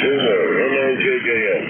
LOJJS.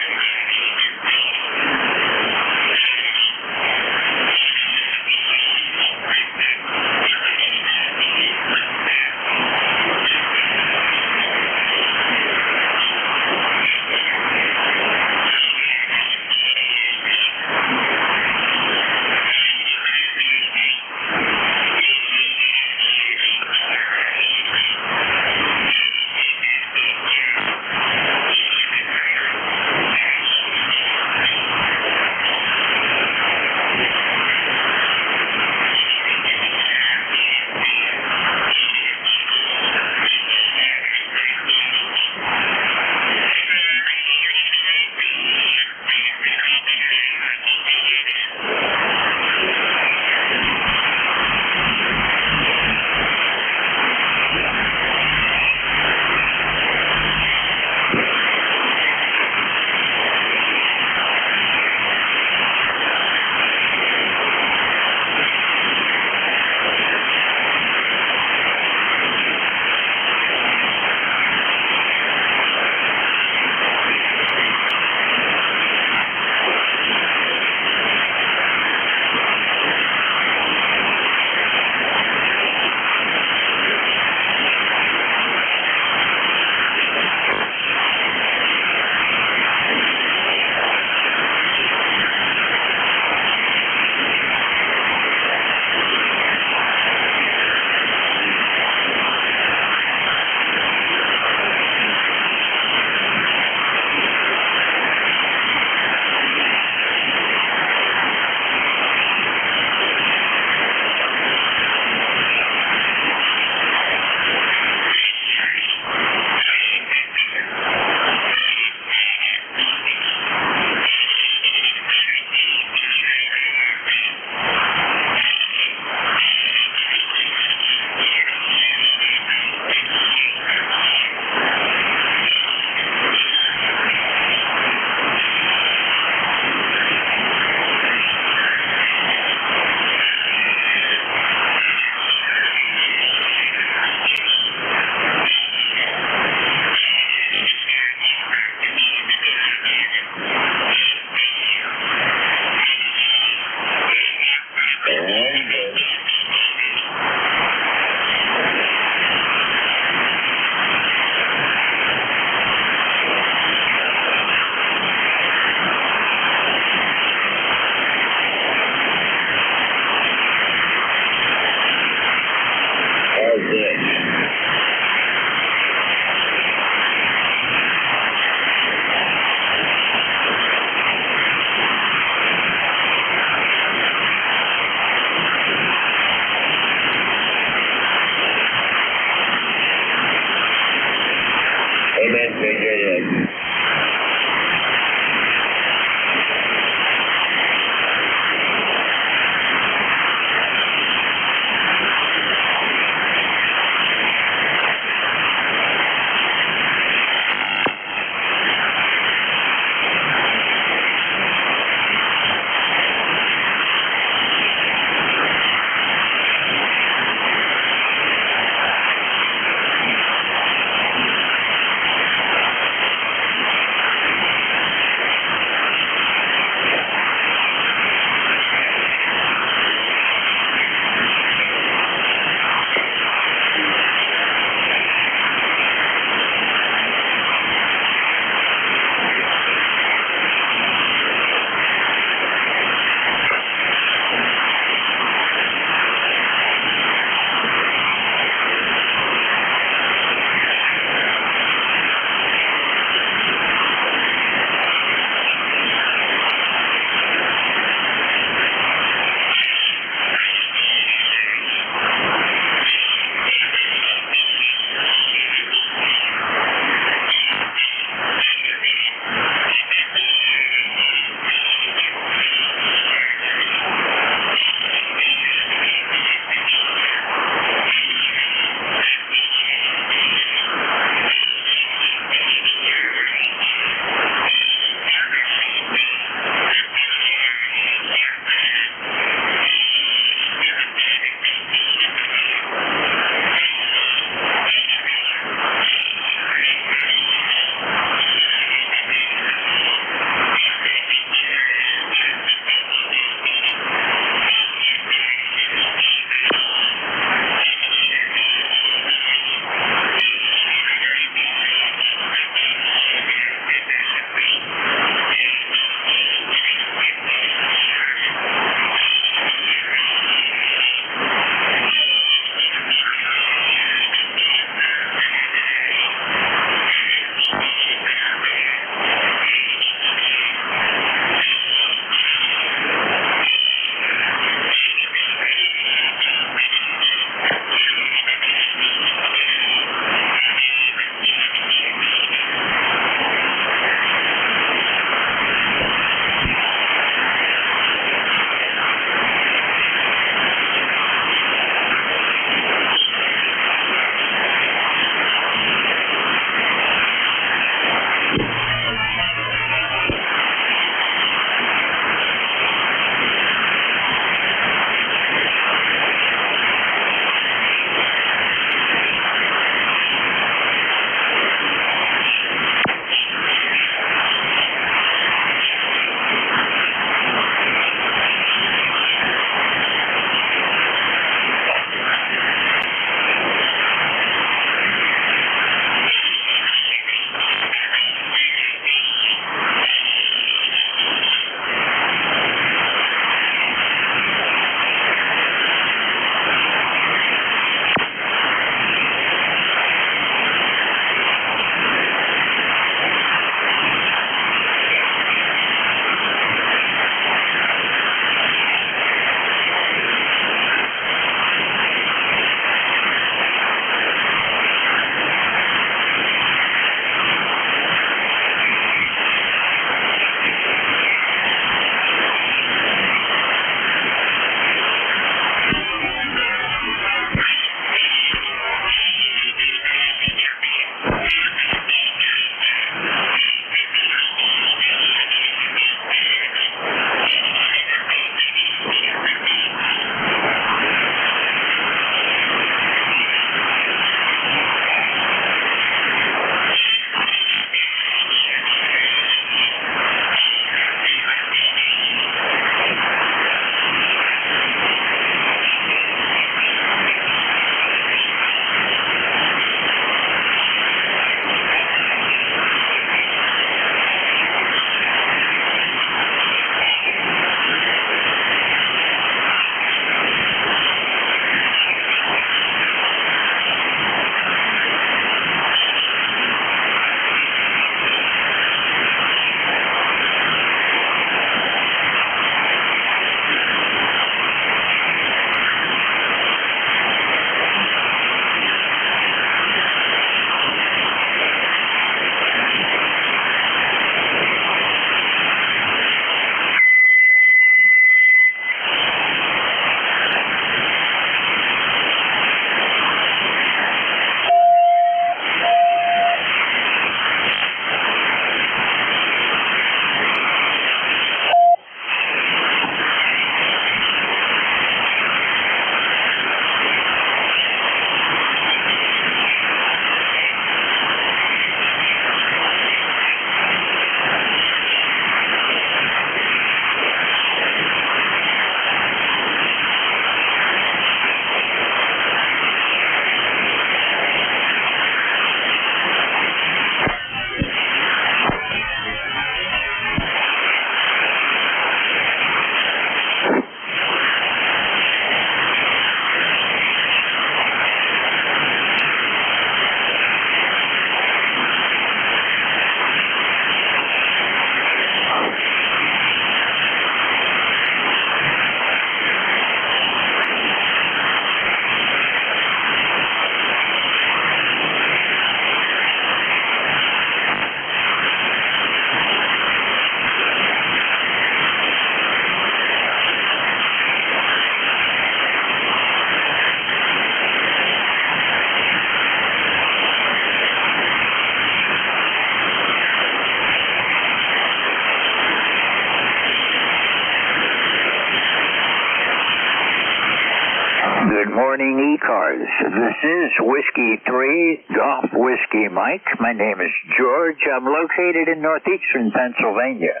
ECARS. This is Whiskey 3, Golf Whiskey Mike. My name is George. I'm located in northeastern Pennsylvania.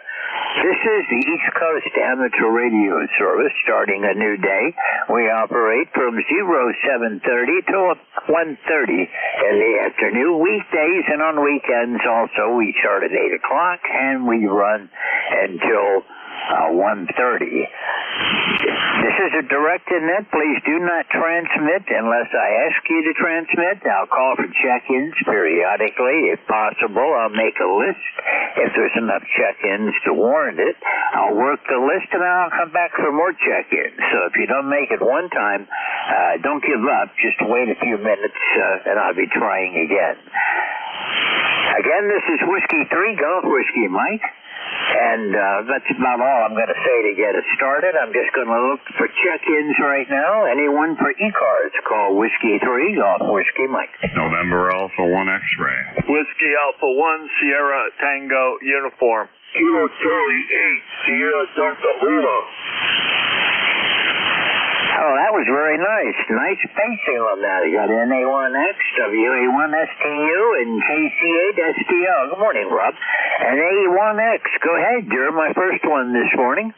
This is the East Coast Amateur Radio Service starting a new day. We operate from 0730 to 1:30 in the afternoon, weekdays and on weekends also. We start at 8 o'clock and we run until 1:30. This is a directed net. Please do not transmit unless I ask you to transmit. I'll call for check-ins periodically. If possible, I'll make a list. If there's enough check-ins to warrant it, I'll work the list and I'll come back for more check-ins. So if you don't make it one time, don't give up. Just wait a few minutes and I'll be trying again. Again, this is Whiskey 3, Golf Whiskey Mike. And that's about all I'm going to say to get us started. I'm just going to look for check-ins right now. Anyone for ECARS, call Whiskey 3, Golf Whiskey Mike. November Alpha 1 X-ray. Whiskey Alpha 1, Sierra Tango Uniform. Kilo Charlie 8, Sierra Delta Lima. Oh, that was very nice. Nice spacing on that. You got NA1X, WA1STU, and KC8STL. Good morning, Rob. And A1X. Go ahead, you're my first one this morning.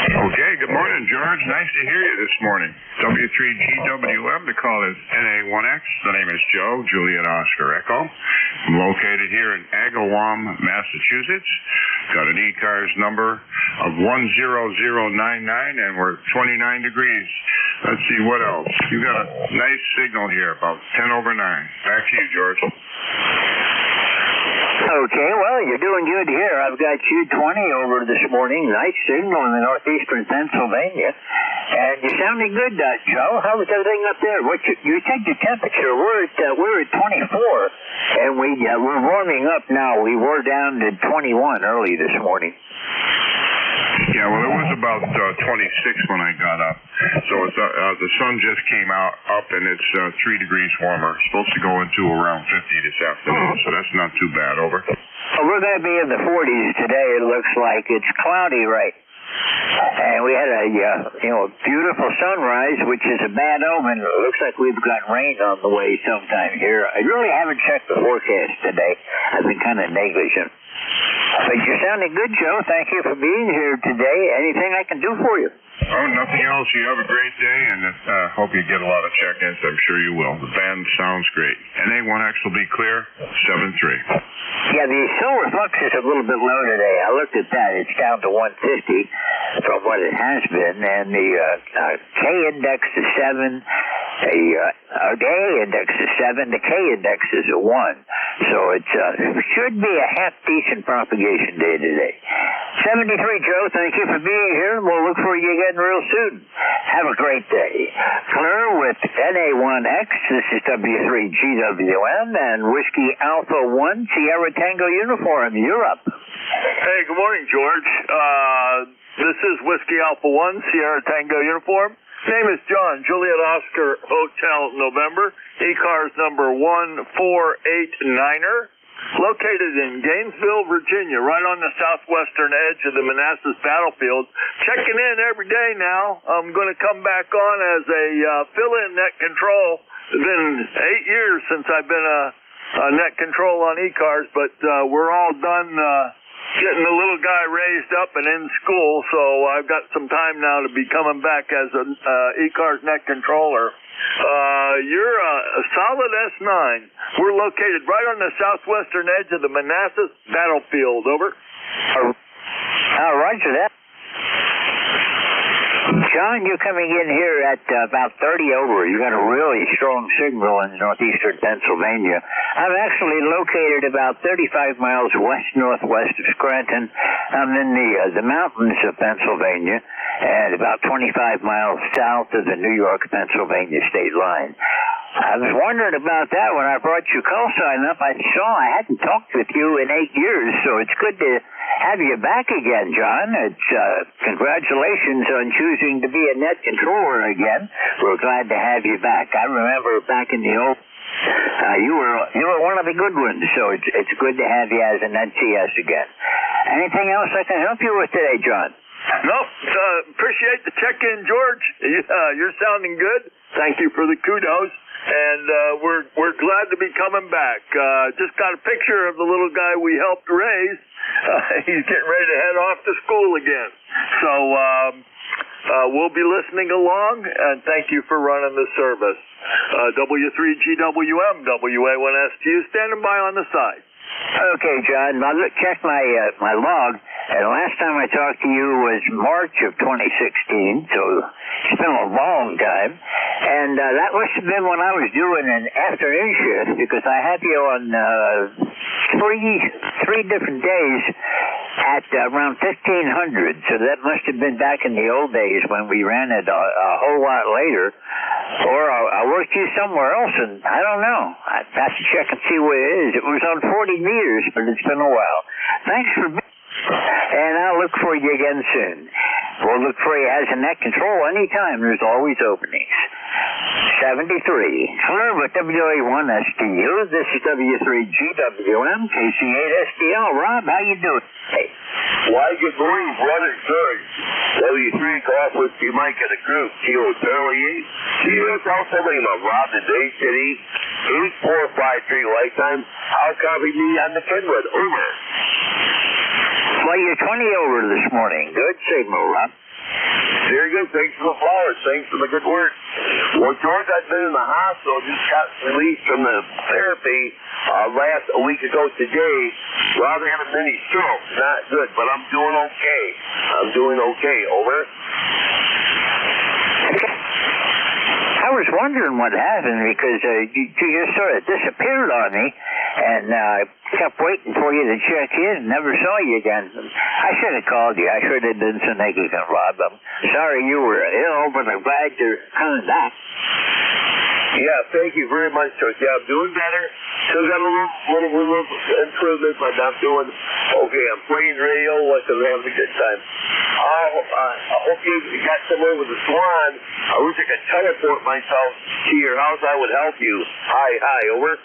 Okay, good morning, George. Nice to hear you this morning. W3GWM, the call is NA1X. The name is Joe, Juliet Oscar Echo. I'm located here in Agawam, Massachusetts. Got an ECARS number of 10099, and we're 29 degrees. Let's see, what else? You got a nice signal here, about 10 over 9. Back to you, George. Okay, well, you're doing good here. I've got you 20 over this morning. Nice signal in the northeastern Pennsylvania. And you're sounding good, Joe. How's everything up there? You take the temperature. We're at 24, and we're warming up now. We were down to 21 early this morning. Yeah, well, it was about 26 when I got up. So it's, the sun just came out up, and it's 3 degrees warmer. It's supposed to go into around 50 this afternoon, so that's not too bad. Over. Well, we're going to be in the 40s today. It looks like it's cloudy, right? And we had a beautiful sunrise, which is a bad omen. It looks like we've got rain on the way sometime here. I really haven't checked the forecast today. I've been kind of negligent. But you're sounding good, Joe. Thank you for being here today. Anything I can do for you? Oh, nothing else. You have a great day, and hope you get a lot of check-ins. I'm sure you will. The band sounds great. NA1X will be clear, 7-3. Yeah, the silver flux is a little bit low today. I looked at that. It's down to 150 from what it has been, and the K index is 7. The A index is 7. The K index is a 1. So it should be a half-decent propagation day today. 73, Joe. Thank you for being here. We'll look for you again real soon. Have a great day. Clear with NA1X. This is W3GWM and Whiskey Alpha 1 Sierra Tango Uniform. You're up. Hey, good morning, George. This is Whiskey Alpha 1 Sierra Tango Uniform. Name is John, Juliet Oscar Hotel November, ECARS number 1489er, located in Gainesville, Virginia, right on the southwestern edge of the Manassas battlefield. Checking in every day now. I'm going to come back on as a fill-in net control. It's been 8 years since I've been a net control on ECARS, but we're all done getting the little guy raised up and in school, so I've got some time now to be coming back as an ECARS net controller. You're a solid S9. We're located right on the southwestern edge of the Manassas battlefield. Over. Roger that. John, you're coming in here at about 30 over. You got a really strong signal in northeastern Pennsylvania. I'm actually located about 35 miles west-northwest of Scranton. I'm in the mountains of Pennsylvania and about 25 miles south of the New York-Pennsylvania state line. I was wondering about that when I brought your call sign up. I saw I hadn't talked with you in 8 years, so it's good to have you back again, John. It's congratulations on choosing to be a net controller again. We're glad to have you back. I remember back in the old you were one of the good ones, so it's good to have you as an NCS again. Anything else I can help you with today, John? Nope. Appreciate the check-in, George. You're sounding good. Thank you for the kudos. And we're glad to be coming back. Just got a picture of the little guy we helped raise. He's getting ready to head off to school again. So we'll be listening along, and thank you for running the service. W3GWM, WA1STU, standing by on the side. Okay, John. I checked my log, and the last time I talked to you was March of 2016, so it's been a long time. And that must have been when I was doing an afternoon shift, because I have you on three different days at around 1500. So that must have been back in the old days when we ran it a whole lot later. Or I worked you somewhere else, and I don't know. I have to check and see what it is. It was on 40 meters, but it's been a while. Thanks for being here, and I'll look for you again soon. We'll look for you as a net control anytime. There's always openings. 73. Hello, with WA1STU. This is W3GWM, KC8STL. Rob, how you doing? Hey. Why, good morning, brother. Good. W3 Golf Whiskey Mike in the group. Kilo Charlie 8. See, tell somebody about Rob today, City. 8453 lifetime. I'll copy me on the Kenwood. Over. Well, you're 20 over this morning. Good signal, Rob. Very good. Thanks for the flowers. Thanks for the good work. Well, George, I've been in the hospital. Just got released from the therapy a week ago today. Rather had a mini stroke. Not good, but I'm doing okay. I'm doing okay. Over. I was wondering what happened because you just sort of disappeared on me, and kept waiting for you to check in and never saw you again. I should have called you. I should have been so negligent, Rob. I'm sorry you were ill, but I'm glad you're coming back. Yeah, thank you very much, George. Yeah, I'm doing better. Still got a little improvement, but I'm doing okay. I'm playing radio, I'm having a good time. I hope you got somewhere with the Swan. I wish I could teleport myself to your house. I would help you. Hi, over.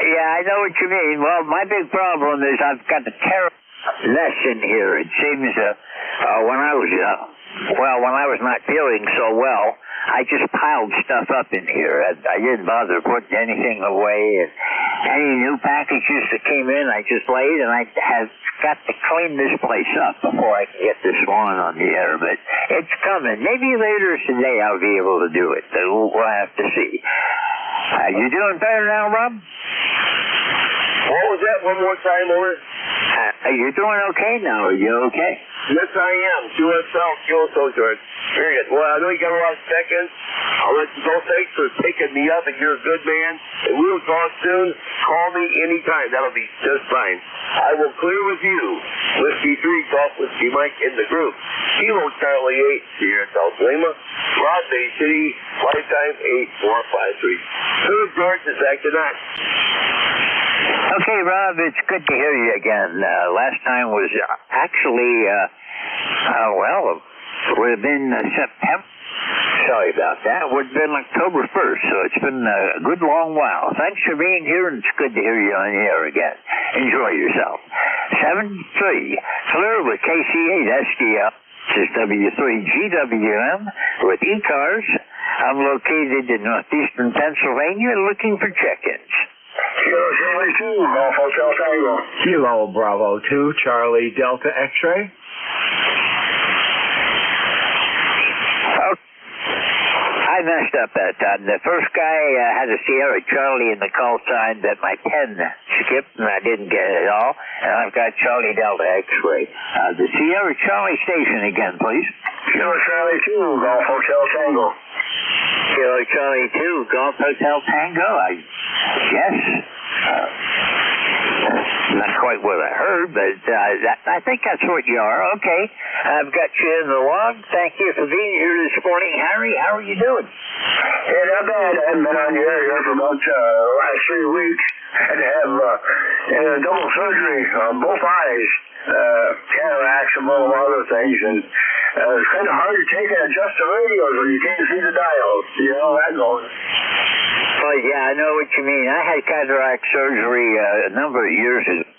Yeah, I know what you mean. Well, my big problem is I've got a terrible mess in here. It seems when I was not feeling so well, I just piled stuff up in here. I didn't bother putting anything away. And any new packages that came in, I just laid, and I have got to clean this place up before I can get this one on the air. But it's coming. Maybe later today I'll be able to do it. We'll have to see. You doing better now, Rob? What was that? One more time, over. Are you doing okay now? Are you okay? Yes, I am. QSO, George. Very good. Well, I know you got a lot of seconds. I'll let you go. Thanks for picking me up, and you're a good man. And we'll talk soon. Call me anytime. That'll be just fine. I will clear with you. Whiskey 3, Golf Whiskey Mike in the group. Kilo Charlie 8 here in South Lima. Rod Bay City, lifetime 8453. Good, George. Is back tonight. Okay, Rob, it's good to hear you again. Last time was actually, it would have been September. Sorry about that. It would have been October 1st, so it's been a good long while. Thanks for being here, and it's good to hear you on the air again. Enjoy yourself. 73, clear with KC8STL. This is W3GWM with ECARS. I'm located in northeastern Pennsylvania looking for check-ins. Kilo Charlie 2, Golf Hotel Tango. Kilo Bravo 2, Charlie Delta X-ray. I messed up that time. The first guy had a Sierra Charlie in the call sign that my pen skipped, and I didn't get it all. And I've got Charlie Delta X-ray. The Sierra Charlie station again, please. Kilo Charlie 2, Golf Hotel Tango. Kilo Charlie 2, Golf Hotel Tango, I guess. Not quite what I heard, but I think that's what you are. Okay, I've got you in the log. Thank you for being here this morning, Harry. How are you doing? Yeah, not bad. I haven't been on the air here for about the last 3 weeks. I had to have double surgery on both eyes, cataracts, among other things, and it's kind of hard to take and adjust the radios when you can't see the dials. You know how that goes. Oh, yeah, I know what you mean. I had cataract surgery a number of years ago.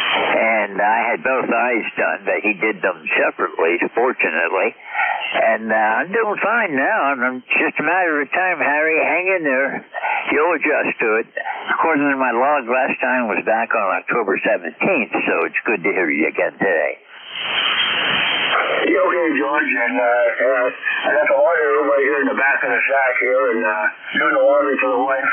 and I had both eyes done, but he did them separately, fortunately. And I'm doing fine now, and it's just a matter of time, Harry. Hang in there. You'll adjust to it. According to my log, last time was back on October 17th, so it's good to hear you again today. Yeah, okay, George, and I got the water over here in the back of the shack here, and doing the laundry for the wife.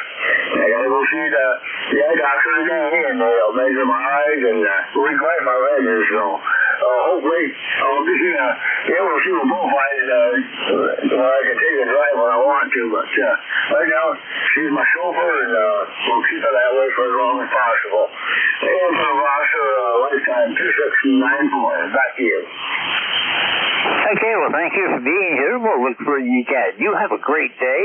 I gotta go see the eye doctor today, and they'll measure my eyes and regrind my lenses, so hopefully I'll be able to see with both eyes where I can take a drive when I want to, but right now she's my chauffeur, and we'll keep it that way for as long as possible. And for the roster, lifetime 2694. Back to you. Okay, well, thank you for being here. We'll look for you again. You have a great day.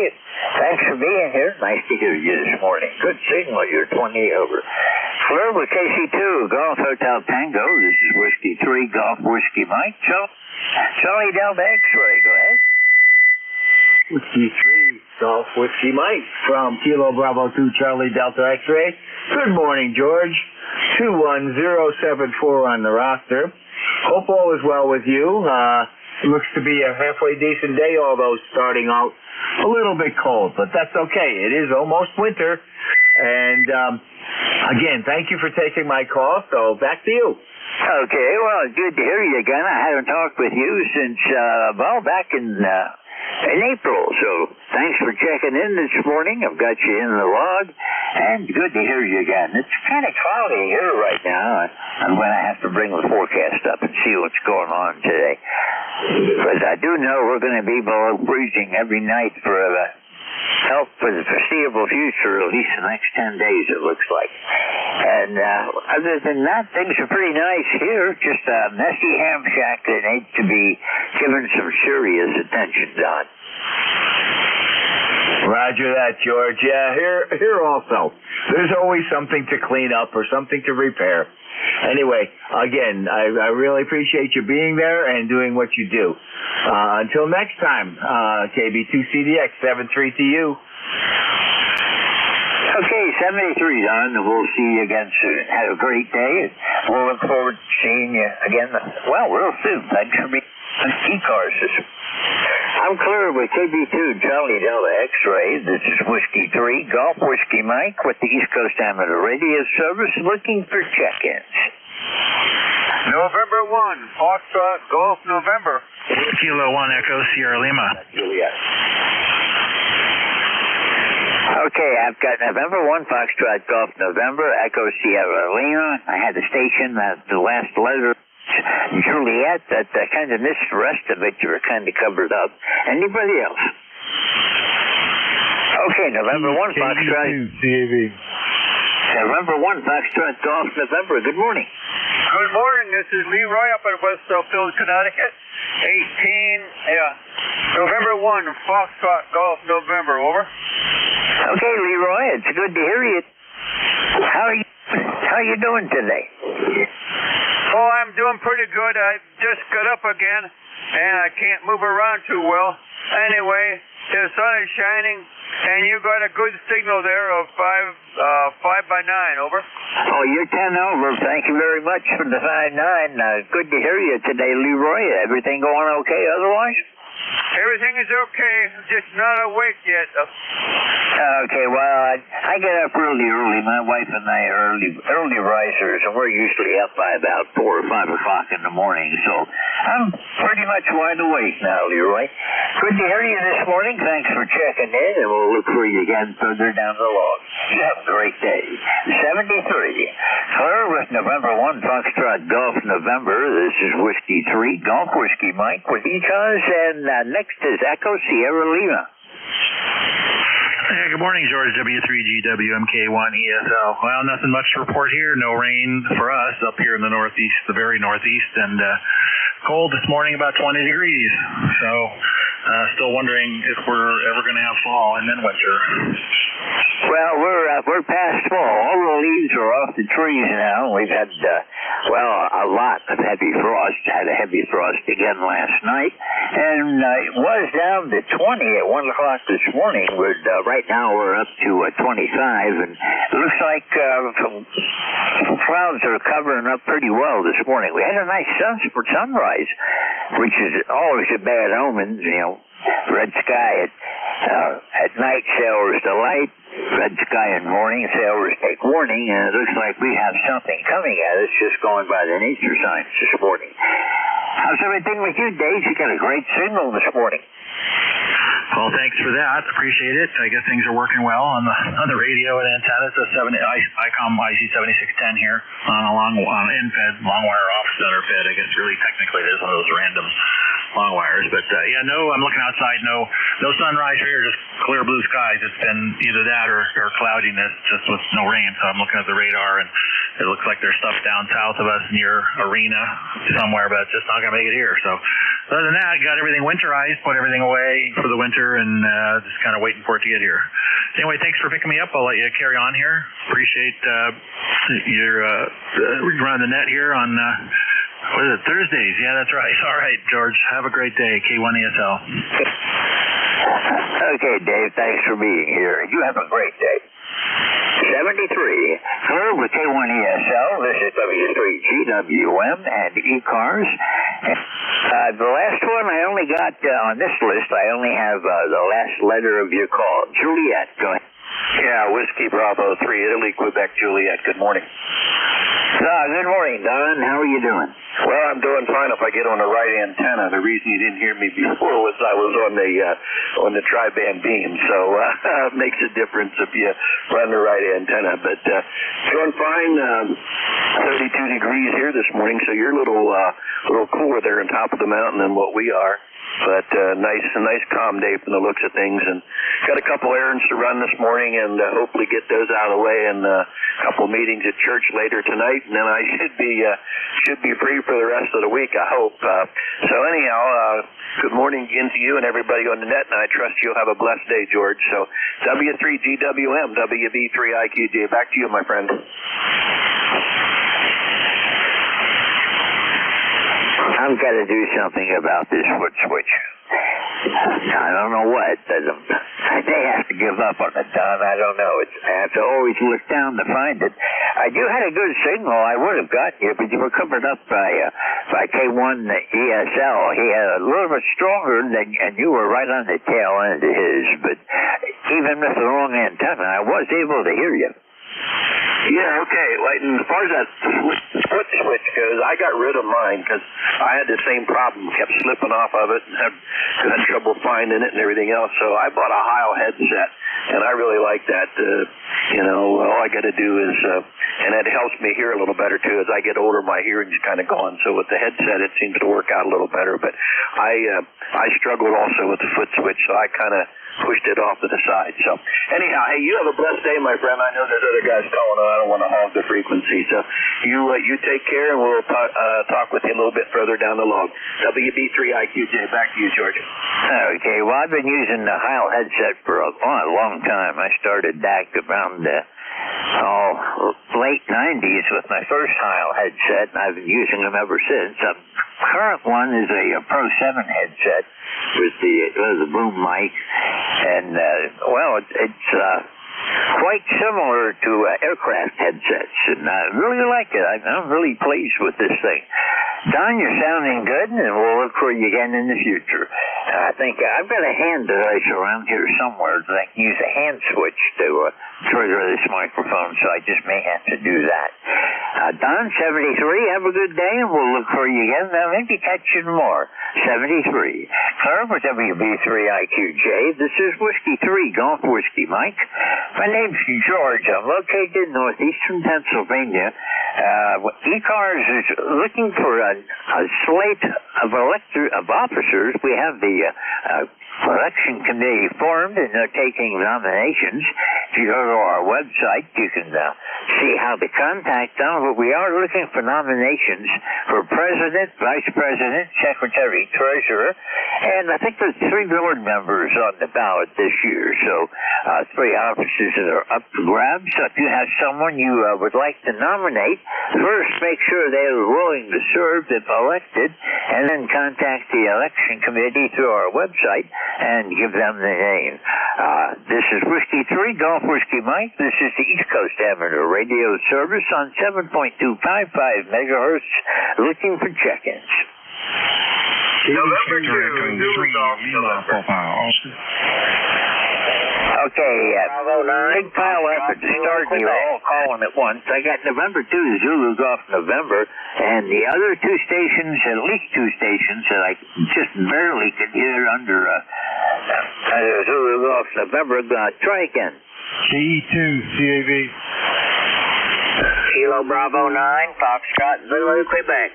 Thanks for being here. Nice to hear you this morning. Good signal. You're 20 over. Fleur with KC2, Golf Hotel Tango. This is Whiskey 3, Golf Whiskey Mike. Charlie Delta X-Ray, go ahead. Whiskey 3, Golf Whiskey Mike from Kilo Bravo 2, Charlie Delta X-Ray. Good morning, George. 21074 on the roster. Hope all is well with you. Looks to be a halfway decent day, although starting out a little bit cold, but that's okay. It is almost winter. And again, thank you for taking my call. So back to you. Okay, well, good to hear you again. I haven't talked with you since, back in April. So thanks for checking in this morning. I've got you in the log, and good to hear you again. It's kind of cloudy here right now. I'm going to have to bring the forecast up and see what's going on today. But I do know we're going to be below freezing every night for the foreseeable future, at least the next 10 days, it looks like. And other than that, things are pretty nice here. Just a messy ham shack that needs to be given some serious attention on. Roger that, George. Yeah, here also. There's always something to clean up or something to repair. Anyway, again, I really appreciate you being there and doing what you do. Until next time, KB2CDX 73 to you. Okay, 73's on, and we'll see you again soon. Have a great day, and we'll look forward to seeing you again, real soon. Thanks for being on ECARS. I'm clear with KB2 Charlie Delta X-Ray. This is Whiskey 3, Golf Whiskey Mike with the East Coast Amateur Radio Service looking for check-ins. November 1, Foxtrot Golf November. Kilo 1 Echo Sierra Lima. Juliet. Okay, I've got November 1, Foxtrot Golf November, Echo Sierra Lima. I had the station, the last letter, Juliet, that I kind of missed the rest of it. You were kind of covered up. Anybody else? Okay, November 1, Foxtrot. November 1, Foxtrot Golf November. Good morning. Good morning. This is Leroy up in West Southfield, Connecticut. November 1, Foxtrot Golf November. Over. Okay, Leroy, it's good to hear you. How are you doing today? Oh, I'm doing pretty good. I just got up again, and I can't move around too well. Anyway, the sun is shining, and you got a good signal there of 5 by 9. Over. Oh, you're 10 over. Thank you very much for the 5-9. Good to hear you today, Leroy. Everything going okay otherwise? Everything is okay, just not awake yet. Okay, well, I get up really early. My wife and I are early risers, and we're usually up by about 4 or 5 o'clock in the morning, so I'm pretty much wide awake now, Leroy. Good to hear you this morning. Thanks for checking in, and we'll look for you again further down the log. You have a great day. 73. Clear with November 1, Foxtrot Golf November. This is Whiskey 3, Golf Whiskey Mike with ECARS, and next is Echo Sierra Lima. Hey, good morning, George. W3GW MK1 ESL. Well, nothing much to report here. No rain for us up here in the northeast, the very northeast, and cold this morning, about 20 degrees. So, still wondering if we're ever going to have fall and then winter. Well, we're past fall. All the leaves are off the trees now. We've had Well, a lot of heavy frost. Had a heavy frost again last night, and it was down to 20 at 1 o'clock this morning, but right now we're up to 25, and it looks like some clouds are covering up pretty well this morning. We had a nice sunrise, which is always a bad omen, you know. Red sky at night, sailors delight. Red sky in morning, sailors take warning, and it looks like we have something coming at us just going by the nature signs this morning. How's everything with you, Dave? You got a great signal this morning. Well, thanks for that. Appreciate it. I guess things are working well on the radio and antenna. It's a ICOM IC7610 here on in-fed, long wire off-center fed. I guess really technically it is one of those random long wires. But I'm looking outside. No sunrise here, just clear blue skies. It's been either that or cloudiness, just with no rain. So I'm looking at the radar, and it looks like there's stuff down south of us near Arena somewhere, but it's just not going to make it here. So other than that, got everything winterized, put everything away for the winter, and just kind of waiting for it to get here. Anyway, thanks for picking me up. I'll let you carry on here. Appreciate your running the net here on what is it, Thursdays? Yeah, that's right. All right, George. Have a great day. K1ESL. Okay, Dave. Thanks for being here. You have a great day. 73. Hello with K1ESL. This is W3GWM and ECARS. The last one I only got on this list, I only have the last letter of your call. Juliet, go ahead. Yeah, Whiskey Bravo 3, Italy, Quebec, Juliet. Good morning. Good morning, Don. How are you doing? Well, I'm doing fine if I get on the right antenna. The reason you didn't hear me before was I was on the tri-band beam, so it makes a difference if you run the right antenna. But doing fine. 32 degrees here this morning, so you're a little cooler there on top of the mountain than what we are. But a nice calm day from the looks of things, and got a couple errands to run this morning, and hopefully get those out of the way, and a couple meetings at church later tonight, and then I should be free for the rest of the week, I hope. So anyhow, good morning again to you and everybody on the net, and I trust you'll have a blessed day, George. So W3GWM, WB3IQJ, back to you, my friend. I've got to do something about this foot switch. I don't know what. I may have to give up on it, Don. I don't know. I have to always look down to find it. You had a good signal. I would have gotten you, but you were covered up by K1 ESL. He had a little bit stronger, and you were right on the tail end of his. But even with the wrong antenna, I was able to hear you. Yeah, okay. And as far as that foot switch goes, I got rid of mine because I had the same problem. Kept slipping off of it and had trouble finding it and everything else. So I bought a Heil headset, and I really like that. All I got to do is, and it helps me hear a little better too. As I get older, my hearing's kind of gone. So with the headset, it seems to work out a little better. But I struggled also with the foot switch, so I kind of pushed it off to the side. So anyhow, hey, you have a blessed day, my friend. I know there's other guys calling, and I don't want to hog the frequency. So you take care, and we'll talk with you a little bit further down the log. WB3IQJ, back to you, George. Okay, well, I've been using the Heil headset for a long time. I started back around late 90s with my first Heil headset, and I've been using them ever since. The current one is a Pro 7 headset with the boom mic, and it's quite similar to aircraft headsets, and I really like it. I'm really pleased with this thing. Don, you're sounding good, and we'll look for you again in the future. I think I've got a hand device around here somewhere that I can use a hand switch to trigger this microphone, so I just may have to do that. Don, 73, have a good day, and we'll look for you again. Maybe catch you more. 73. Clear for WB3IQJ. This is Whiskey 3, Golf Whiskey Mike. My name's George. I'm located in northeastern Pennsylvania. ECARS is looking for a slate of officers. We have the election committee formed, and they're taking nominations. If you go to our website, you can see how to contact them. But we are looking for nominations for president, vice president, secretary, treasurer, and I think there's 3 board members on the ballot this year. So 3 offices that are up for grabs. So if you have someone you would like to nominate, first make sure they are willing to serve if elected, and then contact the election committee through our website and give them the name. This is Whiskey 3, Golf Whiskey Mike. This is the East Coast Amateur Radio Service on 7.255 megahertz, looking for check-ins. November 2, Zulu Golf, November. Okay, big pile up at the start, and you're all calling at once. I got November 2, Zulu Golf November, and the other 2 stations, at least 2 stations, that I just barely could hear under Zulu Golf November. Try again. KE2, CAV. Kilo Bravo 9, Foxtrot, Zulu, Quebec.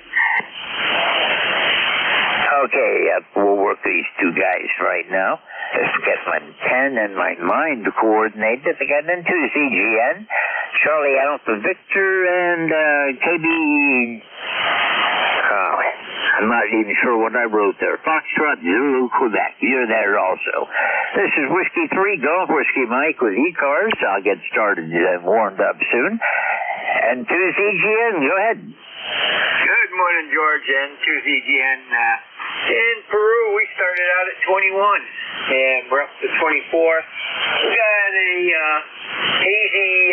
Okay, we'll work these 2 guys right now. Just get my pen and my mind coordinated. I got into ZGN, Charlie Alpha Victor, and KB. I'm not even sure what I wrote there. Foxtrot, Zulu, Quebec. You're there also. This is Whiskey 3, Golf Whiskey Mike with ECARS. I'll get started and warmed up soon. And to ZGN, go ahead. Good morning, George, and to ZGN. In Peru, we started out at 21, and we're up to 24. We got a hazy,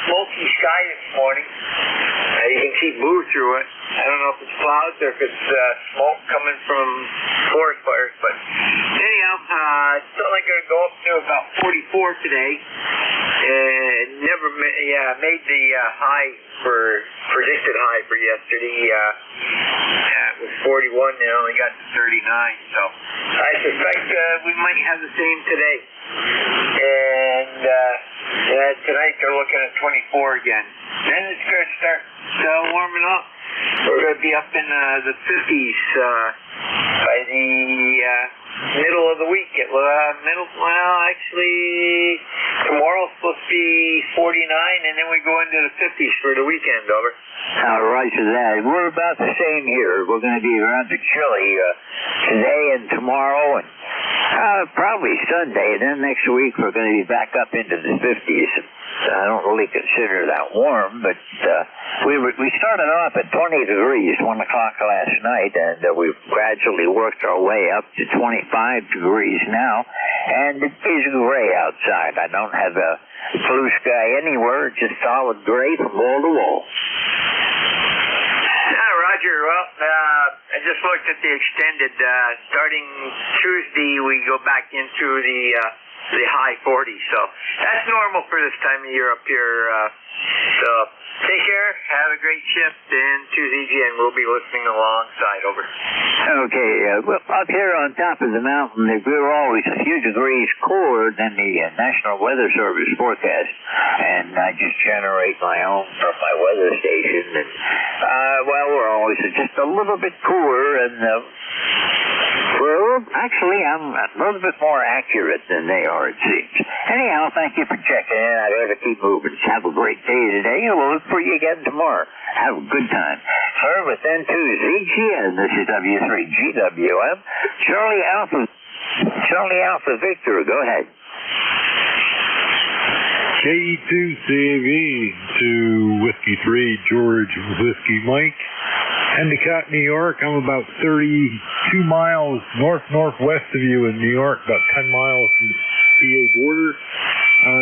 smoky sky this morning. You can see blue through it. I don't know if it's clouds or if it's smoke coming from forest fires, but anyhow, it's only going to go up to about 44 today. And made the high predicted high for yesterday. It was 41, and only got to 39. So I suspect we might have the same today. And tonight they're looking at 24 again. Then it's going to start warming up. We're going to be up in the 50s by the middle of the week. Actually, tomorrow's supposed to be 49, and then we go into the 50s for the weekend, over. All right, to that. We're about the same here. We're going to be around the chilly today and tomorrow, and probably Sunday. And then next week we're going to be back up into the 50s. I don't really consider that warm, but we started off at 20 degrees 1 o'clock last night, and we've gradually worked our way up to 25 degrees now, and it is gray outside. I don't have a blue sky anywhere, just solid gray from wall to wall. Roger. Well, I just looked at the extended. Starting Tuesday, we go back into the high 40s. So that's normal for this time of year up here. So take care. Have a great shift. And to ZGN, we'll be listening alongside. Over. Okay. Well, up here on top of the mountain, we're always a few degrees cooler than the National Weather Service forecast. And I just generate my own from my weather station. And, we're always just a little bit cooler. And, actually, I'm a little bit more accurate than they are, it seems. Anyhow, thank you for checking in. I got to keep moving. Have a great day today, and we'll look for you again tomorrow. Have a good time. Sir, with N2 ZGN, this is W3GWM. Charlie Alpha Victor, go ahead. KE2 CAV to Whiskey 3, George Whiskey Mike. Endicott, New York. I'm about 32 miles northwest of you in New York, about 10 miles from the PA border.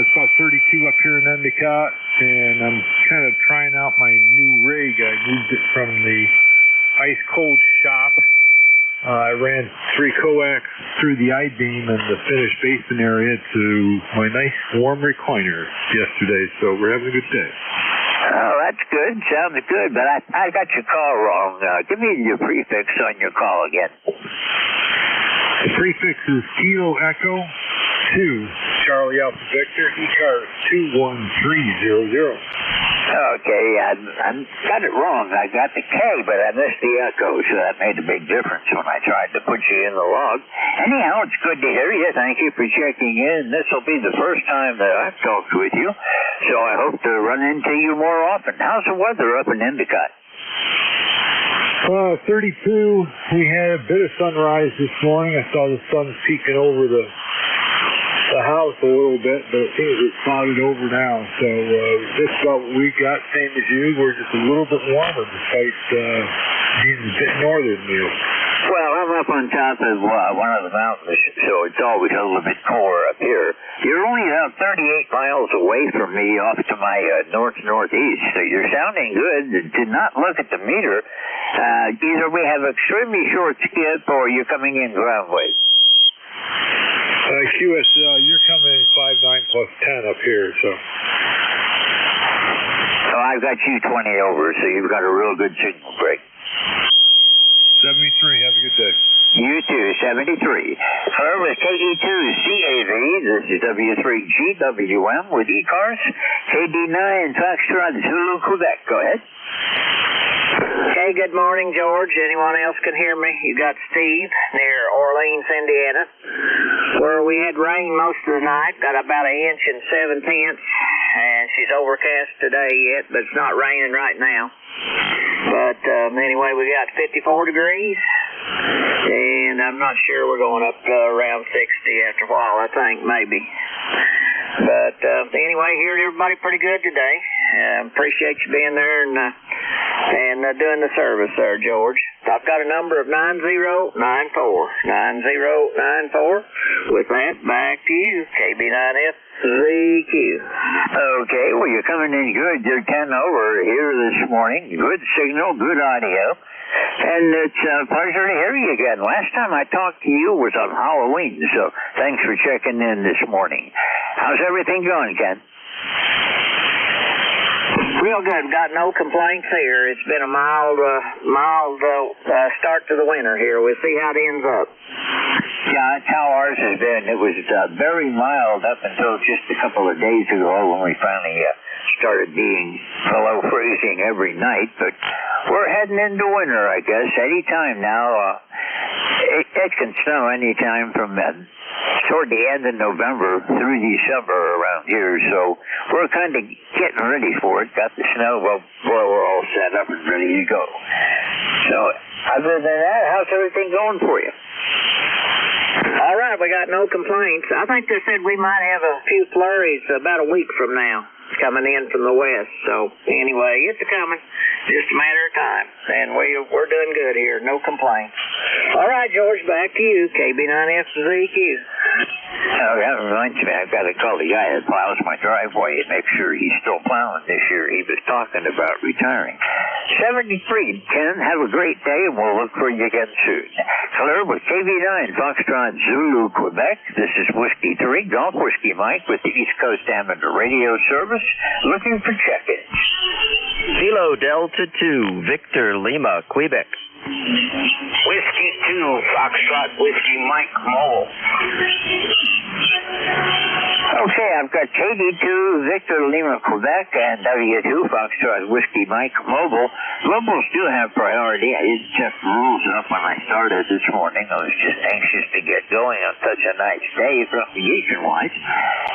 It's about 32 up here in Endicott, and I'm kind of trying out my new rig. I moved it from the ice-cold shop. I ran 3 coax through the I-beam and the finished basin area to my nice warm recliner yesterday, so we're having a good day. Oh, that's good. Sounds good, but I got your call wrong. Give me your prefix on your call again. The prefix is Kilo Echo 2, Charlie Alpha Victor, ECARS 21300. Okay, I got it wrong. I got the K, but I missed the echo, so that made a big difference when I tried to put you in the log. Anyhow, it's good to hear you. Thank you for checking in. This will be the first time that I've talked with you, so I hope to run into you more often. How's the weather up in Endicott? 32. We had a bit of sunrise this morning. I saw the sun peeking over the house a little bit, but it seems it's clouded over now. So just about what we got, same as you. We're just a little bit warmer despite being a bit northern here. Well, I'm up on top of one of the mountains, so it's always a little bit cooler up here. You're only about 38 miles away from me off to my north-northeast, so you're sounding good. Did not look at the meter. Either we have extremely short skip or you're coming in ground wave. QSL, you're coming in 5.9 plus 10 up here, so. So I've got you 20 over, so you've got a real good signal break. 73, have a good day. You too, 73. Hello, with KD2CAV, this is W3GWM with ECARS, KD9 Foxtrot Zulu, Quebec. Go ahead. Hey, good morning, George. Anyone else can hear me? You got Steve near Orleans, Indiana, where we had rain most of the night, got about 1 inch and 7/10, and she's overcast today yet, but it's not raining right now. But anyway, we got 54 degrees, and I'm not sure we're going up around 60 after a while, I think, maybe. But anyway, here's everybody pretty good today. Appreciate you being there and doing the service there, George. I've got a number of 9094. 9094. With that, back to you, KB9FZQ. Okay, well, you're coming in good. You're 10 over here this morning. Good signal, good audio. And it's a pleasure to hear you again. Last time I talked to you was on Halloween, so thanks for checking in this morning. How's everything going, Ken? Real good. Got no complaints here. It's been a mild start to the winter here. We'll see how it ends up. Yeah, that's how ours has been. It was very mild up until just a couple of days ago when we finally started being below freezing every night. But we're heading into winter, I guess, any time now. It can snow any time from toward the end of November through December around here, so we're kind of getting ready for it. Got the snow blower all set up and ready to go. So, other than that, how's everything going for you? All right, we got no complaints. I think they said we might have a few flurries about a week from now coming in from the west. So, anyway, it's coming. Just a matter of time. And we're doing good here. No complaints. All right, George, back to you. KB9FZQ. Oh, that reminds me, I've got to call the guy that plows my driveway and make sure he's still plowing this year. He was talking about retiring. 73, Ken, have a great day, and we'll look for you again soon. Hello, with KV9, Foxtrot Zulu, Quebec. This is Whiskey 3, Golf Whiskey Mike with the East Coast Amateur Radio Service, looking for check-ins. Kilo Delta 2, Victor Lima, Quebec. Whiskey 2, Foxtrot Whiskey Mike, Mobile. Okay, I've got KD2, Victor Lima, Quebec, and W2, Foxtrot Whiskey Mike, Mobile. Mobiles do have priority. I didn't check the rules up when I started this morning. I was just anxious to get going on such a nice day, propagation-wise.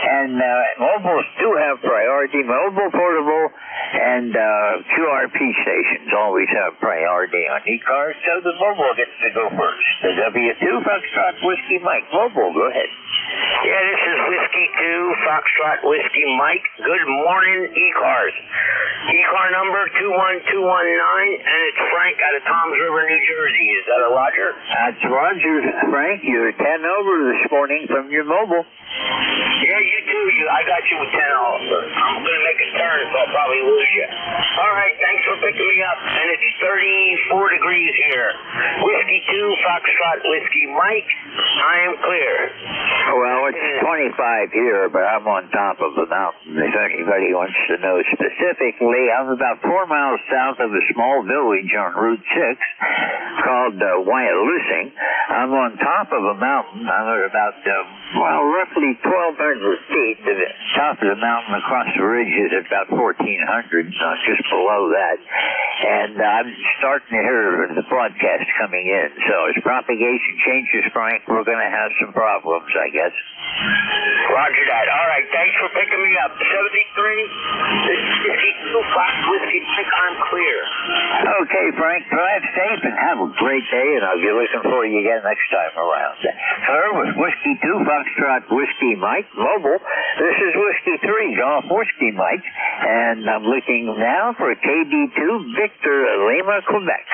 And mobiles do have priority. Mobile, portable, and QRP stations always have priority on ECARS, so the mobile gets to go first. The W2, Foxtrot Whiskey Mike, Mobile, go ahead. Yeah, this is Whiskey 2, Foxtrot Whiskey Mike. Good morning, ECARS. ECAR number 21219, and it's Frank out of Toms River, New Jersey. Is that a Roger? That's Roger, Frank. You're 10 over this morning from your mobile. Yeah, you too. I got you with 10 over. I'm going to make a turn, so I'll probably lose you. All right, thanks for picking me up. And it's 34 degrees here. Whiskey 2, Foxtrot Whiskey Mike. I am clear. Well, it's 25 here, but I'm on top of the mountain. If anybody wants to know specifically, I'm about 4 miles south of a small village on Route 6 called Wyalusing. I'm on top of a mountain. I'm at about, roughly 1,200 feet. top of the mountain across the ridge is at about 1,400, just below that. And I'm starting to hear the broadcast coming in. So as propagation changes, Frank, we're going to have some problems, I guess. Roger that. All right, thanks for picking me up. 73, 52 Fox Whiskey, I'm clear. Okay, Frank, drive safe and have a great day, and I'll be looking for you again next time around. Sir, with Whiskey 2, Foxtrot Whiskey Mike, Mobile, this is Whiskey 3, Golf Whiskey Mike, and I'm looking now for KD2, Victor Lima, Quebec.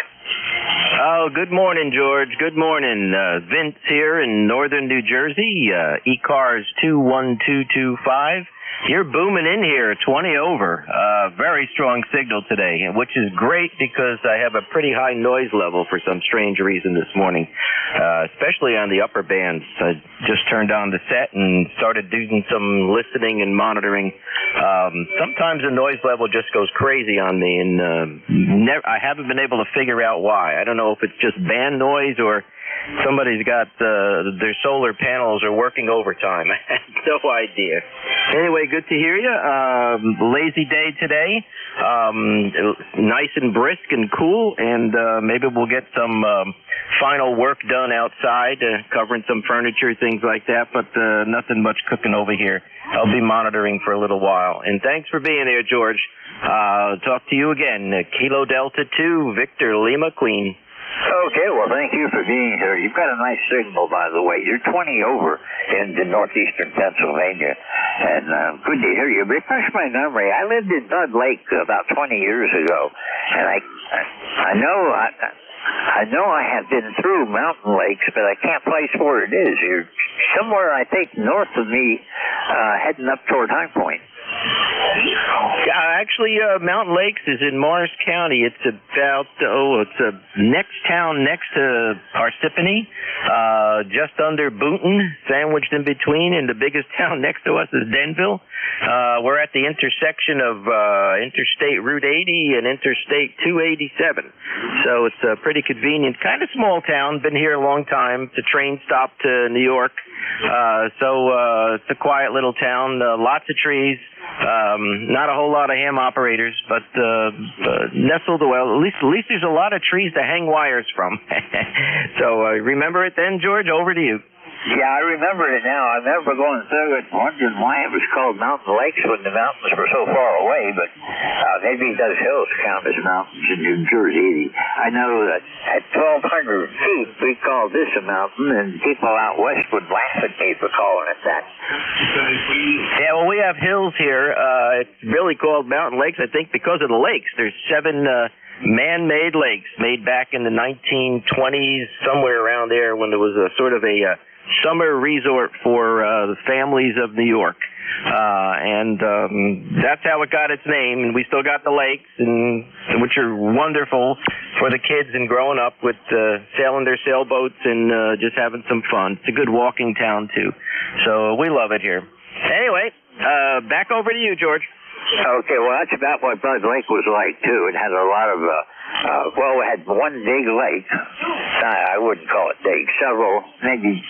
Oh, good morning, George. Good morning. Vince here in northern New Jersey, ECARS 21225. You're booming in here, 20 over. Very strong signal today, which is great because I have a pretty high noise level for some strange reason this morning, especially on the upper bands. I just turned on the set and started doing some listening and monitoring. Sometimes the noise level just goes crazy on me, and I haven't been able to figure out why. I don't know if it's just band noise or somebody's got their solar panels are working overtime. I have no idea. Anyway, good to hear you. Lazy day today. Nice and brisk and cool, and maybe we'll get some final work done outside, covering some furniture, things like that, but nothing much cooking over here. I'll be monitoring for a little while. And thanks for being here, George. Talk to you again. Kilo Delta 2, Victor Lima, Queen. Okay, well, thank you for being here. You've got a nice signal, by the way. You're 20 over in northeastern Pennsylvania, and good to hear you. Refresh my memory. I lived in Bud Lake about 20 years ago, and I know I have been through mountain lakes, but I can't place where it is. You're somewhere, I think, north of me, heading up toward High Point. Actually, Mountain Lakes is in Morris County. It's about, it's a next town next to Parsippany, just under Boonton, sandwiched in between, and the biggest town next to us is Denville. We're at the intersection of Interstate Route 80 and Interstate 287. So it's pretty convenient. Kind of small town, been here a long time. It's a train stop to New York. So it's a quiet little town, lots of trees. Not a whole lot of ham operators, but nestled well. At least there's a lot of trees to hang wires from. So remember it then, George? Over to you. Yeah, I remember it now. I remember going through it, wondering why it was called Mountain Lakes when the mountains were so far away, but maybe those hills count as mountains in New Jersey. I know that at 1,200 feet, we call this a mountain, and people out west would laugh at me for calling it that. Yeah, well, we have hills here. It's really called Mountain Lakes, I think, because of the lakes. There's 7 man-made lakes made back in the 1920s, somewhere around there, when there was a sort of a summer resort for the families of New York. And that's how it got its name, and we still got the lakes, and which are wonderful for the kids and growing up with sailing their sailboats and just having some fun. It's a good walking town, too. So we love it here. Anyway, back over to you, George. Okay, well, that's about what Bud Lake was like, too. It had a lot of, we had one big lake. I wouldn't call it big. Several, maybe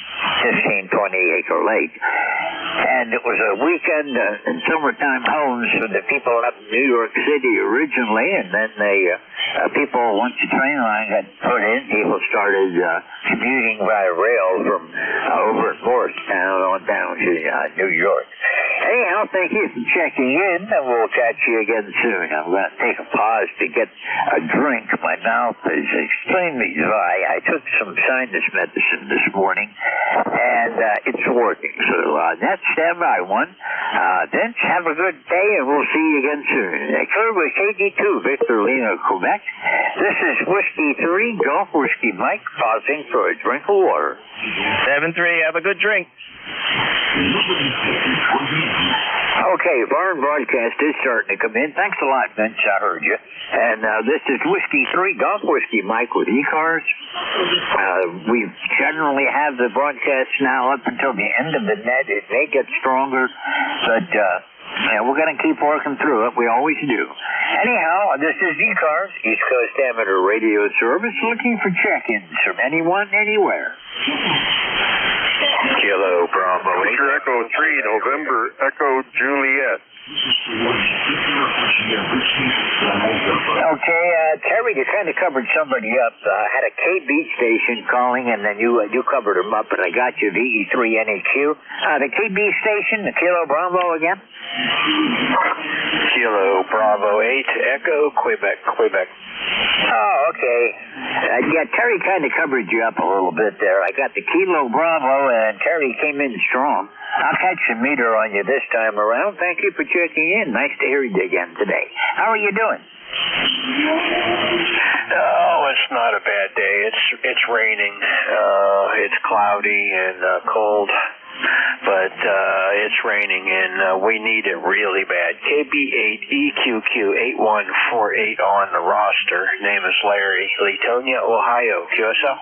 15, 20-acre lake. And it was a weekend in summertime homes for the people up in New York City originally, and then people, once the train line got put in, people started commuting by rail from over at Morristown on down to New York. Anyhow, thank you for checking in, and we'll catch you again soon. I'm going to take a pause to get a drink. My mouth is extremely dry. I took some sinus medicine this morning, and it's working. So that's standby one. Vince, have a good day, and we'll see you again soon. Clear with KD2, Victor Lima, Quebec. This is Whiskey 3, Golf Whiskey Mike, pausing for a drink of water. 7-3, have a good drink. Okay, foreign broadcast is starting to come in. Thanks a lot, Vince. I heard you. And this is Whiskey 3, Golf Whiskey Mike with ECARS. We generally have the broadcast now up until the end of the net. It may get stronger, but we're going to keep working through it. We always do. Anyhow, this is ECARS, East Coast Amateur Radio Service, looking for check-ins from anyone, anywhere. Kilo Bravo 8. Victor Echo 3, November Echo Juliet. Okay, Terry, you kind of covered somebody up. Had a KB station calling, and then you covered them up, and I got you VE3NEQ. The KB station, the Kilo Bravo again? Kilo Bravo 8, Echo, Quebec. Oh, okay. Yeah, Terry kind of covered you up a little bit there. I got the Kilo Bravo, and Terry came in strong. I'll catch the meter on you this time around. Thank you for checking in. Nice to hear you again today. How are you doing? Oh, it's not a bad day. It's raining. It's cloudy and cold. But it's raining, and we need it really bad. KB8EQQ8148 on the roster. Name is Larry, Latonia, Ohio. QSL?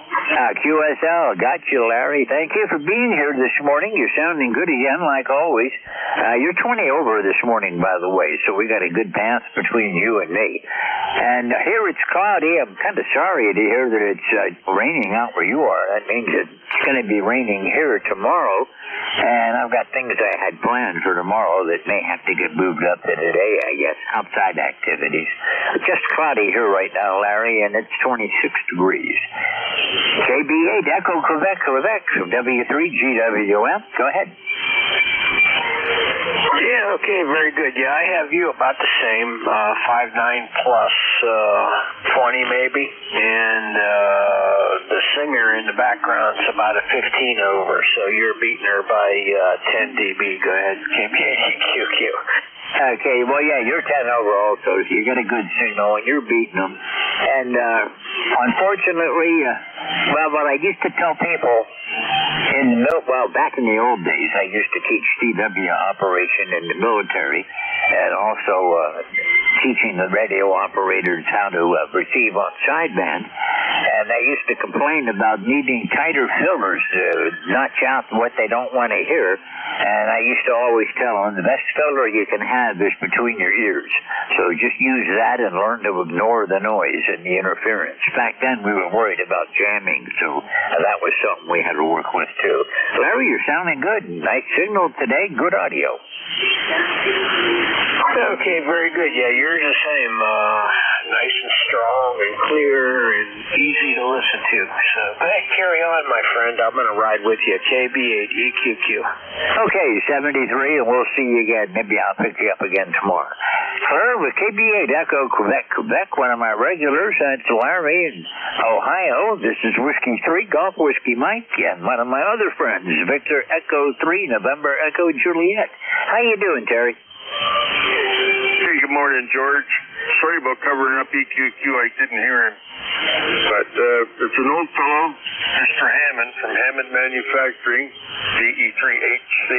QSL, got you, Larry. Thank you for being here this morning. You're sounding good again, like always. You're 20 over this morning, by the way, so we got a good path between you and me. And here it's cloudy. I'm kind of sorry to hear that it's raining out where you are. That means it's going to be raining here tomorrow. And I've got things I had planned for tomorrow that may have to get moved up to today, I guess, outside activities. Just cloudy here right now, Larry, and it's 26 degrees. KB8 Echo Quebec, W3GWM. Go ahead. Yeah, okay, very good. Yeah, I have you about the same, 5'9 plus 20 maybe, and the singer in the background's about a 15 over, so you're beating her by 10 dB. Go ahead, KB8QQ. Okay, well, yeah, you're 10 over also, so you got a good signal, and you're beating them. And unfortunately, what I used to tell people back in the old days, I used to teach CW operation in the military, and also teaching the radio operators how to receive on sideband. And they used to complain about needing tighter filters to notch out what they don't want to hear. And I used to always tell them, the best filter you can have is between your ears. So just use that and learn to ignore the noise and the interference. Back then, we were worried about jamming, so that was something we had to work with, too. Larry, you're sounding good. Nice signal today. Good audio. Okay, very good. Yeah, yours the same. Nice and strong and clear and easy to listen to. So, hey, carry on, my friend. I'm going to ride with you. KB8EQQ. Okay, 73, and we'll see you again. Maybe I'll pick you up again tomorrow. Hello, with KB8 Echo Quebec, one of my regulars. That's Larry in Ohio. This is Whiskey 3, Golf Whiskey Mike, and one of my other friends, Victor Echo 3, November Echo Juliet. How you doing, Terry? Hey, good morning, George. Sorry about covering up EQQ. I didn't hear him. But it's an old fellow, Mr. Hammond from Hammond Manufacturing, VE3HC.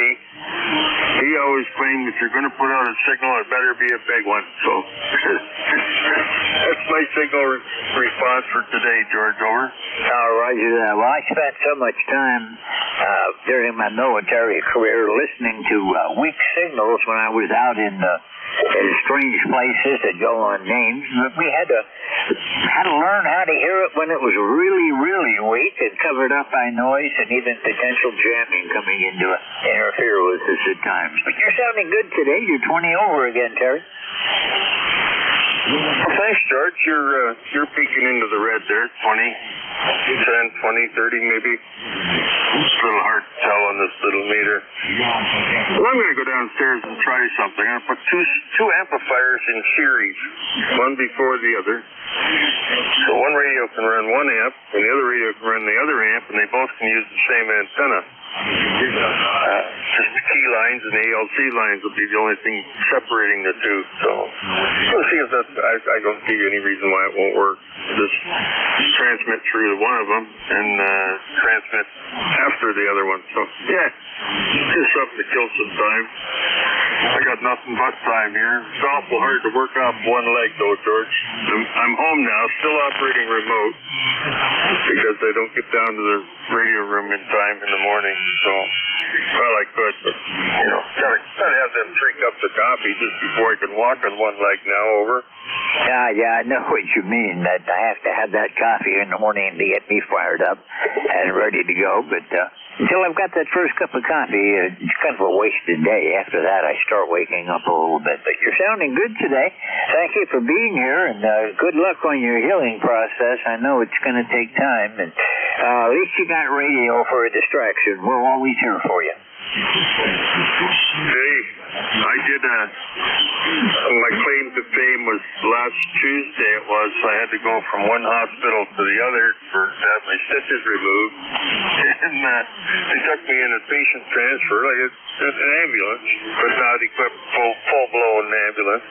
He always claimed if you're going to put out a signal, it better be a big one. So that's my signal response for today, George. Over. Roger that. Well, I spent so much time during my military career listening to weak signals when I was out in strange places that go unnamed. But we had to learn how to hear it when it was really, really weak and covered up by noise and even potential jamming coming in to interfere with us at times. But you're sounding good today. You're 20 over again, Terry. Well, thanks, George. You're peeking into the red there, 20, 10, 20, 30 maybe. It's a little hard to tell on this little meter. Well, I'm going to go downstairs and try something. I'm going to put two amplifiers in series, one before the other. So one radio can run one amp, and the other radio can run the other amp, and they both can use the same antenna. Just the key lines and the ALC lines will be the only thing separating the two. So we'll see if that's. I don't see any reason why it won't work. Just transmit through one of them and transmit after the other one. So yeah, just something to kill some time. I got nothing but time here. It's awful hard to work off one leg though, George. I'm home now, still operating remote because I don't get down to the radio room in time in the morning. So, well, I could, but, you know, gotta have them drink up the coffee just before I can walk on one leg now. Over. Yeah, I know what you mean. That I have to have that coffee in the morning to get me fired up and ready to go. But until I've got that first cup of coffee, it's kind of a wasted day. After that, I start waking up a little bit. But you're sounding good today. Thank you for being here, and good luck on your healing process. I know it's going to take time, and at least you got radio for a distraction. We're always here for you. Hey, I did my claim to fame was last Tuesday it was, so I had to go from one hospital to the other to have my stitches removed. And they took me in a patient transfer, like an ambulance, but not equipped full-blown ambulance.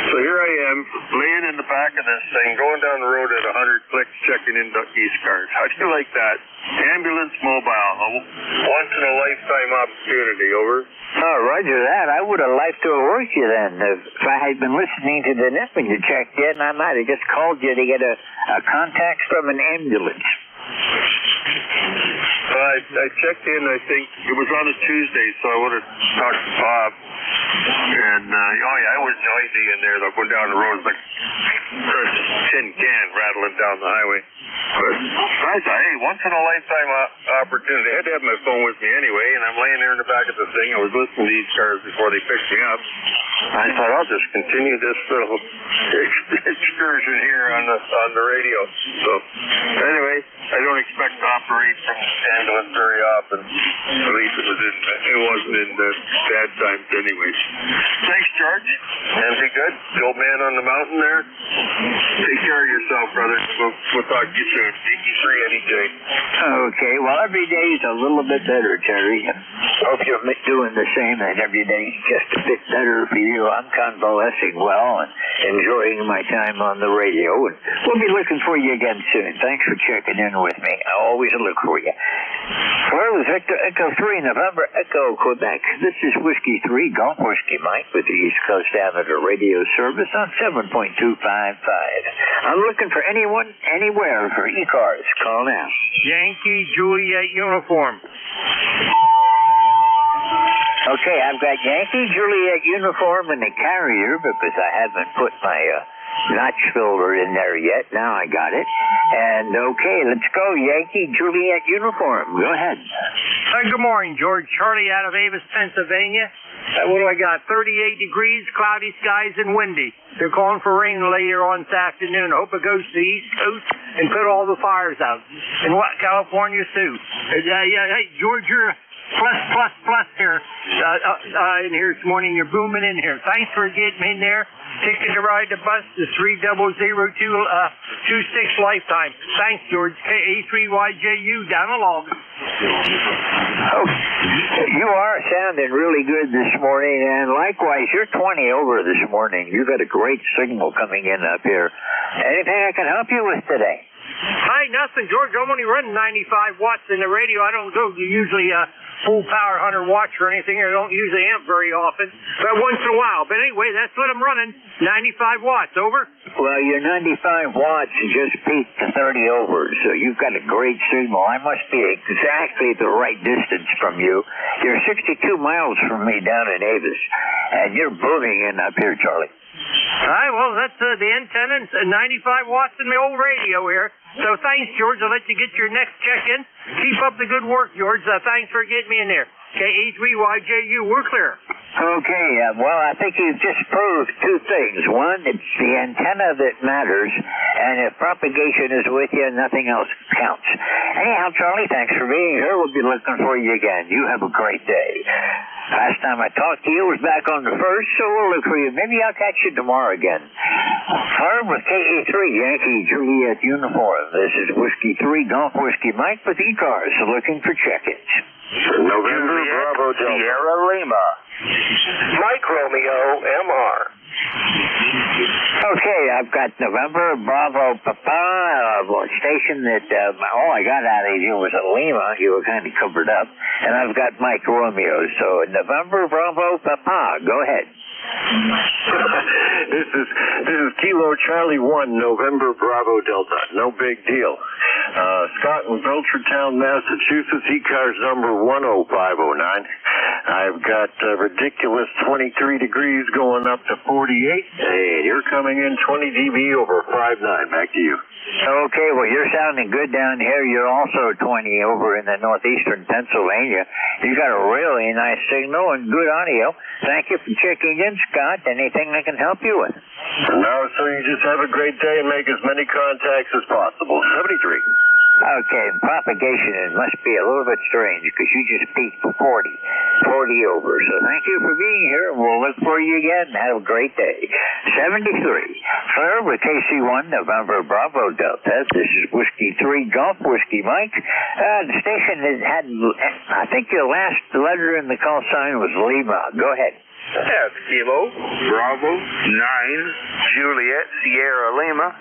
So here I am, laying in the back of this thing, going down the road at 100 clicks, checking in ECARS. How do you like that? Ambulance mobile, a once-in-a-lifetime opportunity, over. Oh, roger that. I would have liked to have worked you then. If I had been listening to the net when you checked in, I might have just called you to get a contact from an ambulance. I checked in, I think, it was on a Tuesday, so I would have talked to Bob. And, I was noisy in there, though, going down the road, like a tin can rattling down the highway. But I thought, hey, once-in-a-lifetime opportunity. I had to have my phone with me anyway, and I'm laying there in the back of the thing. I was listening to these cars before they picked me up. I thought, I'll just continue this little excursion here on the radio. So, anyway, I don't expect to operate from ambulance very often. At least it wasn't in the bad times anyways. Thanks, George. And be good. The old man on the mountain there. Take care of yourself, brother. We'll talk to you soon. EQ3 any day. Okay, well, every day is a little bit better, Terry. Hope you're doing the same, and every day is just a bit better for you. I'm convalescing well and enjoying my time on the radio, and we'll be looking for you again soon. Thanks for checking in with me. I always look for you. Hello, this is Victor Echo 3, November Echo, Quebec. This is Whiskey 3, Golf Whiskey Mike with the East Coast Amateur Radio Service on 7.255. I'm looking for anyone, anywhere for ECARS. Call now. Yankee Juliet uniform. Okay, I've got Yankee Juliet uniform and a carrier because I haven't put my notch filter in there yet. Now I got it. And okay, let's go. Yankee Juliet uniform. Go ahead. Good morning, George. Charlie out of Avis, Pennsylvania. What do I got? 38 degrees, cloudy skies, and windy. They're calling for rain later on this afternoon. I hope it goes to the East Coast and put all the fires out. In California, too. Hey, George, you're plus here. In here this morning, you're booming in here. Thanks for getting me in there. Ticket to ride the bus is 30026 lifetime. Thanks, George. KA3YJU down along. Oh, you are sounding really good this morning, and likewise, you're 20 over this morning. You got a great signal coming in up here. Anything I can help you with today? Hi, nothing, George. I'm only running 95 watts in the radio. I don't go usually full power 100 watts or anything. I don't use the amp very often, but once in a while. But anyway, that's what I'm running, 95 watts. Over. Well, your 95 watts just peaked to 30 over, so you've got a great signal. I must be exactly the right distance from you. You're 62 miles from me down in Avis, and you're booming in up here, Charlie. All right, well, that's the antenna, 95 watts in the old radio here. So thanks, George. I'll let you get your next check-in. Keep up the good work, George. Thanks for getting me in there. KA3YJU, we're clear. Okay, well, I think you've just proved two things. One, it's the antenna that matters, and if propagation is with you, nothing else counts. Anyhow, Charlie, thanks for being here. We'll be looking for you again. You have a great day. Last time I talked to you was back on the 1st, so we'll look for you. Maybe I'll catch you tomorrow again. Farm with KA3, Yankee Juliet uniform. This is Whiskey 3, Golf Whiskey Mike with ECARS, looking for check-ins. November Bravo Sierra Lima. Mike Romeo MR. Okay, I've got November Bravo Papa, station that all I got out of you was a Lima. You were kind of covered up. And I've got Mike Romeo. So November Bravo Papa, go ahead. This is Kilo Charlie 1, November Bravo Delta. No big deal. Scott in Belchertown, Massachusetts, ECARS number 10509. I've got ridiculous 23 degrees going up to 48, and you're coming in 20 dB over 59. Back to you. Okay, well, you're sounding good down here. You're also 20 over in the northeastern Pennsylvania. You got a really nice signal and good audio. Thank you for checking in, Scott. Anything I can help you with? No, so you just have a great day and make as many contacts as possible. 73. Okay, propagation, it must be a little bit strange because you just peaked for 40 over. So thank you for being here. We'll look for you again. Have a great day. 73. Clear with KC1, November Bravo Delta. This is Whiskey 3 Golf Whiskey Mike. The station has had, I think your last letter in the call sign was Lima. Go ahead. That's Kilo Bravo 9 Juliet Sierra Lima.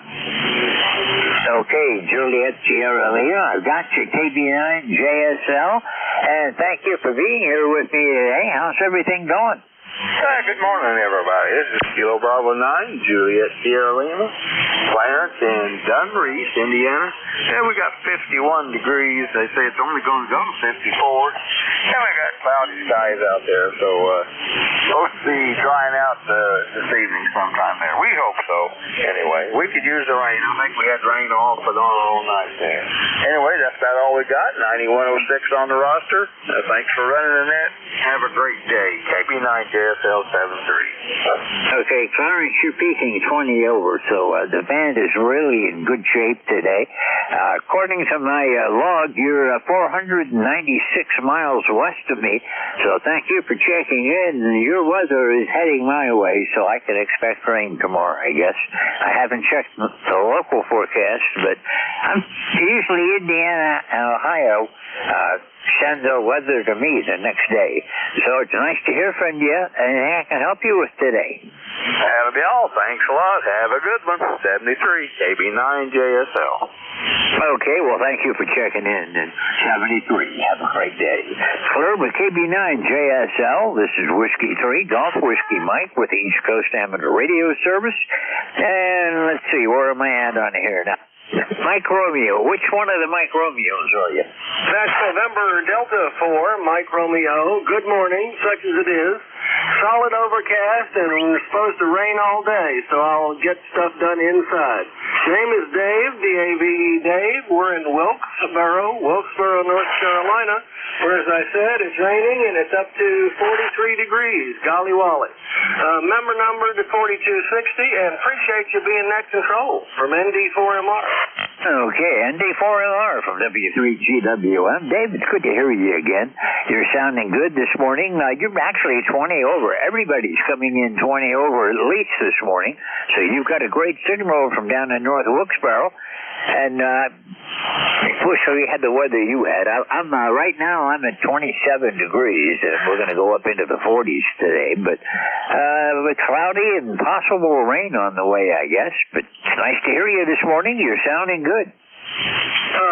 Okay, Juliet Sierra Lima. I've got your KB9 JSL, and thank you for being here with me today. How's everything going? Good morning, everybody. This is Kilo Bravo 9 Juliet Sierra Lima, Clarence in Dunreese, Indiana. Yeah, we got 51 degrees. They say it's only going to go to 54. And we got cloudy skies out there, so supposed to be drying out this evening sometime there. We hope so. Anyway, we could use the rain. I think we had rain all night there. Anyway, that's about all we got. 9106 on the roster. Thanks for running the net. Have a great day. KB9 JSL 73. Okay, Clarence, you're peaking 20 over, so the band is really in good shape today. According to my log, you're 496 miles west of me, so thank you for checking in. Your weather is heading my way, so I can expect rain tomorrow, I guess. I haven't checked the local forecast, but I'm usually Indiana and Ohio send their weather to me the next day. So it's nice to hear from you, and I can help you with today. That'll be all. Thanks a lot. Have a good one. 73, KB9 JSL. Okay, well, thank you for checking in. And 73, have a great day. Clear with KB9 JSL. This is Whiskey 3, Golf Whiskey Mike with the East Coast Amateur Radio Service. And let's see, where am I at on here now? Mike Romeo. Which one of the Mike Romeos are you? That's November Delta 4, Mike Romeo. Good morning, such as it is. Solid overcast, and we're supposed to rain all day, so I'll get stuff done inside. Name is Dave, D-A-V-E Dave. We're in Wilkesboro, North Carolina, where, as I said, it's raining, and it's up to 43 degrees. Golly Wally. Member number to 4260, and appreciate you being net control from ND4MR. Okay, ND4MR from W3GWM. Dave, it's good to hear you again. You're sounding good this morning. You're actually 20 over. Everybody's coming in 20 over at least this morning. So you've got a great signal from down in North Wilkesboro. And wish we had the weather you had. I'm right now I'm at 27 degrees, and we're going to go up into the 40s today. But with cloudy and possible rain on the way, I guess. But it's nice to hear you this morning. You're sounding good.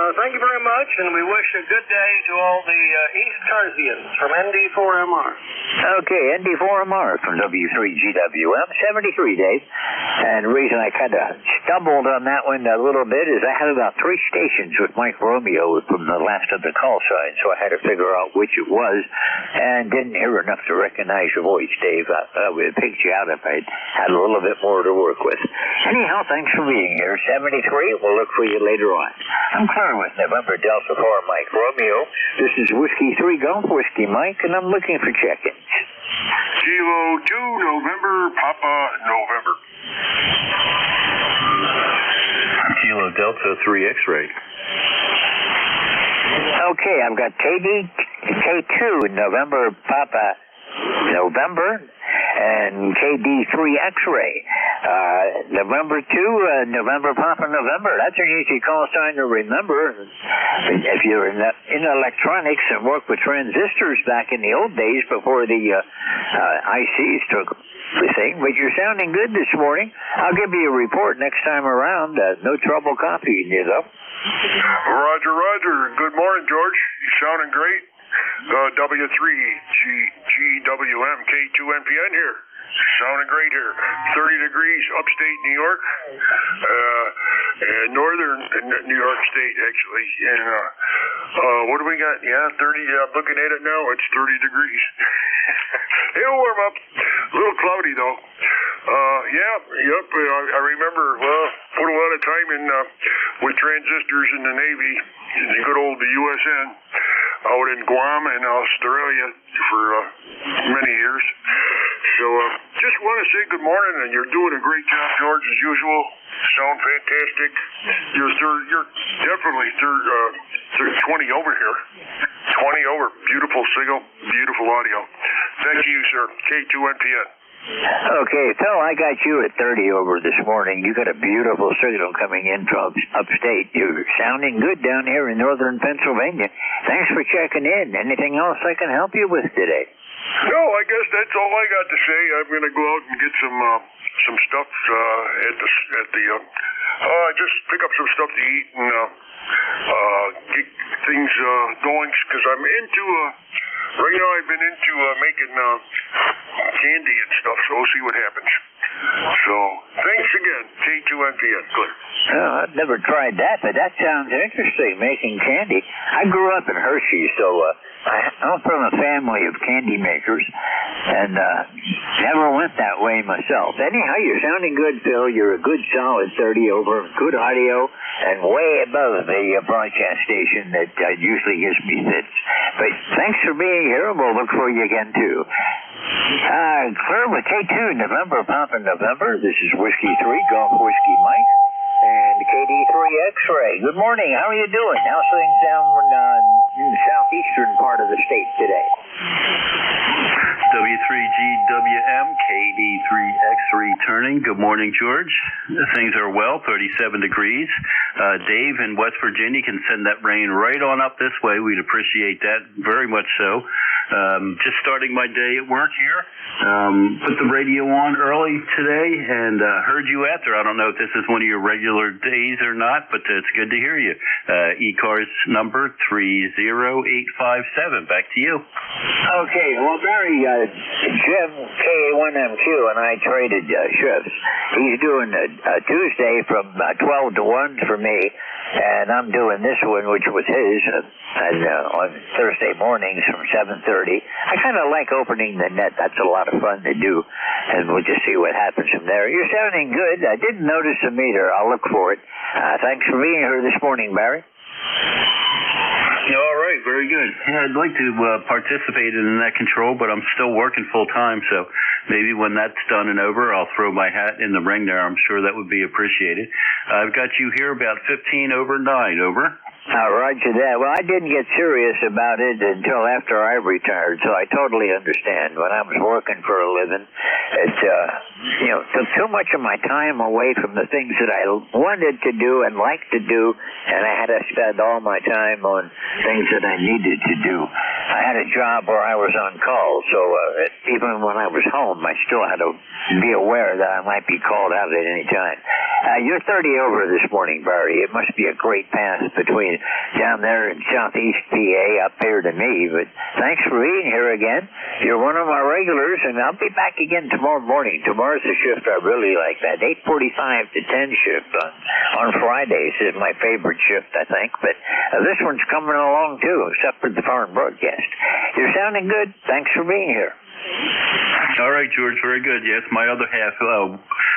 Thank you very much, and we wish a good day to all the East Carsians from ND4MR. Okay, ND4MR from W3GWM, 73, Dave. And the reason I kind of stumbled on that one a little bit is I had about 3 stations with Mike Romeo from the last of the call signs, so I had to figure out which it was, and didn't hear enough to recognize your voice, Dave. I would have picked you out if I had a little bit more to work with. Anyhow, thanks for being here. 73, we'll look for you later on. I'm clear with November Delta 4 Mike Romeo. This is Whiskey 3 Golf Whiskey Mike, and I'm looking for check-ins. Kilo 2 November Papa November. Kilo Delta 3 X-ray. Okay, I've got K2 November Papa November and KD3 X-ray. November 2, November Papa November. That's an easy call sign to remember. If you're in electronics and work with transistors back in the old days before the ICs took the thing. But you're sounding good this morning. I'll give you a report next time around. No trouble copying you, though. Roger, roger. Good morning, George. You're sounding great. W3GWM K2NPN here. Sounding great here. 30 degrees upstate New York, and northern New York State, actually. And what do we got? Yeah, 30. I'm looking at it now. It's 30 degrees. It'll warm up. A little cloudy, though. I remember, put a lot of time in with transistors in the Navy, in the good old USN, out in Guam and Australia for many years. So just want to say good morning, and you're doing a great job, George, as usual. Sound fantastic. You're definitely 20 over here. 20 over. Beautiful signal, beautiful audio. Thank you, sir. K2NPN. Okay, Phil, I got you at 30 over this morning. You got a beautiful signal coming in from upstate. You're sounding good down here in northern Pennsylvania. Thanks for checking in. Anything else I can help you with today? No, I guess that's all I got to say. I'm going to go out and get some stuff just pick up some stuff to eat and get things going, because I'm into right now I've been into making candy and stuff, so we'll see what happens. So, thanks again, K2NPN. Clear. Oh, I've never tried that, but that sounds interesting, making candy. I grew up in Hershey, so I'm from a family of candy makers, and never went that way myself. Anyhow, you're sounding good, Phil. You're a good solid 30 over, good audio, and way above the broadcast station that usually gives me fits. But thanks for being here, and we'll look for you again, too. Clear with K2, November, Papa November. This is Whiskey 3, Golf Whiskey Mike, and KD3 X-Ray. Good morning. How are you doing? How's things down in the southeastern part of the state today? W3GWM, KD3X returning. Good morning, George. Things are well, 37 degrees. Dave in West Virginia can send that rain right on up this way. We'd appreciate that very much so. Just starting my day at work here. Put the radio on early today and heard you out there. I don't know if this is one of your regular days or not, but it's good to hear you. ECARS number 30857. Back to you. Okay, well, Barry, Jim K1MQ and I traded shifts. He's doing a Tuesday from 12 to 1 for me, and I'm doing this one, which was his, on Thursday mornings from 7:30. I kind of like opening the net. That's a lot of fun to do, and we'll just see what happens from there. You're sounding good. I didn't notice the meter. I'll look for it. Thanks for being here this morning, Barry. All right, very good. Yeah, I'd like to participate in that control, but I'm still working full time, so maybe when that's done and over, I'll throw my hat in the ring there. I'm sure that would be appreciated. I've got you here about 15 over 9, over. Roger that. Well, I didn't get serious about it until after I retired, so I totally understand. When I was working for a living, it took too much of my time away from the things that I wanted to do and liked to do, and I had to spend all my time on things that I needed to do. I had a job where I was on call, so even when I was home, I still had to be aware that I might be called out at any time. You're 30 over this morning, Barry. It must be a great path between down there in southeast PA up here to me, but thanks for being here again. You're one of my regulars, and I'll be back again tomorrow morning. Tomorrow's a shift I really like, that 8:45 to 10 shift on Fridays is my favorite shift, I think, but this one's coming along too, except for the foreign broadcast. You're sounding good. Thanks for being here. All right, George, very good. Yes, my other half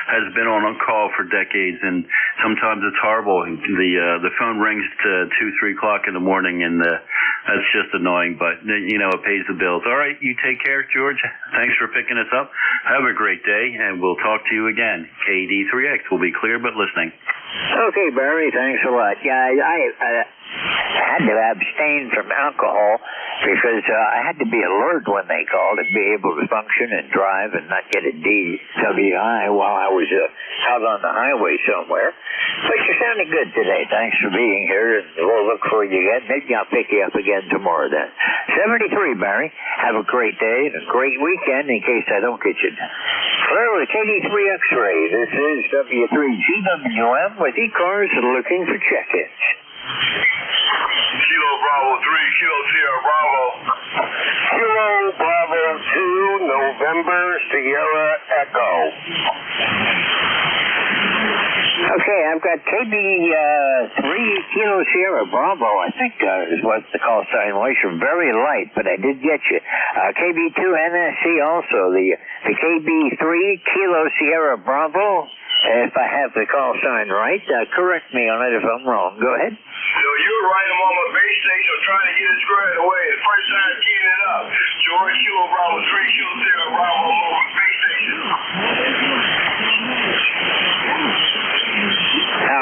has been on call for decades, and sometimes it's horrible. The phone rings to 2-3 o'clock in the morning, and that's just annoying, but it pays the bills. All right, you take care, George. Thanks for picking us up. Have a great day, and we'll talk to you again. KD3X will be clear but listening. Okay, Barry, thanks a lot. Yeah, I had to abstain from alcohol because I had to be alert when they called and be able to function and drive and not get a DWI while I was out on the highway somewhere. But you're sounding good today. Thanks for being here, and we'll look for you again. Maybe I'll pick you up again tomorrow then. 73, Barry. Have a great day and a great weekend in case I don't get you. Clear with KD3 X-Ray. This is W3GWM with ECARS looking for check-ins. Kilo Bravo 3, Kilo Sierra Bravo. Kilo Bravo 2, November Sierra Echo. Okay, I've got KB3 Kilo Sierra Bravo, I think is what the call sign was. You're very light, but I did get you. KB2 NSC also, the KB3 Kilo Sierra Bravo, if I have the call sign right. Correct me on it if I'm wrong. Go ahead. So you're right, I'm on my base station trying to get it squared away. The first time keying it up. George Kilo Bravo 3, Kilo Sierra Bravo, over base station.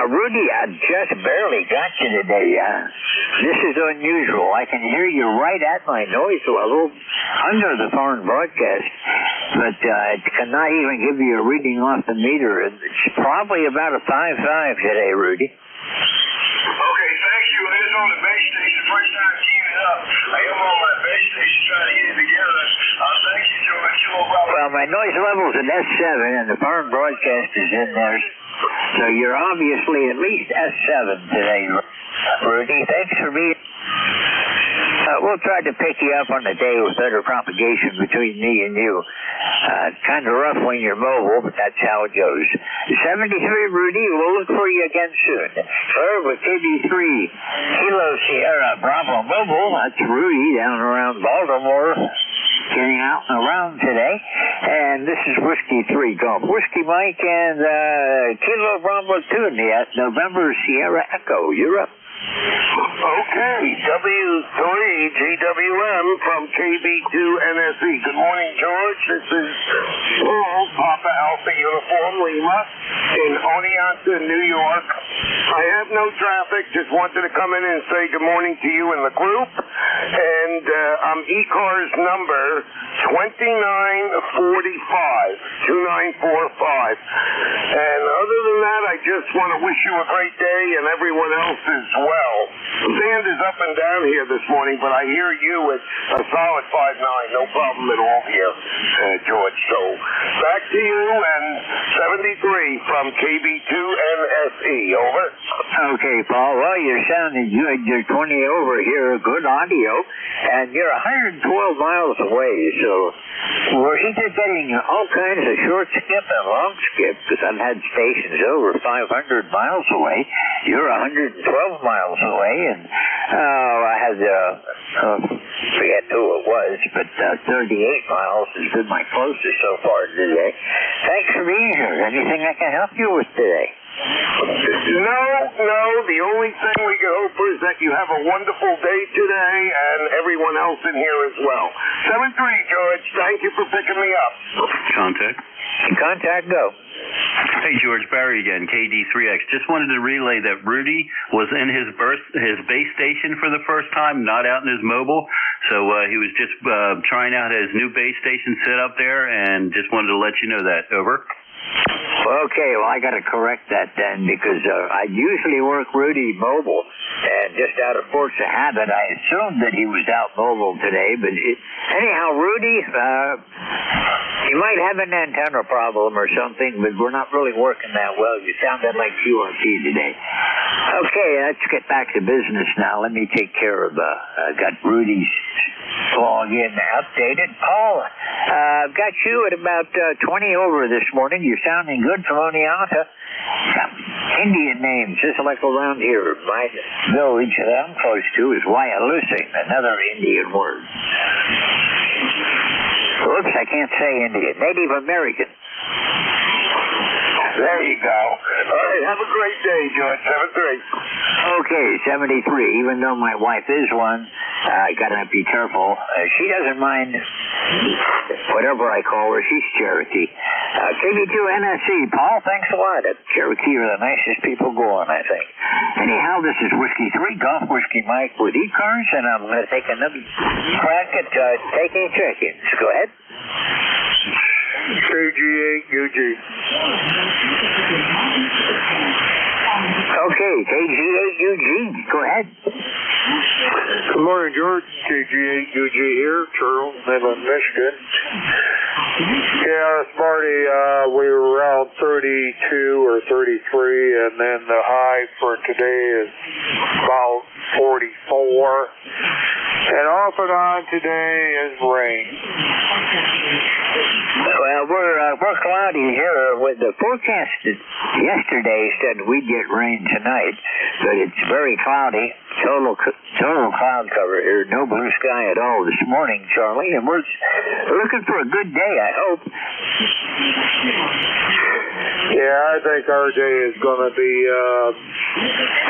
Rudy, I just barely got you today. This is unusual. I can hear you right at my noise level under the foreign broadcast, but I cannot even give you a reading off the meter. It's probably about a 5.5 today, Rudy. Okay, thank you. It is on the base station. First time keying it up. I am on my base station trying to get it together. Thank you, George Kilo Bravo. Well, my noise level's an S7, and the foreign broadcast is in there. So you're obviously at least S7 today, Rudy. Thanks for being... we'll try to pick you up on a day with better propagation between me and you. Kind of rough when you're mobile, but that's how it goes. 73, Rudy, we'll look for you again soon. Sir, with KB3 Kilo Sierra Bravo Mobile, that's Rudy down around Baltimore, getting out and around today. And this is Whiskey 3 Golf Whiskey Mike and Kilo Bravo 2 in the November Sierra Echo. You're up. Okay, W3 GWM from KB2 NSE. Good morning, George. This is Paul, Papa Alpha Uniform Lima in Oneonta, New York. I have no traffic. Just wanted to come in and say good morning to you and the group. And I'm ECARS number 2945. And other than that, I just want to wish you a great day and everyone else as well. Sand is up and down here this morning, but I hear you at a solid 5.9. No problem at all here, George. So back to you and 73 from KB2 NSE. Over. Okay, Paul. Well, you're sounding good. You're 20 over here. Good audio. And you're 112 miles away. So we're either getting all kinds of short skip and long skip, because I've had stations over 500 miles away. You're 112 miles away, and I had, forget who it was, but 38 miles has been my closest so far today. Thanks for being here. Anything I can help you with today? No. The only thing we can hope for is that you have a wonderful day today and everyone else in here as well. 73, George. Thank you for picking me up. Contact, go. Hey, George, Barry again, KD3X. Just wanted to relay that Rudy was in his base station for the first time, not out in his mobile. So he was just trying out his new base station setup there, and just wanted to let you know that. Over. Okay, well, I got to correct that then, because I usually work Rudy mobile, and just out of force of habit, I assumed that he was out mobile today. But anyhow, Rudy, you might have an antenna problem or something, but we're not really working that well. You sounded like QRT today. Okay, let's get back to business now. Let me take care of, got Rudy's log in updated. Paul, I've got you at about 20 over this morning. You're sounding good from Oneonta. Indian names, just like around here. My village that I'm close to is Wyalusing, another Indian word. Oops, I can't say Indian. Native American. There you go. All right, have a great day, George. 73. Okay, 73. Even though my wife is one, I gotta be careful. She doesn't mind whatever I call her. She's Cherokee. KB2 NSC. Paul, thanks a lot. Cherokee are the nicest people going, I think. Anyhow, this is Whiskey 3 Golf Whiskey Mike with ECARS, and I'm going to take another crack at taking check-ins. Go ahead. KG8UG. Okay, KG8UG. Go ahead. Good morning, George. KG8UG here, Charles, Michigan. Yeah, Smarty, we were around 32 or 33, and then the high for today is about 44. And off and on today is rain. Well, we're cloudy here. With the forecast yesterday said we'd get rain tonight, but it's very cloudy. Total cloud cover here. No blue sky at all this morning, Charlie. And we're looking for a good day, I hope. Yeah, I think our day is going to be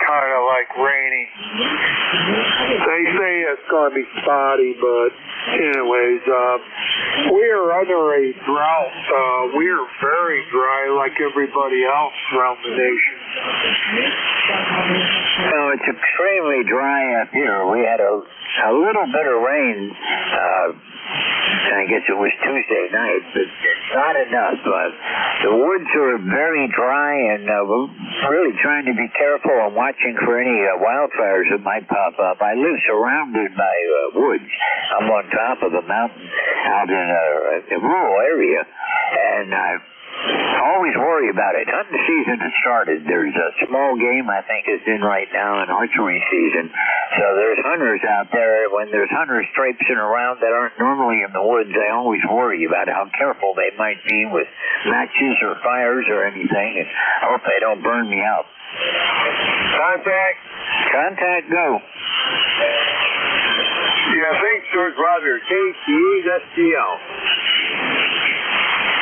kind of like rainy. They say it's going to be spotty, but anyways, we are under a drought. We are very dry like everybody else around the nation. Well, it's extremely dry up here. We had a little bit of rain, I guess it was Tuesday night, but not enough. The woods are very dry, and we're really trying to be careful and watching for any wildfires that might pop up. I live surrounded by woods. I'm on top of a mountain out in a rural area, and I always worry about it. Hunting season has started. There's a small game, I think, is in right now, an archery season. So there's hunters out there. When there's hunters traipsing around that aren't normally in the woods, I always worry about how careful they might be with matches or fires or anything, and I hope they don't burn me out. Contact, go. Yeah, thanks, George Roger. KTESTL.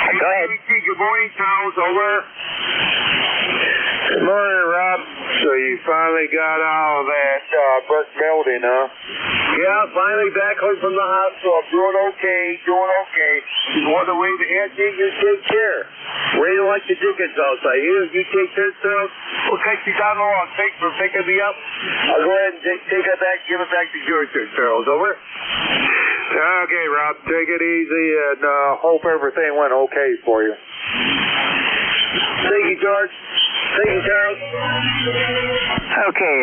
Go ahead. Good morning, Charles. Over. Good morning, Rob. So you finally got out of that burnt building, huh? Yeah, finally back home from the hospital. Doing okay. Just wanted to wave the hand to you. Take care. Ready like the Dickens outside. You take this, Charles. We'll take you down the long. Thanks for picking me up. I'll go ahead and take it back. Give it back to George, Charles. Over. Okay, Rob. Take it easy, and hope everything went okay for you. Thank you, George. Thank you, Charles. Okay,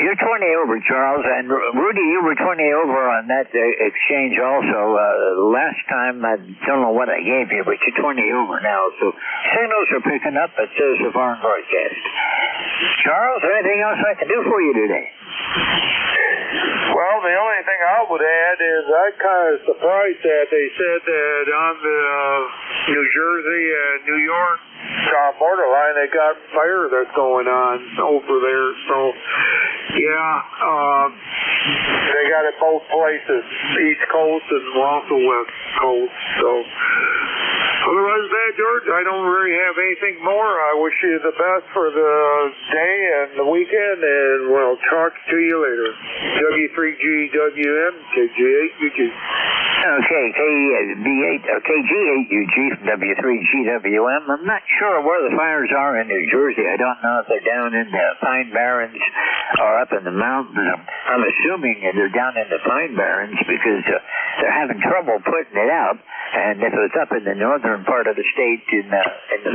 you're 20 over, Charles, and Rudy, you were 20 over on that exchange also. Last time, I don't know what I gave you, but you're 20 over now, so signals are picking up. It says the foreign broadcast. Charles, anything else I can do for you today? Well, the only thing I would add is I'm kind of surprised that they said that on the New Jersey and New York borderline, they got fire that's going on over there. So, yeah, they got it both places, East Coast and also West Coast. So, otherwise than that, George, I don't really have anything more. I wish you the best for the day and the weekend, and we'll talk to you later. W3GWM, KG8UG. Okay, KG8UG from W3GWM. I'm not sure where the fires are in New Jersey. I don't know if they're down in the Pine Barrens or up in the mountains. I'm assuming they're down in the Pine Barrens because they're having trouble putting it out. And if it was up in the northern part of the state in the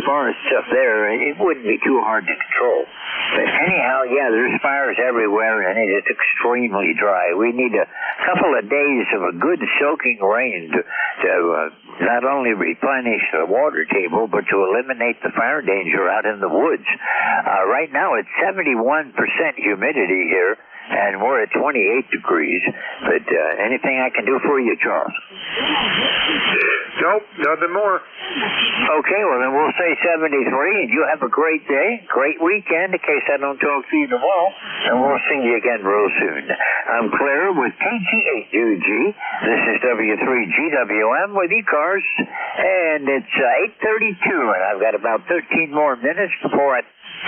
forest up there, it wouldn't be too hard to control. But anyhow, yeah, there's fires everywhere, and it is extremely dry. We need a couple of days of a good soaking rain to not only replenish the water table, but to eliminate the fire danger out in the woods. Right now, it's 71% humidity here, and we're at 28 degrees. But anything I can do for you, Charles? Nope, nothing more. Okay, well then we'll say 73, and you have a great day, great weekend, in case I don't talk to you tomorrow, and we'll see you again real soon. I'm Claire with KG8UG. This is W3GWM with ECARS, and it's 8:32, and I've got about 13 more minutes before I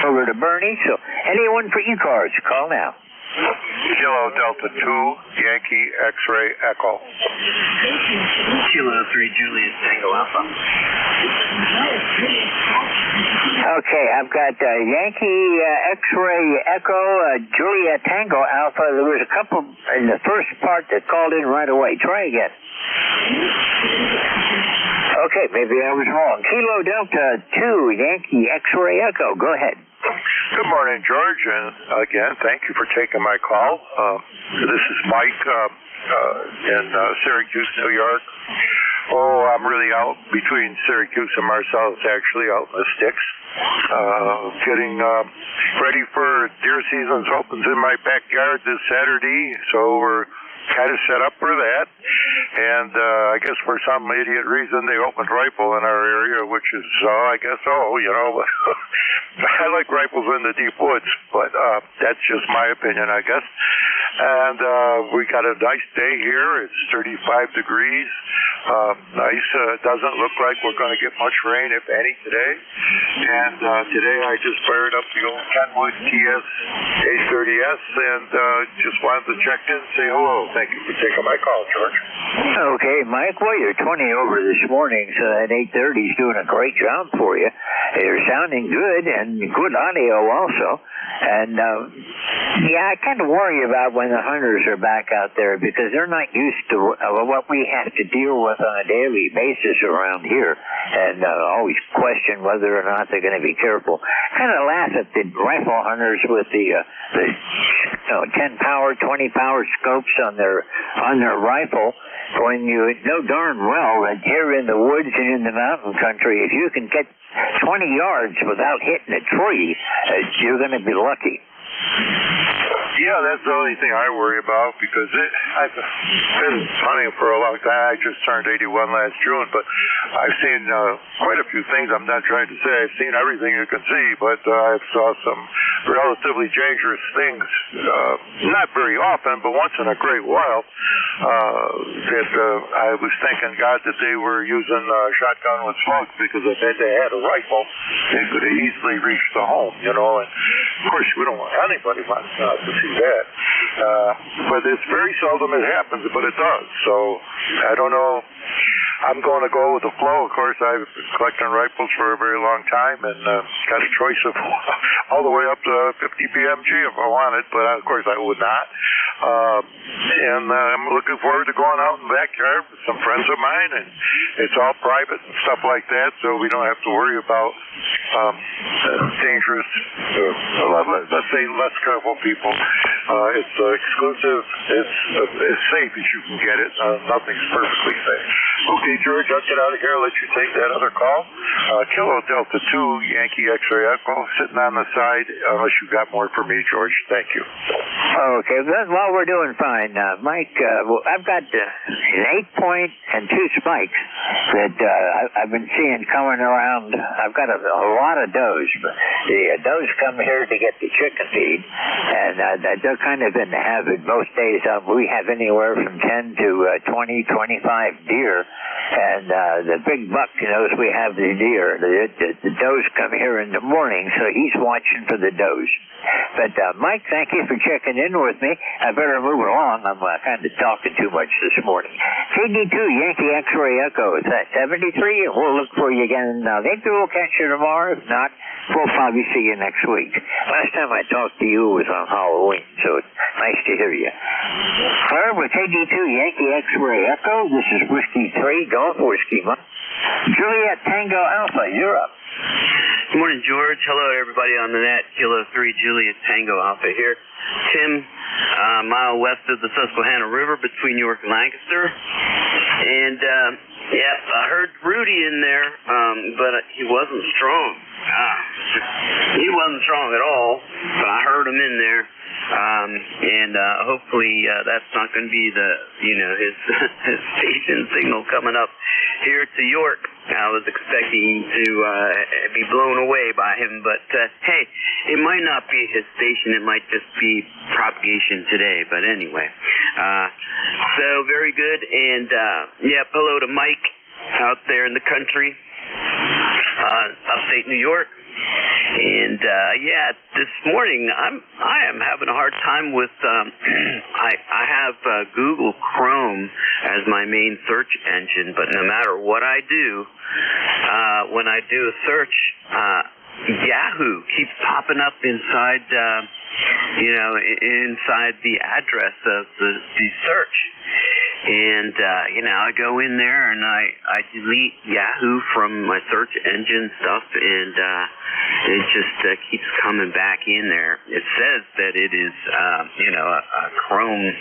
over to Bernie, so anyone for ECARS, call now. Kilo Delta 2, Yankee X-Ray Echo. Kilo 3, Juliet Tango Alpha. Okay, I've got Yankee X-Ray Echo, Juliet Tango Alpha. There was a couple in the first part that called in right away. Try again. Okay, maybe I was wrong. Kilo Delta 2, Yankee X-Ray Echo. Go ahead. Good morning, George, and again, thank you for taking my call. This is Mike in Syracuse, New York. Oh, I'm really out between Syracuse and Marcellus, actually, out in the sticks. Getting ready for deer season. Opens in my backyard this Saturday, so we're kind of set up for that. And I guess for some idiot reason they opened rifle in our area, which is, I guess, I like rifles in the deep woods, but that's just my opinion, I guess. And we got a nice day here. It's 35 degrees. Nice. Doesn't look like we're going to get much rain, if any, today. And today I just fired up the old Kenwood TS A30S and just wanted to check in and say hello. Thank you for taking my call, George. Okay, Mike. Well, you're 20 over this morning, so that 830 is doing a great job for you. You're sounding good and good audio also. And, I kind of worry about when the hunters are back out there because they're not used to what we have to deal with on a daily basis around here and always question whether or not they're going to be careful. Kind of laugh at the rifle hunters with the 10 power, 20 power scopes on their rifle when you know darn well that here in the woods and in the mountain country, if you can get 20 yards without hitting a tree, you're going to be lucky. Yeah, that's the only thing I worry about because I've been hunting for a long time. I just turned 81 last June, but I've seen quite a few things. I'm not trying to say I've seen everything you can see, but I've saw some relatively dangerous things, not very often, but once in a great while, that I was thanking God that they were using shotgun with slugs because if they had a rifle, they could have easily reached the home, and of course we don't want anybody wants to see that. But it's very seldom it happens, but it does. So I don't know. I'm going to go with the flow. Of course, I've been collecting rifles for a very long time and got a choice of all the way up to 50 BMG if I wanted, but of course I would not. And I'm looking forward to going out in the backyard with some friends of mine, and it's all private and stuff like that, so we don't have to worry about dangerous, let's say less careful people. It's exclusive. It's as safe as you can get it. Nothing's perfectly safe. Okay, George, I'll get out of here and let you take that other call. Kilo Delta 2, Yankee X-Ray Echo, sitting on the side, unless you got more for me, George. Thank you. Okay, well, we're doing fine. Mike, I've got an 8-point and 2 spikes that I've been seeing coming around. I've got a lot of does. The does come here to get the chicken feed, and they're kind of in the habit. Most days we have anywhere from 10 to 20, 25 deer, and the big buck knows we have the deer. The does come here in the morning, so he's watching for the does. But, Mike, thank you for checking in with me. I better move along. I'm kind of talking too much this morning. KD2, Yankee X-Ray Echo, is that 73? We'll look for you again. Maybe we'll catch you tomorrow. If not, we'll probably see you next week. Last time I talked to you was on Halloween, so it's nice to hear you. Hello, with KD2, Yankee X-Ray Echo. This is Whiskey 3, Golf Whiskey. Juliet Tango Alpha, you're up. Good morning, George. Hello, everybody on the net. Kilo 3, Juliet Tango Alpha here. Tim, a mile west of the Susquehanna River between York and Lancaster. And, I heard Rudy in there, but he wasn't strong. He wasn't strong at all, but I heard him in there. Hopefully that's not going to be his station signal coming up here to York. I was expecting to be blown away by him, but hey, it might not be his station. It might just be propagation today. But anyway, so very good. And hello to Mike out there in the country, upstate New York. And this morning I am having a hard time with I have Google Chrome as my main search engine, but no matter what I do, when I do a search, Yahoo keeps popping up inside inside the address of the search. And, I go in there and I delete Yahoo from my search engine stuff, and it just keeps coming back in there. It says that it is, a Chrome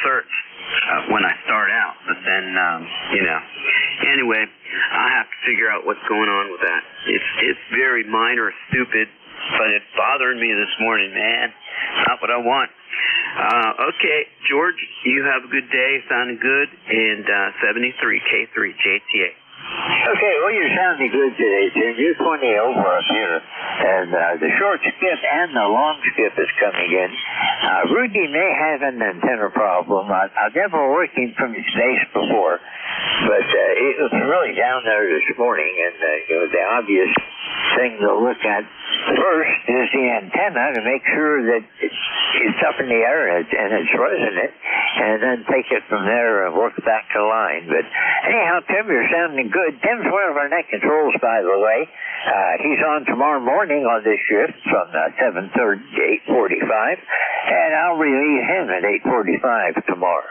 search. when I start out. But then, anyway, I have to figure out what's going on with that. It's very minor, stupid, but it's bothering me this morning, man. Not what I want. Okay, George, you have a good day. Sounding good. And 73K3 JTA. Okay, well, you're sounding good today, Tim. You're 20 over up here. And the short skip and the long skip is coming in. Rudy may have an antenna problem. I've never worked him from his base before, but it was really down there this morning, and the obvious thing to look at first is the antenna to make sure that it's up in the air and it's resonant, and then take it from there and work back to line. But anyhow, Tim, you're sounding good. Tim's one of our net controls, by the way. He's on tomorrow morning on this shift from 7:30 to 8:45, and I'll relieve him at 8:45 tomorrow.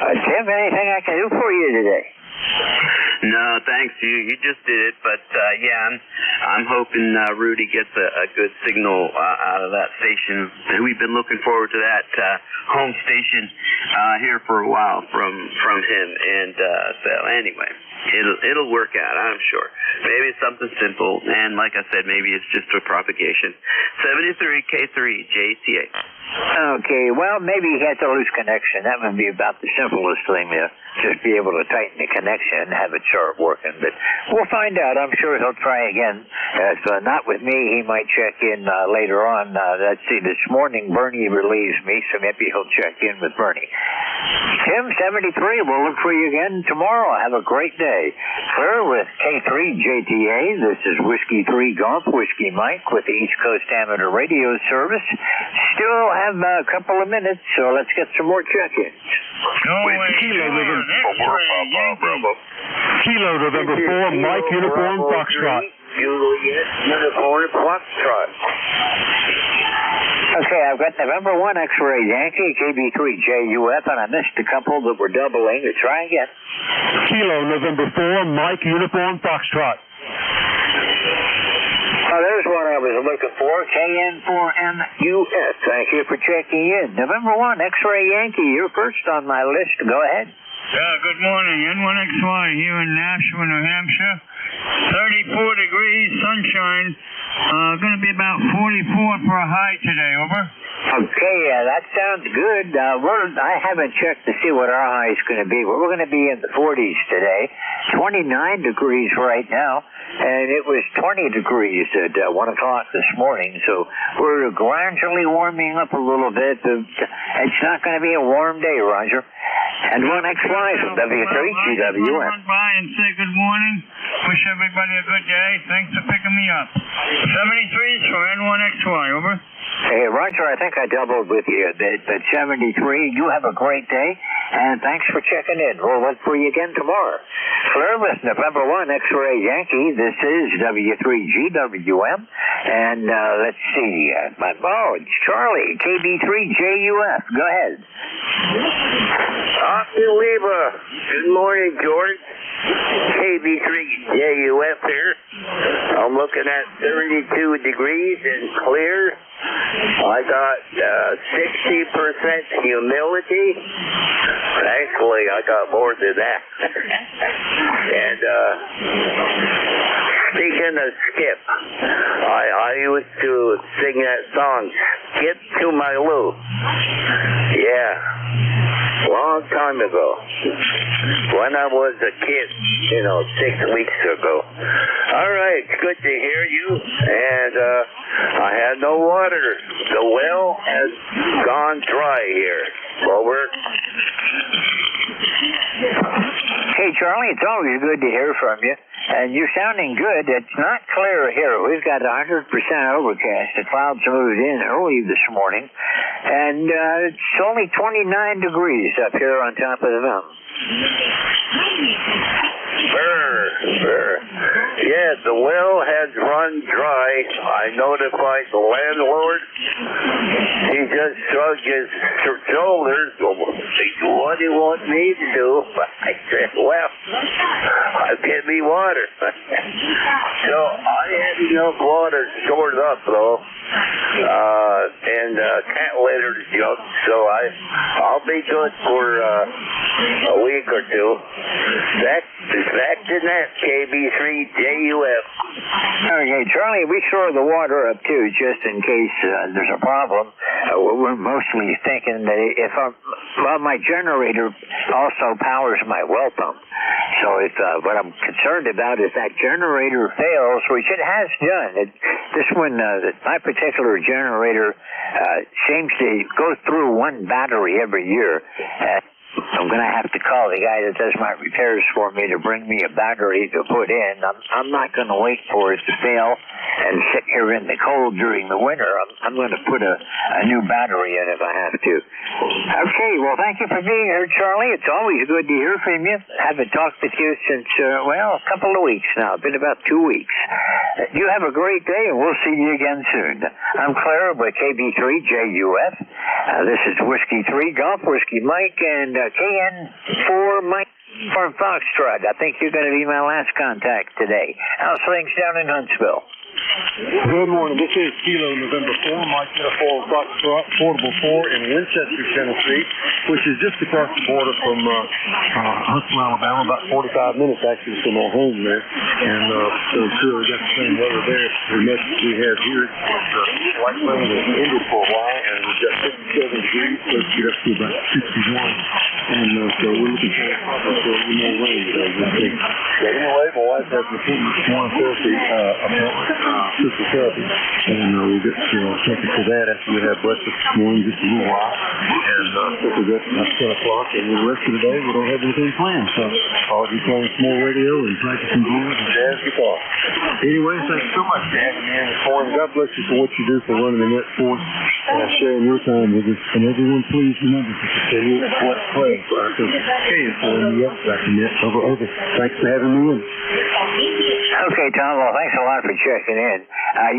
Tim, anything I can do for you today? No, thanks. You just did it, but yeah, I'm hoping Rudy gets a good signal out of that station. We've been looking forward to that home station here for a while from him, and so anyway, it'll work out, I'm sure. Maybe it's something simple, and like I said, maybe it's just a propagation. 73K3 JTA. Okay, well, maybe he has a loose connection. That would be about the simplest thing there. Just be able to tighten the connection and have it start working. But we'll find out. I'm sure he'll try again. If not with me, he might check in later on. Let's see, this morning Bernie relieves me, so maybe he'll check in with Bernie. Tim, 73, we'll look for you again tomorrow. Have a great day. Clear with K3 JTA. This is Whiskey 3 Golf, Whiskey Mike with the East Coast Amateur Radio Service. Still have a couple of minutes, so let's get some more check-ins. Kilo November 4, Mike Uniform Foxtrot. Juliet Uniform Foxtrot. Okay, I've got November 1 X-Ray Yankee, KB3JUF, and I missed a couple that were doubling. Try again. Kilo November 4, Mike Uniform Foxtrot. Oh, there's what I was looking for, KN4MUS. Thank you for checking in. November 1 X-Ray Yankee, you're first on my list. Go ahead. Good morning. N1XY here in Nashua, New Hampshire. 34 degrees, sunshine. Going to be about 44 for a high today, over. Okay, that sounds good. I haven't checked to see what our high is going to be. We're going to be in the 40s today. 29 degrees right now, and it was 20 degrees at 1 o'clock this morning, so we're gradually warming up a little bit. It's not going to be a warm day, Roger. And 1XY from W3GWM. Run by and say good morning. Wish everybody a good day. Thanks for picking me up. 73s for N1XY, over. Hey, Roger, I think I doubled with you at 73. You have a great day, and thanks for checking in. We'll look for you again tomorrow. Clear with November 1 X-Ray Yankee. This is W3GWM. And let's see. It's Charlie, KB3JUF. Go ahead. Octaliba. Good morning, George. KB3JUF here. I'm looking at 32 degrees and clear. I got 60% humidity. Actually, I got more than that. And speaking of skip, I used to sing that song, Skip to My Lou. Yeah. Long time ago, when I was a kid, 6 weeks ago. All right, it's good to hear you, and I had no water. The well has gone dry here. Over. Hey, Charlie, it's always good to hear from you. And you're sounding good. It's not clear here. We've got 100% overcast. The clouds moved in early this morning. And it's only 29 degrees up here on top of the mountain. Yeah, the well has run dry. I notified the landlord. He just shrugged his shoulders. What do you want me to do? I said, well, give me water. So I had enough water stored up, though. And can't let her jump, so I'll be good for a week or two. Back to that, KB3JUF. Okay, Charlie, we store the water up too, just in case there's a problem. We're mostly thinking that if my generator also powers my well pump. So if what I'm concerned about is that generator fails, which it has done. This one, my particular generator seems to go through one battery every year. I'm going to have to call the guy that does my repairs for me to bring me a battery to put in. I'm not going to wait for it to fail and sit here in the cold during the winter. I'm going to put a new battery in if I have to. Okay, well, thank you for being here, Charlie. It's always good to hear from you. I haven't talked with you since, a couple of weeks now. It's been about 2 weeks. You have a great day, and we'll see you again soon. I'm Claire with KB3JUF. This is Whiskey 3 Golf Whiskey Mike, and KN4 Mike from Foxtrot. I think you're going to be my last contact today. How's things down in Huntsville? Good morning. This is Kilo November 4, Mike Uniform Foxtrot, Portable 4 in Winchester, Tennessee, which is just across the border from Huntsville, Alabama, about 45 minutes actually from our home there. And so it's really got the same weather there as much as we have here. White rain has ended for a while, and we've got 57 degrees, supposed to get up to about 61. And so we're looking for a more rain today. But anyway, my wife has an appointment this morning for physical therapy, and we'll get something for that after we have breakfast this morning, just a little while, and we'll get about 10 o'clock, and the rest of the day we don't have anything planned, so I'll be playing some more radio and practicing blues and jazz guitar. Anyway, thanks so much for having me in this morning. God bless you for what you do for running the net for us and sharing your time with us, and everyone please remember to continue to play for our back in net over. Thanks for having me in. Okay, Tom, well, thanks a lot for checking in.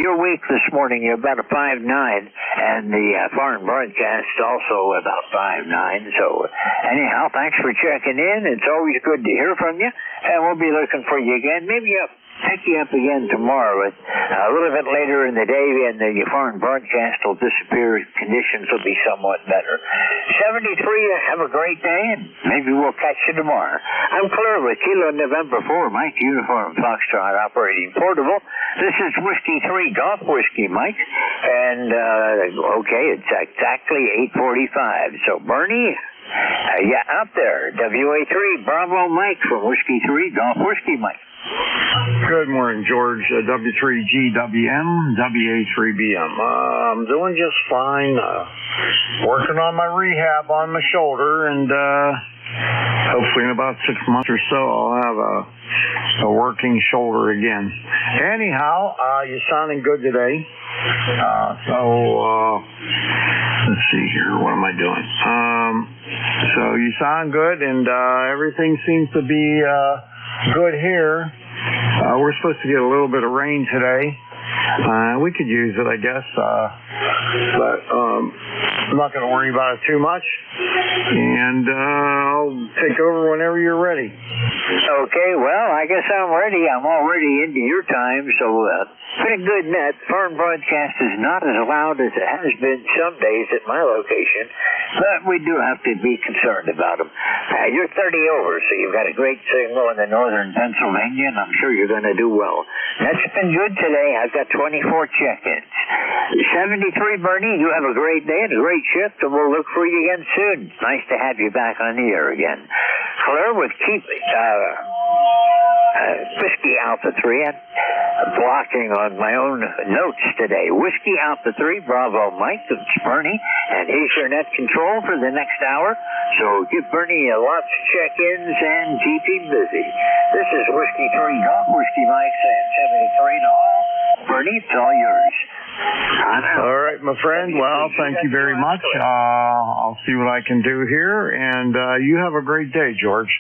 Your week this morning, you're about a 5.9, and the foreign broadcast also about 5.9. So, anyhow, thanks for checking in. It's always good to hear from you, and we'll be looking for you again. Maybe I'll pick you up again tomorrow. But a little bit later in the day, and the foreign broadcast will disappear. Conditions will be somewhat better. 73, have a great day, and maybe we'll catch you tomorrow. I'm Claire with Kilo November 4, Mike Uniform Foxtrot operating portable. This is Whiskey 3 Golf Whiskey Mike, and it's exactly 8:45. So Bernie, out there, WA3 Bravo Mike from Whiskey 3 Golf Whiskey Mike. Good morning, George. W3GWM, WA3BM. I'm doing just fine. Working on my rehab on my shoulder, and hopefully in about 6 months or so I'll have a working shoulder again. Anyhow, you're sounding good today. Let's see here. What am I doing? So you sound good, and everything seems to be good here. We're supposed to get a little bit of rain today. We could use it, I guess. But I'm not going to worry about it too much. And I'll take over whenever you're ready. Okay, well, I guess I'm ready. I'm already into your time, so pretty good net. Foreign broadcast is not as loud as it has been some days at my location, but we do have to be concerned about them. You're 30 over, so you've got a great signal in the northern Pennsylvania, and I'm sure you're going to do well. That's been good today. I've got 24 check-ins. 73, Bernie, you have a great day and a great shift, and we'll look for you again soon. Nice to have you back on the air again. Claire with Whiskey Alpha 3. I'm blocking on my own notes today. Whiskey Alpha 3, Bravo Mike, it's Bernie, and he's your net control for the next hour. So give Bernie lots of check-ins and keep him busy. This is Whiskey 3 Golf Whiskey Mike saying 73 to all. Bernie, it's all yours. All right, my friend. Well, thank you very much. I'll see what I can do here, and you have a great day, George.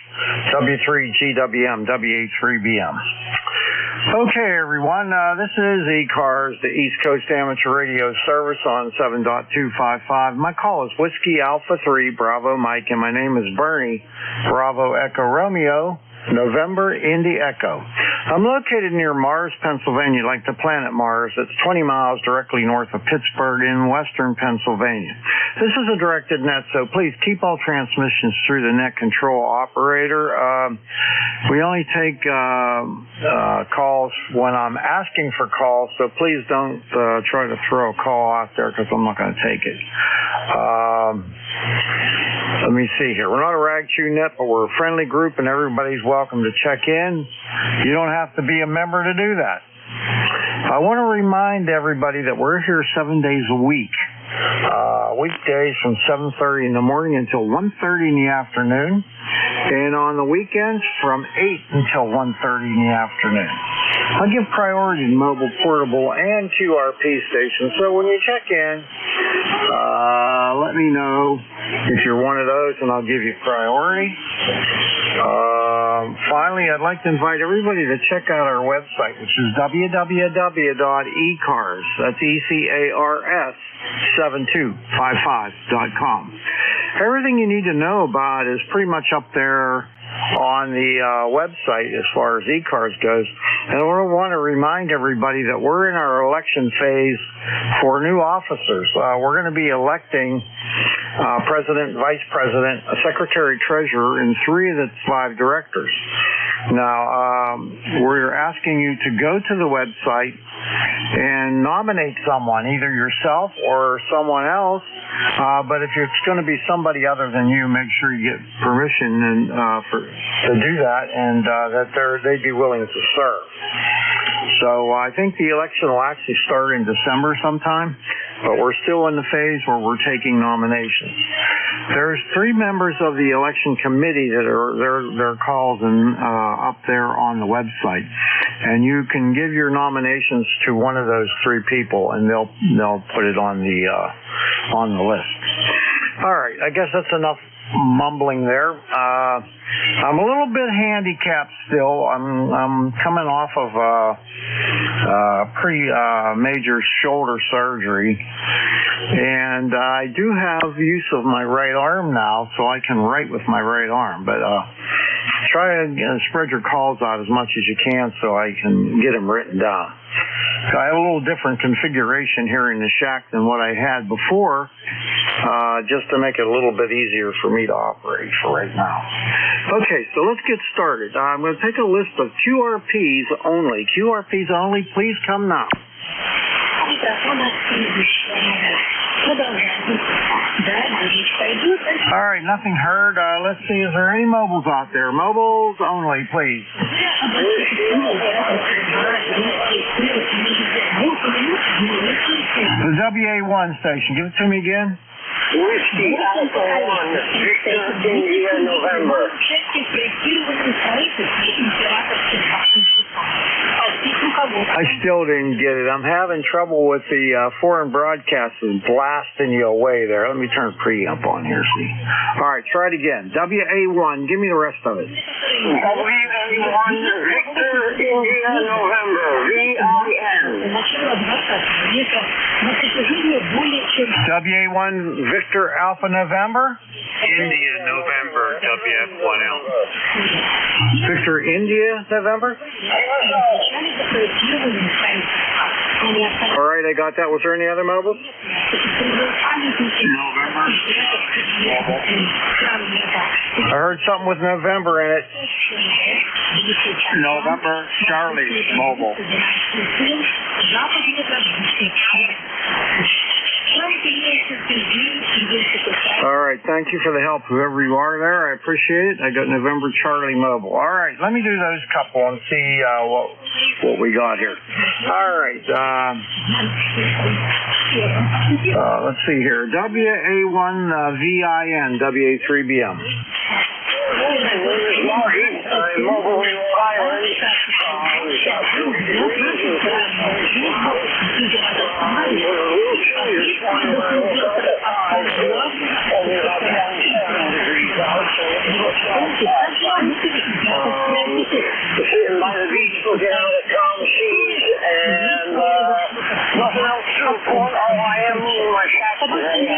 W3GWM, WA3BM. Okay, everyone. This is ECARS, the East Coast Amateur Radio Service on 7.255. My call is Whiskey Alpha 3, Bravo Mike, and my name is Bernie, Bravo Echo Romeo. November Indy Echo. I'm located near Mars, Pennsylvania, like the planet Mars. It's 20 miles directly north of Pittsburgh in western Pennsylvania. This is a directed net, so please keep all transmissions through the net control operator. We only take calls when I'm asking for calls, so please don't try to throw a call out there because I'm not going to take it. Let me see here. We're not a rag chew net, but we're a friendly group, and everybody's welcome to check in. You don't have to be a member to do that. I want to remind everybody that we're here 7 days a week. Weekdays from 7:30 in the morning until 1:30 in the afternoon, and on the weekends from 8 until 1:30 in the afternoon. I give priority to mobile, portable, and QRP stations, so when you check in, let me know if you're one of those, and I'll give you priority. Finally, I'd like to invite everybody to check out our website, which is www.ECARS, that's ECARS, 7255.com. Everything you need to know about is pretty much up there on the website as far as ECARS goes. And I want to remind everybody that we're in our election phase for new officers. We're going to be electing president, vice president, a secretary treasurer, and 3 of the 5 directors. Now, we're asking you to go to the website and nominate someone, either yourself or someone else. But if it's going to be somebody other than you, make sure you get permission to do that, and that they'd be willing to serve. So I think the election will actually start in December sometime, but we're still in the phase where we're taking nominations. There's 3 members of the election committee that are their calls and up there on the website, and you can give your nominations to one of those 3 people, and they'll put it on the list. All right, I guess that's enough mumbling there. I'm a little bit handicapped still. I'm coming off of pretty major shoulder surgery, and I do have use of my right arm now, so I can write with my right arm. But try to spread your calls out as much as you can so I can get them written down. So I have a little different configuration here in the shack than what I had before, just to make it a little bit easier for me to operate for right now. Okay, so let's get started. I'm going to take a list of QRPs only. QRPs only, please come now. All right, nothing heard. Let's see, is there any mobiles out there? Mobiles only, please. The WA1 station, give it to me again. Whiskey Alpha 1, Victor India, November. I still didn't get it. I'm having trouble with the foreign broadcasters blasting you away there. Let me turn preamp on here, see. All right, try it again. WA1, give me the rest of it. WA1, Victor India, November, VIN. WA1, Victor Alpha November. India, November, WF1L. Victor India, November. All right, I got that. Was there any other mobiles? November. I heard something with November in it. November, Charlie, mobile. All right, thank you for the help, whoever you are there. I appreciate it. I got November Charlie Mobile. All right, let me do those couple and see what we got here. All right, let's see here. WA1 VIN, WA3BM. Mobile Island. Sitting by the beach looking out at calm seas and nothing else to report. Oh, I am moving my shack today. I'll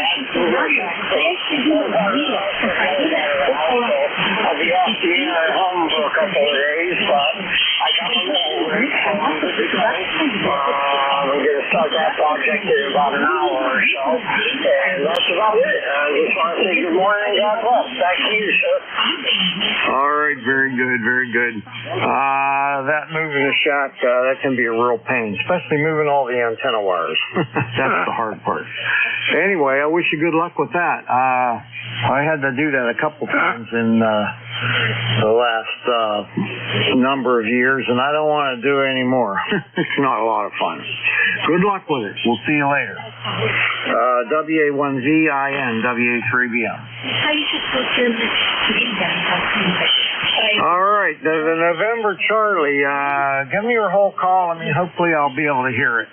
be off the air at home for a couple of days, but I got my homework. I'm going to start that project in about an hour or so. And that's about it. I just want to say good morning and God bless. Back to you, sir. All right, very good, very good. That moving the shack, that can be a real pain, especially moving all the antenna wires. That's the hard part. Anyway, I wish you good luck with that. I had to do that a couple times in the last number of years, and I don't want to do it anymore. It's not a lot of fun. Good luck with it. We'll see you later. WA1ZIN, WA3BM. All right, the November Charlie, give me your whole call. I mean, hopefully I'll be able to hear it.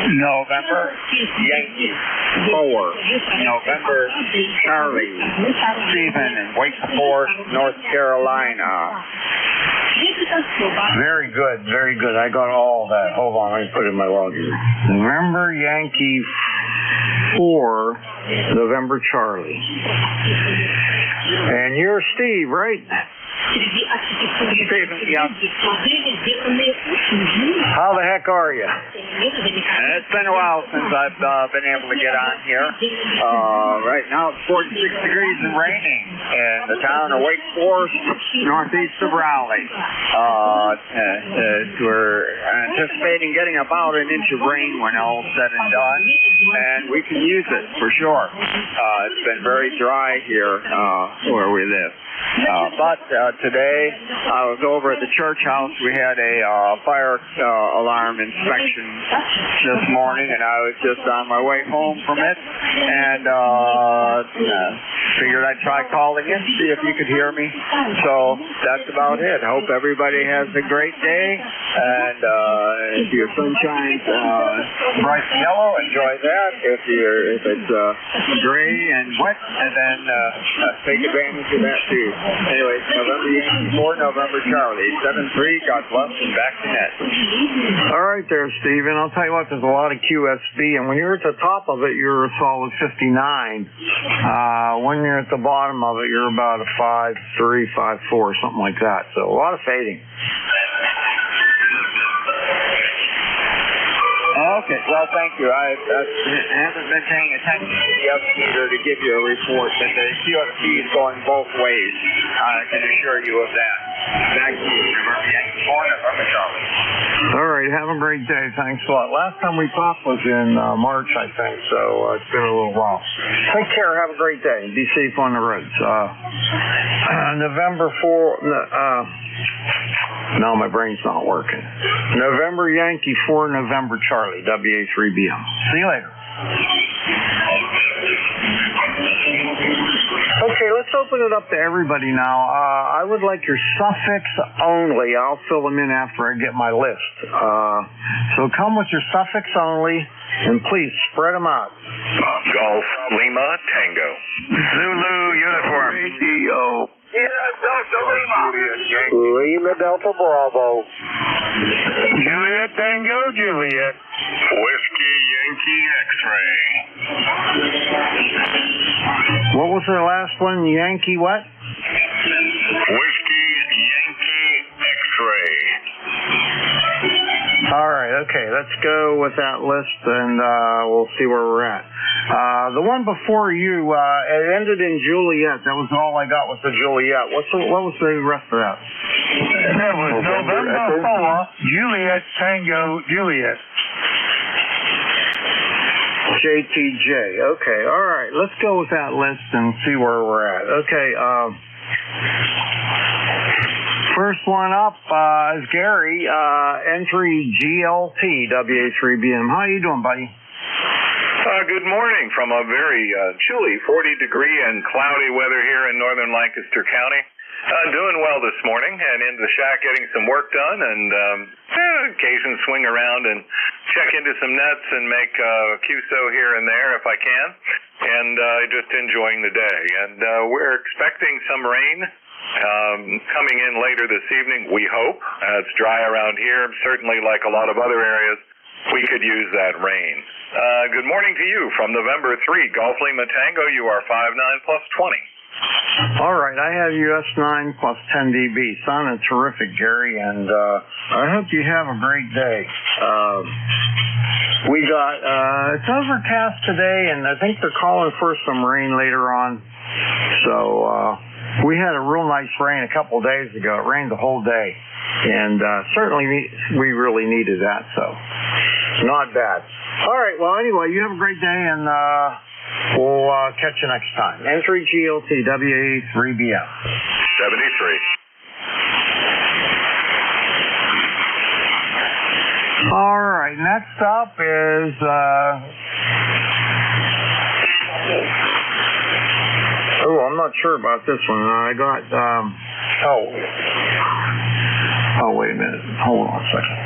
November Yankee 4. November Charlie. Stephen in Wake Forest, North Carolina. Very good, very good. I got all that. Hold on, let me put it in my log here. November Yankee 4, November Charlie. And you're Steve, right? Stephen, yeah. How the heck are you? It's been a while since I've been able to get on here. Right now it's 46 degrees and raining in the town of Wake Forest, northeast of Raleigh. We're anticipating getting about an inch of rain when all's said and done, and we can use it for sure. It's been very dry here where we live. But today I was over at the church house. We had a fire alarm inspection this morning, and I was just on my way home from it, and figured I'd try calling in, see if you could hear me. So that's about it. I hope everybody has a great day, and if your sun shines bright and yellow, enjoy that. If it's gray and wet, and then take advantage of that too. Anyway, November Yankee 4, November Charlie, 7-3, God bless, and back to net. All right there, Stephen. I'll tell you what, there's a lot of QSB, and when you're at the top of it, you're a solid 59. When you're at the bottom of it, you're about a 5.3, 5.4, something like that. So a lot of fading. Okay, well, thank you. I haven't been paying attention to the meter to give you a report, but the QSB is going both ways. I can assure you of that. Back to you, November Yankee 4, November Charlie. All right, have a great day. Thanks a lot. Last time we talked was in March, I think, so it's been a little while. Take care. Have a great day. Be safe on the roads. November 4... no, my brain's not working. November Yankee 4, November Charlie, WA3BM. See you later. Okay, let's open it up to everybody now. I would like your suffix only. I'll fill them in after I get my list. So come with your suffix only, and please spread them out. Golf Lima Tango. Zulu uniform. Radio. Delta Lima. Lima Delta Bravo. Juliet Tango Juliet. Whiskey Yankee X-Ray. What was the last one? Yankee what? Whiskey Yankee X-Ray. All right, okay, let's go with that list, and we'll see where we're at. The one before you, it ended in Juliet. That was all I got was the Juliet. What was the rest of that? That was November 4, Juliet Tango Juliet. JTJ. Okay, all right. Let's go with that list and see where we're at. Okay, first one up is Gary, entry GLT, WA3BM. How you doing, buddy? Good morning from a very chilly 40-degree and cloudy weather here in northern Lancaster County. Doing well this morning, and in the shack getting some work done, and occasion swing around and check into some nets and make QSO here and there if I can, and just enjoying the day. And we're expecting some rain coming in later this evening, we hope. It's dry around here, certainly like a lot of other areas. We could use that rain. Good morning to you from November 3, Golf Lima Tango. You are 5-9 plus 20. All right, I have US 9 plus 10 dB. Sounding terrific, Gary, and I hope you have a great day. We got, it's overcast today, and I think they're calling for some rain later on. So, we had a real nice rain a couple of days ago. It rained the whole day, and certainly we really needed that, so not bad. All right, well, anyway, you have a great day, and we'll catch you next time. N3GLT WA3BM. 73. All right, next up is I'm not sure about this one. I got wait a minute. Hold on a second.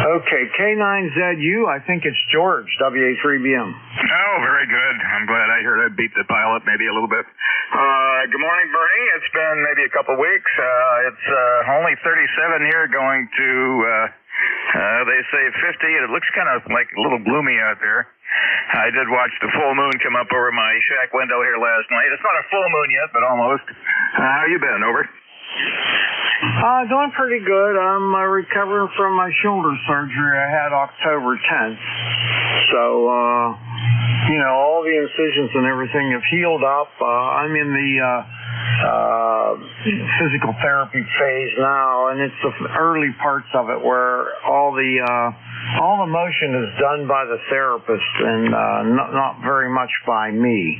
Okay, K9ZU, I think it's George, WA3BM. Oh, very good. I'm glad I heard I beat the pilot maybe a little bit. Good morning, Bernie. It's been maybe a couple weeks. It's only 37 here, going to, they say 50, and it looks kind of like a little gloomy out there. I did watch the full moon come up over my shack window here last night. It's not a full moon yet, but almost. How you been? Over? Doing pretty good. I'm recovering from my shoulder surgery I had October 10th. So, all the incisions and everything have healed up. I'm in the physical therapy phase now, and it's the early parts of it where all the motion is done by the therapist and not very much by me.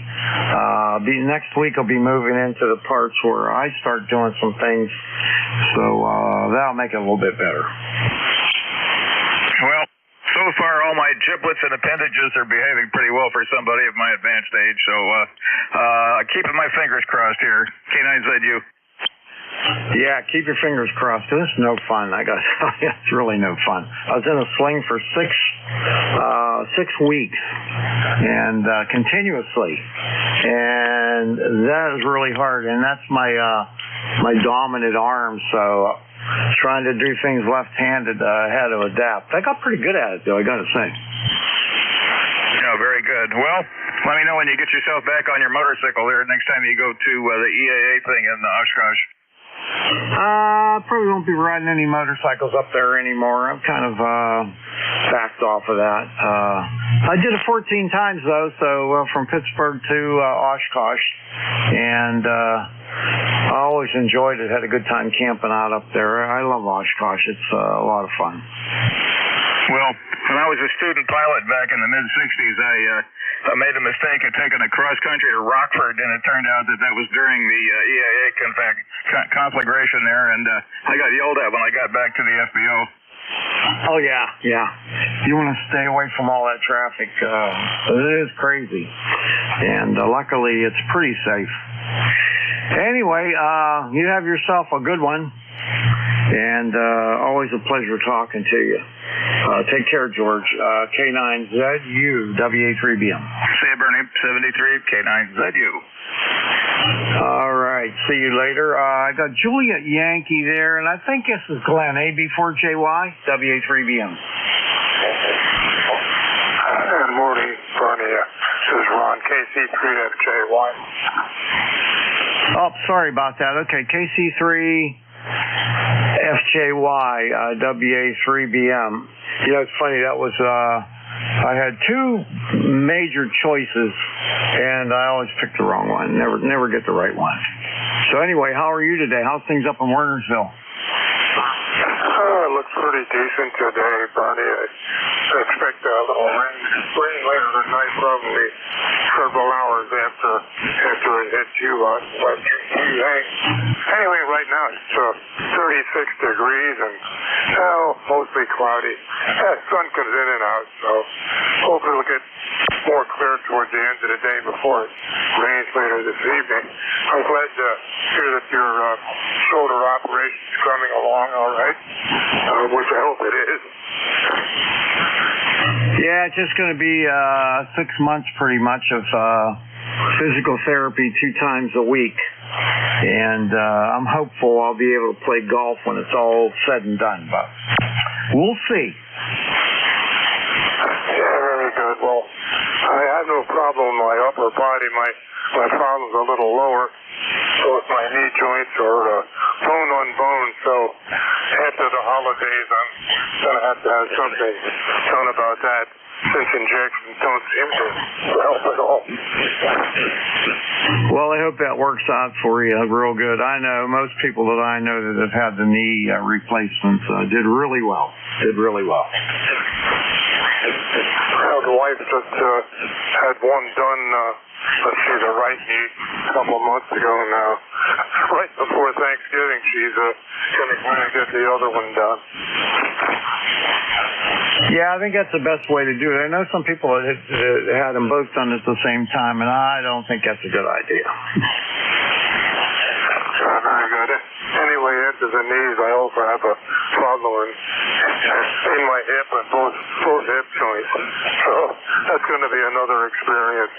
Next week I'll be moving into the parts where I start doing some things, so that'll make it a little bit better. Well, so far all my giblets and appendages are behaving pretty well for somebody of my advanced age, so keeping my fingers crossed here. K9ZU. Yeah, keep your fingers crossed. This is no fun. I got to tell you, it's really no fun. I was in a sling for six weeks, and continuously, and that is really hard. And that's my dominant arm. So trying to do things left-handed, I had to adapt. I got pretty good at it, though, I got to say. Oh, very good. Well, let me know when you get yourself back on your motorcycle there next time you go to the EAA thing in Oshkosh. Probably won't be riding any motorcycles up there anymore. I'm kind of backed off of that. I did it 14 times, though, so from Pittsburgh to Oshkosh, and I always enjoyed it. Had a good time camping out up there. I love Oshkosh. It's a lot of fun. Well, when I was a student pilot back in the mid-'60s, I made the mistake of taking a cross-country to Rockford, and it turned out that was during the EAA conflagration there, and I got yelled at when I got back to the FBO. Oh, yeah. You want to stay away from all that traffic. It is crazy. And luckily, it's pretty safe. Anyway, you have yourself a good one. And always a pleasure talking to you. Take care, George. K9ZU, WA3BM. See you, Bernie. 73, K9ZU. All right. See you later. I got Juliet Yankee there, and I think this is Glenn, AB4JY, WA3BM. Good morning, Bernie. This is Ron, KC3FJY. Oh, sorry about that. Okay, KC3FJY, WA3BM. It's funny, that was, I had two major choices, and I always picked the wrong one. Never get the right one. So anyway, how are you today? How's things up in Wernersville? It looks pretty decent today, Bernie. I expect a little rain later tonight, probably several hours after it hits you on western PA. Anyway, right now it's 36 degrees and mostly cloudy. Sun comes in and out, so hopefully it'll get more clear towards the end of the day before it rains later this evening. I'm glad to hear that your shoulder operation is coming along all right, which I hope it is. Yeah, it's just going to be 6 months pretty much of physical therapy 2 times a week. And I'm hopeful I'll be able to play golf when it's all said and done, but we'll see. Yeah, very good. Well, I have no problem with my upper body. My problem's a little lower. So it's my knee joints are bone on bone. So after the holidays, I'm going to have something done about that, since injections don't seem to help at all. Well, I hope that works out for you real good. I know most people that I know that have had the knee replacements did really well. Well, the wife just had one done, let's see, the right knee a couple of months ago now. Right before Thanksgiving, she's going to get the other one done. Yeah, I think that's the best way to do it. I know some people that had them both done at the same time, and I don't think that's a good idea. Very good. Anyway, after the knees, I also have a problem in my hip and both hip joints. So that's going to be another experience.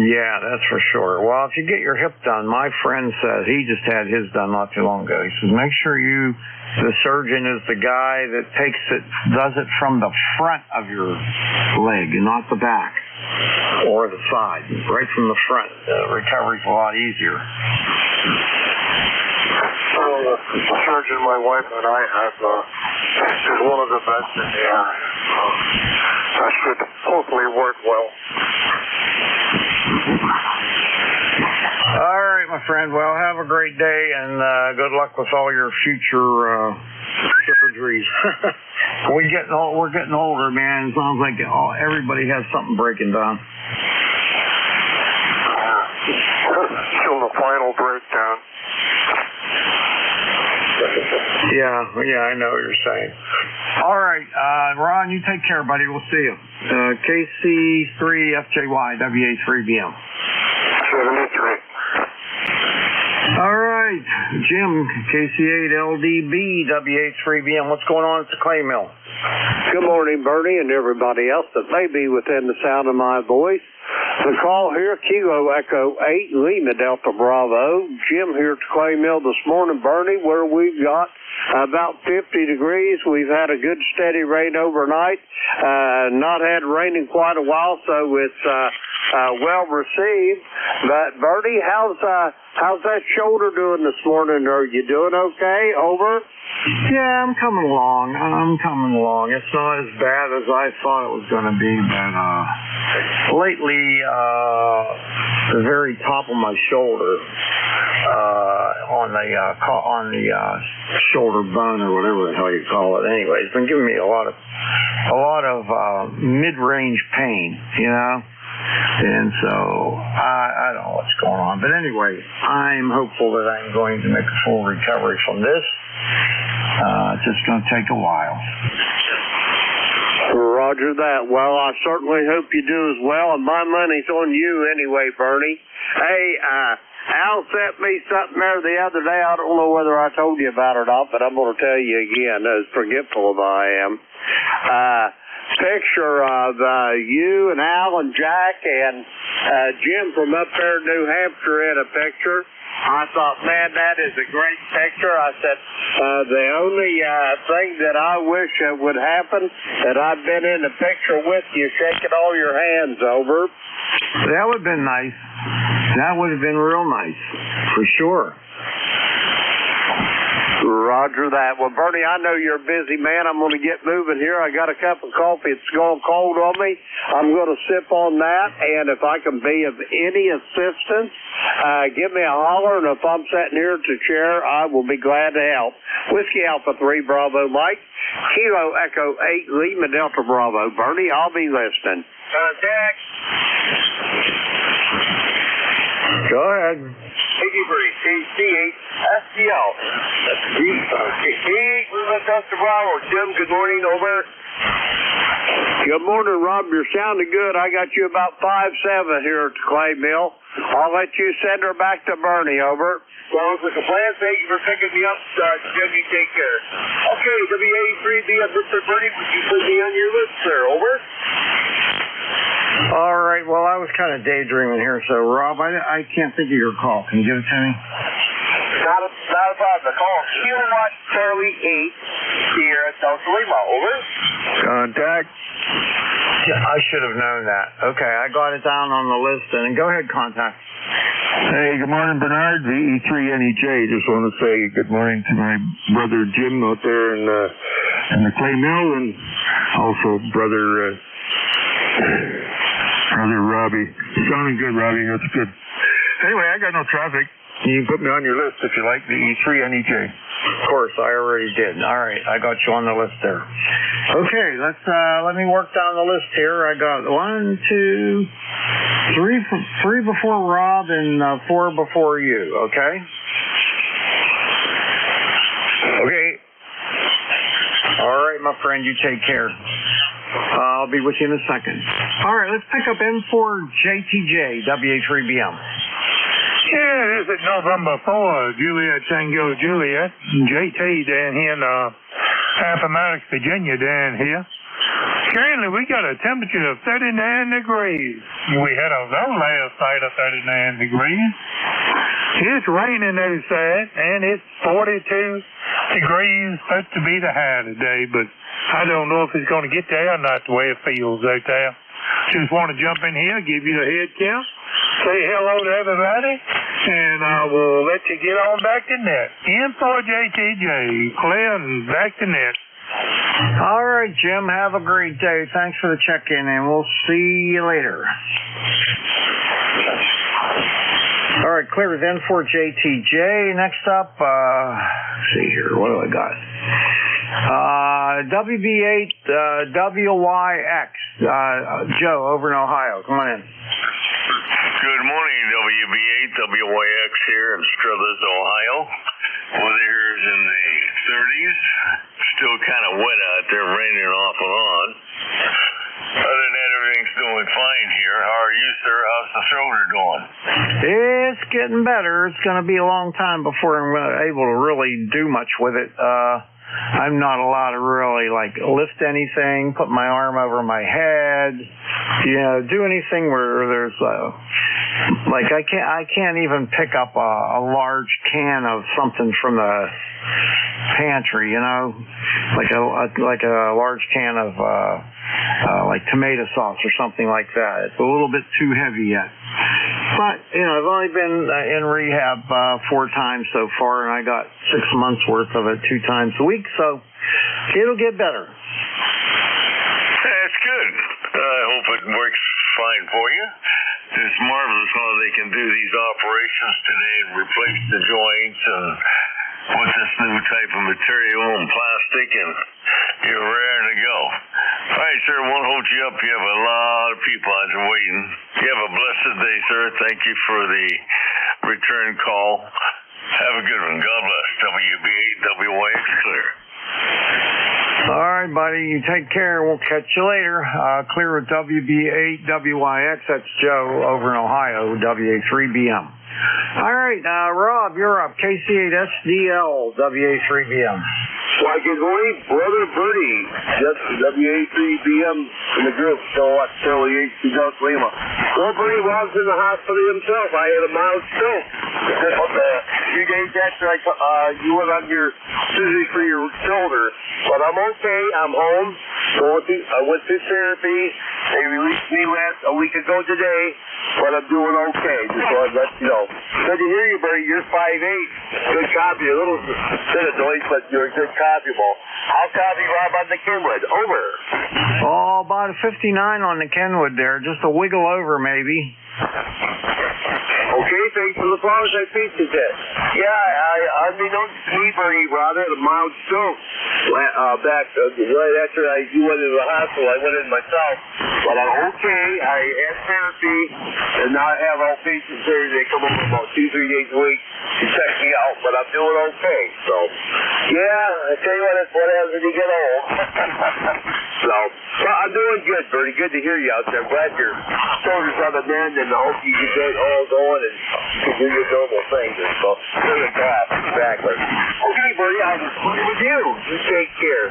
Yeah, that's for sure. Well, if you get your hip done, my friend says he just had his done not too long ago. He says make sure the surgeon is the guy that does it from the front of your leg and not the back or the side, right from the front. Recovery's a lot easier. Well, the surgeon my wife and I have is one of the best in the area. That should hopefully work well. All right, my friend. Well, have a great day, and good luck with all your future surgeries. We're getting older, man. It sounds like everybody has something breaking down. Till the final breakdown. Yeah, I know what you're saying. All right, Ron, you take care, buddy. We'll see you. KC3FJY, WA3BM. 73. All right, Jim, KC8LDB, WA3BM. What's going on at the clay mill? Good morning, Bernie, and everybody else that may be within the sound of my voice. The call here, Kilo Echo 8, Lima Delta Bravo. Jim here at the clay mill this morning, Bernie, where we've got about 50 degrees. We've had a good steady rain overnight. Not had rain in quite a while, so it's well received. But Bertie, how's that shoulder doing this morning? Are you doing okay? Over? Yeah, I'm coming along. It's not as bad as I thought it was going to be, but lately, the very top of my shoulder, on the shoulder bone or whatever the hell you call it. Anyway, it's been giving me a lot of mid-range pain, you know. And so I don't know what's going on, but anyway, I'm hopeful that I'm going to make a full recovery from this. It's just going to take a while. Roger that. Well, I certainly hope you do as well, and my money's on you anyway, Bernie. Hey, Al sent me something there the other day. I don't know whether I told you about it or not, but I'm going to tell you again, as forgetful as I am. Picture of you and Al and Jack and Jim from up there in New Hampshire in a picture. I thought, man, that is a great picture. I said, the only thing that I wish would happen, that I've been in the picture with you, shaking all your hands over. That would have been nice. That would have been real nice, for sure. Roger that. Well, Bernie, I know you're a busy man. I'm going to get moving here. I got a cup of coffee. It's going cold on me. I'm going to sip on that, and if I can be of any assistance, give me a holler, and if I'm sitting here at the chair, I will be glad to help. Whiskey Alpha 3 Bravo Mike, Kilo Echo 8 Lima Delta Bravo. Bernie, I'll be listening. Jack. Go ahead. Higgybury, KC8, STL. Lima Delta Bravo. Jim, good morning, over. Good morning, Rob. You're sounding good. I got you about 5'7" here at the clay mill. I'll let you send her back to Bernie, over. Sounds like a plan. Thank you for picking me up, Jim. You take care. Okay, WA3B, Mr. Bernie, would you put me on your list, sir? Over. All right. Well, I was kind of daydreaming here, so Rob, I can't think of your call. Can you give it to me? Not a problem. The call is Kilowatt Charlie 8 here at Delta Lima. Over. Contact. I should have known that. Okay, I got it down on the list. And go ahead, contact. Hey, good morning, Bernard, VE3NEJ. Just want to say good morning to my brother Jim out there in the clay mill, and also brother Robbie. Sounding good, Robbie. That's good. Anyway, I got no traffic. You can put me on your list if you like, VE3NEJ. Of course, I already did. All right, I got you on the list there. Okay, let me work down the list here. I got 1, 2, 3 before Rob and 4 before you. Okay. Okay. All right, my friend, you take care. I'll be with you in a second. All right, let's pick up M4JTJ, WA3BM. Yeah, this is November 4, Juliet Tango Juliet, JT down here in Appomattox, Virginia down here. Currently, we got a temperature of 39 degrees. We had a low last night of 39 degrees. It's raining outside, and it's 42 degrees, supposed to be the high today, but I don't know if it's going to get there or not the way it feels out there. Just want to jump in here, give you a head count, say hello to everybody, and I will let you get on back to net. M4JTJ, clear and back to net. All right, Jim, have a great day. Thanks for the check-in, and we'll see you later. All right, clear with N4JTJ. Next up, let's see here, what do I got? WB8 WYX. Joe, over in Ohio. Come on in. Good morning, WB8 WYX here in Struthers, Ohio. Weather here is in the 30s. Still kind of wet out there, raining off and on. Other than that, everything's doing fine here. How are you, sir? How's the shoulder doing? It's getting better. It's going to be a long time before I'm able to really do much with it. I'm not allowed to really lift anything, put my arm over my head, do anything where there's I can't even pick up a large can of something from the pantry, like a large can of like tomato sauce or something like that. It's a little bit too heavy yet. But, I've only been in rehab 4 times so far, and I got 6 months worth of it 2 times a week, so it'll get better. That's good. I hope it works fine for you. It's marvelous how they can do these operations today and replace the joints and put this new type of material and plastic, and you're raring to go. All right, sir, won't hold you up. You have a lot of people out there waiting. You have a blessed day, sir. Thank you for the return call. Have a good one. God bless. WB8 WYX clear. All right, buddy. You take care. We'll catch you later. Clear with WB8 WYX. That's Joe over in Ohio, WA3BM. All right, Rob, you're up. KC8SDL, WA3BM. Why, good morning, Brother Birdie. Just WA3BM in the group. Kilowatt Charlie 8 Delta Lima. Well, Birdie Rob's in the hospital himself. I had a mild stroke. A few days after you went on your surgery for your shoulder. But I'm okay. I'm home. I went through therapy. They released me a week ago today. But I'm doing okay. Just wanted to let you know. Good to hear you, Birdie. You're 5'8". Good copy. A little bit of noise, but you're a good copy, Ball. I'll copy Rob on the Kenwood. Over. Oh, about a 59 on the Kenwood there. Just a wiggle over, maybe. Okay, thanks for the flowers I featured that. Yeah, unbeknownst to me, Bernie, rather, had a mild stroke back right after you went into the hospital. I went in myself, but I'm okay. I had therapy, and now I have outpatient surgery. They come over about 2-3 days a week to check me out, but I'm doing okay. So, yeah, I tell you what, that's what happens when you get old. So, I'm doing good, Bernie. Good to hear you out there. I'm glad your shoulder's on the mend, and I hope you can get all going and you can do your normal things. So, good and class, exactly. Okay, Bernie, I'll just put it with you. You take care.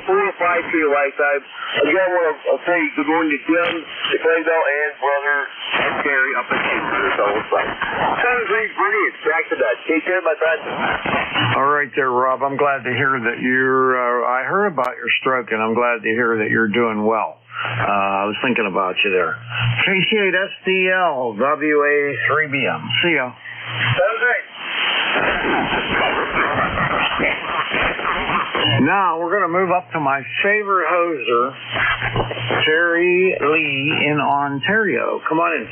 844 applied to your lifetime. Again, I want to say good morning to Jim, to Claybell, and brother Terry up in Kingston. So it's like 7 degrees, Bernie. It's back to that. Take care, my friend. All right there, Rob. I'm glad to hear that you're, I heard about your stroke, and I'm glad to hear that you're doing well. I was thinking about you there. Appreciate SDL, WA3BM. See ya. Sounds great. Now, we're going to move up to my favorite hoser, Terry Lee in Ontario. Come on in.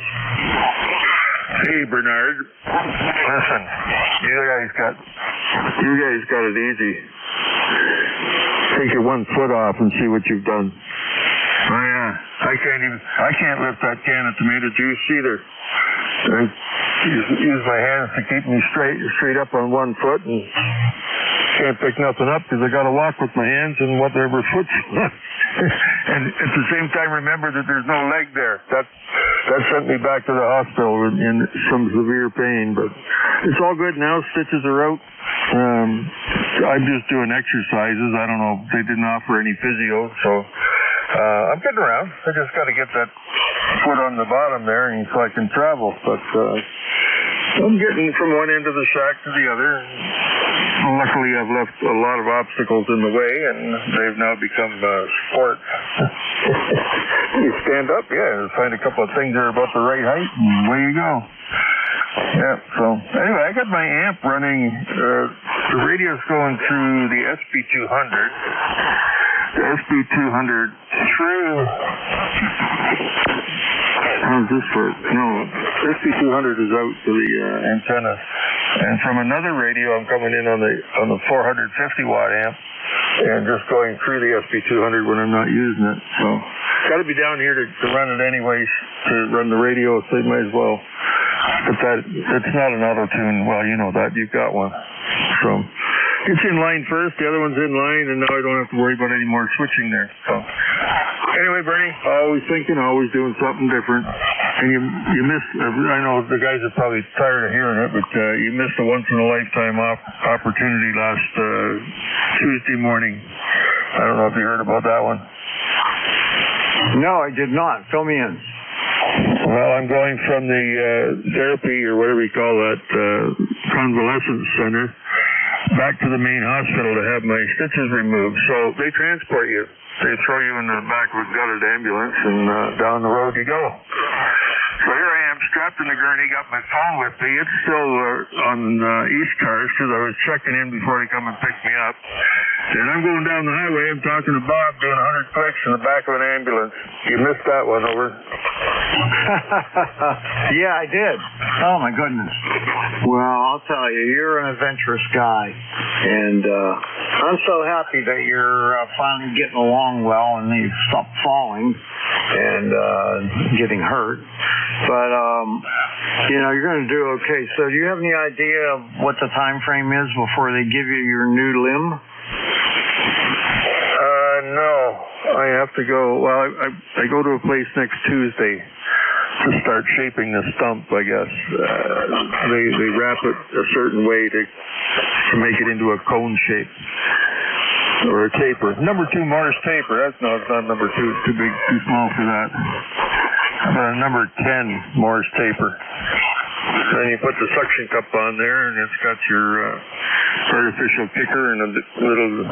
Hey, Bernard. Listen, you guys got it easy. Take your one foot off and see what you've done. Oh yeah, I can't lift that can of tomato juice either. I use my hands to keep me straight up on one foot, and can't pick nothing up because I got to walk with my hands and whatever foot's left. And at the same time, remember that there's no leg there. That sent me back to the hospital in some severe pain, but it's all good now. Stitches are out. I'm just doing exercises. I don't know. They didn't offer any physio, so I'm getting around. I just got to get that foot on the bottom there, and so I can travel. But I'm getting from one end of the shack to the other. Luckily, I've left a lot of obstacles in the way, and they've now become sport. You stand up, find a couple of things that are about the right height, and away you go. Yeah, so anyway, I got my amp running. The radio's going through the SB200. The SB200 through... How's this for? No, SB200 is out to the antenna. And from another radio, I'm coming in on the 450 watt amp and just going through the SB200 when I'm not using it. So, got to be down here to run it anyways, to run the radio, so you might as well. But that's not an auto tune. Well, you know that. You've got one. So, it's in line first, the other one's in line, and now I don't have to worry about any more switching there. So, anyway, Bernie, always thinking, always doing something different. And you missed, I know the guys are probably tired of hearing it, but you missed a once-in-a-lifetime opportunity last Tuesday morning. I don't know if you heard about that one. No, I did not. Fill me in. Well, I'm going from the therapy, or whatever you call that, convalescence center, back to the main hospital to have my stitches removed. So they transport you. They throw you in the back of a gutted ambulance, and down the road you go. So here I am, strapped in the gurney, got my phone with me. It's still on ECARS because I was checking in before they come and pick me up. And I'm going down the highway. I'm talking to Bob, doing 100 clicks in the back of an ambulance. You missed that one, over. Yeah, I did. Oh, my goodness. Well, I'll tell you, you're an adventurous guy. And I'm so happy that you're finally getting along well and you've stopped falling and getting hurt. But, you're going to do okay. So do you have any idea of what the time frame is before they give you your new limb? No. I have to go. Well, I go to a place next Tuesday to start shaping the stump, I guess. They wrap it a certain way to make it into a cone shape. Or a taper. Number 2 Morris taper. It's not number 2. It's too big, too small for that. How about a number 10 Morris taper? Then you put the suction cup on there, and it's got your artificial kicker and a little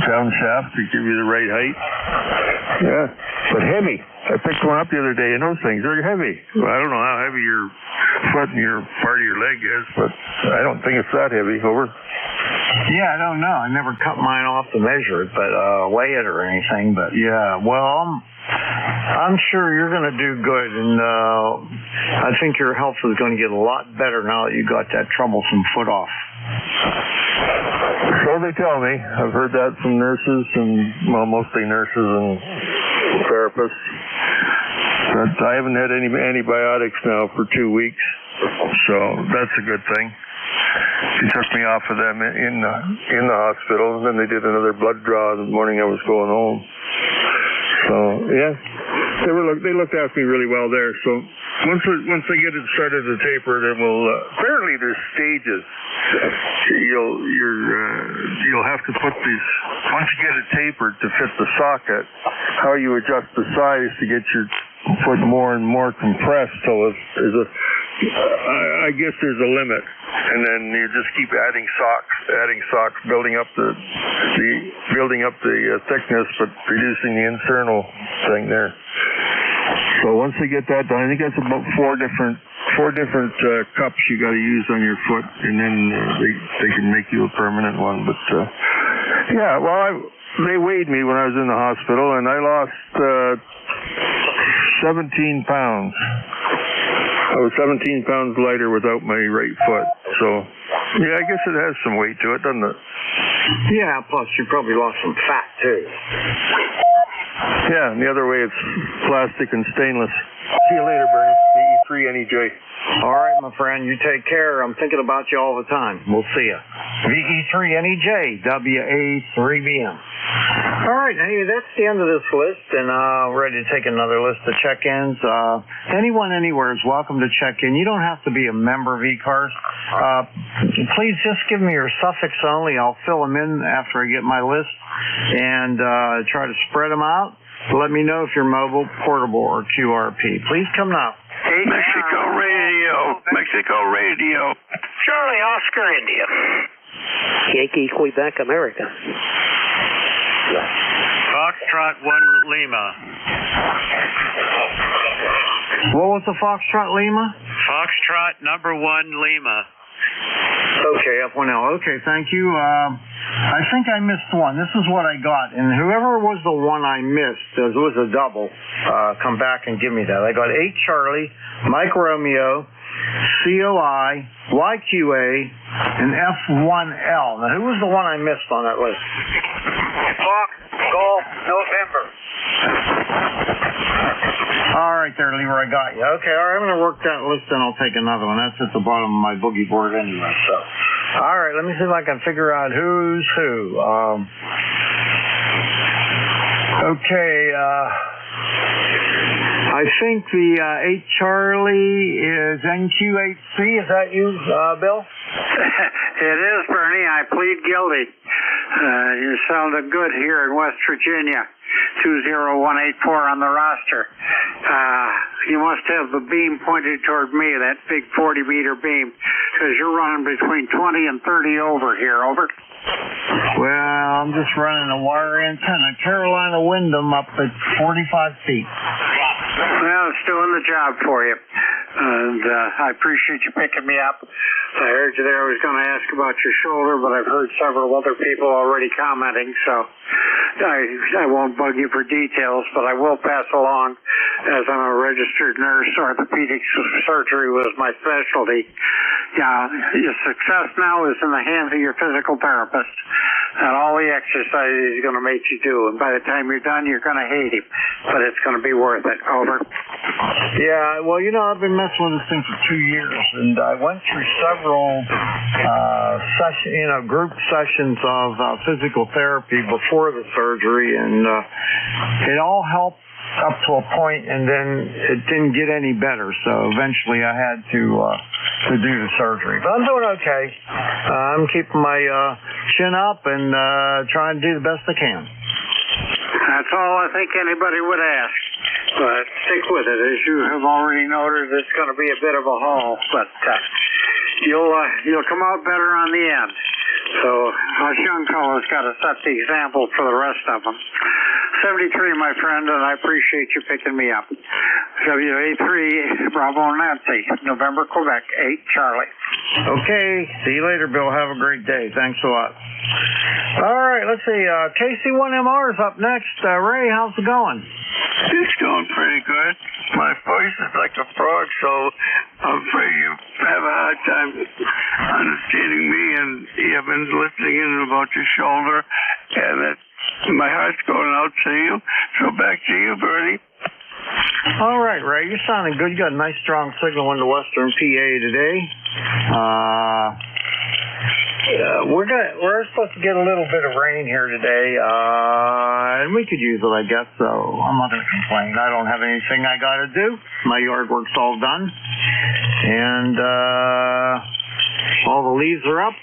down shaft to give you the right height. Yeah, but heavy. I picked one up the other day, and those things are heavy. Well, I don't know how heavy your foot and your part of your leg is, but I don't think it's that heavy. Over. Yeah, I don't know. I never cut mine off to measure it, but weigh it or anything. But yeah, well, I'm sure you're going to do good, and I think your health is going to get a lot better now that you got that troublesome foot off. So they tell me. I've heard that from nurses and, well, mostly nurses and therapists. But I haven't had any antibiotics now for 2 weeks, so that's a good thing. She took me off of them in the hospital, and then they did another blood draw the morning I was going home. So yeah, they looked after me really well there. So once they get it started to taper, then we'll apparently there's stages. you'll have to put these, once you get it tapered to fit the socket, how you adjust the size to get your foot more and more compressed till I guess there's a limit, and then you just keep adding socks, building up the thickness, but reducing the internal thing there. So once they get that done, I think that's about four different cups you got to use on your foot, and then they can make you a permanent one. But yeah, well, they weighed me when I was in the hospital, and I lost 17 pounds. I was 17 pounds lighter without my right foot. So, yeah, I guess it has some weight to it, doesn't it? Yeah, plus you probably lost some fat, too. Yeah, and the other way it's plastic and stainless. See you later, Bernie. VE3NEJ. All right, my friend, you take care. I'm thinking about you all the time. We'll see you. VE3NEJ, WA3BM. All right, hey, that's the end of this list, and ready to take another list of check-ins. Anyone anywhere is welcome to check in. You don't have to be a member of ECARS. Please just give me your suffix only. I'll fill them in after I get my list and try to spread them out. Let me know if you're mobile, portable, or QRP. Please come now. Mexico Radio. Charlie Oscar India. Yankee Quebec America. Foxtrot 1 Lima. What was the Foxtrot Lima? Foxtrot number 1 Lima. Okay, F1L. Okay, thank you. I think I missed one. This is what I got. And whoever was the one I missed, it was a double, come back and give me that. I got 8 Charlie, Mike Romeo, COI, YQA, and F1L. Now, who was the one I missed on that list? Fox Golf November. All right there, Leroy, I got you. Okay, all right, I'm going to work that list, and I'll take another one. That's at the bottom of my boogie board anyway, so. All right, let me see if I can figure out who's who. Okay, I think the 8 Charlie is NQ8C. Is that you, Bill? It is, Bernie. I plead guilty. You sounded good here in West Virginia. 20184 on the roster. You must have the beam pointed toward me, that big 40-meter beam, because you're running between 20 and 30 over here. Over. Well, I'm just running a wire antenna. Carolina Wyndham up at 45 feet. Well, it's doing the job for you. And I appreciate you picking me up. I heard you there. I was going to ask about your shoulder, but I've heard several other people already commenting, so I won't bug you for details, but I will pass along, as I'm a registered nurse. Orthopedic surgery was my specialty. Your success now is in the hands of your physical therapist, and all the exercise he's going to make you do. And by the time you're done, you're going to hate him, but it's going to be worth it. Over. Yeah, well, I've been messing with this thing for 2 years, and I went through several group sessions of physical therapy before the surgery, and it all helped up to a point, and then it didn't get any better. So eventually, I had to do the surgery. But I'm doing okay. I'm keeping my chin up and trying to do the best I can. That's all I think anybody would ask. But stick with it. As you have already noted, it's going to be a bit of a haul, but you'll come out better on the end. So us young fellows got to set the example for the rest of them. 73, my friend, and I appreciate you picking me up. WA3 Bravo Nancy, November, Quebec, 8 Charlie. Okay, see you later, Bill. Have a great day. Thanks a lot. All right, let's see. KC1MR is up next. Ray, how's it going? It's going pretty good. My voice is like a frog, so I'm afraid you have a hard time understanding me, and you've been listening in about your shoulder, and that my heart's going out to you. So back to you, Bernie. All right, Ray, you're sounding good. You got a nice strong signal into Western PA today. We're supposed to get a little bit of rain here today, and we could use it, I guess, so I'm not going to complain. I don't have anything I got to do. My yard work's all done. And, all the leaves are up.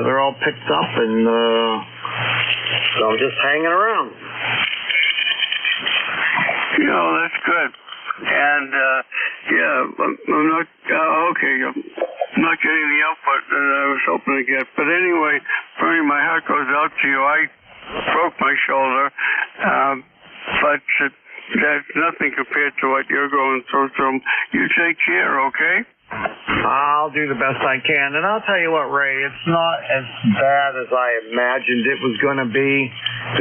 They're all picked up, and so I'm just hanging around. That's good. And, I'm not, okay, I'm not getting the output that I was hoping to get. But anyway, Bernie, my heart goes out to you. I broke my shoulder, but that's nothing compared to what you're going through. So you take care, okay? I'll do the best I can. And I'll tell you what, Ray, it's not as bad as I imagined it was going to be.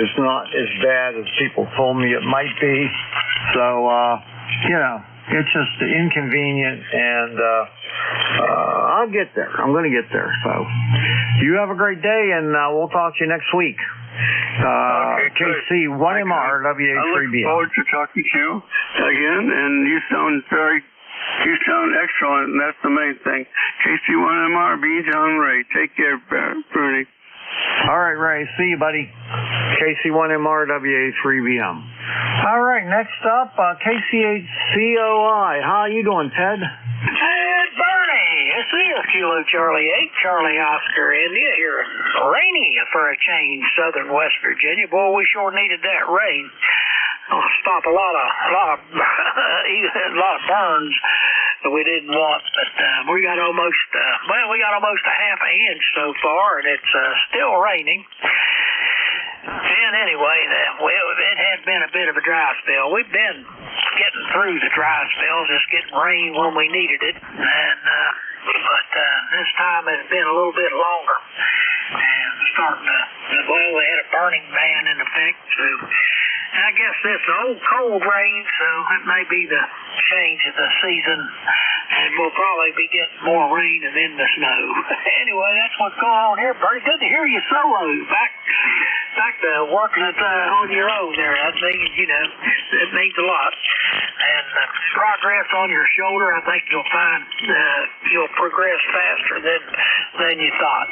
It's not as bad as people told me it might be. So, it's just inconvenient, and I'll get there. I'm going to get there. So you have a great day, and we'll talk to you next week. KC 1MR WA3BM. I look forward to talking to you again, and you sound excellent, and that's the main thing. KC1MR, be John Ray. Take care, Bernie. All right, Ray. See you, buddy. KC1MR WA3BM. All right, next up, KC8COI. How you doing, Ted? Ted Bernie. This is Kilo Charlie 8, Charlie Oscar, India here. Rainy for a change, southern West Virginia. Boy, we sure needed that rain. I'll stop a lot of burns that we didn't want, but we got almost a half an inch so far, and it's still raining. And anyway, it has been a bit of a dry spell. We've been getting through the dry spells, just getting rain when we needed it, and but this time it's been a little bit longer. And we had a burning ban in effect, so I guess it's old cold rain, so it may be the change of the season, and we'll probably be getting more rain and then the snow. Anyway, that's what's going on here, Bertie. Good to hear you solo. Back to working on your own there. That means, it means a lot. And progress on your shoulder, I think you'll find you'll progress faster than you thought.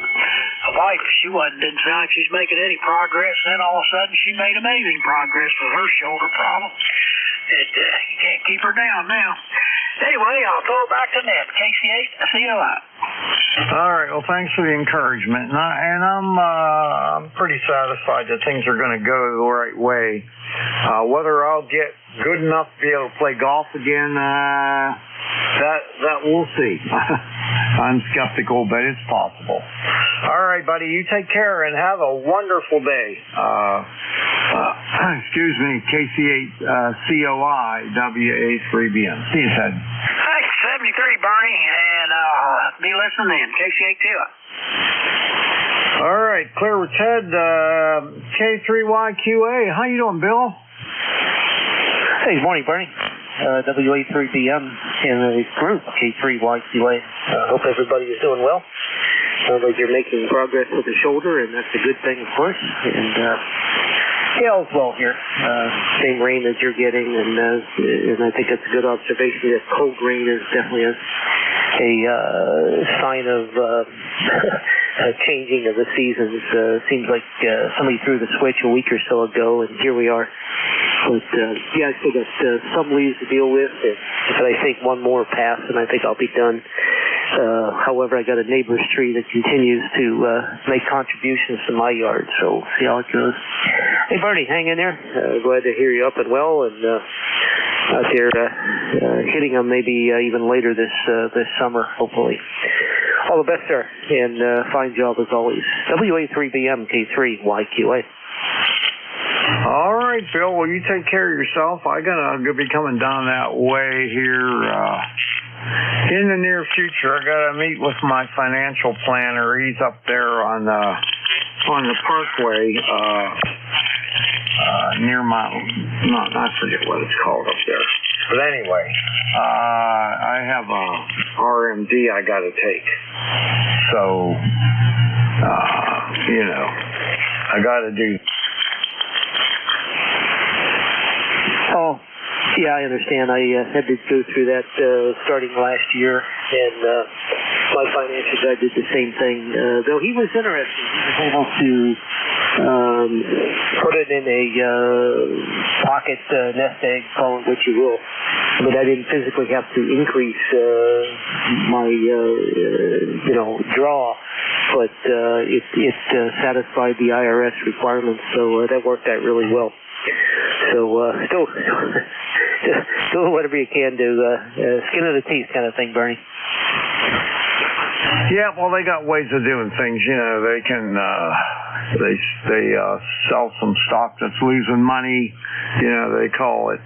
My wife, didn't sound like she's making any progress, and then all of a sudden she made amazing progress with her shoulder problem. You can't keep her down now. Anyway, I'll throw it back to Ned. KC8COI. All right. Well, thanks for the encouragement, and I'm pretty satisfied that things are going to go the right way. Whether I'll get good enough to be able to play golf again, that we'll see. I'm skeptical, but it's possible. All right, buddy. You take care and have a wonderful day. Excuse me, KC8COI WA3BM. See you, Ted. Thanks, 73, Bernie, and I'll be listening in. KC8COI. All right, clear with Ted. K3YQA. How you doing, Bill? Hey, good morning, Bernie. WA3BM in the group, K3YQA. Hope everybody is doing well. Sounds like you're making progress with the shoulder, and that's a good thing, of course. And all's well here. Same rain as you're getting, and I think that's a good observation. That cold rain is definitely a sign of changing of the seasons. Seems like somebody threw the switch a week or so ago, and here we are. But I still got some leaves to deal with, but I think one more pass, and I think I'll be done. However, I got a neighbor's tree that continues to make contributions to my yard, so see how it goes. Hey, Bernie, hang in there. Glad to hear you up and well, and out there hitting them maybe even later this summer, hopefully. All the best, sir, and fine job as always. WA3BM K3YQA. All right, Bill. Well, you take care of yourself. I'm gonna be coming down that way here in the near future. I gotta meet with my financial planner. He's up there on the Parkway near I forget what it's called up there. But anyway, I have a RMD I gotta take. So I gotta do. Oh, yeah, I understand. I had to go through that starting last year, and my financial guy did the same thing. Though he was interested, he was able to put it in a pocket nest egg, call it what you will. But I didn't physically have to increase my, draw. But it satisfied the IRS requirements, so that worked out really well. So still do whatever you can do, skin of the teeth kind of thing, Bernie. Yeah, well, they got ways of doing things. They can they sell some stock that's losing money. They call it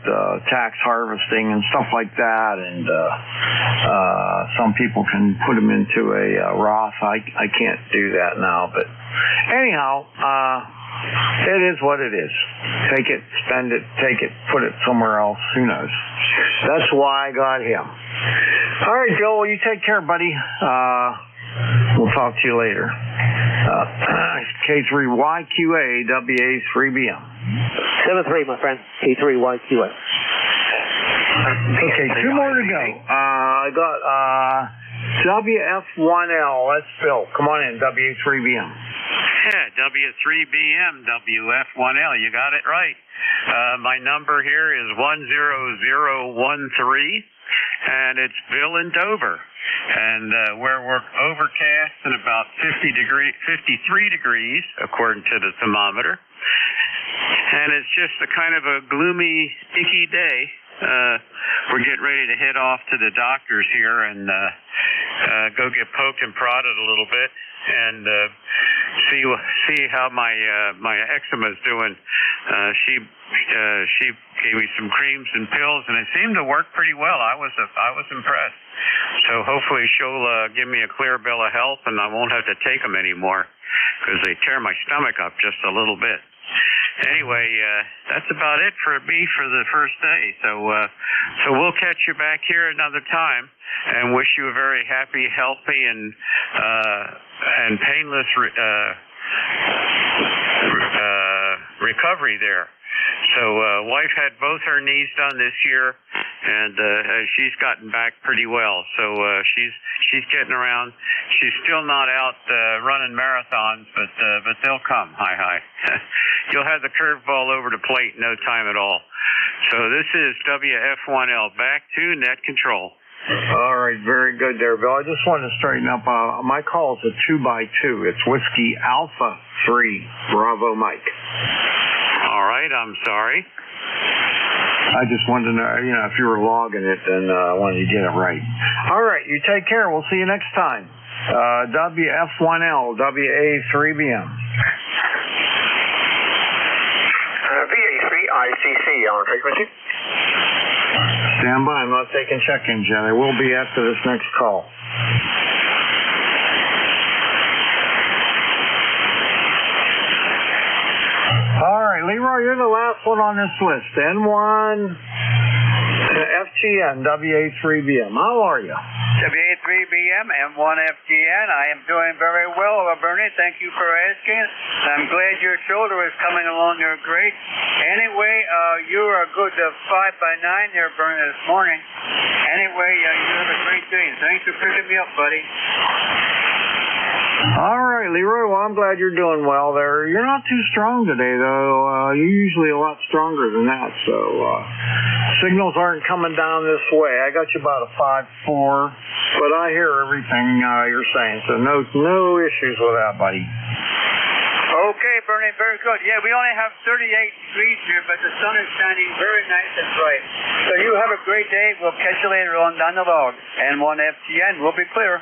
tax harvesting and stuff like that. And some people can put them into a Roth. I can't do that now, but anyhow, it is what it is. Take it, spend it, take it, put it somewhere else. Who knows? That's why I got him. All right, Joe, well, you take care, buddy. We'll talk to you later. K3YQA WA3BM. 7-3, my friend. K3YQA. Okay, 2 more to go. I got WF1L. That's Phil. Come on in, WA3BM. Yeah, W3BM, WF1L. You got it right. My number here is 10013, and it's Bill in Dover. And we're overcast and about 53 degrees, according to the thermometer. And it's just a kind of a gloomy, icky day. We're getting ready to head off to the doctors here and go get poked and prodded a little bit and see how my eczema is doing. She gave me some creams and pills, and it seemed to work pretty well. I was impressed. So hopefully she'll give me a clear bill of health, and I won't have to take them anymore because they tear my stomach up just a little bit. Anyway, that's about it for me for the first day. So we'll catch you back here another time, and wish you a very happy, healthy, and painless recovery there. So wife had both her knees done this year, and she's gotten back pretty well. So she's getting around. She's still not out running marathons, but they'll come. Hi. You'll have the curveball over the plate in no time at all. So this is WF1L. Back to net control. All right, very good there, Bill. I just wanted to straighten up. My call is a 2x2. It's Whiskey Alpha 3 Bravo Mike. All right, I'm sorry. I just wanted to know, if you were logging it, then I wanted to get it right. All right, you take care. We'll see you next time. WF1L, WA3BM. VA3ICC on frequency. Stand by. I'm not taking check-ins yet. I will be after this next call. All right, Leroy, you're the last one on this list. N1 FGN WA3BM. How are you? WA3BM M1FGN. I am doing very well, Bernie. Thank you for asking. I'm glad your shoulder is coming along there great. Anyway, you are a good 5x9 there, Bernie, this morning. Anyway, you have a great day. Thanks for picking me up, buddy. All right, Leroy. Well, I'm glad you're doing well there. You're not too strong today, though. You're usually a lot stronger than that. So signals aren't coming down this way. I got you about a 5-4, but I hear everything you're saying. So no issues with that, buddy. Okay, Bernie, very good. Yeah, we only have 38 degrees here, but the sun is shining very nice and bright. So you have a great day. We'll catch you later on down the log. N1FGN will be clear.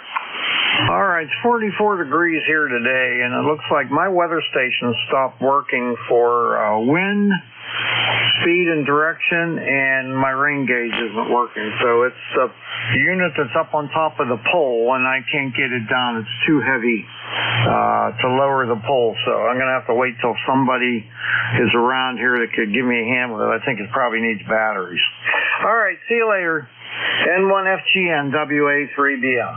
All right, it's 44 degrees here today, and it looks like my weather station stopped working for wind, speed, and direction, and my rain gauge isn't working. So it's the unit that's up on top of the pole, and I can't get it down. It's too heavy to lower the pole, so I'm going to have to wait till somebody is around here that could give me a hand with it. I think it probably needs batteries. All right, see you later. N1FGN WA3BM.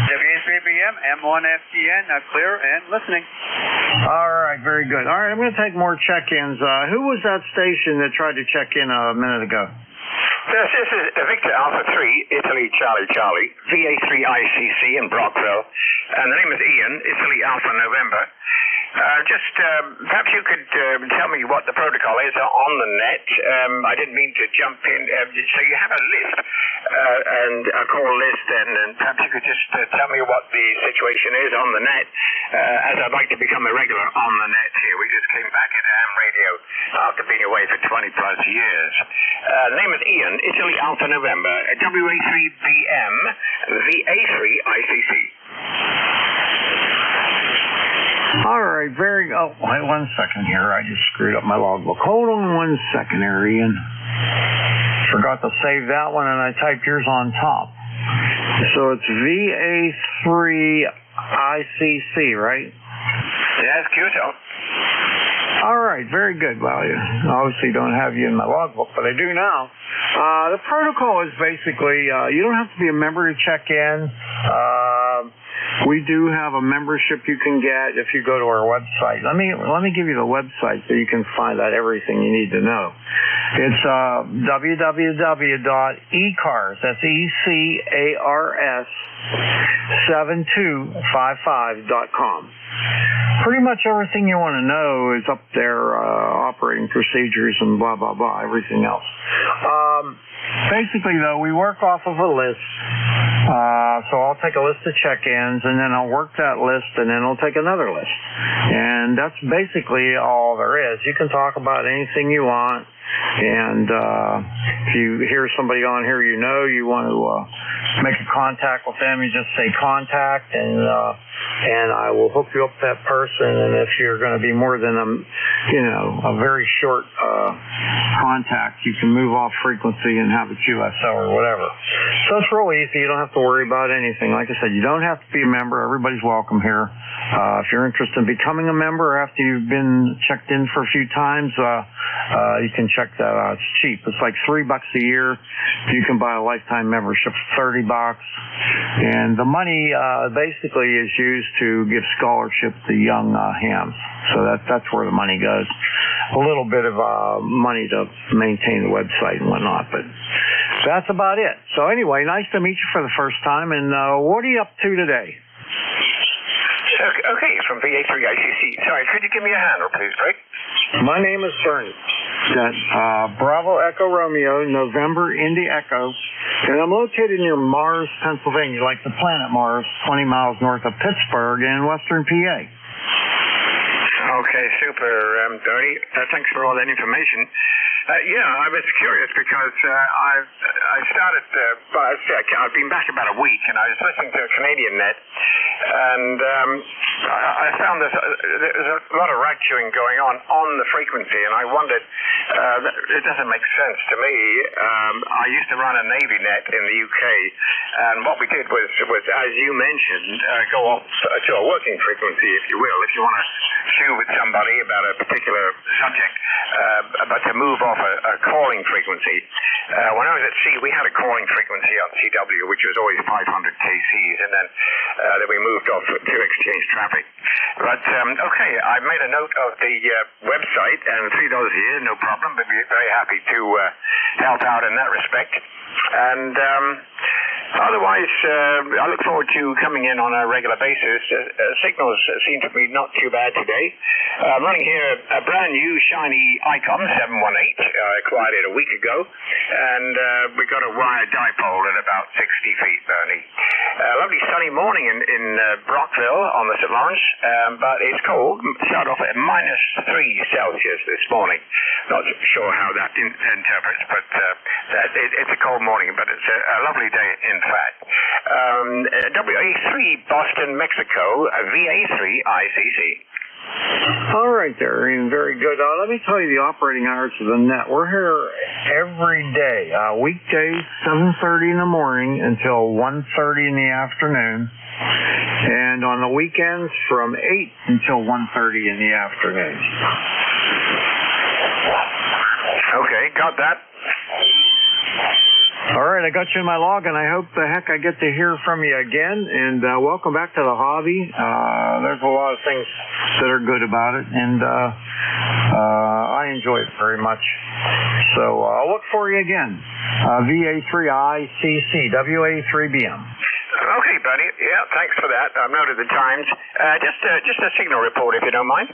WA3BM M1FGN, clear and listening. All right, very good. All right, I'm going to take more check-ins. Who was that station that tried to check in a minute ago? This is Victor Alpha 3, Italy Charlie, VA3ICC in Brockville. And the name is Ian, Italy Alpha November. Perhaps you could tell me what the protocol is on the net. I didn't mean to jump in. So you have a list and a call list, and perhaps you could just tell me what the situation is on the net, as I'd like to become a regular on the net here. We just came back into ham radio after being away for 20 plus years. Name is Ian, Italy Alpha November, WA3BM, VA3ICC. All right, oh, wait 1 second here. I just screwed up my logbook. Hold on 1 second there, Ian. Forgot to save that one, and I typed yours on top. So it's VA3ICC, right? Yes, Kyoto. All right, very good. Well, I obviously don't have you in my logbook, but I do now. The protocol is basically you don't have to be a member to check in. We do have a membership you can get if you go to our website. Let me give you the website so you can find out everything you need to know. It's www.ECARS. That's ECARS 7255.com. Pretty much everything you want to know is up there, operating procedures and blah, blah, blah, everything else. Basically, though, we work off of a list. So I'll take a list of check-ins, and then I'll work that list, and then I'll take another list. And that's basically all there is. You can talk about anything you want. And if you hear somebody on here you know, you want to make a contact with them, you just say contact, and I will hook you up with that person. And if you're going to be more than a very short contact, you can move off frequency and have a QSO or whatever. So it's real easy. You don't have to worry about anything. Like I said, you don't have to be a member. Everybody's welcome here. If you're interested in becoming a member after you've been checked in for a few times, you can check that out. It's cheap. It's like $3 a year. You can buy a lifetime membership for $30. And the money basically is used to give scholarships to young hams. So that's where the money goes. A little bit of money to maintain the website and whatnot, but that's about it. So anyway, nice to meet you for the first time. And what are you up to today? Okay, from VA3ICC. Sorry, could you give me a handle, please, Greg? My name is Bernie. Bravo Echo Romeo, November Indy Echo, and I'm located near Mars, Pennsylvania, like the planet Mars, 20 miles north of Pittsburgh in western PA. Okay, super, Bernie. Thanks for all that information. I was curious because I started, I've been back about a week, and I was listening to a Canadian net, and I found there's a lot of rat-chewing going on the frequency, and I wondered, it doesn't make sense to me. I used to run a Navy net in the UK, and what we did was as you mentioned, go off to a working frequency, if you will, if you want to chew with somebody about a particular subject, but to move off a calling frequency. When I was at sea, we had a calling frequency on CW, which was always 500 KCs, and then we moved off to exchange traffic. But, okay, I made a note of the website, and $3 a year, no problem, but we're very happy to help out in that respect. And otherwise, I look forward to coming in on a regular basis. Signals seem to be not too bad today. I'm running here a brand new shiny Icon 718. I acquired it a week ago, and we got a wire dipole at about 60 feet, Bernie. Lovely sunny morning in Brockville on the St. Lawrence, but it's cold. Started off at -3 this morning. Not sure how that interprets, but it's a cold morning, but it's a lovely day in fact. WA3 Boston, Mexico, VA3ICC. All right there, Ian. Very good. Let me tell you the operating hours of the net. We're here every day, weekdays 7:30 in the morning until 1:30 in the afternoon, and on the weekends from 8 until 1:30 in the afternoon. Okay, got that. All right, I got you in my log, and I hope the heck I get to hear from you again. And welcome back to the hobby. There's a lot of things that are good about it, and I enjoy it very much. So I'll look for you again. VA3ICC, WA3BM. Okay, Bernie. Yeah, thanks for that. I've noted the times. Just a signal report, if you don't mind.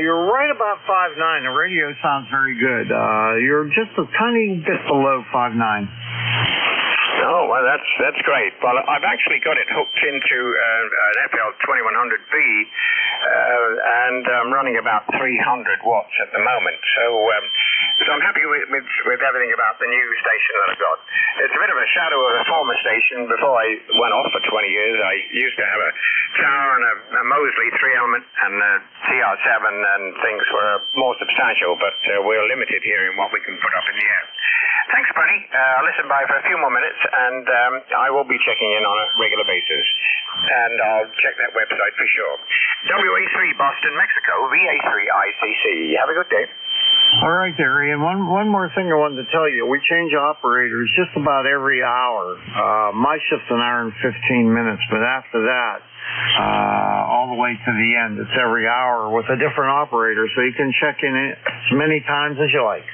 You're right about 5'9". The radio sounds very good. You're just a tiny bit below 5'9". Oh, well, that's great. Well, I've actually got it hooked into an FL 2100B, and I'm running about 300 watts at the moment. So I'm happy with everything about the new station that I've got. It's a bit of a shadow of the former station. Before I went off for 20 years, I used to have a tower and a Mosley 3-element and a TR7, and things were more substantial, but we're limited here in what we can put up in the air. Thanks, Bernie. I'll listen by for a few more minutes, and I will be checking in on a regular basis. And I'll check that website for sure. WA3 Boston, Mexico, VA3 ICC. Have a good day. All right there, Ian. One more thing I wanted to tell you. We change operators just about every hour. My shift's an hour and 15 minutes, but after that, all the way to the end, it's every hour with a different operator, so you can check in as many times as you like.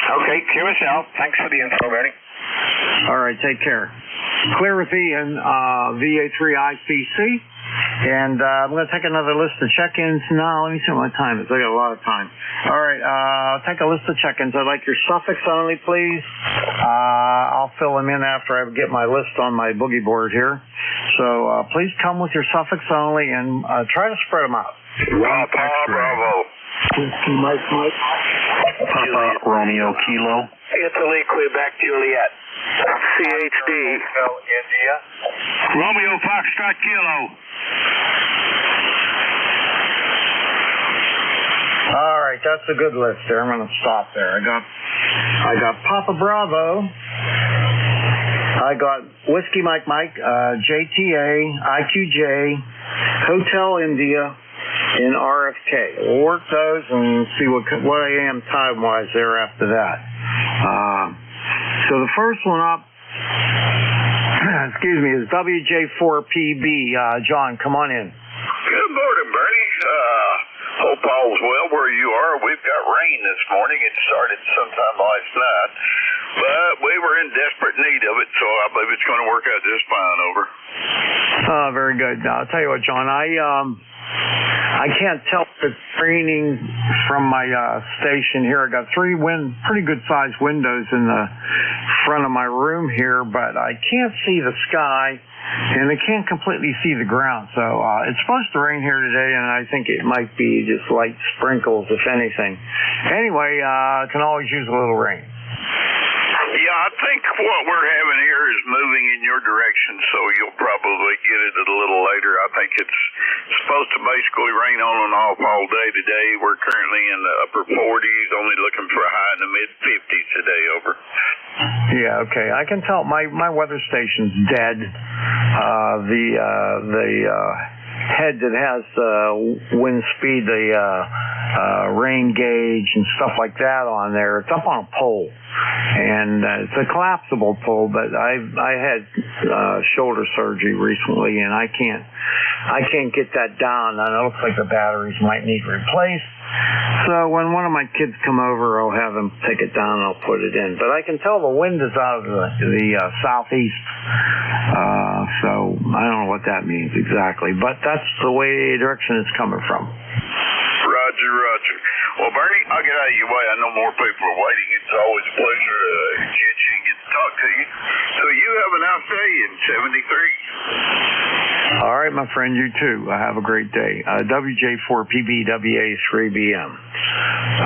Okay, QSL. Thanks for the info, Bernie. All right, take care. Clear with Ian, VA3 ICC. And I'm going to take another list of check-ins now. Let me see what time it is. I got a lot of time. All right, I'll take a list of check-ins. I'd like your suffix only, please. I'll fill them in after I get my list on my boogie board here. So please come with your suffix only and try to spread them out. Papa Bravo. Mike. Papa Romeo Kilo. Italy, Quebec, Juliet. CHD. India. Romeo Foxtrot Kilo. All right, that's a good list there. I'm going to stop there. I got Papa Bravo. I got Whiskey Mike, JTA, IQJ, Hotel India, and RFK. We'll work those and see what I am time-wise there after that. So the first one up, is WJ4PB. John, come on in. Good morning, Bernie. Hope all's well where you are. We've got rain this morning. It started sometime last night, but we were in desperate need of it, so I believe it's going to work out just fine. Over. Very good. I'll tell you what, John, I can't tell if it's raining from my station here. I got three pretty good-sized windows in the front of my room here, but I can't see the sky, and I can't completely see the ground. So it's supposed to rain here today, and I think it might be just light sprinkles, if anything. Anyway, can always use a little rain. Yeah, I think what we're having here is moving in your direction, so you'll probably get it a little later. I think it's supposed to basically rain on and off all day today. We're currently in the upper 40s, only looking for a high in the mid-50s today. Over. Yeah, okay. I can tell my weather station's dead. The head that has wind speed, the rain gauge and stuff like that on there, it's up on a pole. And it's a collapsible pole, but I had shoulder surgery recently, and I can't get that down. And it looks like the batteries might need replaced. So when one of my kids come over, I'll have them take it down and I'll put it in. But I can tell the wind is out of the southeast. So I don't know what that means exactly, but that's the direction it's coming from. Roger. Well, Bernie, I'll get out of your way. I know more people are waiting. It's always a pleasure to get to talk to you. So you have a nice day in 73. All right, my friend, you too. Have a great day. WJ4PB, WA3BM.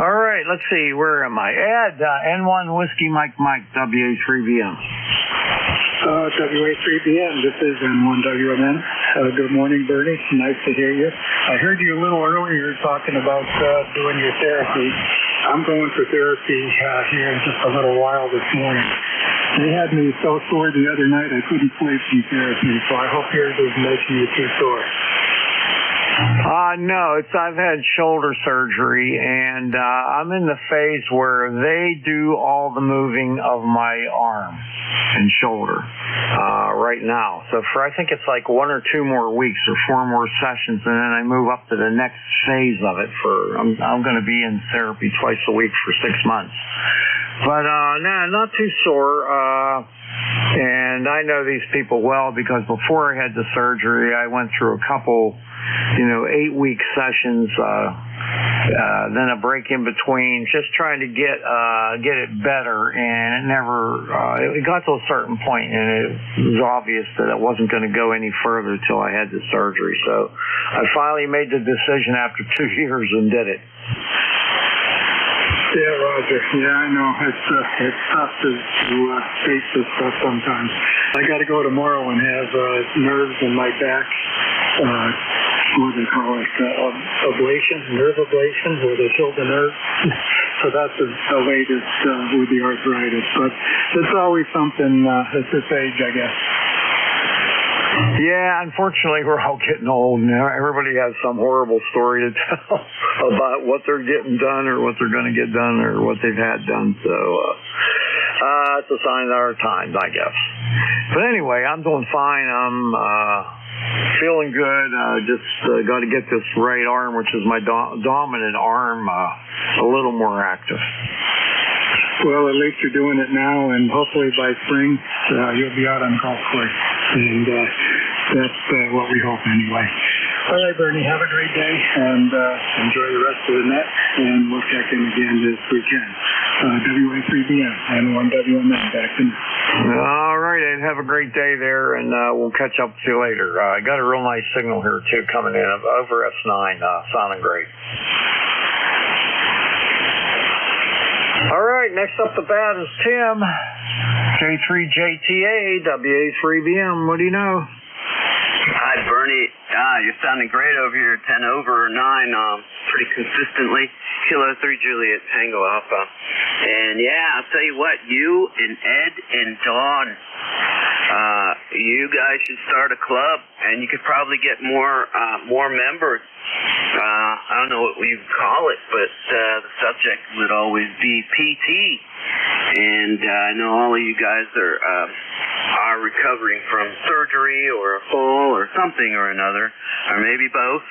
All right, let's see. Where am I? Ed, N1 Whiskey Mike, WA3BM. WA3BM, this is N1WMN. Good morning, Bernie. Nice to hear you. I heard you a little earlier talking about doing your therapy. I'm going for therapy here in just a little while this morning. They had me so sore the other night I couldn't sleep from therapy, so I hope yours isn't making you too sore. No, I've had shoulder surgery, and I'm in the phase where they do all the moving of my arm and shoulder right now. So I think it's like 1 or 2 more weeks or 4 more sessions, and then I move up to the next phase of it. I'm going to be in therapy twice a week for 6 months. But no, not too sore. And And I know these people well because before I had the surgery, I went through a couple, 8-week sessions, then a break in between, just trying to get it better. And it never, it got to a certain point, and it was obvious that it wasn't going to go any further till I had the surgery. So I finally made the decision after 2 years and did it. Yeah, Roger. Yeah, I know. It's tough to face this stuff sometimes. I got to go tomorrow and have nerves in my back. What do they call it? Nerve ablation, where they kill the nerve. So that's the latest with the arthritis. But it's always something at this age, I guess. Yeah, unfortunately, we're all getting old now. Everybody has some horrible story to tell about what they're getting done or what they're going to get done or what they've had done. So it's a sign of our times, I guess. But anyway, I'm doing fine. I'm feeling good. Just got to get this right arm, which is my dominant arm, a little more active. Well, at least you're doing it now, and hopefully by spring you'll be out on the golf course. And that's what we hope anyway. All right, Bernie, have a great day, and enjoy the rest of the net, and we'll check in again this weekend. WA3BM and 1WMN back to net. All right, and have a great day there, and we'll catch up with you later. I got a real nice signal here, too, coming in over S9, sounding great. All right, next up the bat is Tim. J3JTA, WA3BM. What do you know? Hi, Bernie. You're sounding great over here, 10 over 9, pretty consistently. Kilo 3 Juliet, Tango Alpha. And yeah, I'll tell you what, you and Ed and Dawn, you guys should start a club, and you could probably get more members. I don't know what you call it, but the subject would always be PT. And I know all of you guys are recovering from surgery or a fall or something or another, or maybe both.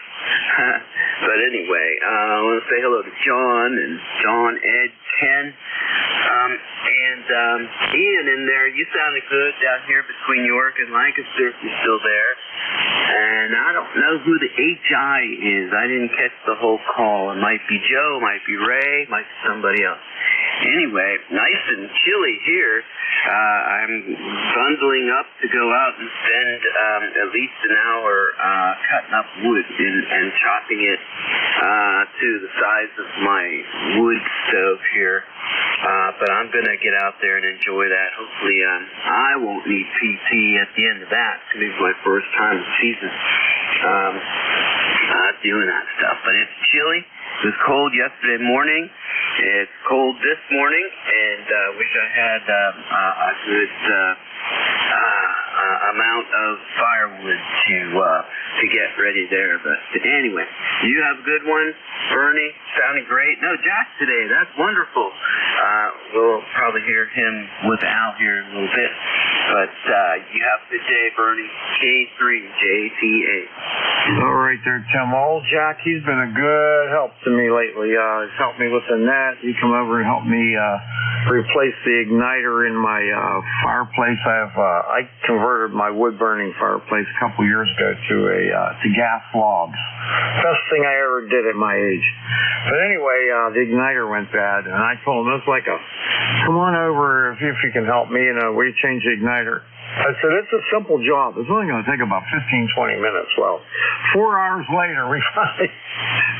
But anyway, I want to say hello to John and John, Ed, Ken, and Ian in there. You sounded good down here between York and Lancaster if you're still there. And I don't know who the HI is. I didn't catch the whole call. It might be Joe, might be Ray, might be somebody else. Anyway, nice and chilly here. I'm bundling up to go out and spend at least an hour cutting up wood and chopping it to the size of my wood stove here. But I'm going to get out there and enjoy that. Hopefully I won't need PT at the end of that. It's going to be my first time this season doing that stuff. But it's chilly. It was cold yesterday morning. It's cold this morning, and wish I had a good amount of firewood to get ready there. But anyway, you have a good one. Bernie, sounding great. No, Jack today. That's wonderful. We'll probably hear him with Al here in a little bit. But you have a good day, Bernie. K3JTA. All right there, Tim. Old Jack, he's been a good help to me lately. He's helped me with the net. He come over and helped me replace the igniter in my fireplace. I converted my wood-burning fireplace a couple years ago to gas logs. Best thing I ever did at my age. But anyway, the igniter went bad, and I told him, it's like come on over if you can help me, will you change the igniter? I said, it's a simple job. It's only going to take about 15-20 minutes. Well, 4 hours later, we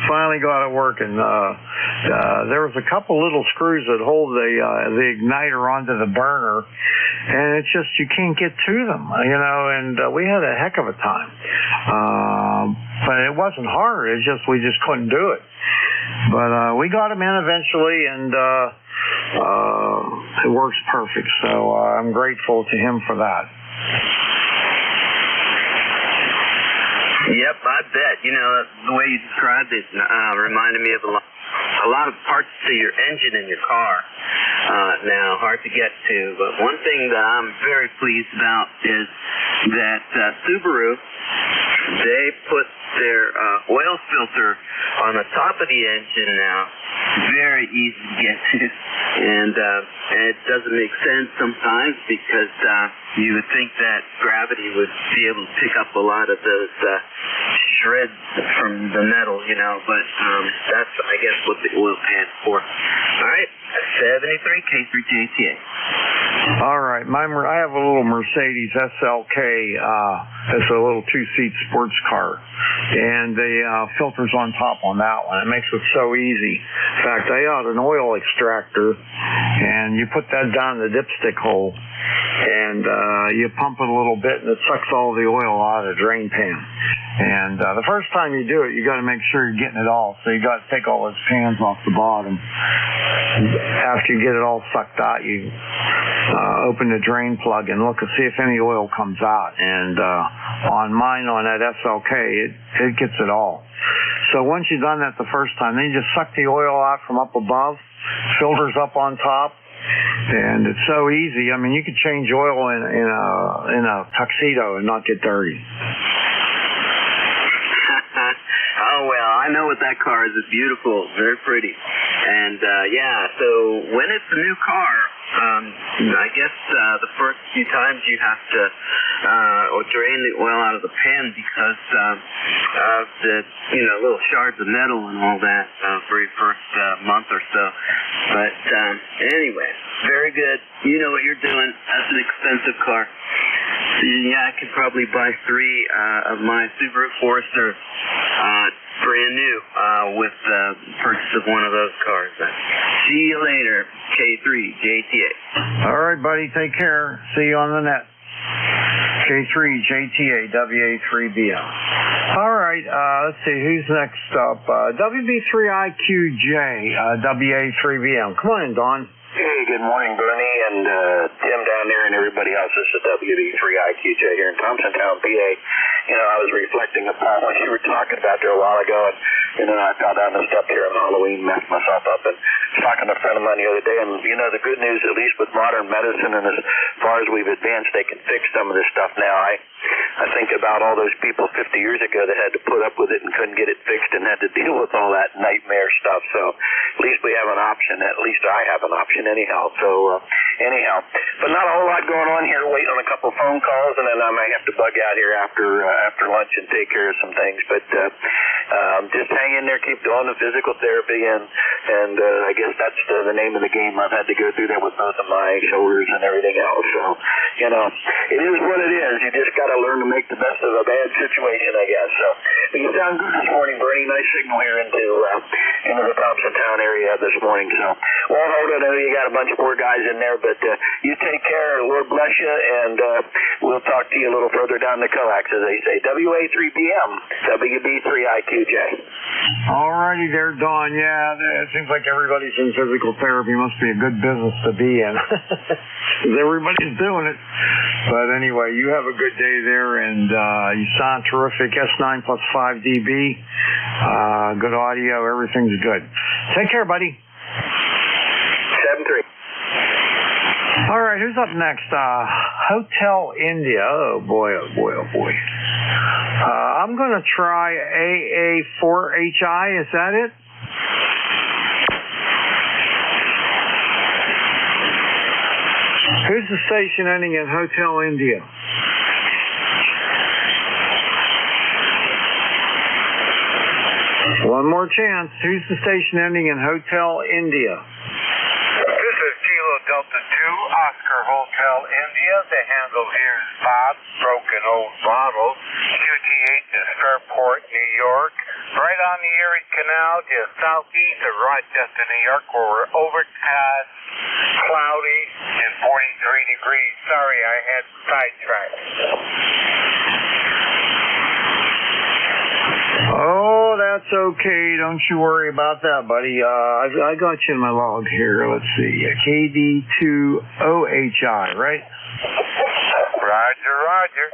finally got it working. There was a couple little screws that hold the igniter onto the burner, and it's just you can't get to them, and we had a heck of a time. But it wasn't hard. It's just we just couldn't do it. But we got them in eventually, and it works perfect. So I'm grateful to him for that. Yep, I bet. The way you described it reminded me of a lot of parts to your engine in your car. Now, hard to get to. But one thing that I'm very pleased about is that Subaru they put their oil filter on the top of the engine now. Very easy to get to. And it doesn't make sense sometimes because you would think that gravity would be able to pick up a lot of those shreds from the metal, but that's, I guess, what the oil pan's for. All right, 73 K3JTA. All right, I have a little Mercedes SLK. It's a little two-seat sports car, and the filter's on top on that one. It makes it so easy. In fact, I got an oil extractor, and you put that down the dipstick hole, and you pump it a little bit, and it sucks all the oil out of the drain pan. And the first time you do it, you got to make sure you're getting it all. So you got to take all those pans off the bottom. After you get it all sucked out, you open the drain plug and look and see if any oil comes out. And on mine, on that SLK, it gets it all. So once you've done that the first time, then you just suck the oil out from up above, filters up on top. And it's so easy. I mean, you could change oil in a tuxedo and not get dirty. Oh, well, I know what that car is. It's beautiful, very pretty. And, so when it's a new car, I guess the first few times you have to drain the oil out of the pan because of the, little shards of metal and all that very first month or so. But anyway, very good. You know what you're doing. That's an expensive car. Yeah, I could probably buy 3 of my Subaru Forester brand new with the purchase of one of those cars. See you later, K3JTA. All right, buddy. Take care. See you on the net. K3JTA, WA3BM. All right, let's see. Who's next up? WB3IQJ, WA3BM. Come on in, Don. Hey, good morning, Bernie, and Tim down there and everybody else. This is WB3IQJ here in Thompsontown, PA. I was reflecting upon what you were talking about there a while ago, and then I fell down the steps here on Halloween, messed myself up, and was talking to a friend of mine the other day, and, the good news, at least with modern medicine and as far as we've advanced, they can fix some of this stuff now. I think about all those people 50 years ago that had to put up with it and couldn't get it fixed and had to deal with all that nightmare stuff, so at least we have an option. At least I have an option anyhow. So but not a whole lot going on here. Waiting on a couple phone calls, and then I might have to bug out here after lunch and take care of some things. But just hang in there, keep doing the physical therapy, and I guess that's the name of the game. I've had to go through that with both of my shoulders and everything else. So it is what it is. You just got to learn to make the best of a bad situation, I guess. So but you sound good this morning, Bernie. Nice signal here into the Thompsontown area this morning. So won't hold it. I know you got a bunch of poor guys in there, but you take care. Lord bless you, and we'll talk to you a little further down the coax, as they say. WA3BM, WB3IQJ. All righty there, Don. Yeah, it seems like everybody's in physical therapy. Must be a good business to be in. Because everybody's doing it. But anyway, you have a good day there, and you sound terrific. S9 plus 5 dB. Good audio. Everything's good. Take care, buddy. 7-3. All right, who's up next? Hotel India. Oh, boy, oh, boy, oh, boy. I'm going to try AA4HI. Is that it? Who's the station ending in Hotel India? One more chance. Who's the station ending in Hotel India? This is Kilo Delta 2, Oscar Hotel India. The handle here is Bob, Broken Old Bottle, QT8 to Fairport, New York. Right on the Erie Canal, just southeast of Rochester, New York, where we're overcast, cloudy, and 43 degrees. Sorry, I had sidetracked. Oh, that's okay. Don't you worry about that, buddy. I got you in my log here. Let's see. KD2OHI, right? Roger, roger.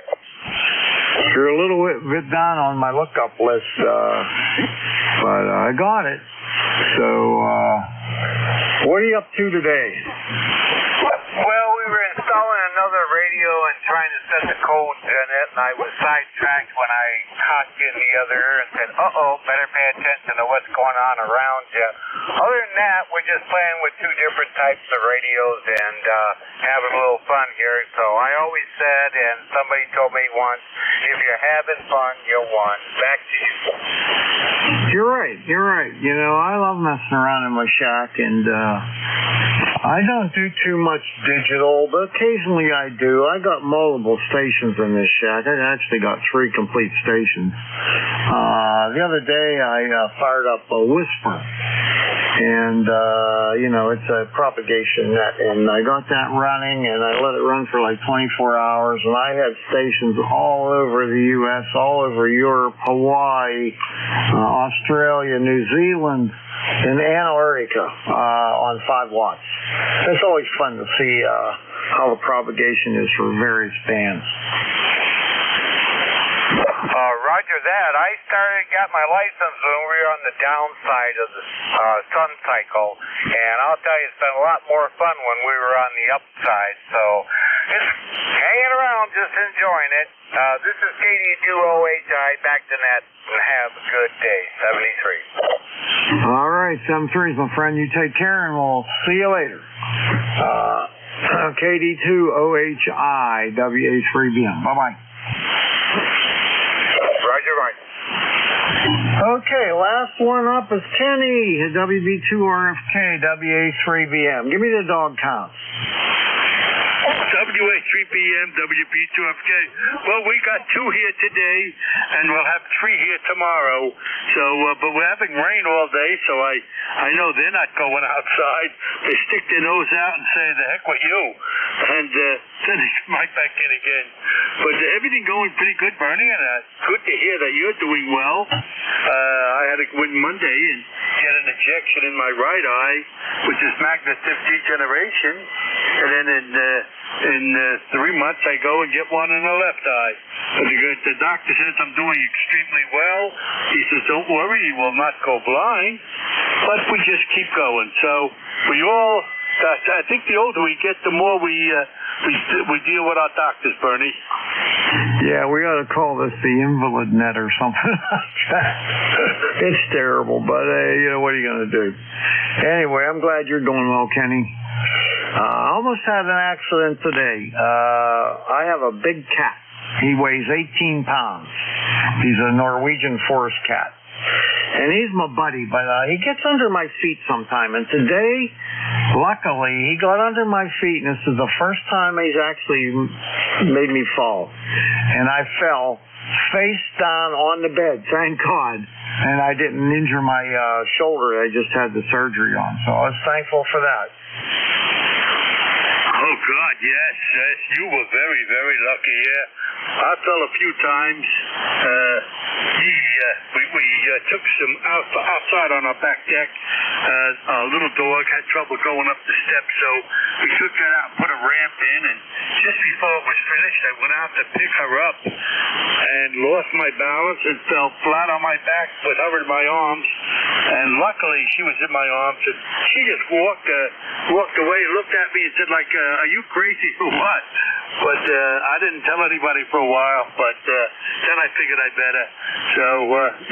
You're a little bit down on my lookup list, but I got it. So, what are you up to today? Well, we were installing another radio and trying to set the codes in it, and I was sidetracked when I cocked in the other and said, better pay attention to what's going on around you. Other than that, we're just playing with two different types of radios and having a little fun here. So I always said, and somebody told me once, if you're having fun, you won. Back to you. You're right. You know, I love messing around in my shack, and I don't do too much digital, but occasionally I do. I got multiple stations in this shack. I actually got 3 complete stations. The other day I fired up a Whisper, and you know, it's a propagation net, and I got that running, and I let it run for like 24 hours, and I had stations all over the U.S., all over Europe, Hawaii, Australia, New Zealand, and Antarctica on 5 watts. It's always fun to see how the propagation is for various bands. Roger that. I got my license when we were on the downside of the sun cycle, and I'll tell you, it's been a lot more fun when we were on the upside. So just hanging around, just enjoying it. This is KD2OHI, back to net, and have a good day. 73. All right, 73s, my friend. You take care, and we'll see you later. KD2OHI, WA3BM. Bye-bye. Roger, right. Okay, last one up is Kenny at WB2RFK, WA3BM. Give me the dog count. WA3BM, WB2FK. Well, we got 2 here today, and we'll have 3 here tomorrow. So, but we're having rain all day, so I know they're not going outside. They stick their nose out and say, "The heck with you," and then they come right back in again. But everything going pretty good, Bernie, and good to hear that you're doing well. I had to go in Monday and get an injection in my right eye, which is macular degeneration, and then in 3 months I go and get one in the left eye. The doctor says I'm doing extremely well. He says, "Don't worry, you will not go blind." But we just keep going. So we all, I think the older we get, the more we deal with our doctors, Bernie. Yeah, we ought to call this the invalid net or something like that. It's terrible, but you know, what are you going to do? Anyway, I'm glad you're doing well, Kenny. I almost had an accident today. I have a big cat. He weighs 18 pounds. He's a Norwegian forest cat. And he's my buddy, but he gets under my feet sometime. And today, luckily, he got under my feet, and this is the first time he's actually made me fall. And I fell face down on the bed, thank God. And I didn't injure my shoulder. I just had the surgery on. So I was thankful for that. Oh, God, yes. You were very, very lucky, yeah. I fell a few times. We took some outside on our back deck. Our little dog had trouble going up the steps, so we took that out and put a ramp in, and just before it was finished, I went out to pick her up and lost my balance and fell flat on my back with her in my arms, and luckily she was in my arms, and she just walked away, looked at me and said, like, "Are you crazy or what?" But I didn't tell anybody for a while, but then I figured I better. So,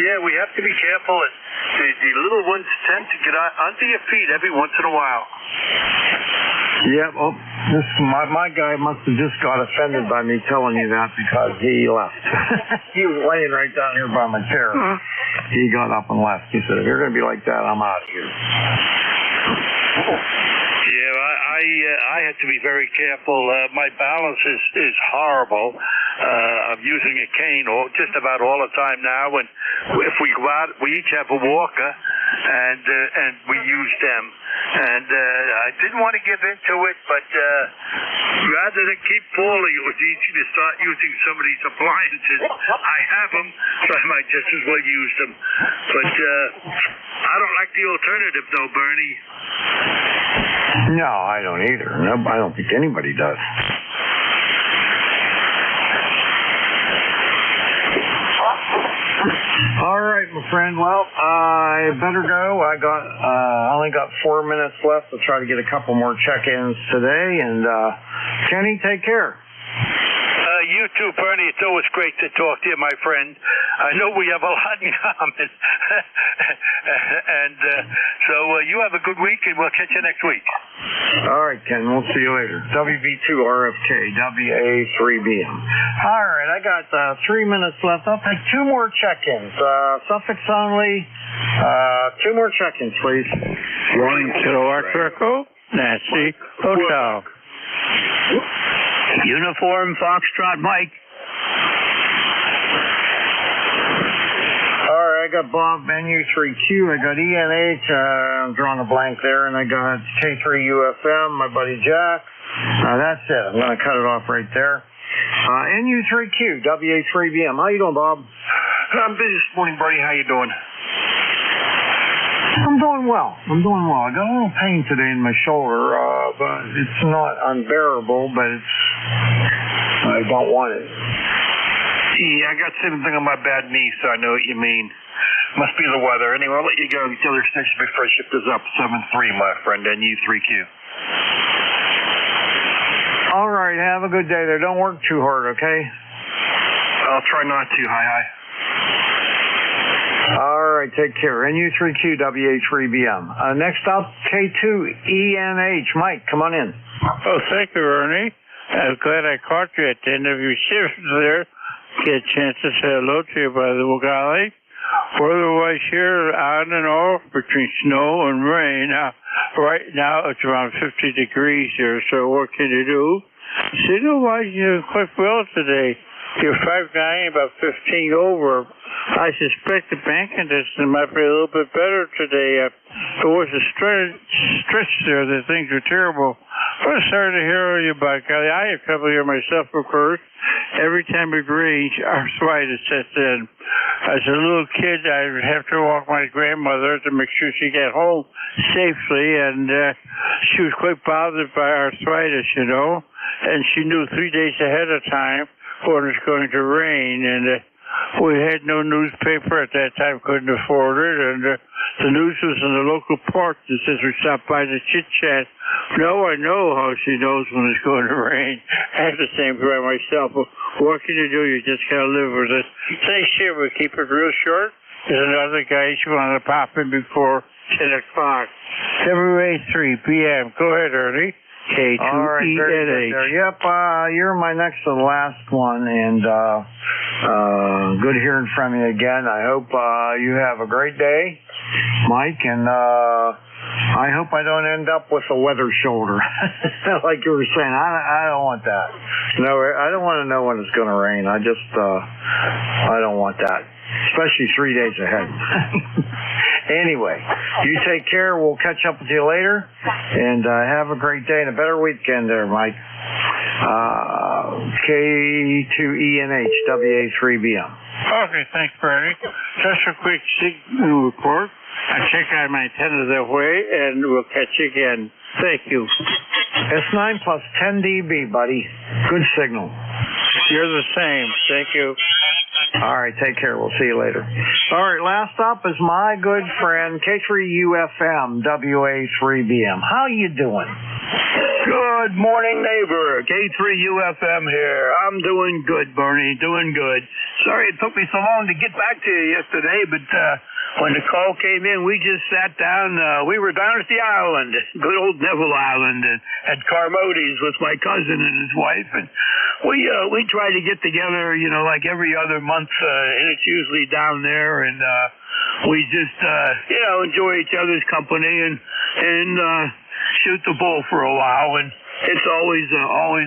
yeah, we have to be careful, and the little ones tend to get under your feet every once in a while. Yep. Oh, my guy must have just got offended by me telling you that because he left. He was laying right down here by my chair. He got up and left. He said, "If you're going to be like that, I'm out of here." Yeah, I had to be very careful. My balance is horrible. I'm using a cane just about all the time now, and if we go out, we each have a walker, and we use them. And I didn't want to give into it, but rather than keep falling, it was easy to start using some of these appliances. I have them, so I might just as well use them. But I don't like the alternative, though, Bernie. No, I don't either. No, I don't think anybody does. All right, my friend. Well, I better go. I only got 4 minutes left. I'll try to get a couple more check-ins today. And Kenny, take care. you too, Bernie. It's always great to talk to you, my friend. I know we have a lot in common. And so you have a good week, and we'll catch you next week. All right, Ken. We'll see you later. WB2RFK, WA3BM. All right, I got 3 minutes left. I'll take 2 more check-ins. Suffix only. 2 more check-ins, please. 1 Kilowatt Echo, Nancy Hotel. Uniform Foxtrot Mike. All right, I got Bob, NU3Q. I got ENH. I'm drawing a blank there. And I got K3UFM, my buddy Jack. That's it. I'm going to cut it off right there. NU3Q, WA3BM. How you doing, Bob? I'm busy this morning, Bernie. How you doing? I'm doing well. I got a little pain today in my shoulder, but it's not unbearable, but I don't want it. Yeah, I got the same thing on my bad knee, so I know what you mean. Must be the weather. Anyway, I'll let you go to the other station before I shift this up. 7-3, my friend, NU3Q. All right, have a good day there. Don't work too hard, okay? I'll try not to. Hi. All right, take care. NU3Q, WA3BM. Next up, K2ENH. Mike, come on in. Oh, thank you, Ernie. I'm glad I caught you at the end of your shift there. Get a chance to say hello to you by the golly. Weather-wise here, on and off between snow and rain. Right now, it's around 50 degrees here, so what can you do? Signal-wise, you're quite well today. You're 5'9", about 15 over. I suspect the bank conditions might be a little bit better today. There was a stretch there that things were terrible. But sorry to hear you about golly. I have trouble here myself, of course. Every time it rains, arthritis sets in. As a little kid, I would have to walk my grandmother to make sure she got home safely, and she was quite bothered by arthritis, you know. And she knew 3 days ahead of time when it was going to rain, and we had no newspaper at that time, couldn't afford it, and the news was in the local park that says we stopped by to chit-chat. Now I know how she knows when it's going to rain. I have the same by myself. What can you do? You just gotta live with it. Thanks, here. We'll keep it real short. There's another guy who wanted to pop in before 10 o'clock. WA3 PM. Go ahead, Ernie. K2ENH. All right, very good. Yep, you're my next to the last one, and good hearing from you again. I hope you have a great day, Mike, and I hope I don't end up with a weather shoulder, like you were saying. I don't want that. No, I don't want to know when it's going to rain. I don't want that, especially 3 days ahead. Anyway, you take care. We'll catch up with you later, and have a great day and a better weekend there, Mike. K2ENH, WA3BM. Okay, thanks, Bernie. Just a quick signal report. I check out my antenna that way, and we'll catch you again. Thank you. S9 plus 10 dB, buddy. Good signal. You're the same. Thank you. All right, take care. We'll see you later. All right, last up is my good friend, K3UFM, WA3BM. How you doing? Good morning, neighbor. K3UFM here. I'm doing good, Bernie. Doing good. Sorry it took me so long to get back to you yesterday, but when the call came in, we just sat down. We were down at the island, good old Neville Island, at Carmody's with my cousin and his wife, and we try to get together, you know, like every other month, and it's usually down there, and we just, you know, enjoy each other's company and shoot the bull for a while, and it's always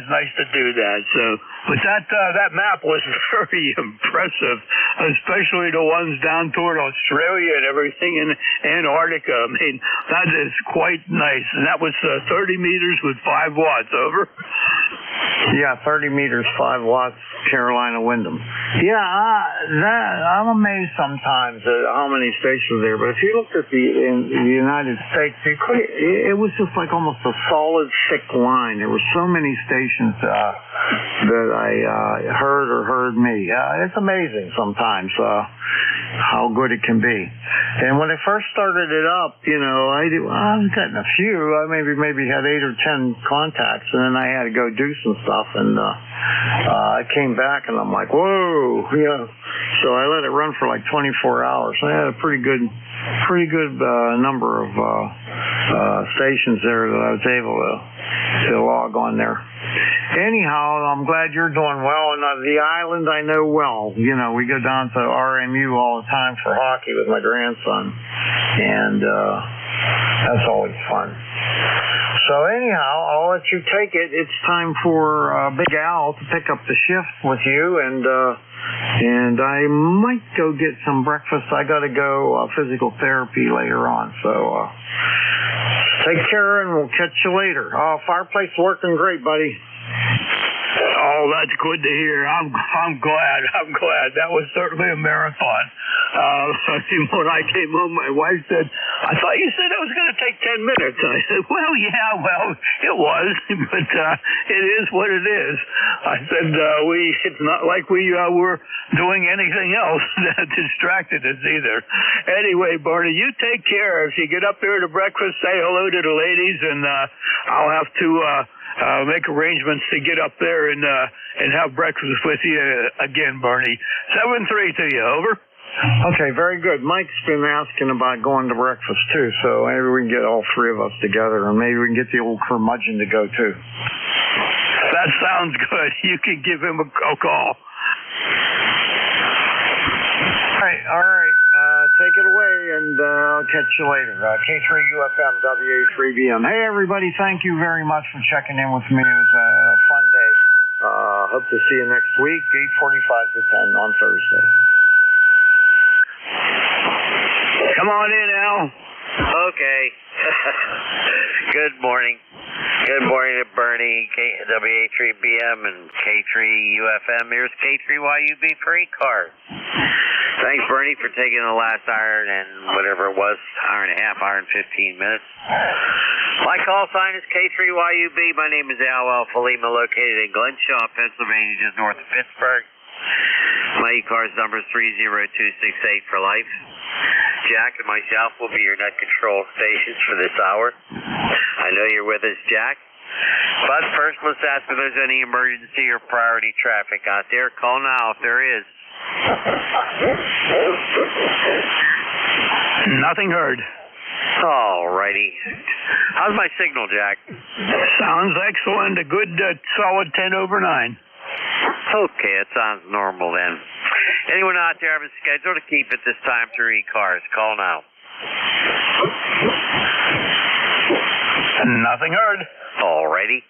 nice to do that. So, but that map was very impressive, especially the ones down toward Australia and everything in Antarctica. I mean, that is quite nice, and that was 30 meters with 5 watts. Over. Yeah, 30 meters, 5 watts, Carolina Wyndham. Yeah, I'm amazed sometimes at how many stations there. But if you looked at in the United States, it was just like almost a solid, thick line. There were so many stations that I heard me. It's amazing sometimes. how good it can be. And when I first started it up, I was getting a few. I maybe had 8 or 10 contacts, and then I had to go do some stuff, and I came back, and I'm like, whoa, So I let it run for like 24 hours. I had a pretty good number of stations there that I was able to log on there. Anyhow, I'm glad you're doing well, and the island I know well. We go down to RMU all the time for hockey with my grandson, and that's always fun. So anyhow, I'll let you take it. It's time for Big Al to pick up the shift with you, and I might go get some breakfast. I got to go physical therapy later on, so take care, and we'll catch you later. Fireplace working great, buddy. Oh, that's good to hear. I'm glad. That was certainly a marathon. When I came home, my wife said, I thought you said it was going to take 10 minutes. I said, it was, but it is what it is. I said, it's not like we were doing anything else that distracted us either. Anyway, Barney, you take care. If you get up there to breakfast, say hello to the ladies, and I'll have to make arrangements to get up there and have breakfast with you again, Barney. 7-3 to you, over. Okay, very good. Mike's been asking about going to breakfast too, so maybe we can get all three of us together, and maybe we can get the old curmudgeon to go too. That sounds good. You can give him a call. All right. Take it away, and I'll catch you later. K3UFM, WA3BM. Hey, everybody, thank you very much for checking in with me. It was a fun day. Hope to see you next week, 8:45 to 10 on Thursday. Come on in, Al. Okay. Good morning. Good morning to Bernie, WA3BM, and K3UFM. Here's K3YUB for ECARS. Thanks, Bernie, for taking the last hour and whatever it was, hour and a half, hour and 15 minutes. My call sign is K3YUB. My name is Al Falima, located in Glenshaw, Pennsylvania, just north of Pittsburgh. My ECARS number is 30268 for life. Jack and myself will be your net control stations for this hour. I know you're with us, Jack. But first, let's ask if there's any emergency or priority traffic out there. Call now if there is. Nothing heard. Alrighty. How's my signal, Jack? Sounds excellent. A good solid 10 over 9. Okay, it sounds normal then. Anyone out there have a schedule to keep at this time through ECARS? Call now. Nothing heard. Alrighty.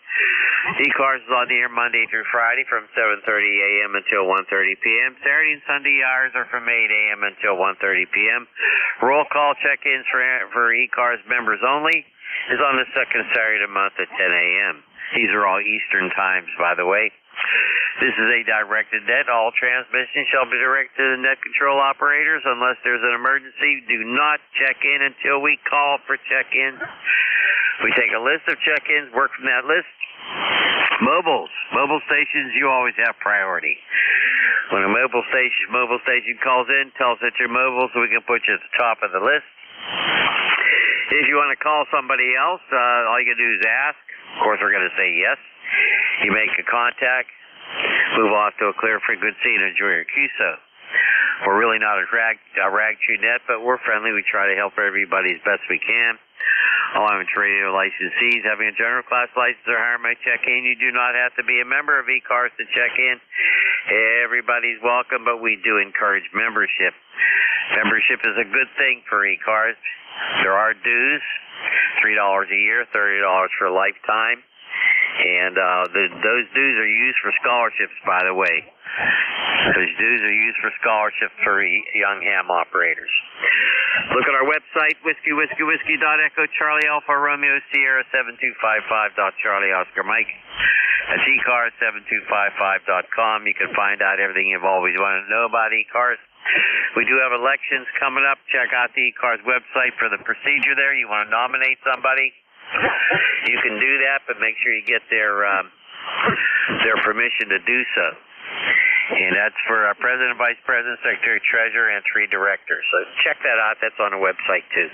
ECARS is on the air Monday through Friday from 7:30 a.m. until 1:30 p.m. Saturday and Sunday hours are from 8 a.m. until 1:30 p.m. Roll call check-ins for ECARS members only is on the second Saturday of the month at 10 a.m. These are all Eastern times, by the way. This is a directed net. All transmissions shall be directed to the net control operators unless there's an emergency. Do not check in until we call for check-in. We take a list of check-ins, work from that list. Mobile stations, you always have priority. When a mobile station calls in, tell us that you're mobile so we can put you at the top of the list. If you want to call somebody else, all you can do is ask. Of course, we're going to say yes. You make a contact, move off to a clear frequency, and enjoy your QSO. We're really not a rag true net, but we're friendly. We try to help everybody as best we can. All amateur radio licensees having a general class license or higher may check in. You do not have to be a member of ECARS to check in. Everybody's welcome, but we do encourage membership. Membership is a good thing for ECARS. There are dues, $3 a year, $30 for a lifetime. And those dues are used for scholarships, by the way. Those dues are used for scholarships for young ham operators. Look at our website, whiskey.echo Charlie Alpha Romeo Sierra 7255.Charlie Oscar Mike. That's ECARS7255.com. You can find out everything you've always wanted to know about ECARS. We do have elections coming up. Check out the ECARS website for the procedure there. You want to nominate somebody? You can do that, but make sure you get their permission to do so. And that's for President, Vice President, Secretary, Treasurer, and 3 directors. So check that out. That's on the website, too.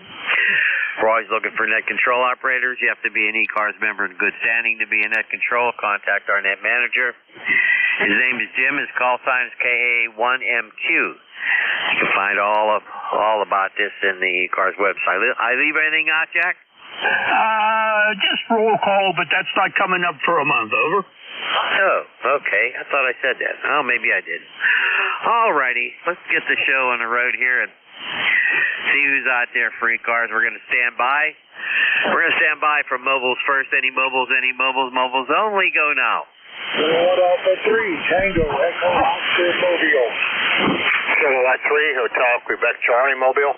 We're always looking for net control operators. You have to be an ECARS member in good standing to be a net control. Contact our net manager. His name is Jim. His call sign is KA1MQ. You can find all about this in the ECARS website. I leave anything out, Jack? Just roll call, but that's not coming up for a month. Over. Oh, okay. I thought I said that. Oh, maybe I did. All righty. Let's get the show on the road here and see who's out there for ECARS. We're going to stand by. We're going to stand by for mobiles first. Any mobiles only. Go now. Silhouette Alpha 3, Tango, Echo, Oscar, Mobile. Silhouette 3, Hotel, Quebec, Charlie, Mobile.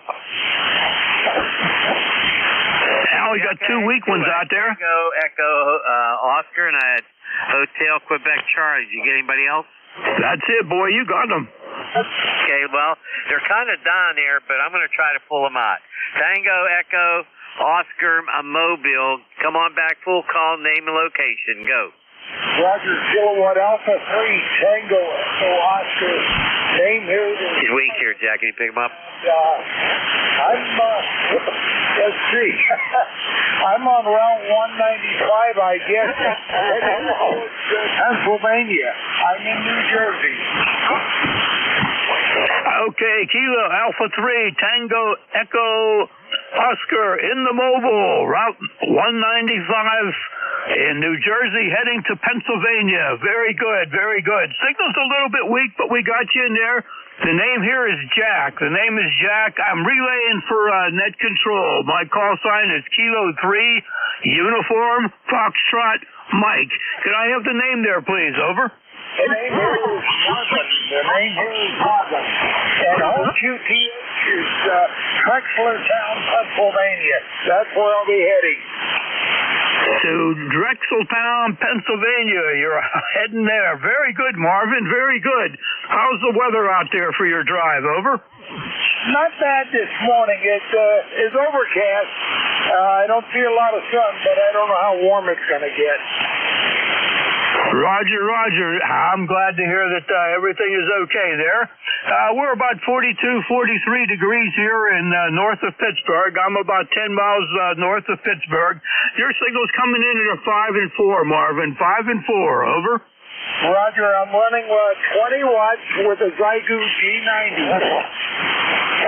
Al, we got 2 weak ones out there. Echo, Oscar, and I had Hotel, Quebec, Charlie. Did you get anybody else? That's it, boy. You got them. Okay, well, they're kind of down there, but I'm going to try to pull them out. Tango, Echo, Oscar, Mobile. Come on back, full call, name and location. Go. Roger, Silhouette Alpha 3, Tango, Echo, Oscar. Name here is... He's weak here, Jack. Can you pick him up? Let's see. I'm on Route 195, I guess. Pennsylvania. I'm in New Jersey. Okay, Kilo Alpha 3, Tango, Echo, Oscar in the mobile, Route 195 in New Jersey, heading to Pennsylvania. Very good, very good. Signal's a little bit weak, but we got you in there. The name here is Jack. The name is Jack. I'm relaying for net control. My call sign is Kilo 3, Uniform, Foxtrot, Mike. Can I have the name there, please? Over. The name here is Marvin. The name here is Marvin. And OQTH is Drexeltown, Pennsylvania. That's where I'll be heading. To Drexeltown, Pennsylvania. You're heading there. Very good, Marvin. Very good. How's the weather out there for your drive? Over. Not bad this morning. It is overcast. I don't see a lot of sun, but I don't know how warm it's going to get. Roger, Roger. I'm glad to hear that everything is okay there. We're about 42, 43 degrees here in north of Pittsburgh. I'm about 10 miles north of Pittsburgh. Your signal's coming in at a 5 and 4, Marvin. 5 and 4. Over. Roger, I'm running 20 watts with a Zygoot G90.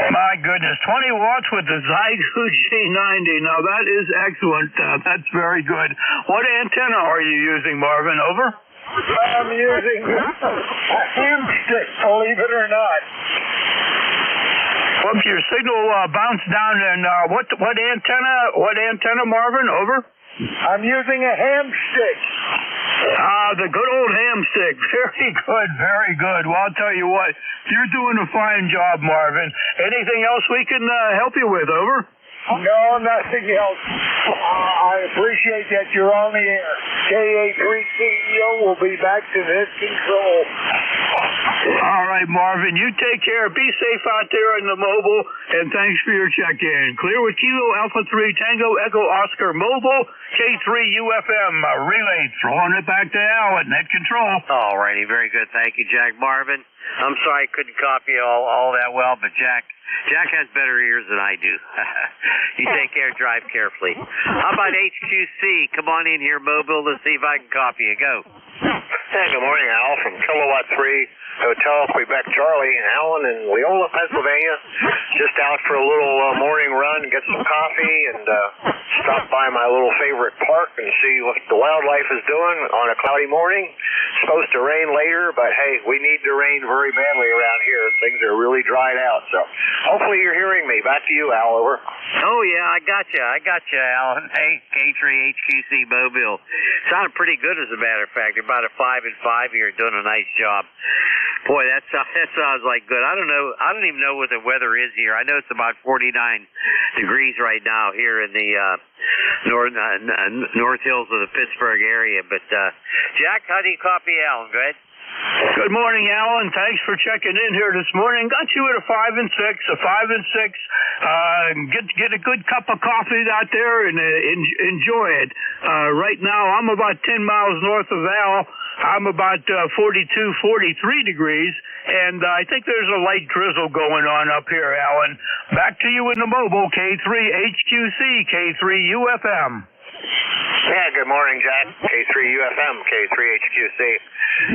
My goodness, 20 watts with the Zygoot G90. Now, that is excellent. That's very good. What antenna are you using, Marvin? Over? I'm using a ham stick, believe it or not. Well, your signal bounced down, and what antenna, Marvin? Over? I'm using a ham stick. The good old ham stick. Very good, very good. Well, I'll tell you what, you're doing a fine job, Marvin. Anything else we can help you with? Over? No, nothing else. I appreciate that you're on the air. KA3 CEO will be back to net control. All right, Marvin, you take care. Be safe out there in the mobile, and thanks for your check-in. Clear with Kilo Alpha 3, Tango, Echo, Oscar, Mobile, K3 UFM, relay. Throwing it back to Al at net control. All righty, very good. Thank you, Jack. Marvin, I'm sorry I couldn't copy all that well, but Jack has better ears than I do. You take care, drive carefully. How about HQC? Come on in here, Mobile. Let's see if I can copy you. Go. Hey, good morning, Al, from Kilowatt 3, Hotel, Quebec, Charlie, Alan in Leola, Pennsylvania. Just out for a little morning run, get some coffee, and stop by my little favorite park and see what the wildlife is doing on a cloudy morning. It's supposed to rain later, but hey, we need the rain very badly around here. Things are really dried out, so hopefully you're hearing me. Back to you, Al, over. Oh, yeah, I got you, Alan. Hey, K3 HQC Mobile. Sounded pretty good, as a matter of fact. You're about a 5 and 5 here, doing a nice job. Boy, that sounds like good. I don't even know what the weather is here. I know it's about 49 degrees right now here in the North Hills of the Pittsburgh area. But Jack, how do you copy Alan? Go ahead. Good morning, Alan. Thanks for checking in here this morning. Got you at a 5 and 6. Get a good cup of coffee out there and enjoy it. Right now, I'm about 10 miles north of Al. I'm about 42, 43 degrees, and I think there's a light drizzle going on up here, Alan. Back to you in the mobile, K3HQC, K3UFM. Yeah, good morning, Jack. K3UFM, K3HQC.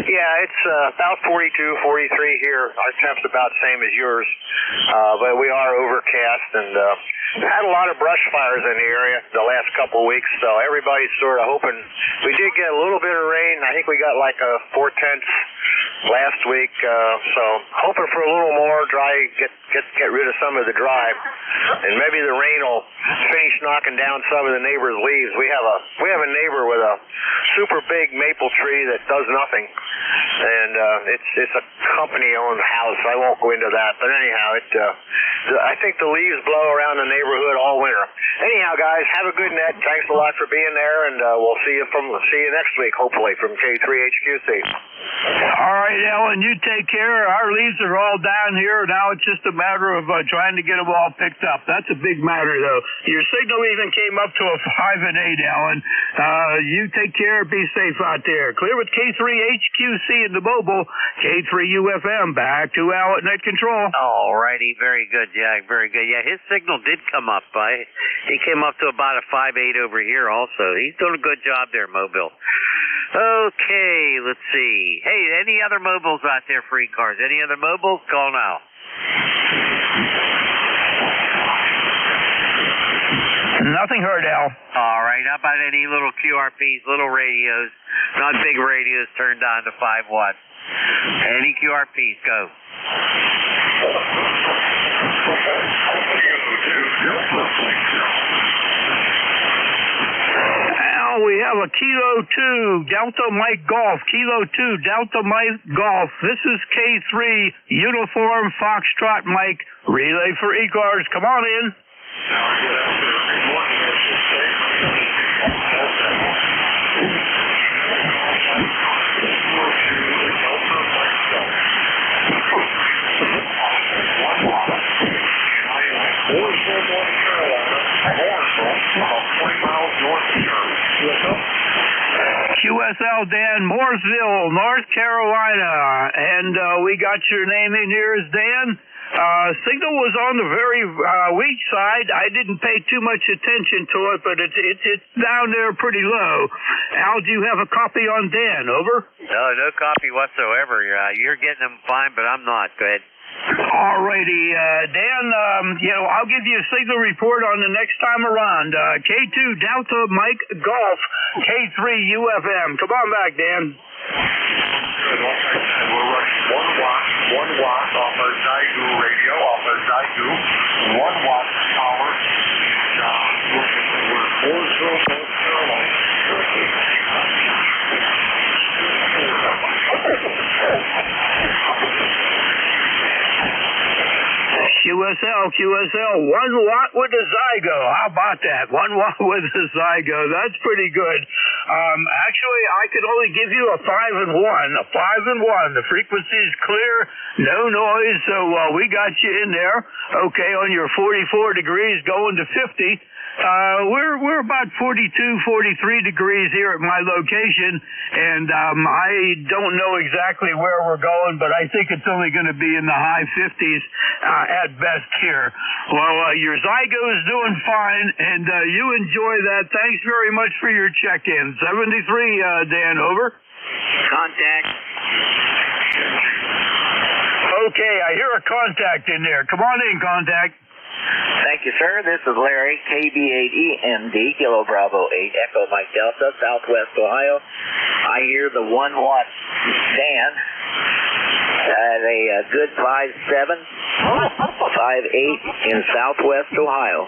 Yeah, it's about 42, 43 here. Our temp's about the same as yours, but we are overcast and had a lot of brush fires in the area the last couple of weeks, so everybody's sort of hoping. We did get a little bit of rain. I think we got like a 4/10 last week, so hoping for a little more dry, get rid of some of the dry, and maybe the rain will finish knocking down some of the neighbors' leaves. We have a neighbor with a super big maple tree that does nothing, and it's a company-owned house. I won't go into that, but anyhow, I think the leaves blow around the neighborhood all winter. Anyhow, guys, have a good net. Thanks a lot for being there, and we'll see you next week, hopefully, from K3HQC. All right, Ellen, you take care. Our leaves are all down here. Now it's just a matter of trying to get them all picked up. That's a big matter, though. Your signal even came up to a 5 and 8, Alan. You take care. Be safe out there. Clear with K3HQC in the mobile. K3UFM. Back to Al at Net Control. All righty. Very good, Jack. Very good. Yeah, his signal did come up. He came up to about a 5.8 over here also. He's doing a good job there, Mobile. Okay, let's see. Hey, any other mobiles out there for ECARS? Any other mobiles? Call now. Nothing heard, Al. All right. How about any little QRPs, little radios, not big radios turned on to 5 watts? Any QRPs? Go. Al, we have a Kilo 2 Delta Mike Golf. Kilo 2 Delta Mike Golf. This is K3 Uniform Foxtrot Mike. Relay for ECARS. Come on in. QSL Dan, Mooresville, North Carolina, and we got your name in here as Dan. Signal was on the very weak side. I didn't pay too much attention to it, but it's down there pretty low. Al, do you have a copy on Dan? Over? No copy whatsoever. You're getting them fine, but I'm not. Go ahead. Alrighty, Dan, I'll give you a signal report on the next time around. K2 Delta Mike Golf, K3 UFM. Come on back, Dan. Good. Like I said, we're running 1 watt off our Zygu radio, off our Zygu, 1 watt power. We're Mooresville, North Carolina. QSL, 1 watt with a Zygo. How about that? 1 watt with a Zygo. That's pretty good. Actually, I could only give you a 5 and 1. A 5 and 1. The frequency is clear, no noise, so we got you in there. Okay, on your 44 degrees going to 50. We're about 42, 43 degrees here at my location, and I don't know exactly where we're going, but I think it's only going to be in the high 50s at best here. Well, your Zygo is doing fine, and you enjoy that. Thanks very much for your check-in. 73, Dan, over. Contact. Okay, I hear a contact in there. Come on in, contact. Thank you, sir. This is Larry, KB8EMD, Kilo Bravo 8, Echo Mike Delta, Southwest Ohio. I hear the 1 watt Dan at a good 5.7, 5.8 in Southwest Ohio.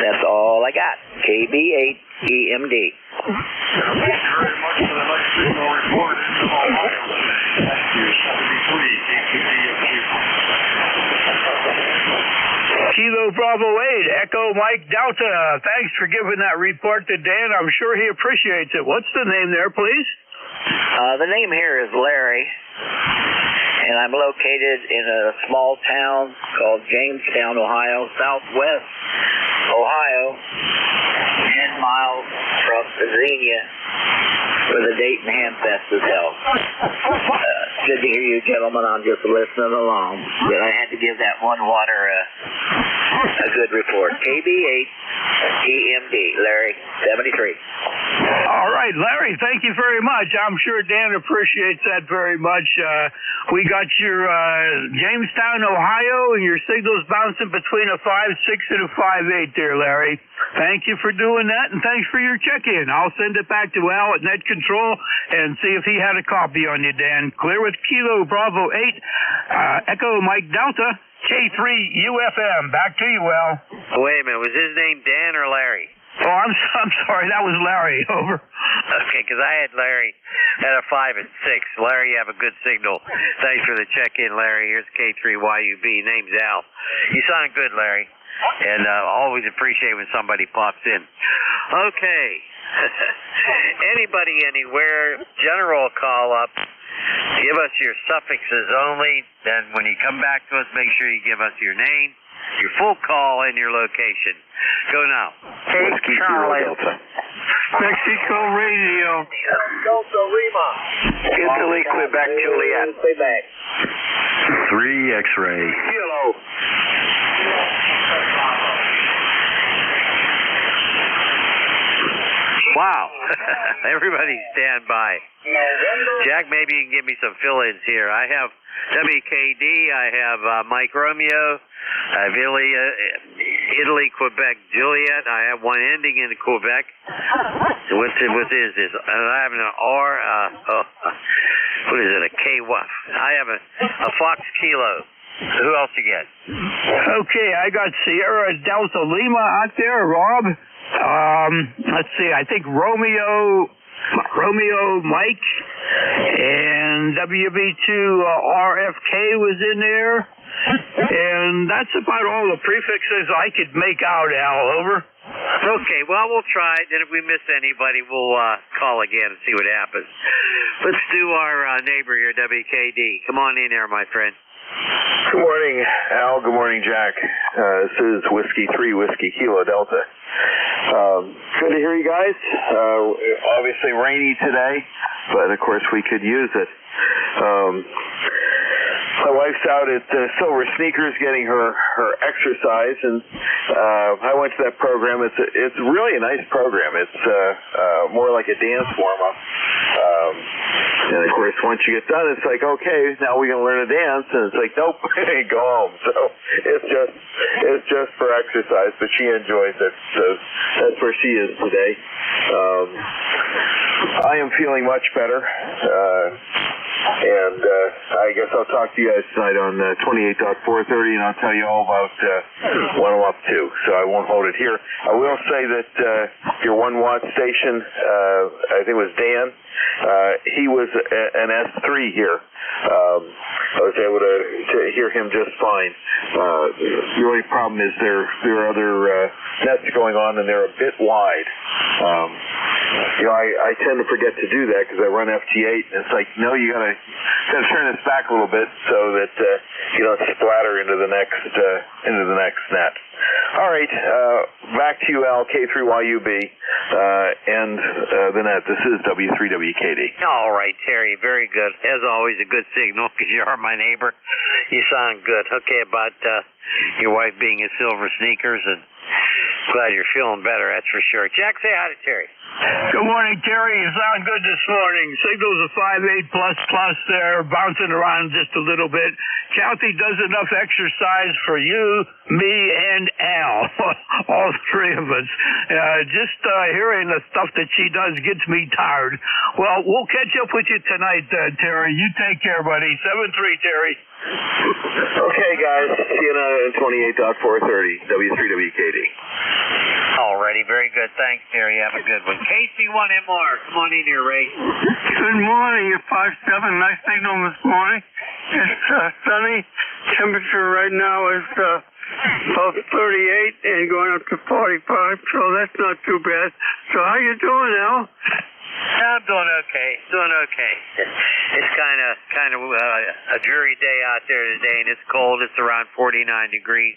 That's all I got. KB8EMD. Thank you very much for the nice signal report from Ohio. Thank you. 73, Kilo Bravo 8, Echo Mike Delta. Thanks for giving that report to Dan. I'm sure he appreciates it. What's the name there, please? The name here is Larry, and I'm located in a small town called Jamestown, Ohio, Southwest Ohio, 10 miles from Xenia. where the Dayton Ham Fest is held. Good to hear you gentlemen. I'm just listening along. But I had to give that one water a good report. KB8 EMD, Larry, 73. All right, Larry, thank you very much. I'm sure Dan appreciates that very much. We got your Jamestown, Ohio, and your signal's bouncing between a 5.6 and a 5.8 there, Larry. Thank you for doing that, and thanks for your check-in. I'll send it back to Al at Net Control and see if he had a copy on you, Dan. Clear with Kilo Bravo 8, Echo Mike Delta, K3 UFM. Back to you, Al. Wait a minute, was his name Dan or Larry? Oh, I'm sorry, that was Larry. Over. Okay, because I had Larry at a 5 and 6. Larry, you have a good signal. Thanks for the check-in, Larry. Here's K3YUB. Name's Al. You sound good, Larry. And always appreciate when somebody pops in. Okay. Anybody, anywhere, general call up. Give us your suffixes only. Then when you come back to us, make sure you give us your name, your full call, and your location. Go now. Hey, Charlie. Mexico Radio. Delta Lima. Italy, Quebec, Juliet. Quebec. 3 X-ray. Kilo. Wow. Everybody stand by. Jack, maybe you can give me some fill-ins here. I have WKD. I have Mike Romeo. I have Italy, Quebec, Juliet. I have one ending in Quebec. What is this? I have an R. What is it? A K what? I have a Fox Kilo. Who else you get? Okay, I got Sierra Delta Lima out there, Rob. Let's see, I think Romeo Mike and WB2 RFK was in there. And that's about all the prefixes I could make out, Al. Over. Okay, well, we'll try it, and if we miss anybody, we'll call again and see what happens. Let's do our neighbor here, WKD. Come on in there, my friend. Good morning, Al. Good morning, Jack. This is Whiskey 3, Whiskey Kilo Delta. Good to hear you guys. Obviously rainy today, but of course we could use it. My wife's out at Silver Sneakers getting her exercise, and I went to that program. It's really a nice program. It's more like a dance warm-up. And of course, once you get done, it's like, okay, now we're gonna learn to dance, and it's like, nope, go home. So it's just for exercise, but she enjoys it. So that's where she is today. I am feeling much better. And I guess I'll talk to you guys tonight on 28.430, and I'll tell you all about what I'm up to. So I won't hold it here. I will say that your 1 watt station, I think it was Dan, he was an S3 here. I was able to hear him just fine. The only problem is there are other nets going on, and they're a bit wide. I tend to forget to do that because I run FT8, and it's like, no, you gotta turn this back a little bit so that you don't splatter into the next net. All right, back to you, Al, K3YUB, and the net. This is W3WKD. All right, Terry, very good. As always, a good signal because you are my neighbor. You sound good. Okay, about your wife being in Silver Sneakers, and glad you're feeling better, that's for sure. Jack, say hi to Terry. Good morning, Terry. You sound good this morning. Signals a 5.8++ there, bouncing around just a little bit. Kathy does enough exercise for you, me, and Al, all three of us. Just hearing the stuff that she does gets me tired. Well, we'll catch up with you tonight, Terry. You take care, buddy. 7-3, Terry. Okay, guys. See you in 28.430, W3WKD. Alrighty, very good. Thanks, Terry. Have a good one. KC1MR, come on in here, Ray. Good morning, you're 5-7. Nice signal this morning. It's sunny. Temperature right now is about 38 and going up to 45, so that's not too bad. So how you doing, Al? I'm doing okay. It's kind of a dreary day out there today, and it's cold. It's around 49 degrees.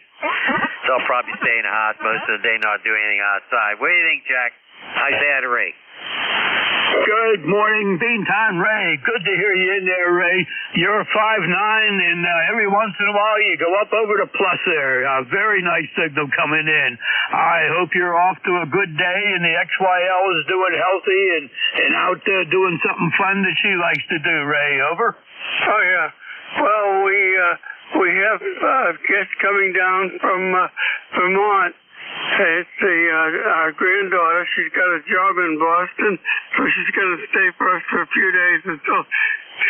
So I'll probably stay in the house most of the day, not do anything outside. What do you think, Jack? I say hi to Ray. Good morning, Beantime Ray. Good to hear you in there, Ray. You're 5'9", and every once in a while you go up over the plus there. Very nice signal coming in. I hope you're off to a good day, and the XYL is doing healthy and out doing something fun that she likes to do, Ray. Over? Oh, yeah. Well, we have guests coming down from Vermont. It's our granddaughter. She's got a job in Boston, so she's going to stay for us for a few days until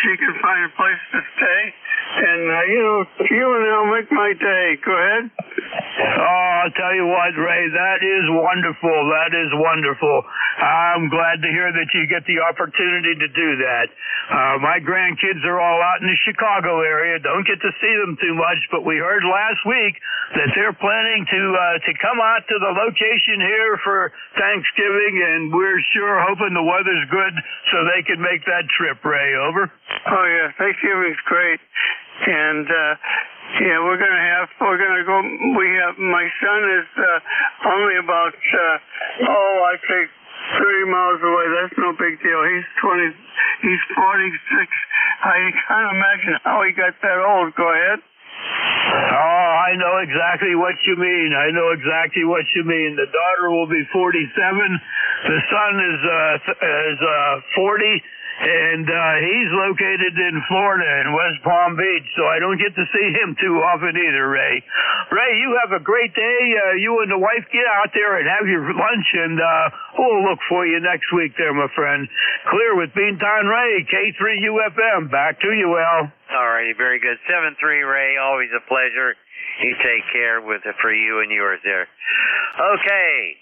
she can find a place to stay. And, you and I'll make my day. Go ahead. Oh, I'll tell you what, Ray, that is wonderful. That is wonderful. I'm glad to hear that you get the opportunity to do that. My grandkids are all out in the Chicago area. Don't get to see them too much, but we heard last week that they're planning to come out to the location here for Thanksgiving, and we're sure hoping the weather's good so they can make that trip, Ray. Over? Oh, yeah. Thanksgiving's great. And, we're gonna go, my son is, only about, I'd say 30 miles away. That's no big deal. He's 46. I can't imagine how he got that old. Go ahead. Oh, I know exactly what you mean. I know exactly what you mean. The daughter will be 47. The son is 40. And he's located in Florida, in West Palm Beach, so I don't get to see him too often either, Ray. Ray, you have a great day. You and the wife get out there and have your lunch, and we'll look for you next week there, my friend. Clear with Beantime Ray, K3UFM. Back to you, Al. All righty, very good. 7-3, Ray, always a pleasure. You take care for you and yours there. Okay.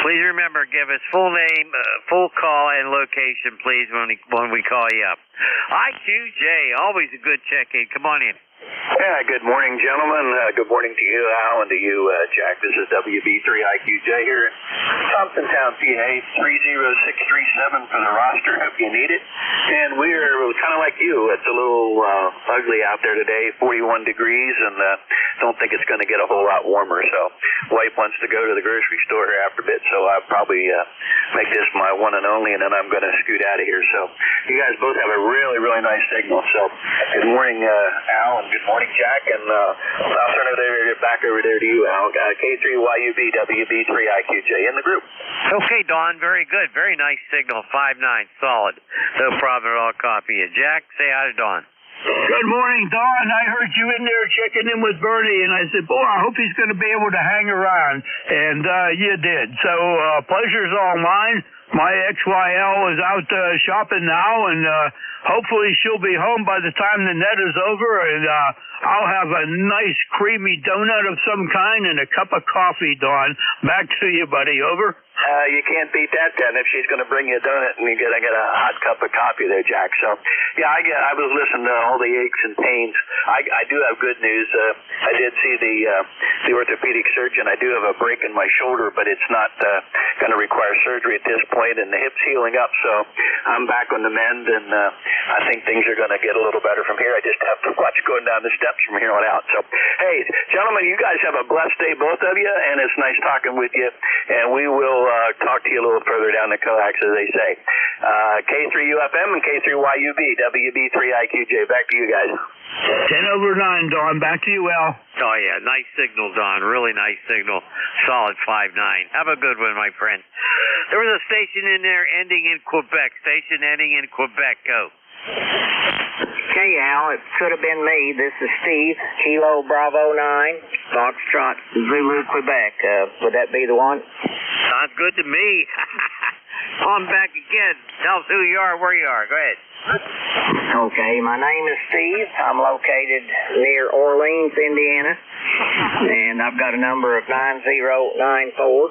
Please remember, give us full name, full call, and location, please, when we call you up. IQJ, always a good check-in. Come on in. Yeah, good morning, gentlemen. Good morning to you, Al, and to you, Jack. This is WB3IQJ here in Thompsontown, PA, 30637 for the roster. Hope you need it. And we're kind of like you. It's a little ugly out there today, 41 degrees, and don't think it's going to get a whole lot warmer. So wife wants to go to the grocery store here after a bit, so I'll probably make this my one and only, and then I'm going to scoot out of here. So you guys both have a really, really nice signal. So good morning, Al, and good morning, Jack, and I'll turn it back over there to you, Al. K3YUB, WB3IQJ in the group. Okay, Don, very good. Very nice signal, 5-9, solid. No problem at all, copy it. Jack, say hi to Don. Good morning, Don. I heard you in there checking in with Bernie, and I said, boy, I hope he's going to be able to hang around. And you did. So pleasure's all mine. My XYL is out shopping now, and hopefully she'll be home by the time the net is over, and I'll have a nice creamy donut of some kind and a cup of coffee, Don. Back to you, buddy. Over. You can't beat that, then, if she's going to bring you a donut and you're going to get a hot cup of coffee there, Jack. So, yeah, I was listening to all the aches and pains. I do have good news. I did see the orthopedic surgeon. I do have a break in my shoulder, but it's not going to require surgery at this point, and the hip's healing up. So I'm back on the mend, and I think things are going to get a little better from here. I just have to watch going down the steps from here on out. So, hey, gentlemen, you guys have a blessed day, both of you, and it's nice talking with you, and we will talk to you a little further down the coax, as they say. K3UFM and K3YUB, WB3IQJ. Back to you guys. 10/9, Don. Back to you, Al. Oh, yeah. Nice signal, Don. Really nice signal. Solid 5-9. Have a good one, my friend. There was a station in there ending in Quebec. Station ending in Quebec. Go. Okay, Al, it could have been me. This is Steve, Kilo Bravo 9, Foxtrot, Zulu, Quebec. Would that be the one? Sounds good to me. On back again. Tell us who you are, where you are. Go ahead. Okay, my name is Steve. I'm located near Orleans, Indiana, and I've got a number of 9094.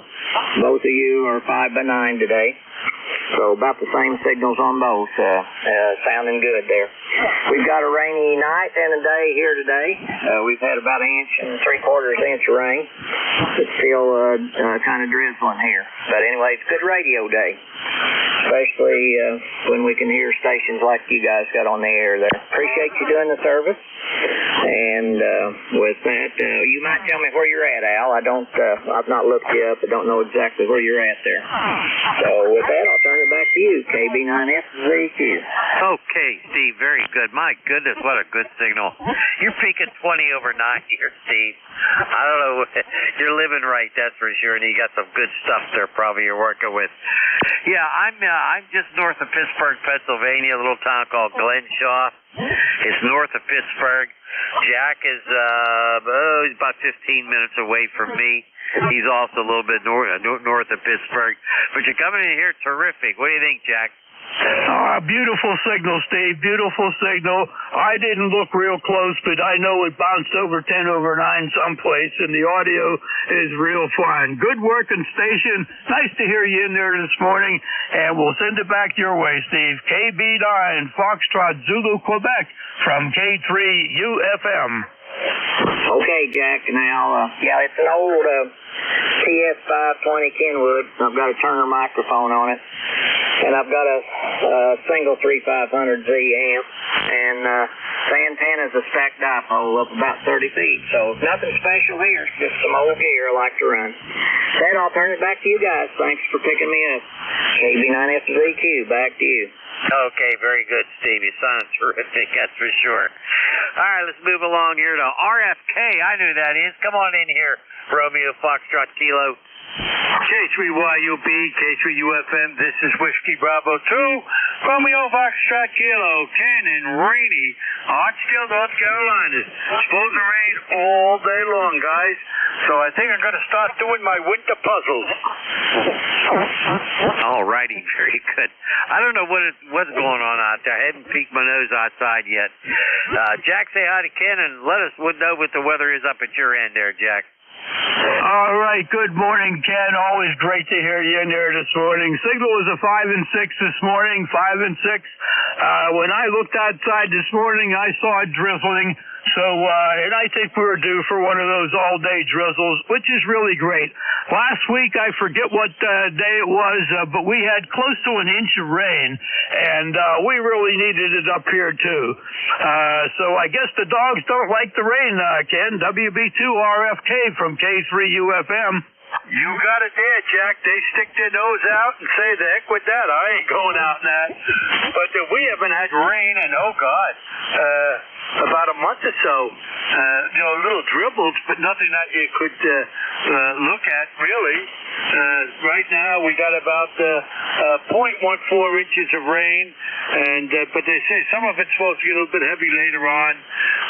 Both of you are 5x9 today. So about the same signals on both, sounding good there. We've got a rainy night and a day here today. We've had about 1 3/4 inch of rain. It's still kind of drizzling here. But anyway, it's a good radio day. especially when we can hear stations like you guys got on the air there. Appreciate you doing the service. And with that, you might tell me where you're at, Al. I've not looked you up. I don't know exactly where you're at there. So with that, I'll turn it back to you, KB9FZQ. Okay, Steve, very good. My goodness, what a good signal. You're peaking 20 over 9 here, Steve. I don't know. You're living right, that's for sure, and you got some good stuff there probably you're working with. Yeah, I'm just north of Pittsburgh, Pennsylvania, a little town called Glenshaw. It's north of Pittsburgh. Jack is he's about 15 minutes away from me. He's also a little bit north of Pittsburgh. But you're coming in here terrific. What do you think, Jack? Beautiful signal, Steve. Beautiful signal. I didn't look real close, but I know it bounced over 10 over 9 someplace, and the audio is real fine. Good working station. Nice to hear you in there this morning, and we'll send it back your way, Steve. KB9, Foxtrot, Zulu, Quebec, from K3UFM. Okay, Jack. Now, yeah, it's an old TS520 Kenwood. I've got a Turner microphone on it, and I've got a single 3500Z amp, and the antenna's a stacked dipole up about 30 feet. So nothing special here, just some old gear I like to run. Then I'll turn it back to you guys. Thanks for picking me up. KB9FZQ, back to you. Okay, very good, Steve. You sounded terrific, that's for sure. All right, let's move along here to RFK. I knew that is. Come on in here, Romeo Foxtrot Kilo. K3YUB, K3UFM, this is Whiskey Bravo 2, Romeo Foxtrot Kilo, Ken and rainy, Hartsfield, North Carolina. Supposed to rain all day long, guys, so I think I'm going to start doing my winter puzzles. All righty, very good. I don't know what's going on out there. I haven't peeked my nose outside yet. Jack, say hi to Ken and let us know what the weather is up at your end there, Jack. All right, good morning, Ken. Always great to hear you in there this morning. Signal was a 5 and 6 this morning, 5 and 6. When I looked outside this morning, I saw it drizzling. So, and I think we were due for one of those all-day drizzles, which is really great. Last week, I forget what day it was, but we had close to an inch of rain, and we really needed it up here, too. So I guess the dogs don't like the rain, Ken. WB2RFK from K3UFM. You got it there, Jack. They stick their nose out and say, the heck with that. I ain't going out in that. But we haven't had rain in, oh, God, about a month or so. Little dribbles, but nothing that you could look at, really. Right now, we got about 0.14 inches of rain, and but they say some of it's supposed to be a little bit heavy later on,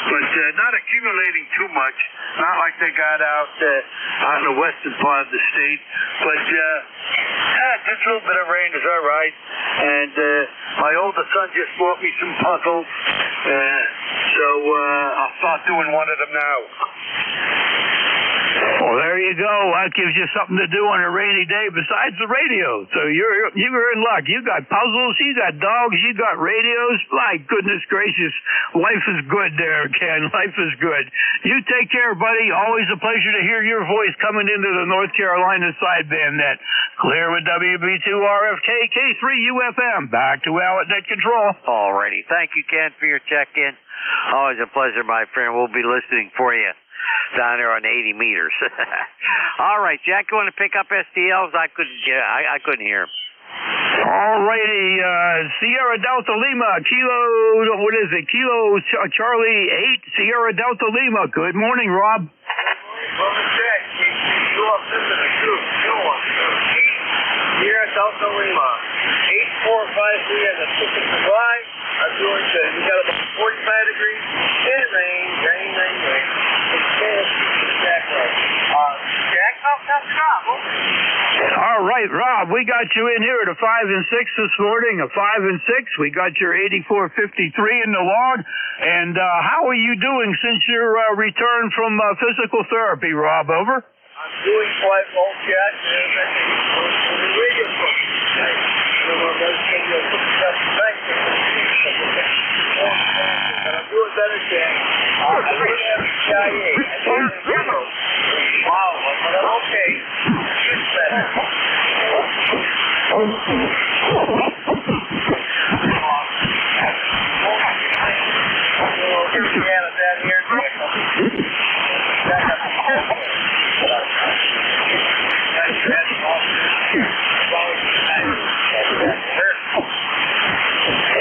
but not accumulating too much. Not like they got out in the western part of the state, but just a little bit of rain is all right. And my older son just bought me some puzzles, so I'll start doing one of them now. Well, there you go. That gives you something to do on a rainy day besides the radio. So you're in luck. You got puzzles, you got dogs, you got radios. My goodness gracious, life is good there, Ken. Life is good. You take care, buddy. Always a pleasure to hear your voice coming into the North Carolina sideband net. Clear with WB2RFK, K3UFM. Back to Al at Net Control. Alrighty. Thank you, Ken, for your check-in. Always a pleasure, my friend. We'll be listening for you down there on 80 meters. All right, Jack, you want to pick up STLs? I couldn't hear him. All righty, Sierra Delta Lima, Kilo Charlie 8, Sierra Delta Lima. Good morning, Rob. Sierra Delta Lima, 8453 as a ticket to fly. I'm doing good. We got about 45 degrees and rain. All right, Rob, we got you in here at a 5 and 6 this morning, a 5 and 6. We got your 8453 in the log. And how are you doing since your return from physical therapy, Rob? Over. I'm doing quite well, Jack. I'm doing better, Jack. I don't have a CIA. Wow, but I'm okay. It's better.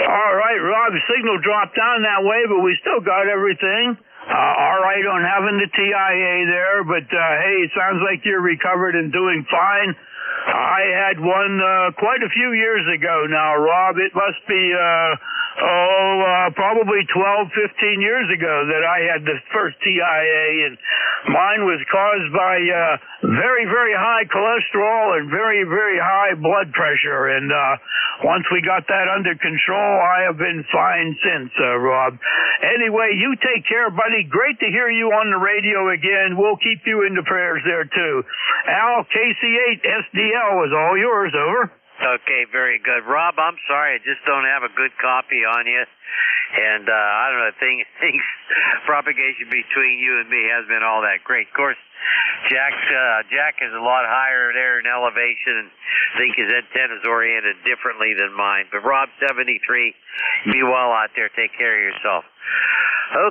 All right, Rob, signal dropped down that way, but we still got everything. All right on having the TIA there, but hey, it sounds like you're recovered and doing fine. I had one quite a few years ago now, Rob. It must be probably 12, 15 years ago that I had the first TIA, and mine was caused by very, very high cholesterol and very, very high blood pressure. And once we got that under control, I have been fine since, Rob. Anyway, you take care, buddy. Great to hear you on the radio again. We'll keep you in the prayers there, too. Al, KC8 SDL is all yours. Over. Okay, very good. Rob, I'm sorry, I just don't have a good copy on you. And I don't know, things propagation between you and me has been all that great. Of course, Jack is a lot higher there in elevation, and I think his antenna is oriented differently than mine. But Rob, 73, be well out there. Take care of yourself.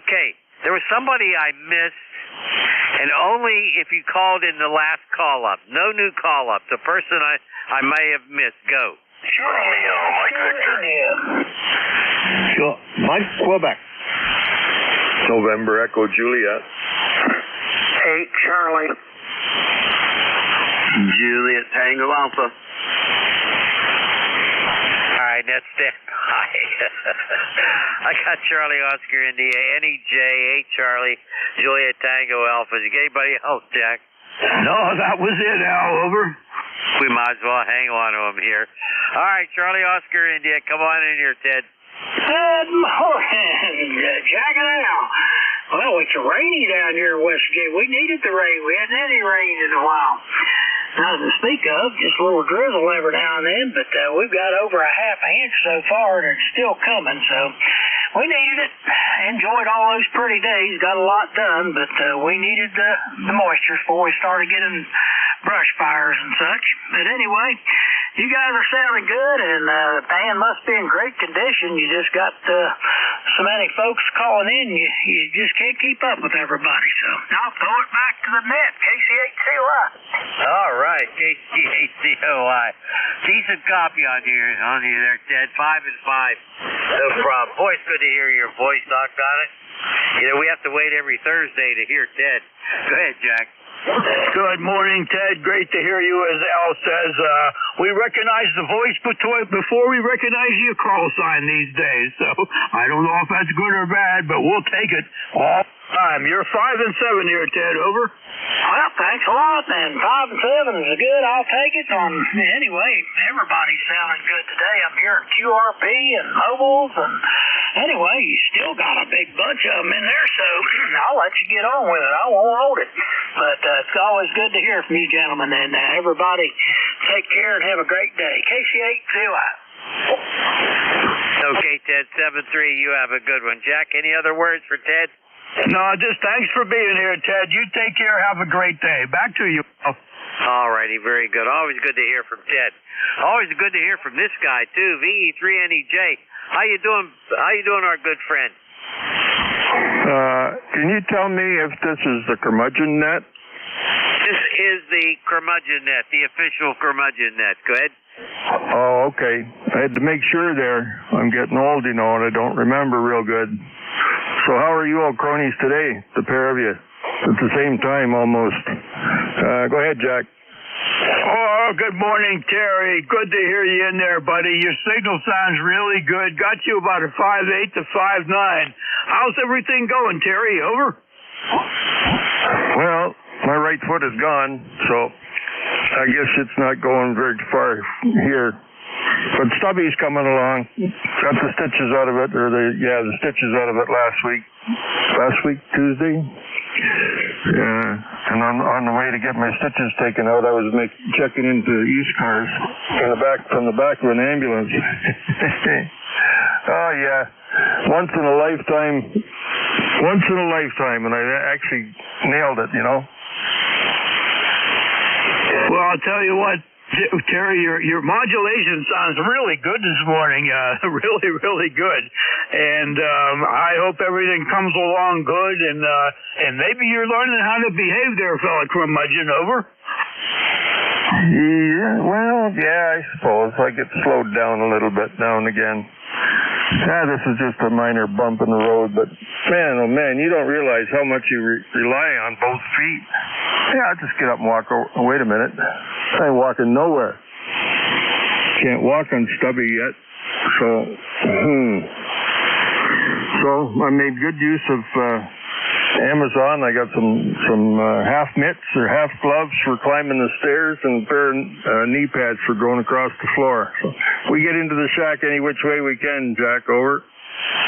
Okay, there was somebody I missed, and only if you called in the last call-up. No new call-up. The person I may have missed. Go. Charlie, Mike Victor. Sure. Mike, Quebec. November Echo Juliet. 8 Charlie. Juliet Tango Alpha. All right, that's stand by. I got Charlie Oscar India, NEJ, 8 Charlie, Juliet Tango Alpha. Did you get anybody else, Jack? No, that was it, Al. Over. We might as well hang on to him here. All right, Charlie Oscar India, come on in here, Ted. Good morning, Jack and Al. Well, it's rainy down here in West Virginia. We needed the rain. We hadn't had any rain in a while. Nothing to speak of, just a little drizzle every now and then, but we've got over a half an inch so far, and it's still coming, so we needed it. Enjoyed all those pretty days, got a lot done, but we needed the moisture before we started getting brush fires and such. But anyway, you guys are sounding good, and the band must be in great condition. You just got so many folks calling in, you just can't keep up with everybody. So I'll throw it back to the net, KC8COI. All right, KC8COI. Decent copy on you there, Ted. 5 and 5. No problem. Boy, it's good to hear your voice, Doc, on it. You know, we have to wait every Thursday to hear Ted. Go ahead, Jack. Good morning, Ted. Great to hear you. As Al says, we recognize the voice before we recognize your call sign these days. So I don't know if that's good or bad, but we'll take it all the time. You're 5 and 7 here, Ted. Over. Well, thanks a lot, then. 5 and 7 is good. I'll take it. Anyway, everybody's sounding good today. I'm hearing QRP and mobiles, and anyway, you still got a big bunch of them in there, so I'll let you get on with it. I won't hold it. But it's always good to hear from you gentlemen, and everybody take care and have a great day. KC8COI. Okay, Ted, 7-3, you have a good one. Jack, any other words for Ted? No, just thanks for being here, Ted. You take care. Have a great day. Back to you. All righty, very good. Always good to hear from Ted. Always good to hear from this guy, too, VE3NEJ. How you doing, our good friend? Can you tell me if this is the curmudgeon net? This is the curmudgeon net, the official curmudgeon net. Go ahead. Oh, okay. I had to make sure there. I'm getting old, you know, and I don't remember real good. So how are you all cronies today, the pair of you? At the same time, almost. Go ahead, Jack. Oh, good morning, Terry. Good to hear you in there, buddy. Your signal sounds really good. Got you about a 5.8 to 5.9. How's everything going, Terry? Over? Well, my right foot is gone, so I guess it's not going very far here. But Stubby's coming along. Got the stitches out of it, the stitches out of it last week, Tuesday. Yeah, and on the way to get my stitches taken out, I was checking into ECARS from the back of an ambulance. Oh yeah, once in a lifetime, and I actually nailed it, you know. Well, I'll tell you what, Terry, your modulation sounds really good this morning. Really, really good. And I hope everything comes along good. And maybe you're learning how to behave there, fella curmudgeon. Over. Yeah, well, yeah, I suppose. I get slowed down a little bit now and again. This is just a minor bump in the road, but man, oh man, you don't realize how much you rely on both feet. Yeah, I'll just get up and walk over. Oh, wait a minute. I ain't walking nowhere. Can't walk on stubby yet. So I made good use of Amazon. I got some half mitts or half gloves for climbing the stairs and a pair of knee pads for going across the floor. So we get into the shack any which way we can, Jack. Over.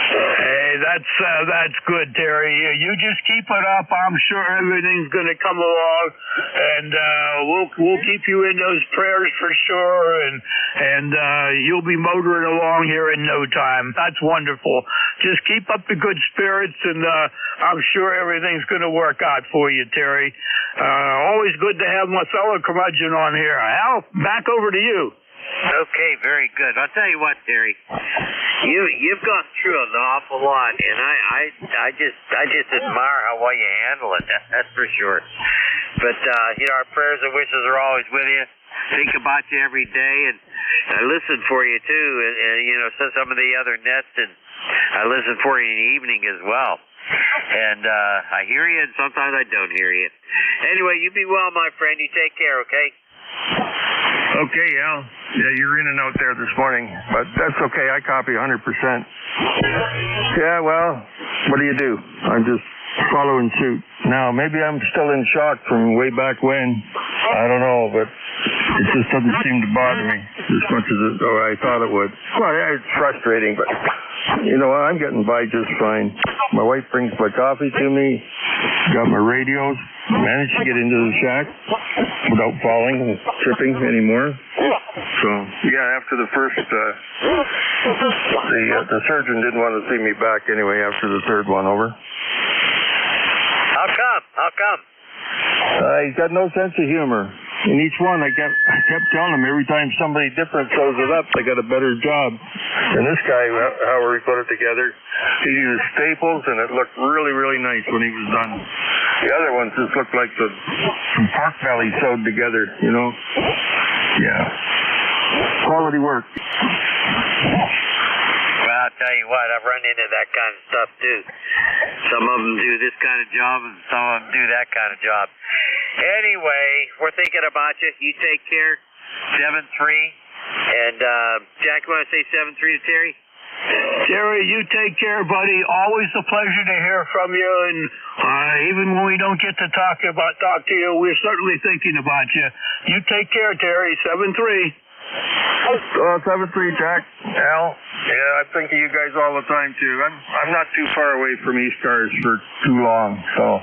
Hey, that's good, Terry. You just keep it up. I'm sure everything's going to come along, and we'll keep you in those prayers for sure. And you'll be motoring along here in no time. That's wonderful. Just keep up the good spirits, and I'm sure everything's going to work out for you, Terry. Always good to have my fellow curmudgeon on here. Al, back over to you. Okay, very good. I'll tell you what, Terry. You've gone through an awful lot, and I just admire how well you handle it. That's for sure. But our prayers and wishes are always with you. Think about you every day, and I listen for you too. And some of the other nets, and I listen for you in the evening as well. And I hear you, and sometimes I don't hear you. Anyway, you be well, my friend. You take care, okay? Okay, Al. Yeah, you're in and out there this morning, but that's okay. I copy 100%. Yeah, well, what do? I'm just following suit. Now, maybe I'm still in shock from way back when. I don't know, but it just doesn't seem to bother me as much as I thought it would. Well, yeah, it's frustrating, but I'm getting by just fine. My wife brings my coffee to me, got my radios, managed to get into the shack without falling and tripping anymore. So, yeah, after the first, the surgeon didn't want to see me back anyway after the third one. Over. How come? He's got no sense of humor. In each one, I kept telling him every time somebody different shows it up, they got a better job. And this guy, however he put it together, he used staples, and it looked really, really nice when he was done. The other ones just looked like some pork belly sewed together, Yeah. Quality work. Well, I'll tell you what, I've run into that kind of stuff too. Some of them do this kind of job, and some of them do that kind of job. Anyway, we're thinking about you. You take care. 7-3. And, Jack, you want to say 7-3 to Terry? Terry, you take care, buddy. Always a pleasure to hear from you. And even when we don't get to talk to you, we're certainly thinking about you. You take care, Terry. 7-3. 7-3, Jack. Al. Yeah, I think of you guys all the time too. I'm not too far away from ECARS for too long, so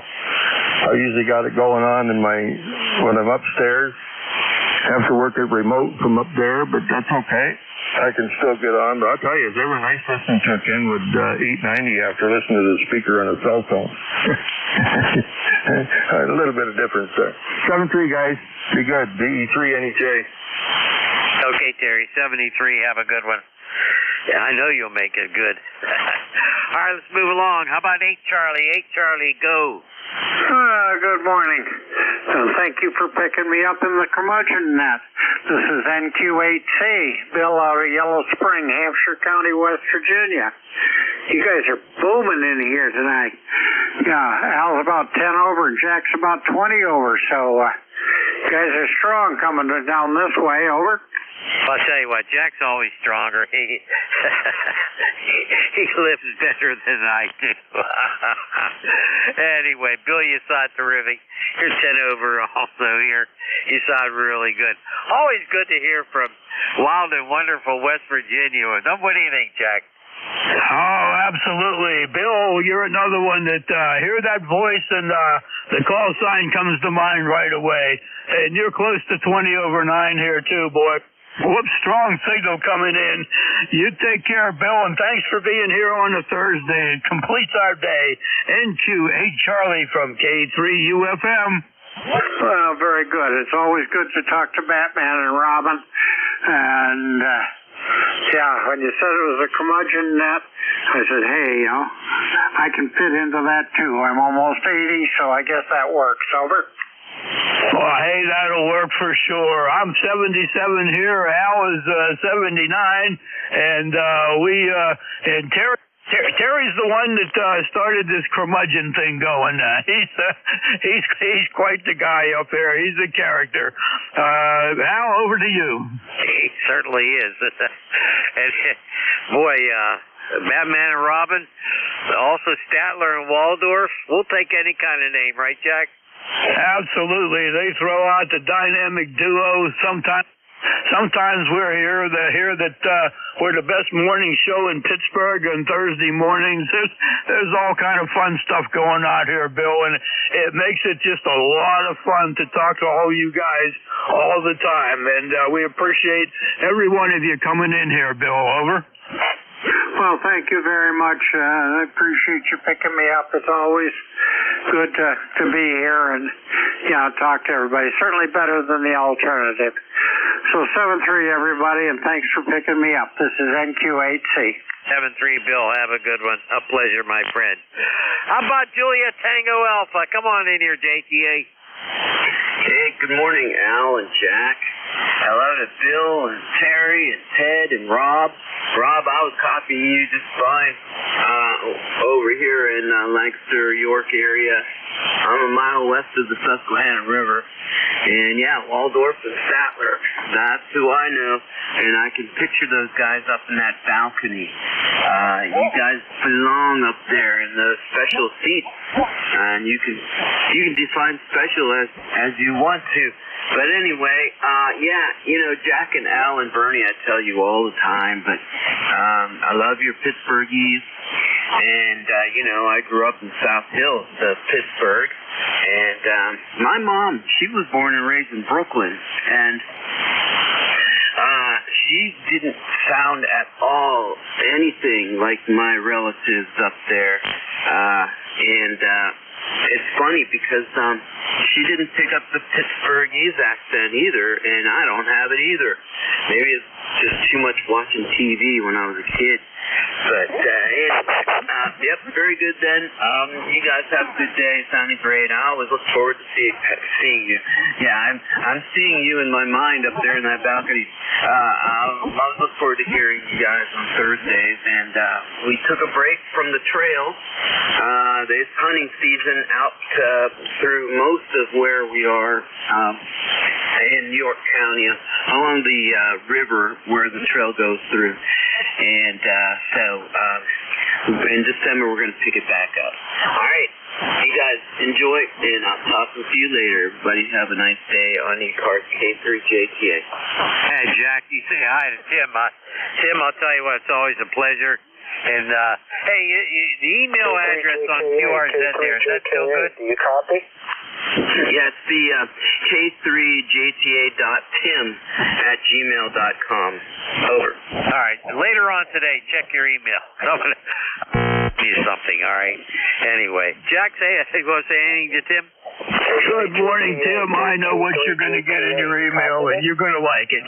I usually got it going on when I'm upstairs. I have to work it remote from up there, but that's okay. I can still get on. But I'll tell you, it's ever nice listening to Kenwood 890 after listening to the speaker on a cell phone. A little bit of difference there. 7-3, guys. Be good. BE3NEJ. Okay, Terry. 73. Have a good one. Yeah, I know you'll make it good. All right, let's move along. How about 8 Charlie? 8 Charlie, go. Good morning. Thank you for picking me up in the curmudgeon net. This is NQ8C, Bill out of Yellow Spring, Hampshire County, West Virginia. You guys are booming in here tonight. Yeah, Al's about 10 over and Jack's about 20 over, so you guys are strong coming down this way. Over. I'll tell you what, Jack's always stronger. He lives better than I do. Anyway, Bill, you sound terrific. You're 10 over also here. You sound really good. Always good to hear from wild and wonderful West Virginia. What do you think, Jack? Oh, absolutely. Bill, you're another one that hear that voice and the call sign comes to mind right away. And you're close to 20 over 9 here too, boy. Whoops, strong signal coming in. You take care, Bill, and thanks for being here on a Thursday. It completes our day. NQ8 Charlie from K3UFM. Well, very good. It's always good to talk to Batman and Robin. And, yeah, when you said it was a curmudgeon net, I said, hey, you know, I can fit into that too. I'm almost 80, so I guess that works. Over. Well, hey, that'll work for sure. I'm 77 here. Al is 79, and and Terry's the one that started this curmudgeon thing going. He's quite the guy up there. He's a character. Al, over to you. He certainly is. And boy, Batman and Robin, also Statler and Waldorf. We'll take any kind of name, right, Jack? Absolutely. They throw out the dynamic duo. Sometimes we're here that we're the best morning show in Pittsburgh on Thursday mornings. There's all kind of fun stuff going on here, Bill, and it makes it just a lot of fun to talk to all you guys all the time. And we appreciate every one of you coming in here, Bill. Over. Well, thank you very much. I appreciate you picking me up. It's always good to be here and, talk to everybody. Certainly better than the alternative. So 7-3, everybody, and thanks for picking me up. This is NQ8C. 7-3, Bill. Have a good one. A pleasure, my friend. How about Julia Tango Alpha? Come on in here, JTA. Hey, good morning, Al and Jack. Hello to Bill and Terry and Ted and Rob. Rob, I was copying you just fine over here in Lancaster, York area. I'm a mile west of the Susquehanna River. And yeah, Waldorf and Statler, that's who I know. And I can picture those guys up in that balcony. You guys belong up there in those special seats. And you can define special as you want to. But anyway, Jack and Al and Bernie, I tell you all the time, but I love your Pittsburghese. And, I grew up in South Hills of Pittsburgh. And my mom, she was born and raised in Brooklyn. And she didn't sound at all anything like my relatives up there. It's funny because she didn't pick up the Pittsburghese accent either, and I don't have it either. Maybe it's just too much watching TV when I was a kid. But yep, very good then. You guys have a good day. Sounding great. I always look forward to seeing you. Yeah, I'm seeing you in my mind up there in that balcony. I always look forward to hearing you guys on Thursdays. And we took a break from the trail. This hunting season out through most of where we are in York County along the river where the trail goes through. And so in December we're going to pick it back up. All right. You guys enjoy, and I'll talk with you later. Everybody have a nice day on ECARS K3JTA. Hey, Jack, you say hi to Tim. Tim, I'll tell you what, it's always a pleasure. And, hey, the email address on QRZ there, is that still good? Do you copy? Yeah, it's the k3jta.tim@gmail.com. Over. All right. Later on today, check your email. I'm going to need something, all right? Anyway, Jack, you want to say anything to Tim? Good morning, Tim. I know what you're going to get in your email, and you're going to like it.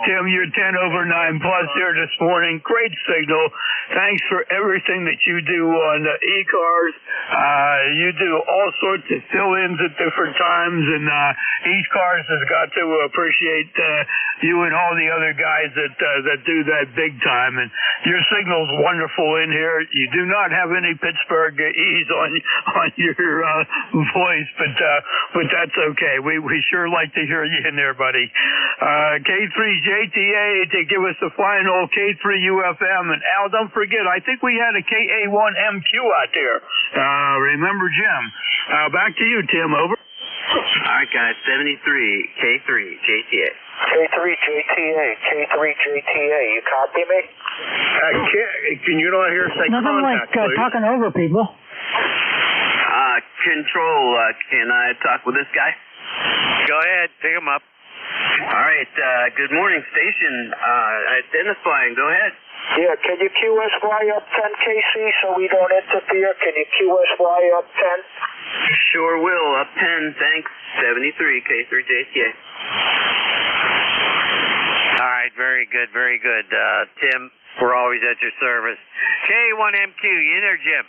Tim, you're 10/9 plus here this morning. Great signal. Thanks for everything that you do on ECARS. You do all sorts of fill-ins at different times, and ECARS has got to appreciate you and all the other guys that do that big time. And your signal's wonderful in here. You do not have any Pittsburghese on your voice, but that's okay. We sure like to hear you in there, buddy. K3JTA to give us the final K3UFM. And Al, don't forget, I think we had a KA1MQ out there. Remember Jim. Back to you, Tim. Over. All right, guys. 73 K3JTA. K3JTA. You copy me? Can you not hear say nothing contact, like talking over people. Control, can I talk with this guy? Go ahead, pick him up. All right, good morning, station. Identifying, go ahead. Yeah, can you QSY up 10 KC so we don't interfere? Can you QSY up 10? Sure will. Up 10, thanks. 73, K3JTA. All right, very good, very good. Tim, we're always at your service. K1MQ, you in there, Jim?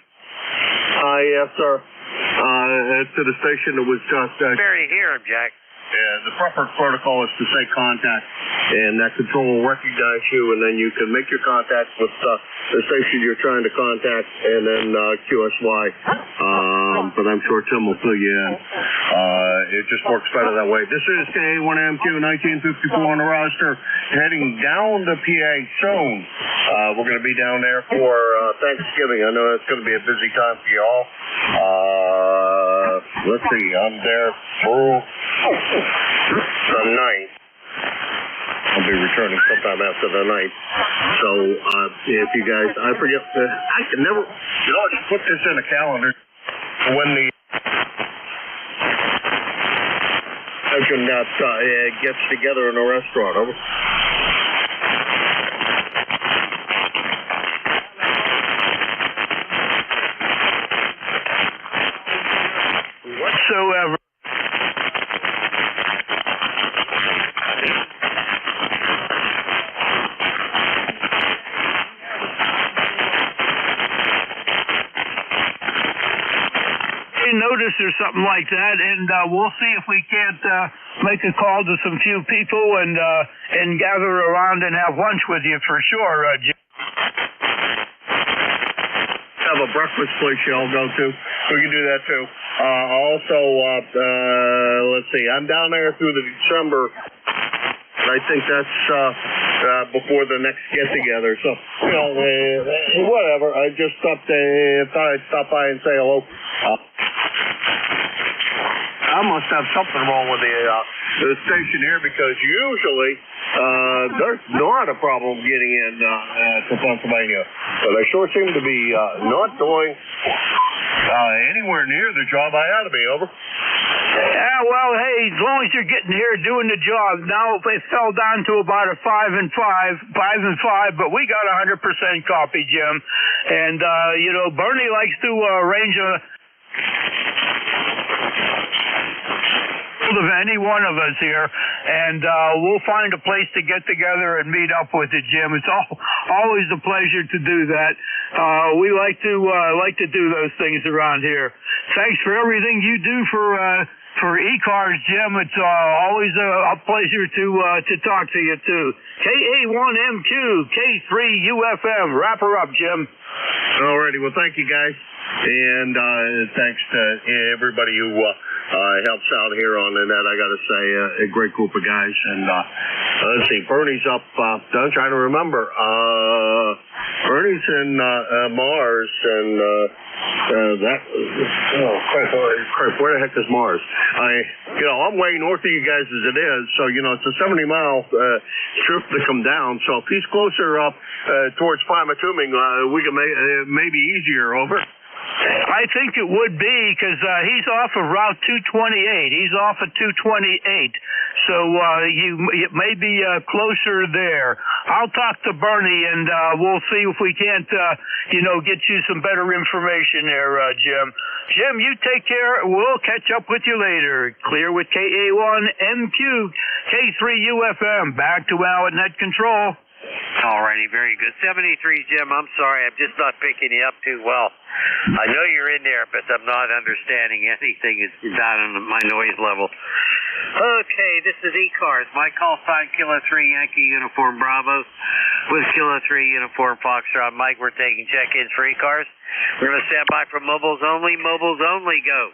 Yes, sir. To the station that was just... Barely hear him, Jack. Yeah, the proper protocol is to say contact, and that control will recognize you, and then you can make your contact with the station you're trying to contact, and then QSY. But I'm sure Tim will fill you in. It just works better that way. This is K1MQ 1954 on the roster, heading down to PA soon. We're going to be down there for Thanksgiving. I know it's going to be a busy time for you all. Let's see, I'm there through the 9th. I'll be returning sometime after the 9th. So, if you guys, I forget, I can never, I should put this in a calendar when the session that gets together in a restaurant. Over. Whatsoever. Notice or something like that, and we'll see if we can't make a call to some few people and gather around and have lunch with you for sure, Jim. Have a breakfast place y'all go to. We can do that too. Also, let's see, I'm down there through the December. I think that's before the next get-together. So, whatever. I just thought I'd stop by and say hello. I must have something wrong with the station here, because usually there's not a problem getting in to Pennsylvania. But I sure seem to be not doing anywhere near the job I ought to be. Over. Yeah, well, hey, as long as you're getting here doing the job. Now it fell down to about a 5 and 5, but we got 100% copy, Jim. And Bernie likes to arrange of any one of us here, and we'll find a place to get together and meet up with you, Jim. It's always a pleasure to do that. We like to do those things around here. Thanks for everything you do for ECARS, Jim. It's always a pleasure to talk to you too. KA1MQ, K3UFM. Wrap her up, Jim. Alrighty, well, thank you guys, and thanks to everybody who helps out here on the net. I got to say, a great group of guys. And let's see, Bernie's up. I'm trying to remember. Bernie's in Mars, and that. Oh, crap! Where the heck is Mars? I'm way north of you guys as it is, so it's a 70-mile trip to come down. So if he's closer up towards Pymatuming, we can maybe easier. Over. I think it would be, because he's off of Route 228. He's off of 228, so it may be closer there. I'll talk to Bernie, and we'll see if we can't, get you some better information there, Jim. Jim, you take care. We'll catch up with you later. Clear with KA1MQ, K3UFM. Back to Al at Net Control. Alrighty, very good. 73, Jim, I'm sorry, I'm just not picking you up too well. I know you're in there, but I'm not understanding anything. It's down on my noise level. Okay, this is ECARS. My call sign, Kilo 3 Yankee Uniform Bravo with Kilo 3 Uniform Foxtrot. Mike, we're taking check-ins for ECARS. We're going to stand by for mobiles only. Mobiles only, go.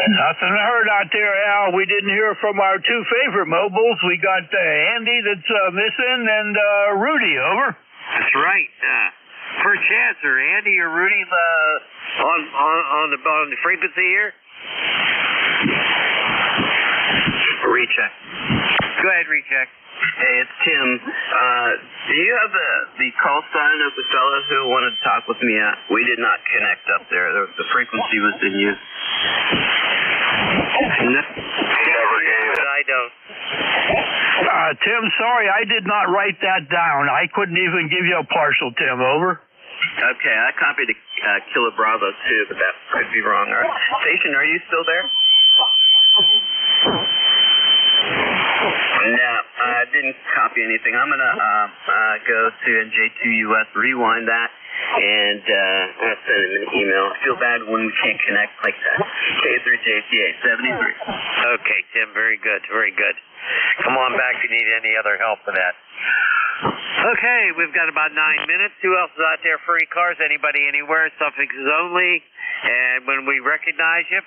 Nothing heard out there, Al. We didn't hear from our two favorite mobiles. We got Andy that's missing, and Rudy. Over. That's right. Perchance, are Andy or Rudy on the frequency here? Recheck. Go ahead, recheck. Hey, it's Tim. Do you have the call sign of the fellow who wanted to talk with me? We did not connect up there. The frequency was in use. I don't. Tim, sorry, I did not write that down. I couldn't even give you a partial, Tim. Over. Okay, I copied Kilo Bravo too, but that could be wrong. All right. Station, are you still there? No, I didn't copy anything. I'm going to go to NJ2US, rewind that, and send him an email. I feel bad when we can't connect like that. K3JTA 73. Okay, Tim, very good, very good. Come on back if you need any other help with that. Okay, we've got about 9 minutes. Who else is out there for ECARS? Anybody, anywhere? Suffixes only. And when we recognize you,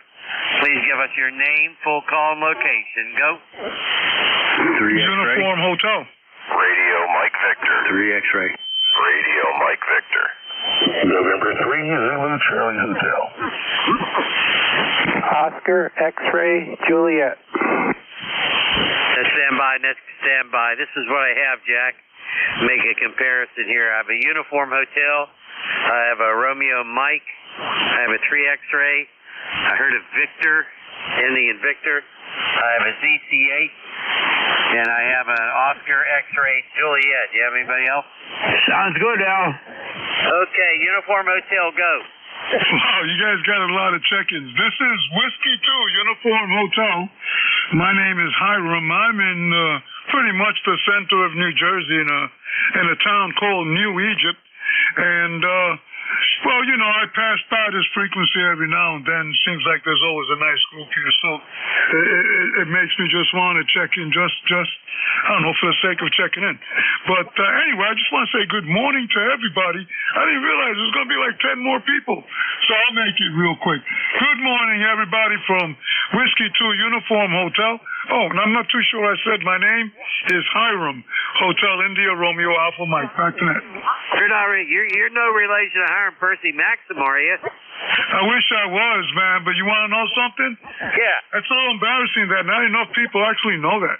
please give us your name, full call, and location. Go. 3 X-ray. Uniform Hotel. Radio Mike Victor. 3 X-ray. Radio Mike Victor. November 3 Zulu Charlie Hotel. Oscar X-ray Juliet. Stand by. This is what I have, Jack. Make a comparison here. I have a Uniform Hotel. I have a Romeo Mike. I have a 3 X-ray. I heard a Victor, ending in Victor. I have a ZC8. And I have an Oscar X-ray Juliet. Do you have anybody else? Sounds good, Al. Okay, Uniform Hotel, go. Wow, you guys got a lot of check-ins. This is Whiskey 2, Uniform Hotel. My name is Hiram. I'm in pretty much the center of New Jersey in a town called New Egypt. And, well, you know, I pass by this frequency every now and then. Seems like there's always a nice group here. So it makes me just want to check in just, I don't know, for the sake of checking in. But anyway, I just want to say good morning to everybody. I didn't realize there's going to be like 10 more people. So I'll make it real quick. Good morning, everybody from Whiskey 2 Uniform Hotel. Oh, and I'm not too sure I said my name is Hiram. Hotel India Romeo Alpha Mike. Back to that. You're no relation to Hiram Percy Maxim, are you? I wish I was, man, but you want to know something? Yeah. It's a little embarrassing that not enough people actually know that.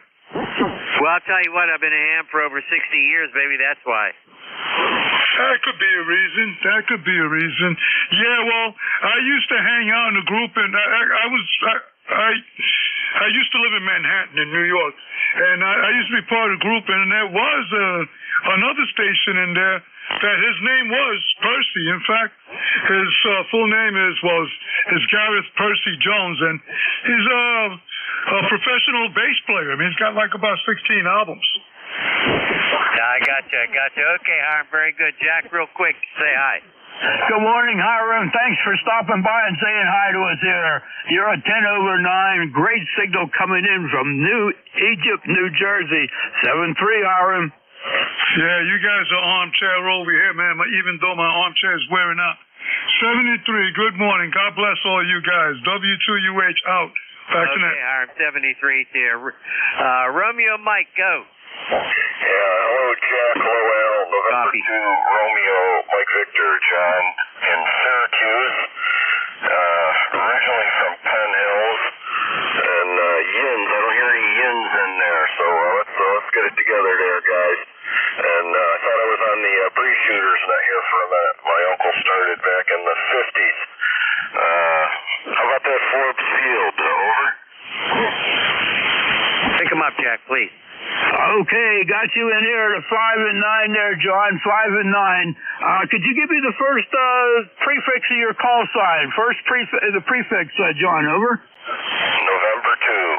Well, I'll tell you what, I've been a ham for over 60 years, baby, that's why. That could be a reason. Yeah, well, I used to hang out in a group, and I used to live in Manhattan in New York, and I used to be part of a group, and there was another station in there that his name was Percy. In fact, his full name is Gareth Percy Jones, and he's a professional bass player. I mean, he's got like about 16 albums. I gotcha. Okay, Hiram, very good. Jack, real quick, say hi. Good morning, Hiram. Thanks for stopping by and saying hi to us here. You're at 10/9. Great signal coming in from New Egypt, New Jersey. 7-3, Hiram. Yeah, you guys are armchair over here, man, even though my armchair is wearing out. 73, good morning. God bless all you guys. W2UH out. Back to that. Okay, Hiram, 73 here. Romeo Mike, go. Yeah, hello, Jack. Hello, Al. November 2, Romeo, Mike Victor, John in Syracuse. Originally from Penn Hills. And yins, I don't hear any yins in there, so let's get it together there, guys. And I thought I was on the pre-shooters net here for a minute. My uncle started back in the 50s. How about that Forbes Field? Over? Pick him up, Jack, please. Okay, got you in here at 5 and 9 there, John. 5 and 9. Could you give me the first prefix of your call sign? The prefix, John. Over. November 2.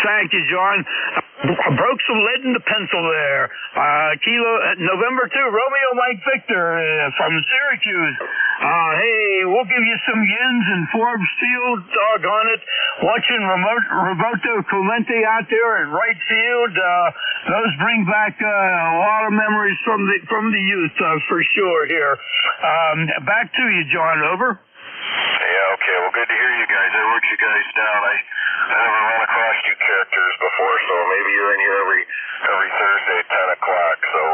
Thank you, John. I broke some lead in the pencil there. November 2, Romeo Mike Victor from Syracuse. Hey, we'll give you some yins in Forbes Field, doggone it. Watching Roberto Clemente out there in right field, those bring back a lot of memories from the youth, for sure here. Back to you, John, over. Yeah, okay, well, good to hear you guys. I wrote you guys down. I never run across you characters before, so maybe you're in here every Thursday at 10 o'clock. So,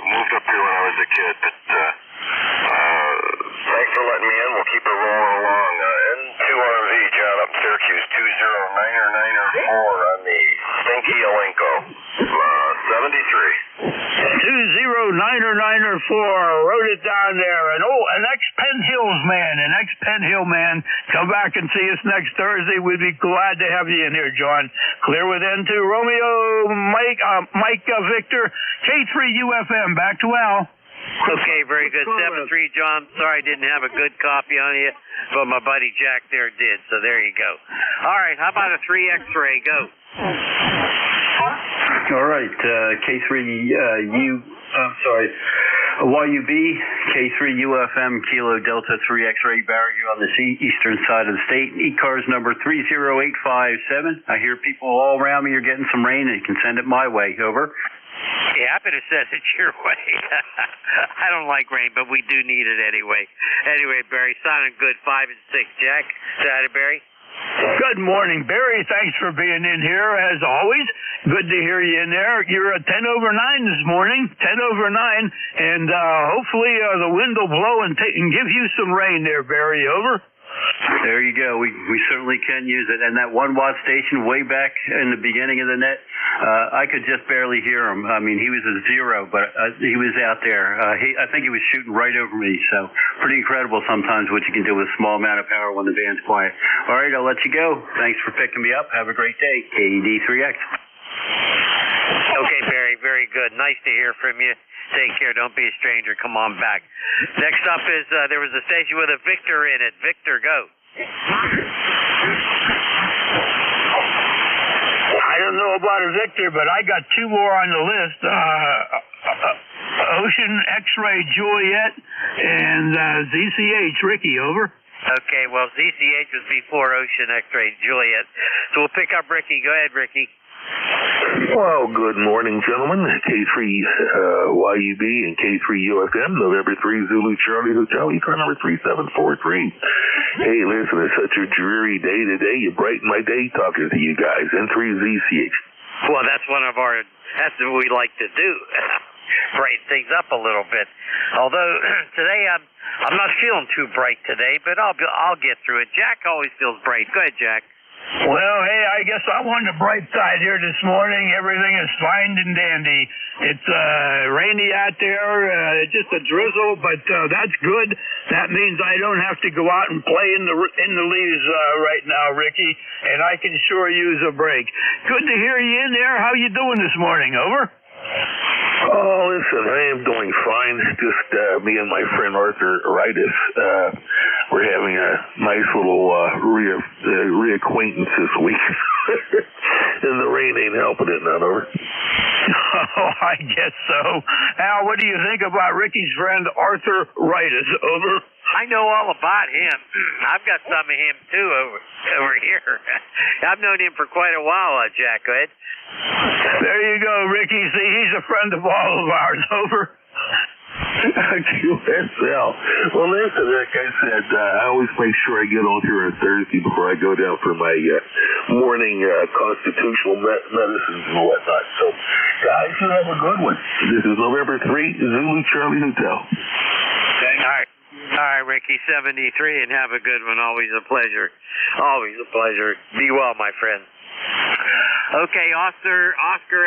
moved up here when I was a kid, but thanks for letting me in. We'll keep it rolling along. N2RV, John up in Syracuse, 20994 on the Stinky Alenko, 73. 20994, wrote it down there. And an ex-Penn Hills man, come back and see us next Thursday. We'd be glad to have you in here, John. Clear with N2 Romeo Mike Victor, K3 UFM. Back to Al. Okay, very good. 7-3, John. Sorry I didn't have a good copy on you, but my buddy Jack there did, so there you go. All right, how about a 3 X-ray? Go. All right, YUB, K3 UFM, Kilo Delta 3 X-ray Barrier here on the eastern side of the state. ECARS number 30857. I hear people all around me are getting some rain, and you can send it my way. Over. Yeah, happy to send it your way. I don't like rain, but we do need it anyway. Anyway, Barry, sounding good. 5 and 6. Jack, say hi to Barry. Good morning, Barry. Thanks for being in here, as always. Good to hear you in there. You're at 10 over 9 this morning, 10 over 9, and hopefully the wind will blow and give you some rain there, Barry. Over. There you go. We certainly can use it. And that 1 watt station way back in the beginning of the net, I could just barely hear him. I mean, he was a 0, but he was out there. I think he was shooting right over me. So pretty incredible sometimes what you can do with a small amount of power when the band's quiet. All right, I'll let you go. Thanks for picking me up. Have a great day. KD3X. Okay, Barry, very good. Nice to hear from you. Take care. Don't be a stranger. Come on back. Next up is there was a station with a Victor in it. Victor, go. I don't know about a Victor, but I got 2 more on the list. Ocean X-ray Juliet and ZCH Ricky. Over. Okay, well, ZCH was before Ocean X-ray Juliet. So we'll pick up Ricky. Go ahead, Ricky. Well, good morning, gentlemen. K3 YUB and K3 UFM, November 3 Zulu Charlie Hotel, ECAR number 3743. Hey, listen, it's such a dreary day today. You brighten my day talking to you guys. N3ZCH. Well, that's what we like to do. Brighten things up a little bit. Although today I'm not feeling too bright today, but I'll get through it. Jack always feels bright. Go ahead, Jack. Well, hey, I guess I'm on the bright side here this morning. Everything is fine and dandy. It's rainy out there, just a drizzle, but that's good. That means I don't have to go out and play in the leaves right now, Ricky, and I can sure use a break. Good to hear you in there. How you doing this morning? Over. Oh, listen, I am doing fine. Just me and my friend Arthur Ritus, we're having a nice little reacquaintance this week. And the rain ain't helping it none. Over. Oh, I guess so. Al, what do you think about Ricky's friend Arthur Ritus? Over. I know all about him. I've got some of him too over here. I've known him for quite a while, Jack. Go ahead. There you go, Ricky. See, he's a friend of all of ours. Over. QSL. Well, listen, like I said, I always make sure I get on here on Thursday before I go down for my morning constitutional medicines and whatnot. So, guys, you have a good one. This is November 3, Zulu Charlie Hotel. All right, Ricky, 73, and have a good one. Always a pleasure. Always a pleasure. Be well, my friend. Okay, Oscar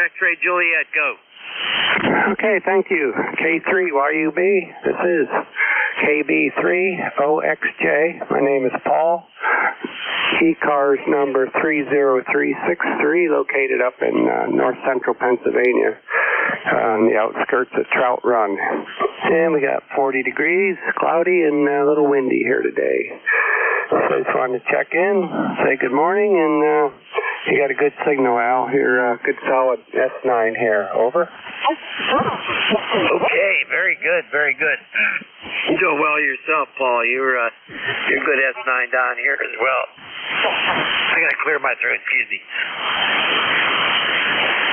X-ray Juliet, go. Okay, thank you. K3 YUB. This is KB3OXJ. My name is Paul. ECARS number 30363, located up in north central Pennsylvania on the outskirts of Trout Run. And we got 40 degrees, cloudy, and a little windy here today. So I just wanted to check in, say good morning, and you got a good signal, Al. You're a good solid S9 here. Over. Okay, very good, very good. You're doing well yourself, Paul. You're good S9 down here as well. I gotta clear my throat. Excuse me.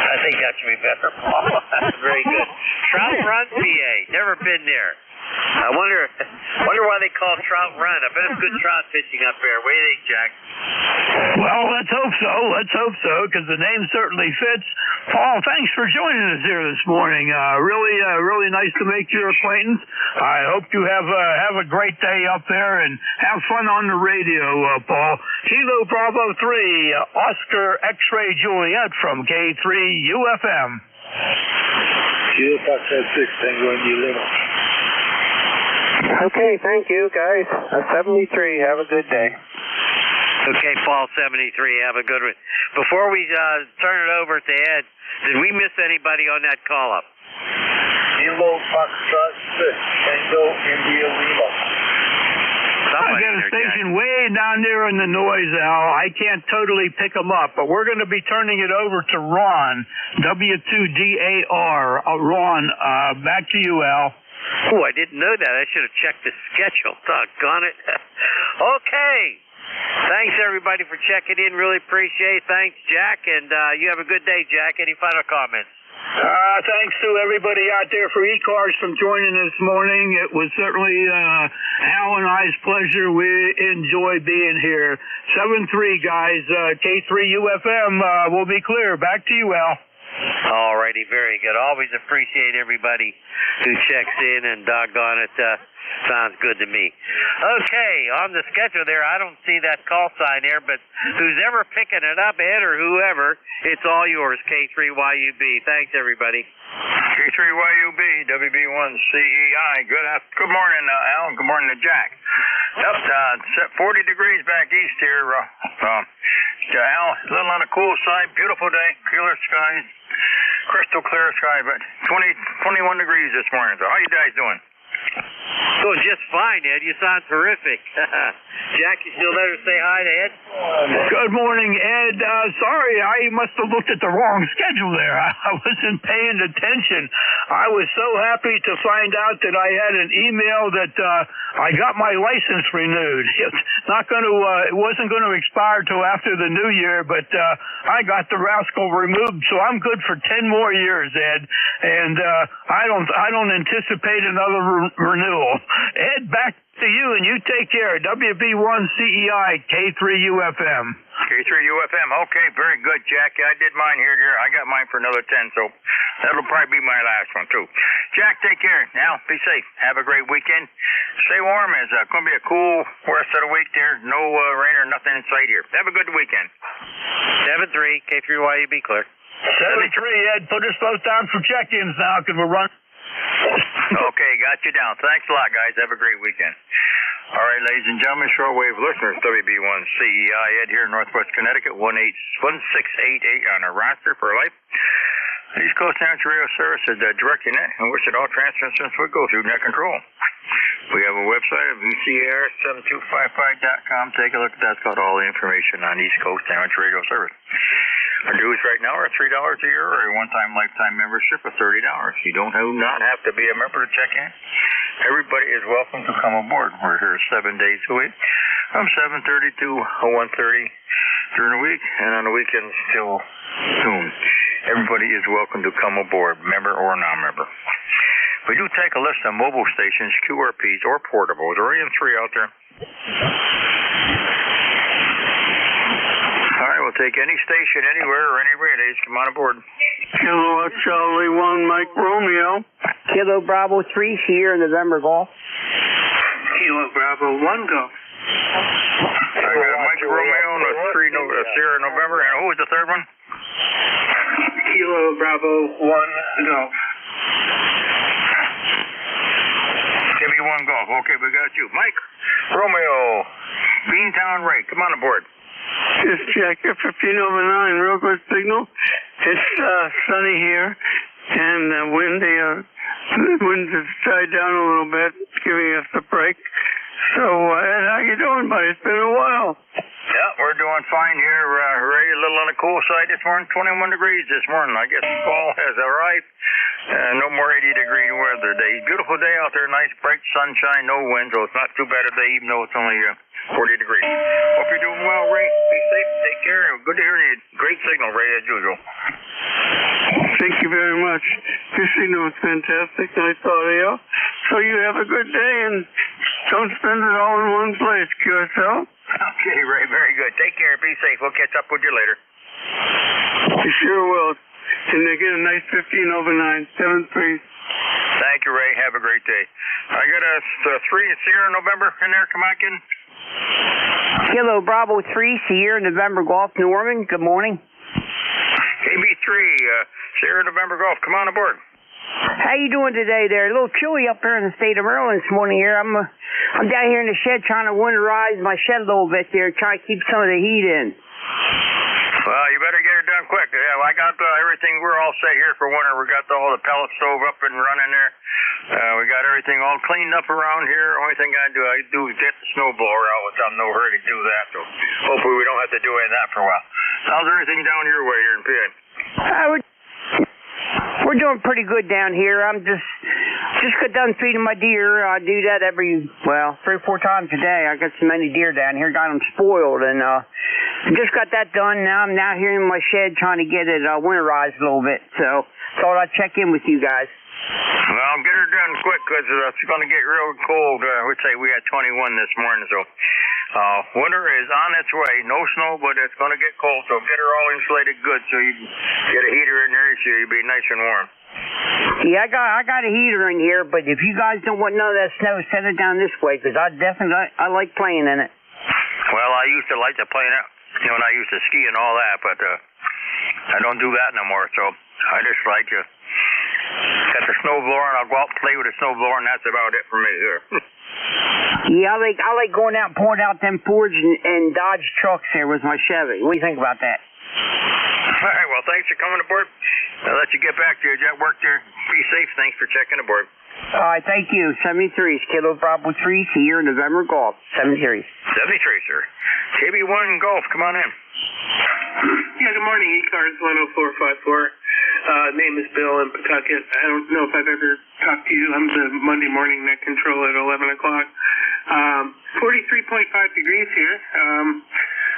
I think that should be better, Paul. That's very good. Trout Run, PA. Never been there. I wonder why they call it Trout Run. I bet it's good trout fishing up there. What do you think, Jack? Well, let's hope so. Let's hope so, because the name certainly fits. Paul, thanks for joining us here this morning. Really nice to make your acquaintance. I hope you have a great day up there and have fun on the radio, Paul. Kilo Bravo 3, Oscar X-ray Juliet from K3 UFM. You got that 6 thing when you little. Okay, thank you, guys. 73, have a good day. Okay, Paul, 73, have a good one. Before we turn it over to Ed, did we miss anybody on that call-up? Kilo Foxtrot Tango India Lima. I got a station way down there in the noise, Al. I can't totally pick them up, but we're going to be turning it over to Ron, W2DAR. Ron, back to you, Al. Oh, I didn't know that. I should have checked the schedule. Doggone it. Okay. Thanks, everybody, for checking in. Really appreciate it. Thanks, Jack, and you have a good day, Jack. Any final comments? Thanks to everybody out there for ECARS from joining this morning. It was certainly Al and I's pleasure. We enjoy being here. 7-3, guys. K3UFM will be clear. Back to you, Al. All righty, very good. Always appreciate everybody who checks in, and doggone it, sounds good to me. Okay, on the schedule there, I don't see that call sign there, but who's ever picking it up, Ed or whoever, it's all yours, K3YUB. Thanks, everybody. K3YUB, WB1CEI. Good morning, Al. Good morning to Jack. Yep, it's 40 degrees back east here. Al, a little on the cool side. Beautiful day, clear skies, crystal clear sky, but 21 degrees this morning. So how you guys doing? Doing just fine, Ed. You sound terrific. Jack, you still let her say hi to Ed? Good morning, Ed. Sorry, I must have looked at the wrong schedule there. I wasn't paying attention. I was so happy to find out that I had an email that I got my license renewed. It wasn't going to expire till after the new year, but I got the rascal removed, so I'm good for 10 more years, Ed. And I don't anticipate another renewal. Ed, back to you, and you take care. WB1CEI, K3UFM. K3UFM. Okay, very good, Jack. I did mine here. I got mine for another 10, so that'll probably be my last one, too. Jack, take care. Now, be safe. Have a great weekend. Stay warm. It's going to be a cool rest of the week there. No rain or nothing in sight here. Have a good weekend. 7-3, K3YUB, clear. 7-3, Ed. Put us both down for check-ins now, because we're running. Okay, got you down. Thanks a lot, guys. Have a great weekend. All right, ladies and gentlemen, shortwave listeners, WB1CEI, Ed here in Northwest Connecticut, 16888 on our roster for life. East Coast Amateur Radio Service is directing it, and wish that all transmissions would go through net control. We have a website of ECARS7255.com. Take a look at that. It's got all the information on East Coast Amateur Radio Service. Our dues right now are $3 a year, or a one-time lifetime membership of $30. You do not have to be a member to check in. Everybody is welcome to come aboard. We're here 7 days a week, from 7:30 to 1:30 during the week, and on the weekends till noon. Everybody is welcome to come aboard, member or non-member. We do take a list of mobile stations, QRPs, or portables, or AM3 out there. All right, we'll take any station, anywhere, or any relays. Come on aboard. Kilo Charlie 1, Mike Romeo. Kilo Bravo 3, Sierra November Golf. Kilo Bravo 1, go. I got Mike Romeo and the Sierra November, and who was the third one? Kilo Bravo 1, go. Give me one golf. Okay, we got you. Mike Romeo, Beantown Ray, come on aboard. Just check it, 1509, real good signal. It's sunny here, and windy. The wind has died down a little bit, giving us a break. So, Ed, how you doing, buddy? It's been a while. Yeah, we're doing fine here. Ray, a little on the cool side this morning, 21 degrees this morning. I guess fall has arrived. No more 80-degree weather day. Beautiful day out there, nice bright sunshine, no wind, so it's not too bad a day, even though it's only 40 degrees. Hope you're doing well, Ray. Be safe, take care. Good to hear you. Great signal, Ray, as usual. Thank you very much. Your signal was fantastic. Nice audio. So you have a good day, and don't spend it all in one place, QSL. Okay, Ray, very good. Take care. Be safe. We'll catch up with you later. You sure will. And again, a nice 1509, 7-3. Thank you, Ray. Have a great day. I got a 3 Sierra November in there. Come on, kid. Kilo Bravo 3, Sierra November Golf, Norman. Good morning. KB3, Sierra November Golf. Come on aboard. How you doing today there? A little chilly up here in the state of Maryland this morning here. I'm down here in the shed trying to winterize my shed a little bit there, trying to keep some of the heat in. Well, you better get it done quick. Yeah, I got everything. We're all set here for winter. We got all the pellet stove up and running there. We got everything all cleaned up around here. Only thing I do is get the snow blower out, which I'm no hurry to do that. So hopefully we don't have to do any of that for a while. How's everything down your way here in PA? We're doing pretty good down here. I'm just got done feeding my deer. I do that every 3 or 4 times a day. I got so many deer down here, got them spoiled, and just got that done. Now I'm now here in my shed trying to get it winterized a little bit. So thought I'd check in with you guys. Well, get her done quick because it's going to get real cold. I would say we had 21 this morning, so winter is on its way. No snow, but it's going to get cold, so get her all insulated good so you can get a heater in there so you'll be nice and warm. Yeah, I got a heater in here, but if you guys don't want none of that snow, send it down this way because I like playing in it. Well, I used to like to play in it when I used to ski and all that, but I don't do that no more, so I just like to get the snow blower and I'll go out and play with the snow blower, and that's about it for me here. Yeah, I like going out and pouring out them Fords and Dodge trucks here with my Chevy. What do you think about that? All right, well, thanks for coming aboard. I'll let you get back to your jet work there. Be safe. Thanks for checking aboard. All right, thank you. 73's Kilo Bravo 3 Sierra November Golf. 73. 73, sir. KB1 Golf, come on in. Yeah, good morning, ECARS 10454. Name is Bill in Pawtucket. I don't know if I've ever talked to you. I'm the Monday morning net control at 11 o'clock. 43.5 degrees here.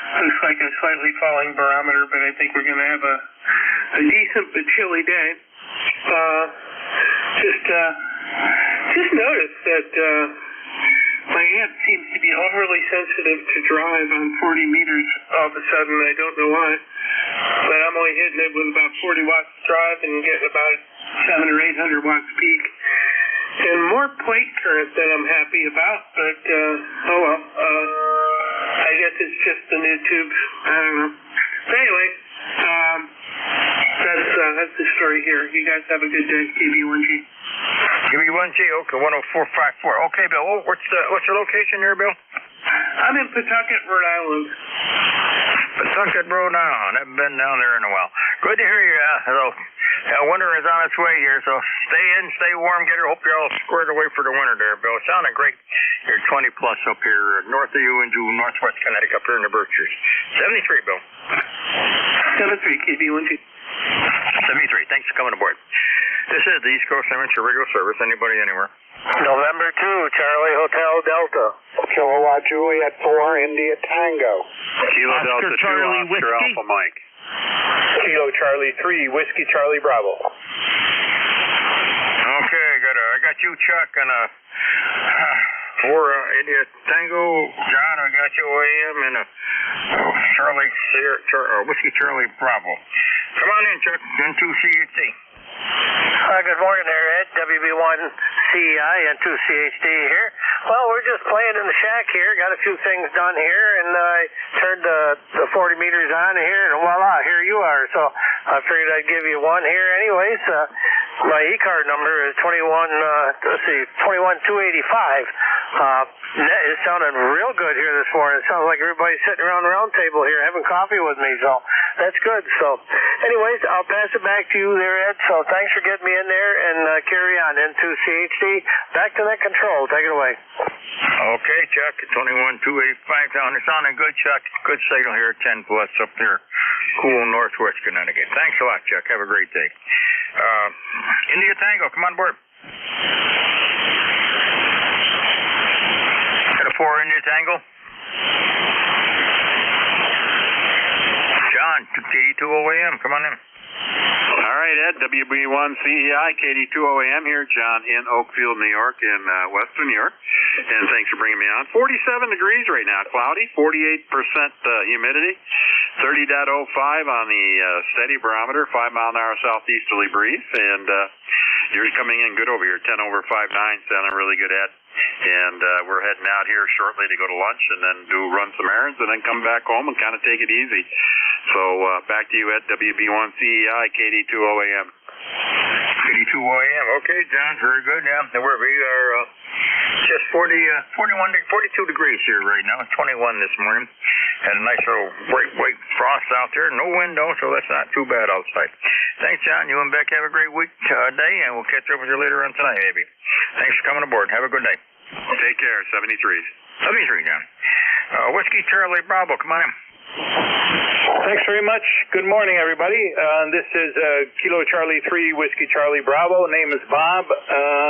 Looks like a slightly falling barometer, but I think we're going to have a decent but chilly day. Just noticed that my aunt seems to be overly sensitive to drive on 40 meters all of a sudden. I don't know why. But I'm only hitting it with about 40 watts drive and getting about 700 or 800 watts peak. And more plate current than I'm happy about, but oh well. I guess it's just the new tube. I don't know. But anyway, that's the story here. You guys have a good day. KB1G. KB1G, okay, 10454. Okay, Bill, what's your location here, Bill? I'm in Pawtucket, Rhode Island. Pawtucket, Rhode Island. I haven't been down there in a while. Good to hear you. Winter is on its way here, so stay in, stay warm, hope you're all squared away for the winter there, Bill. It sounded great. You're 20 plus up here north of you into northwest Connecticut up here in the Berkshires. 73, Bill. 73, KB1G. 73, thanks for coming aboard. This is the East Coast Amateur Radio Service. Anybody, anywhere? November 2, Charlie Hotel Delta. Kilowatt Juliet 4, India Tango. Kilo Oscar Delta 2, Charlie Oscar Whiskey. Alpha Mike. Kilo Charlie 3, Whiskey Charlie Bravo. Okay, I got you, Chuck, and for India Tango, John, I got you AM, and Charlie Whiskey Charlie Bravo. Come on in, Chuck, N2CHD. Good morning there, Ed. WB1 CEI and 2CHD here. Well, we're just playing in the shack here. Got a few things done here, and I turned the 40 meters on here, and voila, here you are. So I figured I'd give you one here anyways. My E-card number is 21285. Net is sounding real good here this morning. It sounds like everybody's sitting around the round table here having coffee with me, so that's good. So anyways, I'll pass it back to you there, Ed. So thanks for getting me in there, and carry on. N2CHD, back to net control. Take it away. Okay, Chuck, 21285 down. It's sounding good, Chuck. Good signal here, 10 plus up there. Cool northwest Connecticut. Thanks a lot, Chuck. Have a great day. India Tango, come on board. Got a 4 India Tango. John, KD2OAM, come on in. All right, Ed, WB1 CEI, KD2OAM here, John in Oakfield, New York, in western New York. And thanks for bringing me on. 47 degrees right now, cloudy, 48% humidity, 30.05 on the steady barometer, 5-mile-an-hour southeasterly breeze. And you're coming in good over here, 10 over 59, sounding really good, Ed. And we're heading out here shortly to go to lunch and then run some errands and then come back home and kind of take it easy. So back to you at WB1 CEI, KD2OAM. 82 OAM. Okay, John, very good. Yeah, we are just 42 degrees here right now. It's 21 this morning. Had a nice little white frost out there. No wind though, so that's not too bad outside. Thanks, John. You and Beck have a great week day, and we'll catch up with you later on tonight, maybe. Thanks for coming aboard. Have a good day. Take care. 73. 73, John. Whiskey Charlie Bravo, come on in. Thanks very much. Good morning, everybody. This is Kilo Charlie 3, Whiskey Charlie Bravo. Name is Bob. I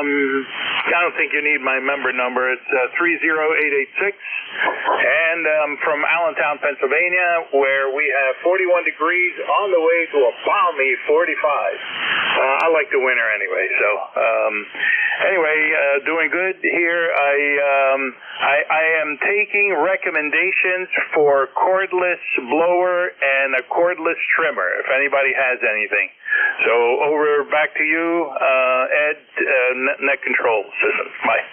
don't think you need my member number. It's 30886. And I'm from Allentown, Pennsylvania, where we have 41 degrees on the way to a balmy 45. I like the winter anyway. So, doing good here. I am taking recommendations for cordless blower and a cordless trimmer, if anybody has anything. So back to you, Ed, net control system. Bye.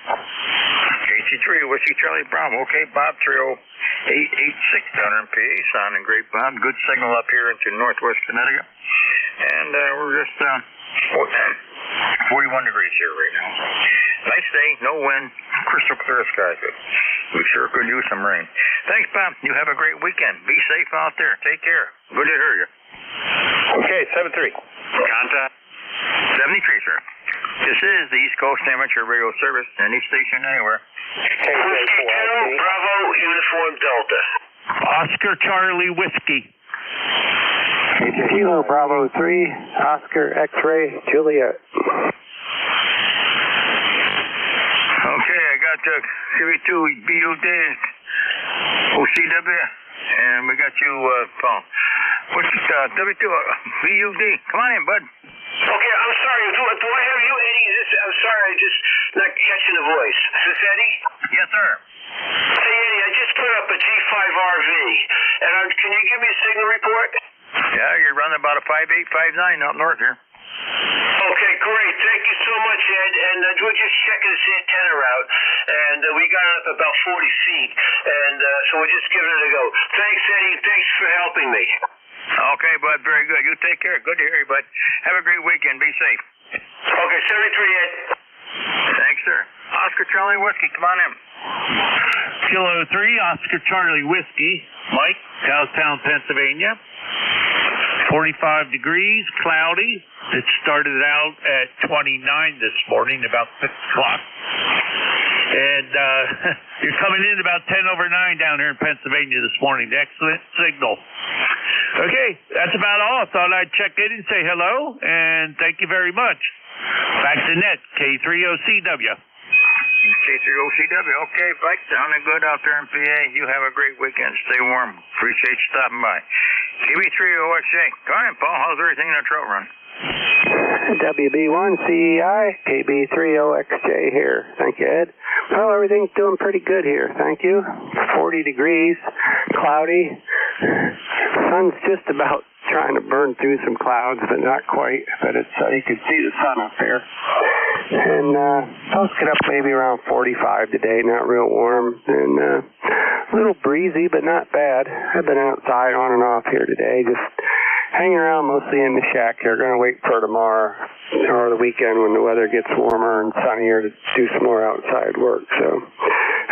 KT3, Whiskey Charlie Bravo. Okay, Bob, 30886 down in PA. Sounding great, Bob. Good signal up here into northwest Connecticut. And we're just 41 degrees here right now. Nice day, no wind, crystal clear skies. We sure could use some rain. Thanks, Bob. You have a great weekend. Be safe out there. Take care. Good to hear you. Okay, 73. Contact. 73, sir. This is the East Coast Amateur Radio Service, any station anywhere. Whiskey 2, Bravo, Uniform Delta. Oscar Charlie Whiskey. Kilo Bravo 3, Oscar X-Ray Juliet. Okay, I got CV2 BUD OCW, and we got you, Paul. What's this, W2 BUD? Come on in, bud. Okay, I'm sorry. Do I have you, Eddie? I'm sorry, I just not catching the voice. Is this Eddie? Yes, sir. Hey, Eddie, I just put up a G5RV, and can you give me a signal report? Yeah, you're running about a 5859 up north here. Okay, great. Thank you so much, Ed. And we're just checking this antenna out, and we got it up about 40 feet, and so we're just giving it a go. Thanks, Eddie. Thanks for helping me. Okay, bud. Very good. You take care. Good to hear you, bud. Have a great weekend. Be safe. Okay, 73, Ed. Thanks, sir. Oscar Charlie Whiskey, come on in. Kilo 3, Oscar Charlie Whiskey. Mike, Southtown, Pennsylvania. 45 degrees, cloudy. It started out at 29 this morning, about 6 o'clock. And you're coming in about 10 over 9 down here in Pennsylvania this morning. Excellent signal. Okay, that's about all. I thought I'd check in and say hello, and thank you very much. Back to net, K3OCW. K3OCW. Okay, Mike, sounding good out there in PA. You have a great weekend. Stay warm. Appreciate you stopping by. KB3OXJ. Go ahead, Paul. How's everything in the trail run? WB1CEI, KB3OXJ here. Thank you, Ed. Well, everything's doing pretty good here. Thank you. 40 degrees, cloudy. Sun's just about trying to burn through some clouds, but not quite. But it's you can see the sun up there. And supposed to get up maybe around 45 today, not real warm. And a little breezy, but not bad. I've been outside on and off here today, just hanging around mostly in the shack here. Going to wait for tomorrow or the weekend when the weather gets warmer and sunnier to do some more outside work. So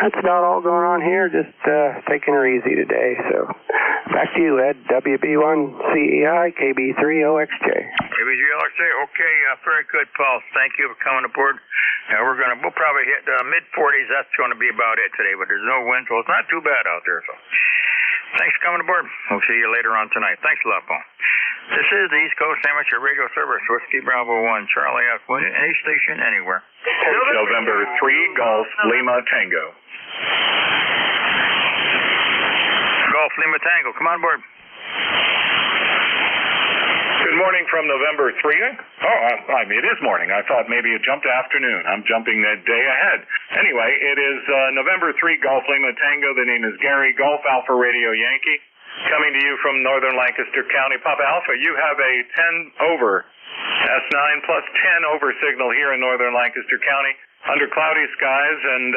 that's about all going on here. Just taking her easy today. So back to you, Ed. WB1CEI, KB3OXJ. KB3OXJ. Okay, very good, Paul. Thank you for coming aboard. We'll probably hit mid-40s. That's going to be about it today, but there's no wind, so it's not too bad out there. So thanks for coming aboard. We'll see you later on tonight. Thanks a lot, Paul. This is the East Coast Amateur Radio Service, Whiskey Bravo 1, Charlie F. Any station, anywhere. November 3, Golf Lima Tango. Golf Lima Tango, come on board. Good morning from November 3. It is morning. I thought maybe it jumped to afternoon. I'm jumping a day ahead. Anyway, it is November 3, Golf Lima Tango. The name is Gary, Golf Alpha Radio Yankee. Coming to you from northern Lancaster County. Papa Alpha, you have a 10 over, S9 plus 10 over signal here in northern Lancaster County under cloudy skies, and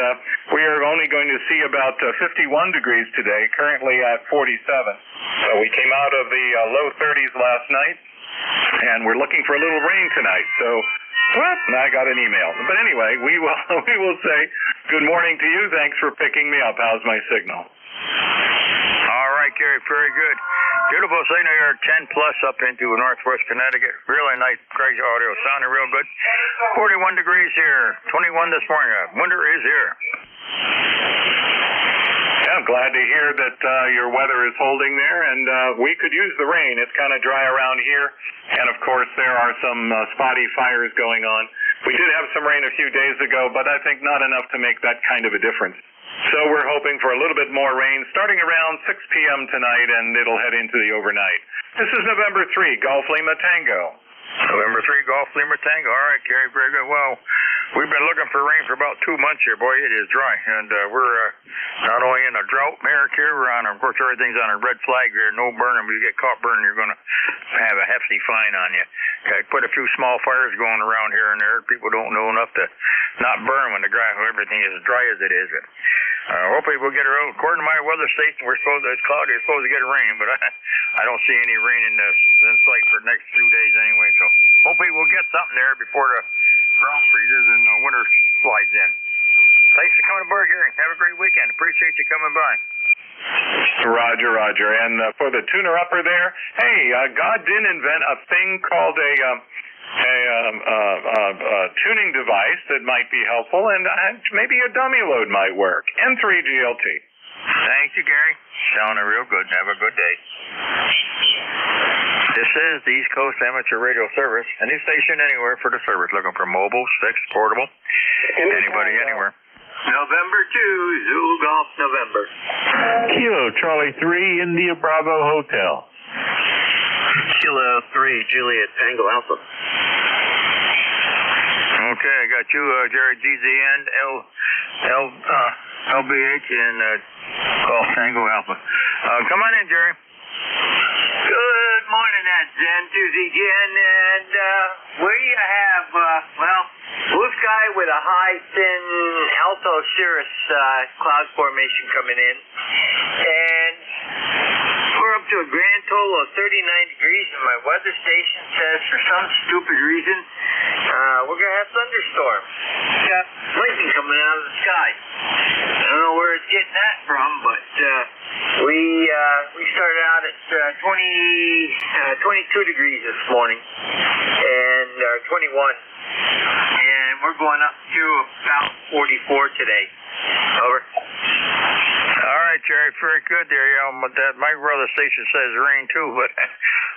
we are only going to see about 51 degrees today, currently at 47. So we came out of the low 30s last night, and we're looking for a little rain tonight. So, whoop, I got an email. But anyway, we will say good morning to you. Thanks for picking me up. How's my signal? All right, Gary, very good. Beautiful signal here, 10 plus up into northwest Connecticut. Really nice, great audio, sounding real good. 41 degrees here, 21 this morning. Winter is here. Yeah, I'm glad to hear that your weather is holding there, and we could use the rain. It's kind of dry around here, and of course there are some spotty fires going on. We did have some rain a few days ago, but I think not enough to make that kind of a difference. So we're hoping for a little bit more rain starting around 6 p.m. tonight, and it'll head into the overnight. This is November 3, Golf Lima Tango. November 3, Golf Lima Tango. All right, Gary, very good. Well, we've been looking for rain for about 2 months here. Boy, it is dry. And we're not only in a drought mark here, we're on, of course, everything's on a red flag here. No burning. If you get caught burning, you're going to have a hefty fine on you. Okay, put a few small fires going around here and there. People don't know enough to not burn when everything is as dry as it is. Hopefully we'll get around. According to my weather station, it's cloudy. It's supposed to get rain, but I don't see any rain in sight for the next few days anyway. So hopefully we'll get something there before the ground freezes and winter slides in. Thanks for coming aboard, Gary. Have a great weekend. Appreciate you coming by. Roger. And for the tuner-upper there, hey, God did invent a thing called a tuning device that might be helpful, and maybe a dummy load might work. N3GLT. Thank you, Gary. Sounding real good. Have a good day. This is the East Coast Amateur Radio Service. Any station anywhere for the service. Looking for mobile, fixed, portable. Anybody, anywhere. November 2, Zulu Golf, November. Kilo Charlie 3, India Bravo Hotel. Kilo 3, Juliet Tango Alpha. Okay, I got you, Jerry GZN, LBH, and Golf Tango Alpha. Come on in, Jerry. Good morning, that's Zen2ZGN, and where you have, blue sky with a high, thin Alto Cirrus cloud formation coming in, and we're up to a grand total of 39 degrees, and my weather station says for some stupid reason we're going to have thunderstorms. We got lightning coming out of the sky. I don't know where it's getting that from, but we started out at 22 degrees this morning, and 21, and we're going up to about 44 today. Over. All right, Jerry, very good there. My weather station says rain too, but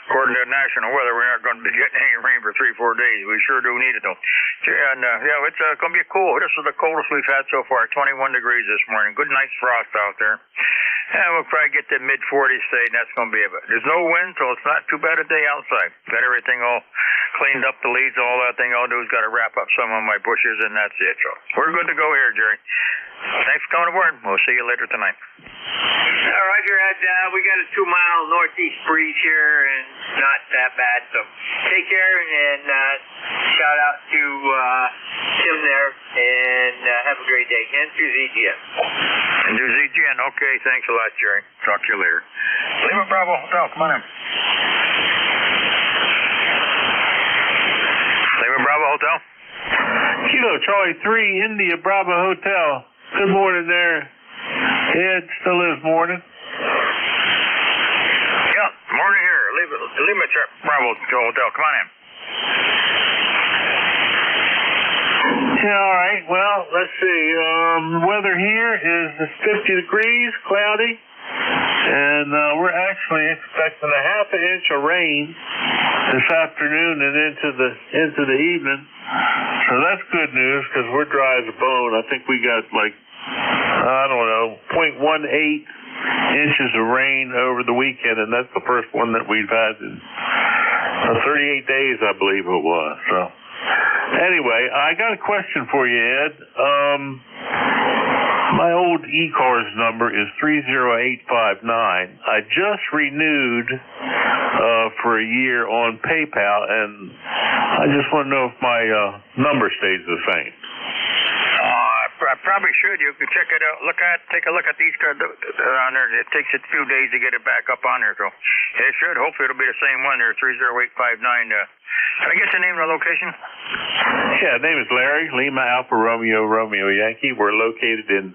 according to national weather, we're not going to be getting any rain for 3-4 days. We sure do need it, though. And it's going to be cool. This is the coldest we've had so far, 21 degrees this morning. Good, nice frost out there. And we'll probably get to mid-40s today, and that's going to be it. There's no wind, so it's not too bad a day outside. Got everything all cleaned up, the leaves, all that thing I'll do is got to wrap up some of my bushes, and that's it. So we're good to go here, Jerry. Thanks for coming aboard. We'll see you later tonight. Roger, we got a 2-mile northeast breeze here, and not that bad. So take care, and shout out to Tim there, and have a great day. And to ZGN. And to ZGN. Okay, thanks a lot, Jerry. Talk to you later. Lima Bravo Hotel, come on in. Lima Bravo Hotel. Kilo Charlie 3, India Bravo Hotel. Good morning there. Ed, still is morning. Yeah, morning here. Lima Bravo Hotel. Come on in. Yeah, all right. Well, let's see. Weather here is 50 degrees, cloudy, and we're actually expecting a half an inch of rain this afternoon and into the evening. So that's good news because we're dry as a bone. I think we got 0.18 inches of rain over the weekend, and that's the first one that we've had in 38 days, I believe it was. So anyway, I got a question for you, Ed. My old ECARS number is 30859. I just renewed for a year on PayPal, and I just want to know if my number stays the same. I probably should. You can check it out. Take a look at these cards on there. It takes a few days to get it back up on there, so it should. Hopefully it'll be the same one there, 30859. Can I get your name and the location? Yeah, name is Larry, Lima Alpha Romeo Romeo Yankee. We're located in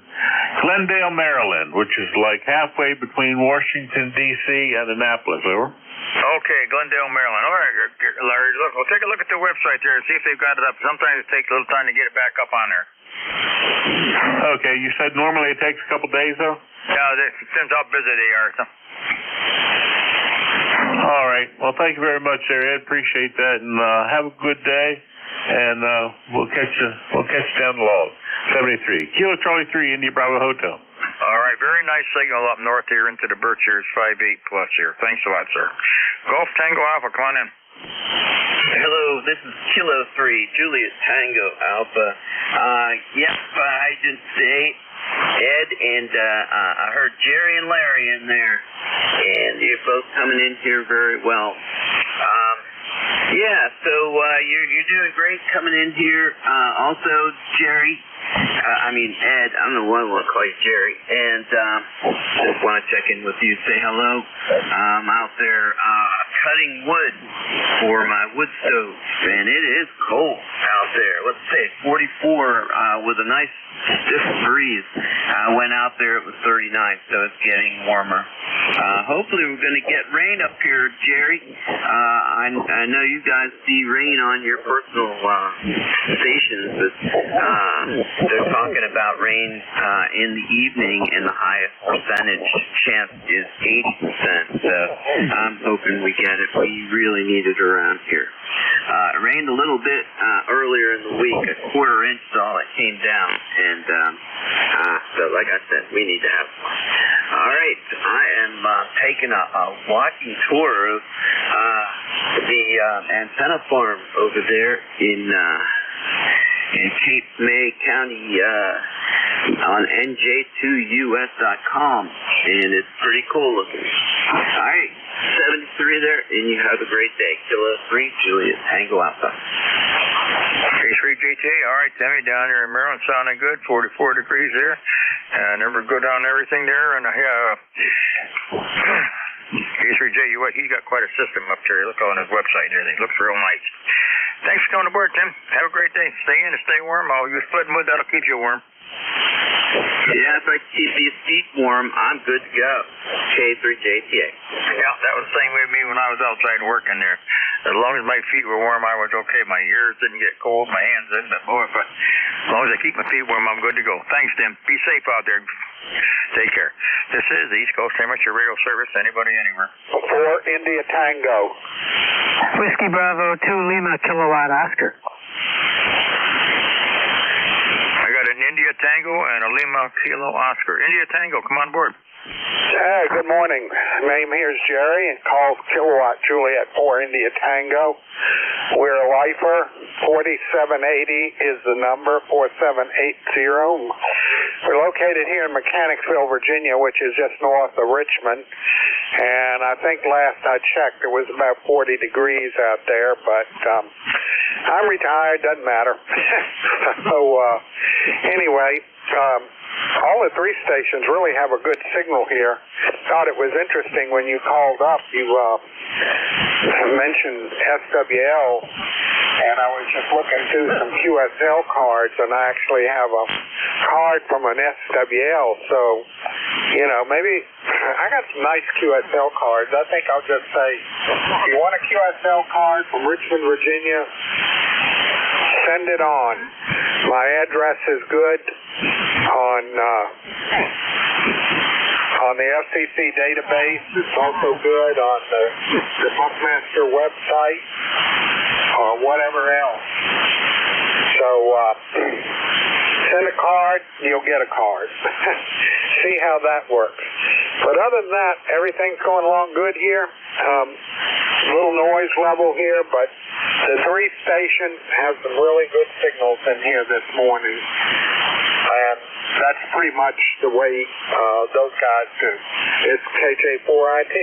Glendale, Maryland, which is like halfway between Washington, D.C. and Annapolis. Over. Okay, Glendale, Maryland. All right, Larry, look, we'll take a look at the website there and see if they've got it up. Sometimes it takes a little time to get it back up on there. Okay, you said normally it takes a couple days, though? Yeah, it depends how busy they are. So. All right. Well, thank you very much, there, Ed. Appreciate that, and have a good day. And we'll catch you down the log. 73 Kilo Charlie 3 India Bravo Hotel. All right, very nice signal up north here into the Berkshires, 5-8 plus here. Thanks a lot, sir. Golf Tango Alpha, come on in. Hello, this is Kilo 3, Juliet Tango Alpha. Yep, I didn't say Ed, and I heard Jerry and Larry in there, and you're both coming in here very well. Yeah, so you're doing great coming in here. Also, Jerry, Ed, I'm the one who will call you Jerry, and just want to check in with you, say hello. I'm out there cutting wood for my wood stove, and it is cold out there. Let's say 44 with a nice stiff breeze. I went out there, it was 39, so it's getting warmer. Hopefully we're going to get rain up here, Jerry. I know you guys see rain on your personal stations, but they're talking about rain in the evening, and the highest percentage chance is 80%. So I'm hoping we get it. We really need it around here. It rained a little bit earlier in the week, a quarter inch is all that came down, and so like I said, we need to have one. All right, I am taking a walking tour of the antenna farm over there in Cape May County on nj2us.com, and it's pretty cool looking. All right, 73 there, and you have a great day. Kilo 3, Juliet Tango Alpha. K3GT, all right, Timmy, down here in Maryland, sounding good, 44 degrees there. Never go down everything there, and K3J, he's got quite a system up there. Look on his website there. It looks real nice. Thanks for coming aboard, Tim. Have a great day. Stay in and stay warm. I'll use splitting wood. That'll keep you warm. Yeah, if I keep these feet warm, I'm good to go. K3JTA. Yeah, that was the same way with me when I was outside working there. As long as my feet were warm, I was okay. My ears didn't get cold, my hands didn't, but as long as I keep my feet warm, I'm good to go. Thanks, Tim. Be safe out there. Take care. This is the East Coast Amateur Radio Service. Anybody, anywhere. 4 India Tango. Whiskey Bravo 2 Lima Kilowatt Oscar. I got an India Tango and a Lima Kilo Oscar. India Tango, come on board. Hey, good morning. Name here is Jerry, and call Kilowatt Juliet 4 India Tango. We're a lifer. 4780 is the number, 4780. We're located here in Mechanicsville, Virginia, which is just north of Richmond. And I think last I checked, it was about 40 degrees out there, but I'm retired, doesn't matter. So anyway, all the 3 stations really have a good signal here. Thought it was interesting when you called up, you mentioned SWL, and I was just looking through some QSL cards, and I actually have a card from an SWL, so, maybe I got some nice QSL cards. I think I'll just say, if you want a QSL card from Richmond, Virginia, send it on. My address is good on the FCC database. It's also good on the Buckmaster website or whatever else. So send a card, you'll get a card. See how that works. But other than that, everything's going along good here. Little noise level here, but the 3 stations have some really good signals in here this morning. And that's pretty much the way those guys do. It's KJ4IT.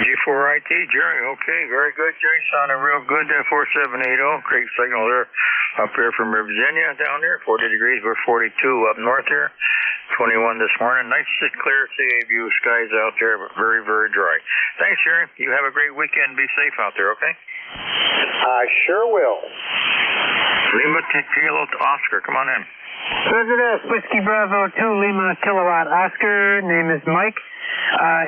KG4IT, Jerry. Okay, very good, Jerry. Sounding real good there, 4780. Great signal there up here from Virginia down there. 40 degrees, we're 42 up north here. 21 this morning. Nice, clear sea view skies out there, but very, very dry. Thanks, Jerry. You have a great weekend. Be safe out there, okay? I sure will. Lima Kilo to Oscar. Come on in. President, Whiskey Bravo 2 Lima Kilowatt Oscar. Name is Mike.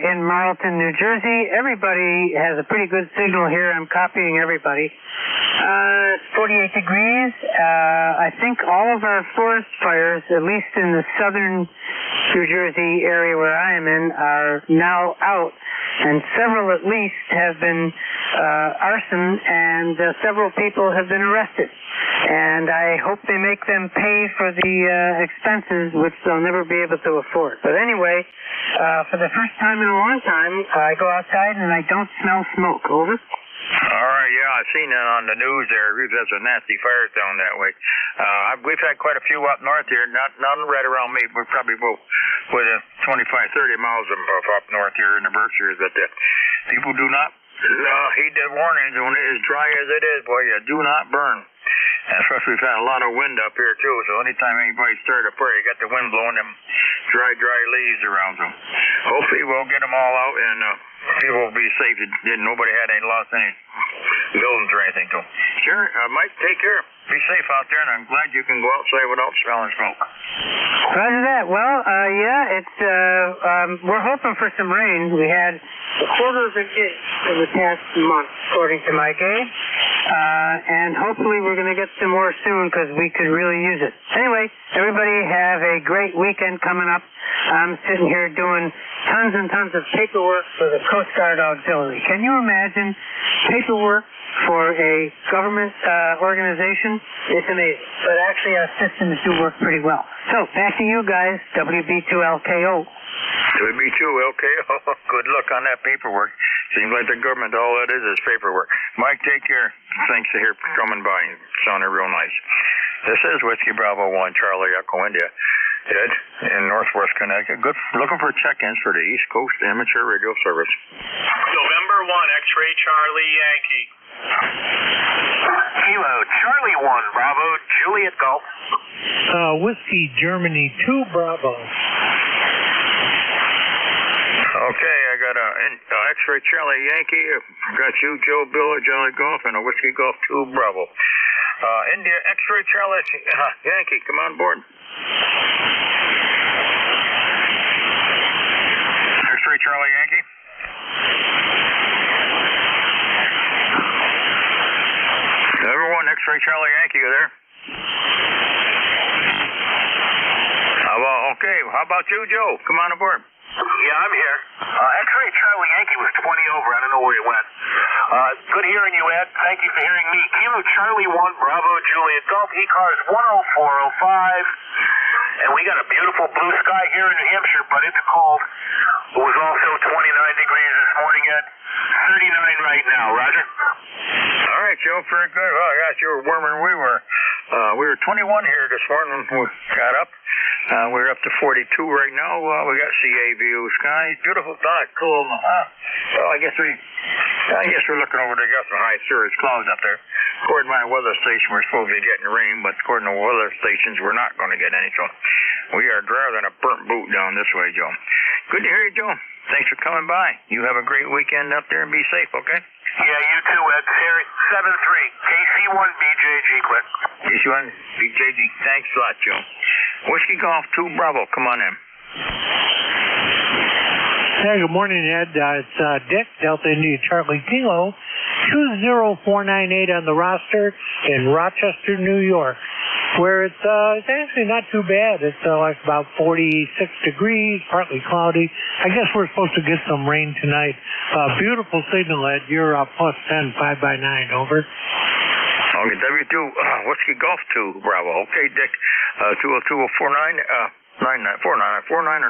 In Marlton, New Jersey. Everybody has a pretty good signal here. I'm copying everybody. It's 48 degrees. I think all of our forest fires, at least in the southern New Jersey area where I am in, are now out. And several at least have been arson, and several people have been arrested. And I hope they make them pay for the expenses, which they'll never be able to afford. But anyway, for the first time in a long time, I go outside and I don't smell smoke. Over. All right, yeah, I've seen that on the news there. There's a nasty fires down that way. We've had quite a few up north here, none right around me. We're probably with 25, 30 miles of up north here in the Berkshires, but people do not heed the warnings. When it is dry as it is, boy, you do not burn. And especially we've had a lot of wind up here too, so anytime anybody started a fire, you got the wind blowing them dry leaves around them. Hopefully we'll get them all out and people will be safe. Nobody had any lost any buildings or anything to them. Sure, Mike, take care. Be safe out there, and I'm glad you can go outside without smelling smoke. Roger that. Well, yeah, it's we're hoping for some rain. We had a quarter of an inch in the past month, according to my gauge. And hopefully we're going to get some more soon because we could really use it. Anyway, everybody have a great weekend coming up. I'm sitting here doing tons and tons of paperwork for the Coast Guard Auxiliary. Can you imagine paperwork for a government organization? It's amazing. But actually our systems do work pretty well. So, back to you guys, WB2LKO. WB2LKO. Good luck on that paperwork. Seems like the government, all that is paperwork. Mike, take care. Thanks for coming by and sounding real nice. This is Whiskey Bravo 1, Charlie Echo India. Ed, in Northwest Connecticut. Good. Looking for check-ins for the East Coast Amateur Radio Service. November 1, X-Ray Charlie Yankee. Kilo Charlie 1, Bravo, Juliet Golf. Whiskey Germany 2, Bravo. Okay, I got a X-Ray Charlie Yankee. Got you, Joe Bill, Jolly Golf, and a Whiskey Golf 2, Bravo. India X-Ray Charlie Yankee, come on board. X-Ray Charlie Yankee. Everyone, X-Ray Charlie Yankee, you there? How about you, Joe? Come on aboard. Yeah, I'm here. X-Ray Charlie Yankee was 20 over. I don't know where he went. Good hearing you, Ed. Thank you for hearing me. Kilo Charlie 1, Bravo, Juliet Golf, ECARS 10405. And we got a beautiful blue sky here in New Hampshire, but it's cold. It was also 29 degrees this morning, Ed. 39 right now. Roger. All right, Joe. Very good. Well, I got you were warmer than we were. We were 21 here this morning when we got up. We're up to 42 right now. We got CA view skies. Beautiful thought. Cool. Well, I guess we're looking over there. Got some high cirrus clouds up there. According to my weather station, we're supposed to be getting rain, but according to weather stations, we're not going to get any. So we are drier than a burnt boot down this way, Joe. Good to hear you, Joe. Thanks for coming by. You have a great weekend up there and be safe, okay? Yeah, you too, Ed. Harry, 7-3. KC1 BJG, quick. KC1 BJG. Thanks a lot, Joe. Whiskey Golf 2, Bravo. Come on in. Hey, good morning, Ed. It's Dick, Delta India Charlie Kilo, 20498 on the roster in Rochester, New York, where it's actually not too bad. It's like about 46 degrees, partly cloudy. I guess we're supposed to get some rain tonight. Beautiful signal, Ed. You're plus 10, 5x9, over. Okay, W2, Whiskey Golf 2, Bravo. Okay, Dick, 20249, 49 or 99.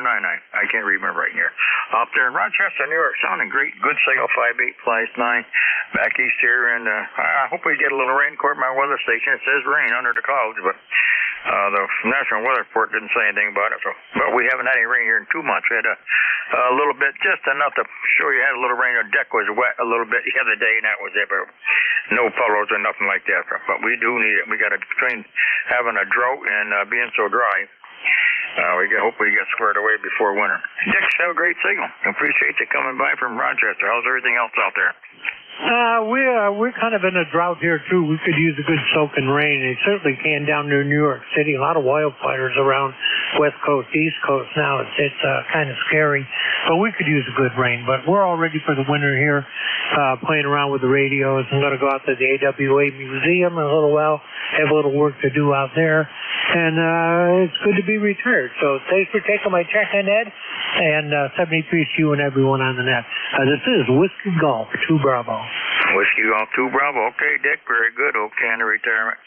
I can't remember right here. Up there in Rochester, New York, sounding great. Good signal, 58 flies 9. Back east here, and I hope we get a little rain. According to my weather station, it says rain under the clouds, but The National Weather Report didn't say anything about it, but we haven't had any rain here in 2 months. We had a little bit, just enough to show you had a little rain. The deck was wet a little bit the other day, and that was it, but no puddles or nothing like that. But we do need it. We got to, between having a drought and being so dry, hope we get squared away before winter. Dick, have a great signal. Appreciate you coming by from Rochester. How's everything else out there? We're kind of in a drought here too. We could use a good soaking rain. They certainly can down near New York City. A lot of wildfires around West Coast, East Coast now. It's kind of scary, but we could use a good rain. But we're all ready for the winter here. Playing around with the radios. I'm going to go out to the AWA Museum in a little while. Have a little work to do out there, and it's good to be retired. So thanks for taking my check-in, Ed, and 73 to you and everyone on the net. This is Whiskey Golf 2 Bravo. Whiskey Golf 2 Bravo. Okay, Dick, very good. Okay, in the retirement.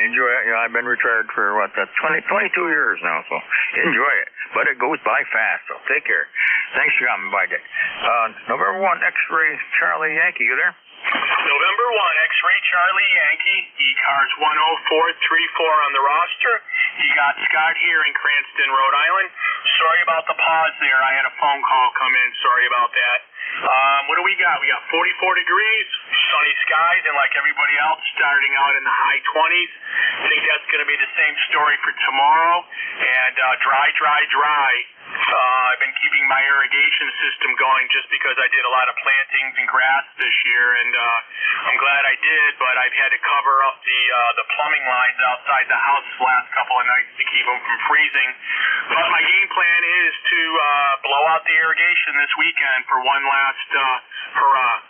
Enjoy it. I've been retired for 22 years now, so enjoy it. But it goes by fast, so take care. Thanks for coming by, Dick. November 1, X-Ray Charlie Yankee, you there? November 1, X-Ray Charlie Yankee, ECARS 10434 on the roster. You got Scott here in Cranston, Rhode Island. Sorry about the pause there. I had a phone call come in. Sorry about that. What do we got? We got 44 degrees, sunny skies, and like everybody else, starting out in the high 20s. I think that's going to be the same story for tomorrow. And dry. I've been keeping my irrigation system going just because I did a lot of plantings and grass this year, and I'm glad I did, but I've had to cover up the plumbing lines outside the house the last couple of nights to keep them from freezing. But my game plan is to blow out the irrigation this weekend for one last hurrah.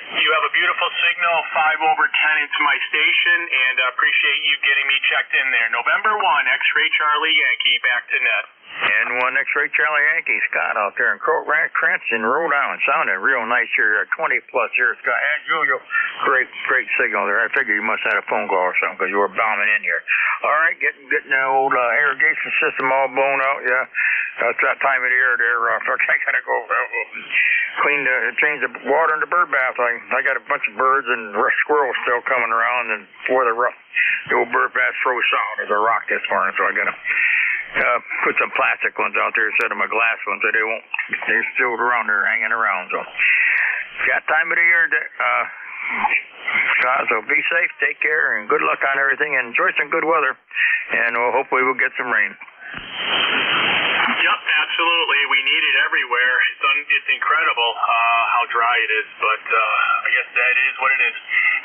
You have a beautiful signal, 5 over 10 into my station, and appreciate you getting me checked in there. November 1, X-Ray Charlie Yankee, back to net. And 1 X-Ray Charlie Yankee, Scott out there in Cranston, Rhode Island. Sounding real nice here, 20-plus years, Scott. As usual, great signal there. I figured you must have had a phone call or something because you were bombing in here. All right, getting the old irrigation system all blown out, yeah. That's that time of the year there. I gotta go change the water in the bird bath. I got a bunch of birds and squirrels still coming around, and before the old bird bath froze solid as a rock this morning, so I gotta put some plastic ones out there instead of my glass ones, so they're still around there, hanging around. So, got time of the year, Scott, so be safe, take care, and good luck on everything, and enjoy some good weather, and hopefully we'll get some rain. Yep, absolutely. We need it everywhere. It's incredible how dry it is, but I guess that is what it is.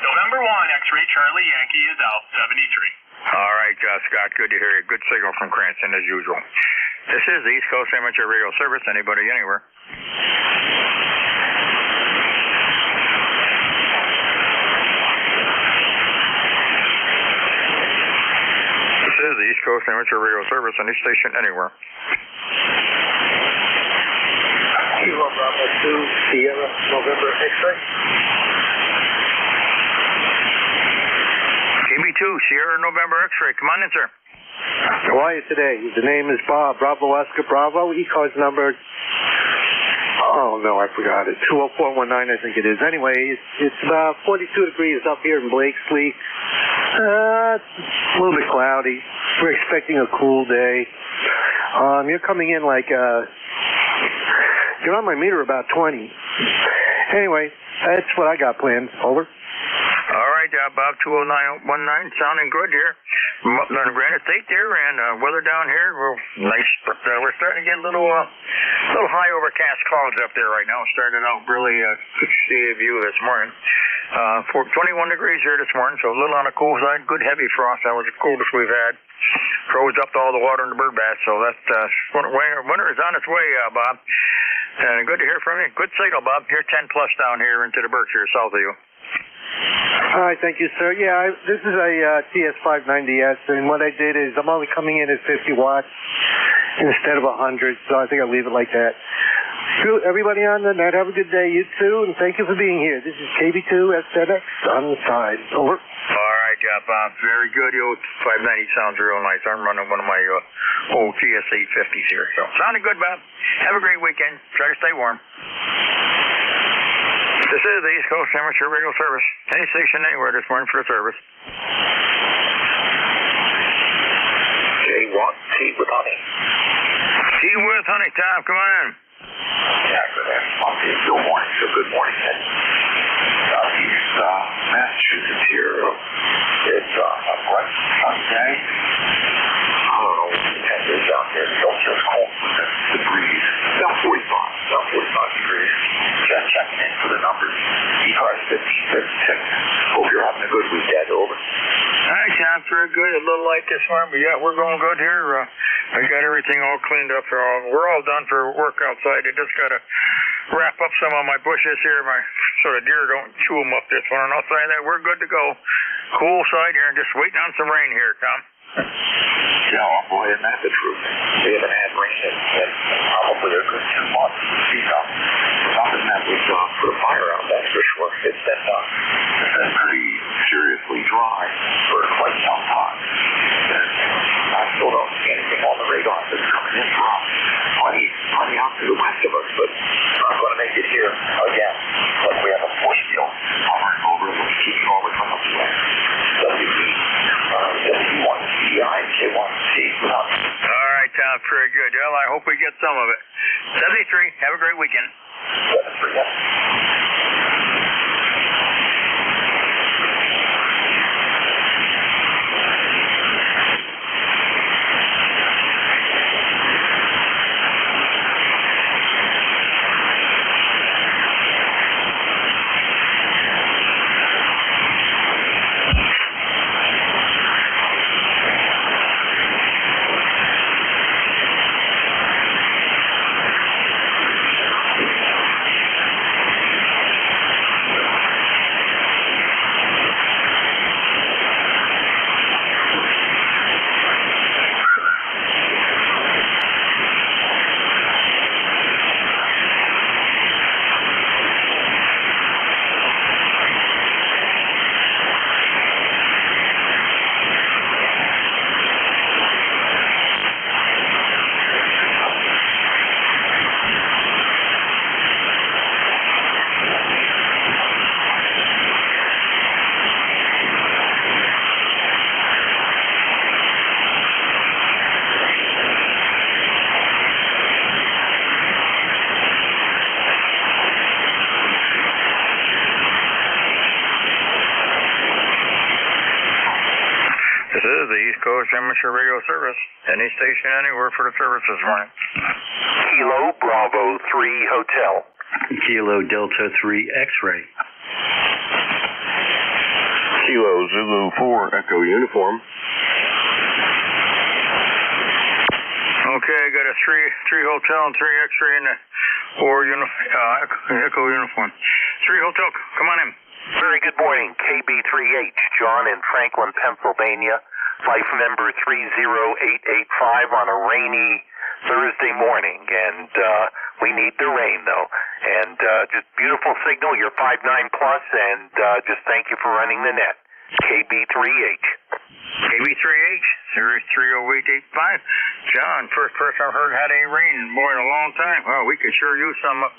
November 1, X-Ray Charlie Yankee is out, 73. All right, Scott, good to hear you. Good signal from Cranston as usual. This is the East Coast Amateur Radio Service. Anybody, anywhere. This is the East Coast Amateur Radio Service. Any station, anywhere. Kilo Bravo 2, Sierra, November X-Ray. KB2, Sierra, November X-Ray. Come on in, sir. How are you today? The name is Bob, Bravo Oscar Bravo. ECARS number, oh no, I forgot it. 20419, I think it is. Anyway, it's about 42 degrees up here in Blakesley. It's a little bit cloudy. We're expecting a cool day. You're coming in like, you're on my meter about 20. Anyway, that's what I got planned. Over. All right, Bob 20919, sounding good here. From up in Granite State there, and weather down here, nice. But we're starting to get a little high overcast clouds up there right now. Started out really good to see a view this morning. 21 degrees here this morning, so a little on the cool side. Good heavy frost. That was the coldest we've had. Froze up all the water in the bird bath, so that's winter is on its way, Bob. And good to hear from you. Good signal, Bob. You're 10 plus down here into the Berkshire, south of you. All right, thank you, sir. Yeah, this is a TS590S, and what I did is I'm only coming in at 50 watts instead of 100, so I think I'll leave it like that. Everybody on the net, have a good day, you too, and thank you for being here. This is KB2 SNX on the side. Over. All right, Bob, very good. The old 590 sounds real nice. I'm running one of my old TSA 50s here, so sounding good, Bob. Have a great weekend. Try to stay warm. This is the East Coast Amateur Radio Service. Any station anywhere this morning for the service. want tea with honey. Tea with honey, Tom. Come on in. Yeah, good afternoon. Good morning. So good morning, Ed. Southeast Massachusetts here. It's a bright sunny day. I don't know what the temp is out there. It's also cold with the breeze. About 45 degrees. Just checking in for the numbers. ECARS 1556. Hope you're having a good week, Ed. Over. Hi, Tom. Very good. A little light this morning, but yeah, we're going good here. I got everything all cleaned up. We're all done for work outside. I just got to wrap up some of my bushes here, so the deer don't chew them up this morning. Outside that, we're good to go. Cool side here, and just waiting on some rain here, Tom. Yeah, well, boy, isn't that the truth? We haven't had rain in probably a good 2 months. Nothing that would put a fire out, that's for sure. It's been pretty seriously dry for quite some time. And I still don't see anything on the radar that's coming in from plenty out to the west of us, but we're not going to make it here again. Like we have a force field hovering over us and keeping all the clouds away. WB1CI and K1C. All right, Tom. Very good. Well, I hope we get some of it. 73. Have a great weekend. 73, yeah. This is the East Coast Amateur Radio Service. Any station, anywhere for the service this morning. Kilo Bravo 3 Hotel. Kilo Delta 3 X-Ray. Kilo Zulu 4 Echo Uniform. Okay, I got a three hotel and 3 X-ray in the Echo uniform. 3 hotel, come on in. Very good morning, KB3H, John in Franklin, Pennsylvania. Flight number 30885 on a rainy Thursday morning, and we need the rain though. And just beautiful signal, you're 5.9 plus, and just thank you for running the net. KB3H. KB3H, Series 30885. John, first person I've heard had any rain in a long time. Well, we could sure use some up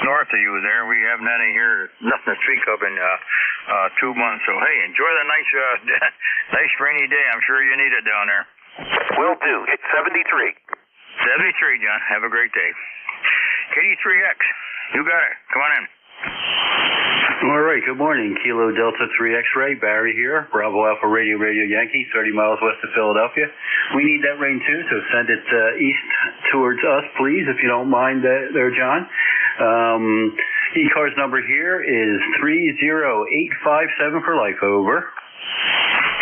north of you there. We haven't had any here, nothing to speak of in 2 months. So, hey, enjoy the nice rainy day. I'm sure you need it down there. Will do. It's 73. 73, John. Have a great day. KD3X, you got it. Come on in. All right, good morning. Kilo Delta 3 X-Ray, Barry here. Bravo Alpha Radio Yankee, 30 miles west of Philadelphia. We need that rain too, so send it east towards us, please, if you don't mind there, John. ECARS number here is 30857 for life, over.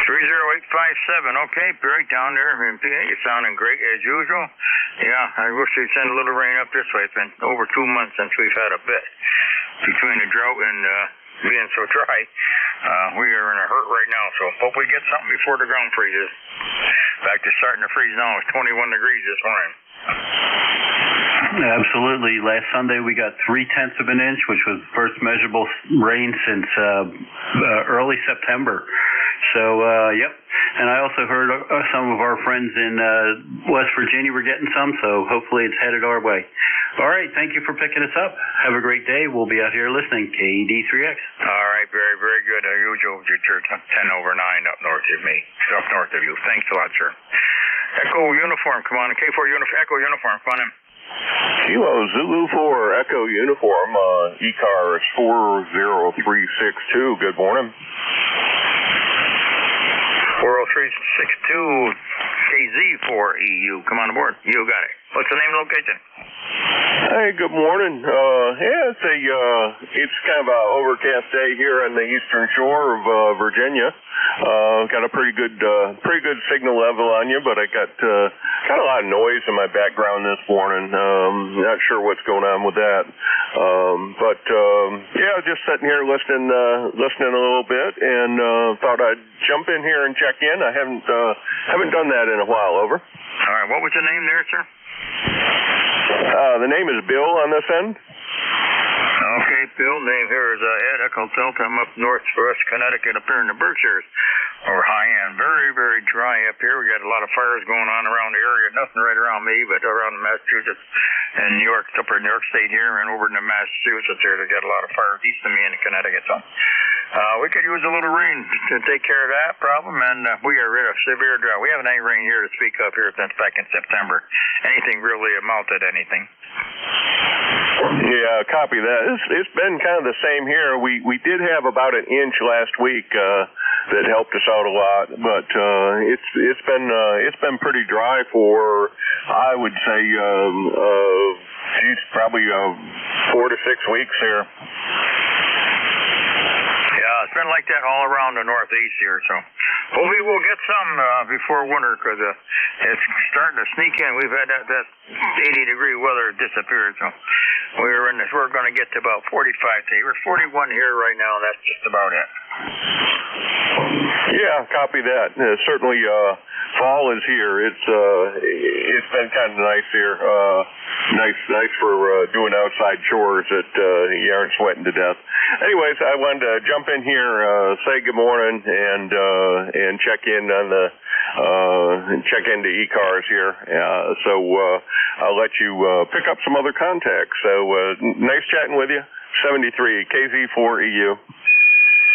30857, okay, Barry, down there in PA, you're sounding great as usual. Yeah, I wish they'd send a little rain up this way. It's been over 2 months since we've had a bit. Between the drought and being so dry, we are in a hurt right now, so hope we get something before the ground freezes. Back to starting to freeze now. It's 21 degrees this morning. Absolutely. Last Sunday we got 0.3 of an inch, which was the first measurable rain since early September. So, yep. And I also heard some of our friends in West Virginia were getting some, so hopefully it's headed our way. All right. Thank you for picking us up. Have a great day. We'll be out here listening. KD3X. All right. Very, very good. Usual. You're 10 over 9 up north of me. Up north of you. Thanks a lot, sir. Echo Uniform, come on. K4 Echo Uniform, come on in. Kilo Zulu 4 Echo Uniform, ECARS 40362. Good morning. 40362 KZ4EU. Come on aboard. You got it. What's the name and location? Hey, good morning. It's kind of a overcast day here on the eastern shore of Virginia. Got a pretty good signal level on you, but I got a lot of noise in my background this morning. Not sure what's going on with that. Just sitting here listening a little bit, and thought I'd jump in here and check in. I haven't done that in a while. Over. All right. What was your name there, sir? The name is Bill on this end. Okay, Bill. Name here is Ed Echo Delta. I'm up northwest Connecticut, up here in the Berkshires, or high end. Very, very dry up here. We got a lot of fires going on around the area. Nothing right around me, but around Massachusetts and New York, up in New York State here, and over in the Massachusetts here, they got a lot of fires east of me in Connecticut. So we could use a little rain to take care of that problem, and we are rid of severe drought. We haven't any rain here to speak of here since back in September. Anything really amounted to anything. Yeah, copy that. It's been kind of the same here. We did have about an inch last week that helped us out a lot, but it's been pretty dry for, I would say, probably 4 to 6 weeks here. Yeah, it's been like that all around the Northeast here, so hopefully we'll get some before winter, because it's starting to sneak in. We've had that 80-degree weather disappeared, so we're going to get to about 45 today. We're 41 here right now, and that's just about it. Yeah, copy that. Certainly, fall is here. It's been kind of nice here. Nice for doing outside chores that you aren't sweating to death. Anyways, I wanted to jump in here, say good morning, and check in on check into ECARS here. So I'll let you pick up some other contacts. So nice chatting with you. 73 KZ4EU.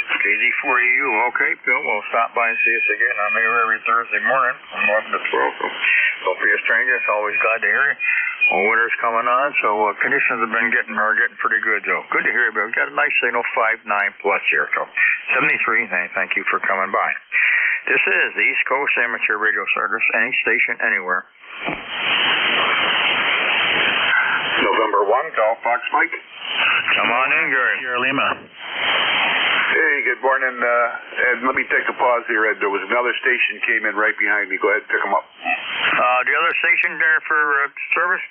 KZ4EU, okay, Bill, we'll stop by and see us again. I'm here every Thursday morning from 11 to 12, so don't be a stranger. It's always glad to hear you. Well, winter's coming on, so conditions are getting pretty good, Joe. Good to hear you, Bill. We've got a nice signal, 5.9 plus here, so 73, thank you for coming by. This is the East Coast Amateur Radio Service, any station, anywhere. November 1, Golf Fox Mike. Come on in, Gary. Sierra Lima. Hey, good morning, Ed. Let me take a pause here, Ed. There was another station came in right behind me. Go ahead and pick them up. The other station there for service?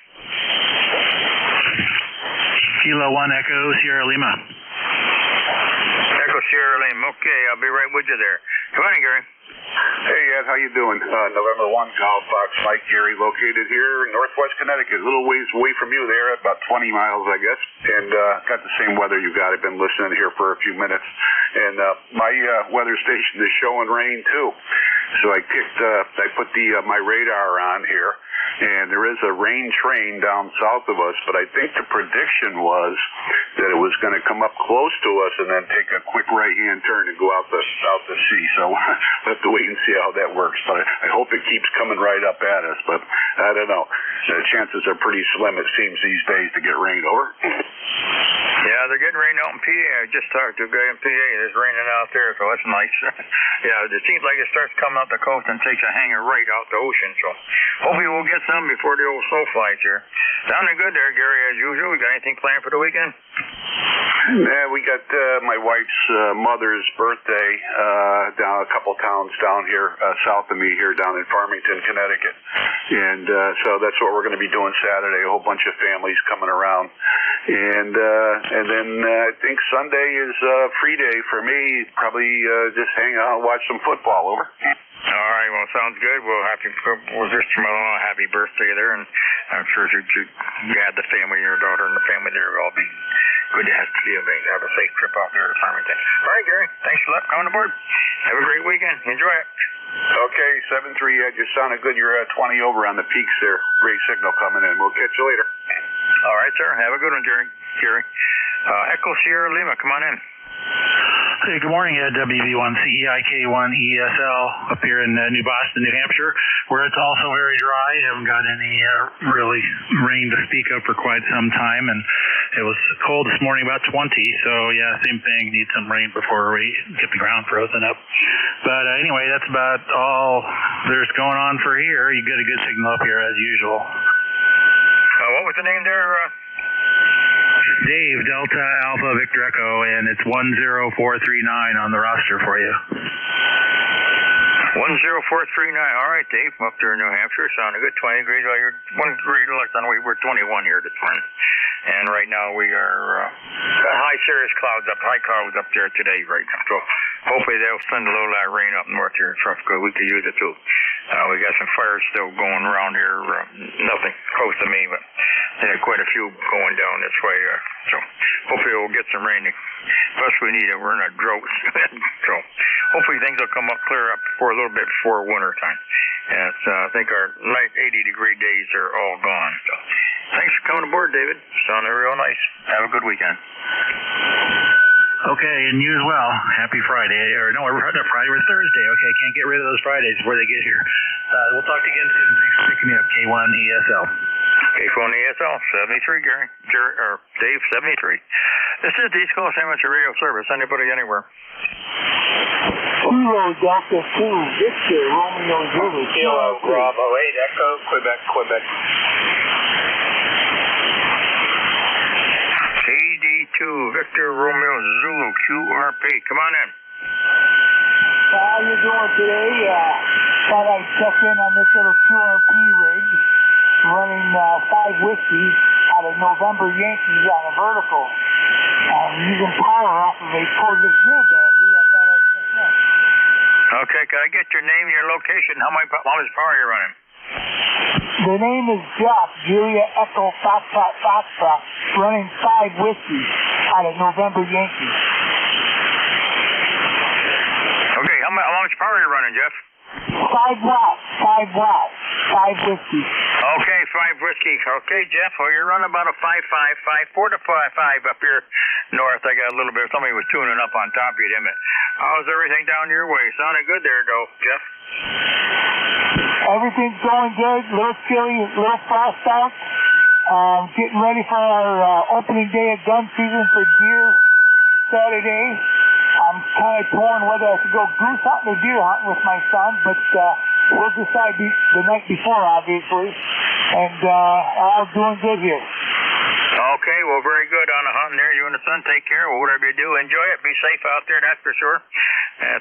Kilo 1 Echo Sierra Lima. Echo Sierra Lima. Okay, I'll be right with you there. Come on, Gary. Hey, Ed, how you doing? November 1, Golf Fox Mike, Gary, located here in northwest Connecticut, a little ways away from you there, about 20 miles, I guess, and got the same weather you got. I've been listening here for a few minutes, and my weather station is showing rain, too. So I put my radar on here, and there is a rain train down south of us, but I think the prediction was that it was going to come up close to us and then take a quick right-hand turn and go out to sea. So we'll have to wait and see how that works. But I hope it keeps coming right up at us, but I don't know. The chances are pretty slim, it seems, these days to get rain. Over. Yeah, they're getting rain out in PA. I just talked to a guy in PA. There's raining out there, so that's nice. Yeah, it seems like it starts coming up the coast and takes a hanger right out the ocean. So hopefully we'll get some before the old snow flies here. Sounding good there, Gary, as usual. We got anything planned for the weekend? Yeah, we got my wife's mother's birthday down a couple towns down here south of me here down in Farmington, Connecticut. And so that's what we're going to be doing Saturday. A whole bunch of families coming around. And then I think Sunday is free day for me. Probably just hang out and watch some football. Over. All right, well, sounds good. We'll wish your mother-in-law a happy birthday there, and I'm sure you had the family, your daughter, and the family there will all be good to have a safe trip out there to Farmington. All right, Gary, thanks for coming aboard. Have a great weekend. Enjoy it. Okay, 7-3, just sounded good. You're 20 over on the peaks there. Great signal coming in. We'll catch you later. All right, sir. Have a good one, Gary. Echo Sierra Lima, come on in. Hey, good morning, Ed. WB1CEIK1ESL up here in New Boston, New Hampshire, where it's also very dry. Haven't got any really rain to speak of for quite some time, and it was cold this morning, about 20. So yeah, same thing. Need some rain before we get the ground frozen up. But anyway, that's about all there's going on for here. You get a good signal up here as usual. What was the name there? Dave, Delta Alpha Victor Echo, and it's 10439 on the roster for you. 10439. All right, Dave, up there in New Hampshire. Sounding good. 20 degrees. Well, you're 1 degree less than we're 21 here this morning. And right now we are high cirrus clouds up, high clouds up there today right now. So hopefully they'll send a little of that rain up north here in Tropical. We could use it too. We got some fires still going around here. Nothing close to me, but there are quite a few going down this way. So hopefully we'll get some rain. Plus we need it. We're in a drought. So hopefully things will come up clear up for a little bit before winter time. And I think our night 80-degree days are all gone. So thanks for coming aboard, David. Sounded real nice. Have a good weekend. Okay, and you as well. Happy Friday. Or no, not Friday, we're Thursday. Okay, can't get rid of those Fridays before they get here. We'll talk to you again soon. Thanks for picking me up. K1ESL. K1ESL, 73, Gary. Or Dave, 73. This is the East Coast Amateur Radio Service. Anybody, anywhere. Kilo Delta 2, Victor, Romeo Zulu. Kilo Bravo 8, Echo, Quebec, Quebec. KD2, Victor, Romeo Zulu, QRP. Come on in. How you doing today? Thought I'd check in on this little QRP rig running 5 whiskeys out of November Yankees on a vertical. Using power off of a cordless drill battery. I thought I'd check in. Okay, can I get your name, your location? How much power are you running? The name is Jeff, Julia Echo Foxtrot Foxtrot, running 5 whiskeys out of November Yankees. Okay, how much power are you running, Jeff? 5 watts, 5 whiskeys. Okay, 5 whiskey. Okay, Jeff, well, you're running about a 5.5, 4 to 5 up here north. I got a little bit, somebody was tuning up on top of you, damn it. How's everything down your way? Sounding good there, though, Jeff. Everything's going good, a little chilly, a little frost out. Getting ready for our opening day of gun season for deer Saturday. I'm kind of torn whether I should go goose hunting or deer hunting with my son, but we'll decide the night before, obviously. And all doing good here. Okay, well, very good on the hunting there. You and the son take care. Well, whatever you do, enjoy it. Be safe out there, that's for sure.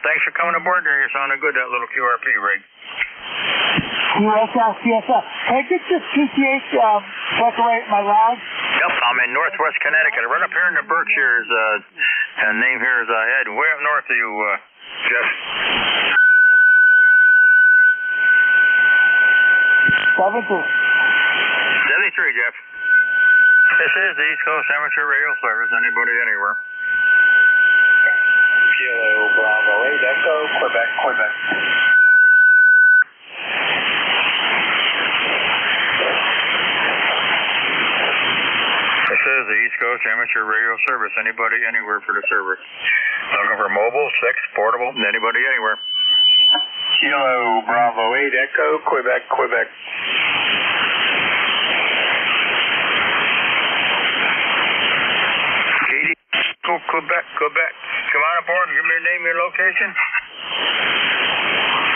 Thanks for coming aboard there. You're sounding good, that little QRP rig. QSL. Can I get this QTH decorate my lodge? Yep, I'm in Northwest Connecticut. Right up here in the Berkshires. And name here is Ed. Way up north of you, Jeff. 73, Jeff. This is the East Coast Amateur Radio Service. Anybody, anywhere. Kilo Bravo 8, Echo, Quebec, Quebec. This is the East Coast Amateur Radio Service. Anybody, anywhere for the service. Looking for mobile, 6, portable, anybody, anywhere. Kilo Bravo 8, Echo, Quebec, Quebec. Quebec, Quebec. Come on aboard and give me your name, your location.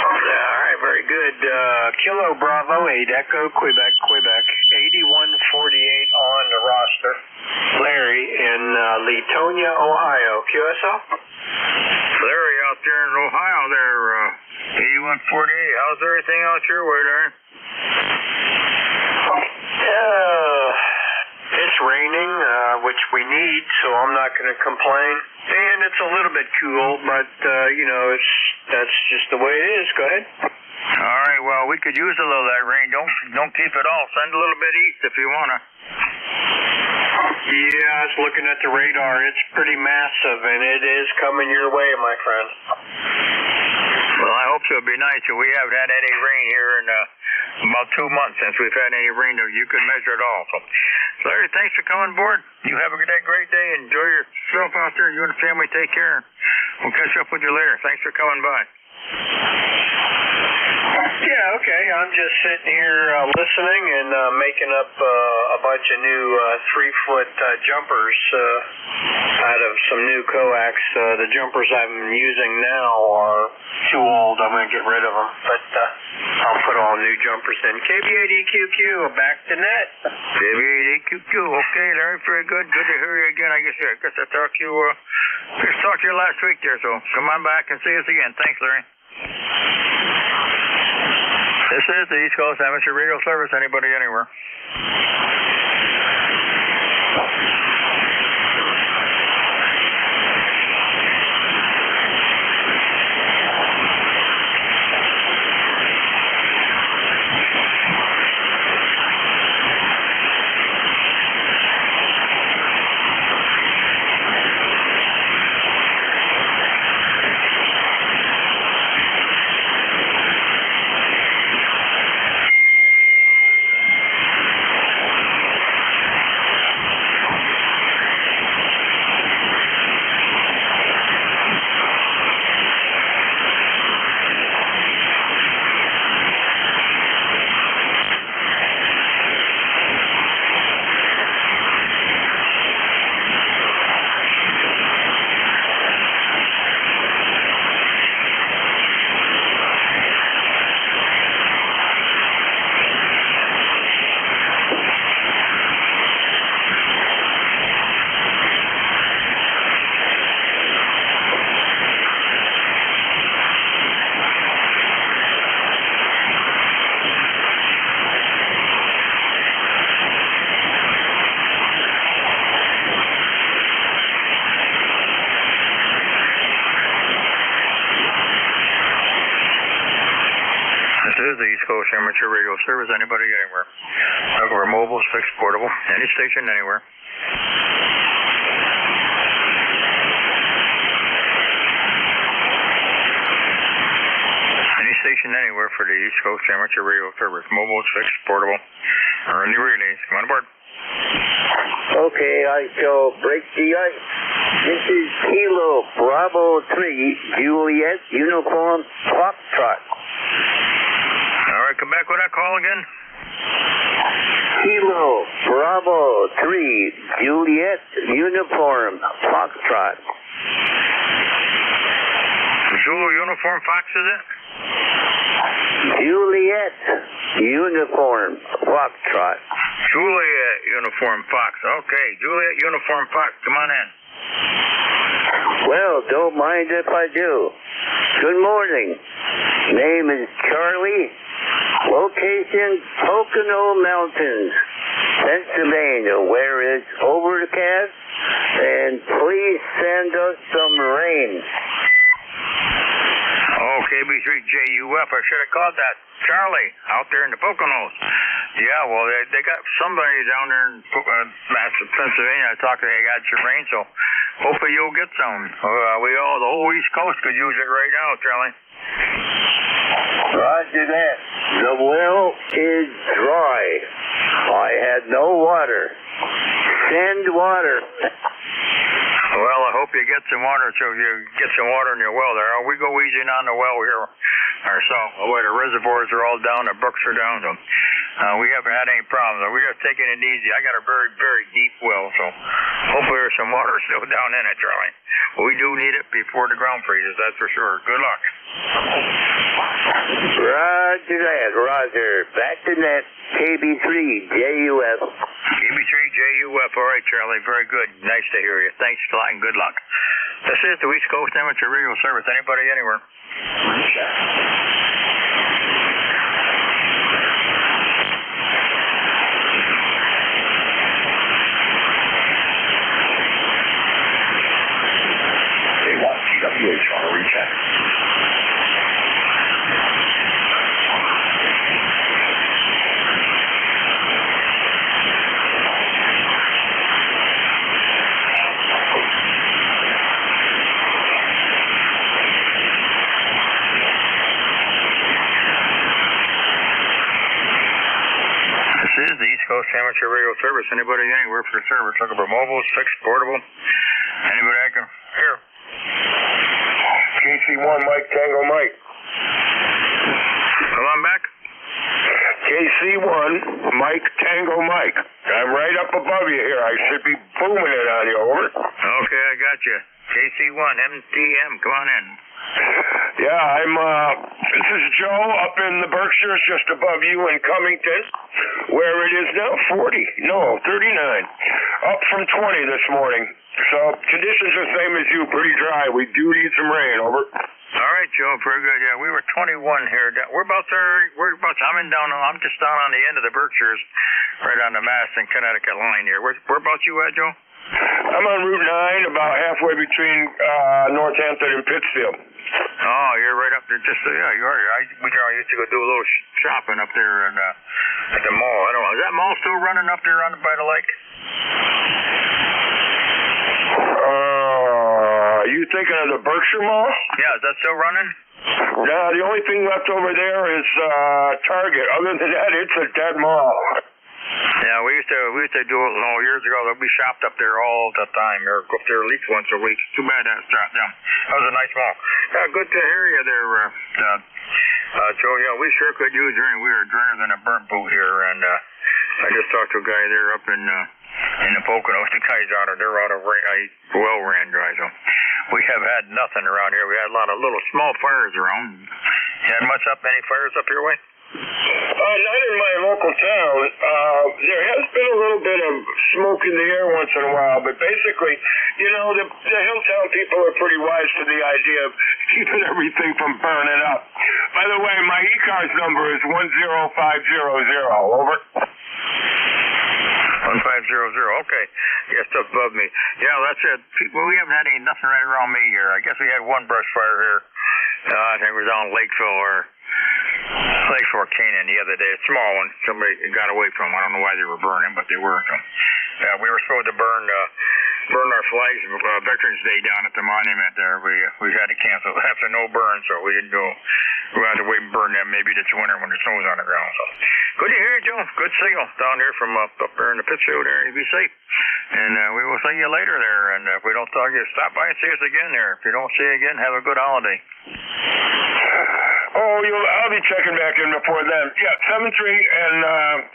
All right, very good. Kilo Bravo 8, Echo, Quebec, Quebec. 8148 on the roster. Larry in Latonia, Ohio. QSL? Larry out there in Ohio there, 8148. How's everything out your way, Larry? It's raining, which we need, so I'm not going to complain. And it's a little bit cool, but, that's just the way it is. Go ahead. All right, well, we could use a little of that rain. Don't keep it all. Send a little bit east if you want to. Yeah, I was looking at the radar. It's pretty massive, and it is coming your way, my friend. Well, I hope too. It'd be nice. We haven't had any rain here in about 2 months since we've had any rain. You could measure it all. So, Larry, thanks for coming aboard. You have a great day. Enjoy yourself out there. You and the family take care. We'll catch up with you later. Thanks for coming by. Yeah, okay. I'm just sitting here listening and making up a bunch of new 3-foot jumpers out of some new coax. The jumpers I'm using now are too old. I'm going to get rid of them, but I'll put all new jumpers in. KB8EQQ, back to net. KB8EQQ. Okay, Larry, very good. Good to hear you again. I guess I talked to you last week there, so come on back and see us again. Thanks, Larry. This is the East Coast Amateur Radio Service. Anybody, anywhere. This is the East Coast Amateur Radio Service. Anybody, anywhere. We're mobile, fixed, portable. Any station, anywhere. Any station, anywhere for the East Coast Amateur Radio Service. Mobile, fixed, portable, or any relays. Come on aboard. Okay, I shall break the ice. This is Kilo Bravo 3, Juliet, Uniform, Foxtrot. All right, come back with that call again. Kilo Bravo 3, Juliet, Uniform, Foxtrot. Zulu Uniform Fox, is it? Juliet, Uniform, Foxtrot. Juliet Uniform Fox. Okay, Juliet Uniform Fox. Come on in. Well, don't mind if I do. Good morning. Name is Charlie. Location, Pocono Mountains, Pennsylvania, where it's overcast, and please send us some rain. Oh, KB3JUF. I should have called that Charlie out there in the Poconos. Yeah, well, they got somebody down there in Pennsylvania. I talked to they got your rain, so hopefully you'll get some. The whole East Coast could use it right now, Charlie. Roger that. The well is dry. I had no water. Send water. Well, I hope you get some water, so you get some water in your well there. We go easy on the well here ourselves. The way the reservoirs are all down, the brooks are down, so we haven't had any problems. We're just taking it easy. I got a very, very deep well, so hopefully there's some water still down in it, Charlie. We do need it before the ground freezes, that's for sure. Good luck. Roger that, Roger. Back to net, KB3JUF. KB3JUF, all right, Charlie, very good. Nice to hear you. Thanks a lot and good luck. This is the East Coast Amateur Radio Service. Anybody, anywhere. They want TWH on a recheck. Coast Amateur Radio Service. Anybody anywhere for service? Looking for mobile, fixed, portable? Anybody I can hear? KC1 Mike Tango Mike. Come on back. KC1 Mike Tango Mike. I'm right up above you here. I should be booming it on you, over. Okay, I got you. KC1 MTM, come on in. Yeah, this is Joe up in the Berkshires just above you in Cummington, where it is now 39. Up from 20 this morning. So conditions are the same as you, pretty dry. We do need some rain, over. All right, Joe, pretty good. Yeah, we were 21 here. We're about there. I'm just down on the end of the Berkshires, right on the Mass and Connecticut line here. Where about you at, Joe? I'm on Route 9, about halfway between Northampton and Pittsfield. Oh, you're right up there. Just yeah, you are. We used to go do a little shopping up there at the mall. I don't know. Is that mall still running up there by the lake? Are you thinking of the Berkshire Mall? Yeah, is that still running? No, the only thing left over there is Target. Other than that, it's a dead mall. Yeah, we used to do it years ago. We shopped up there all the time, or go up there at least once a week. Too bad that's dropped down. That was a nice mall. Yeah, good to hear you there, Joe. Yeah, we sure could use rain. We are drier than a burnt boot here, and I just talked to a guy there up in the Poconos. The guys they're out of well ran dry. So we have had nothing around here. We had a lot of little small fires around. You had much any fires up your way? Not in my local town. There has been a little bit of smoke in the air once in a while, but basically, the Hilltown people are pretty wise to the idea of keeping everything from burning up. By the way, my ECARS number is 10500. Over. 1500. Okay. Yeah, stuff above me. Yeah, that's it. Well, we haven't had nothing right around me here. I guess we had one brush fire here. I think it was on Lakeville Canaan the other day. A small one. Somebody got away from them. I don't know why they were burning, but they were. We were supposed to burn our flags Veterans Day down at the monument there. We had to cancel after no burn, so we didn't go. We had to wait and burn them maybe this winter when the snow's on the ground. So good to hear you, Joe. Good signal down there from up there in the Pittsfield area. Be safe, and we will see you later there. And if we don't talk to you, stop by and see us again there. If you don't see you again, have a good holiday. Oh, I'll be checking back in before then. Yeah, 7-3, and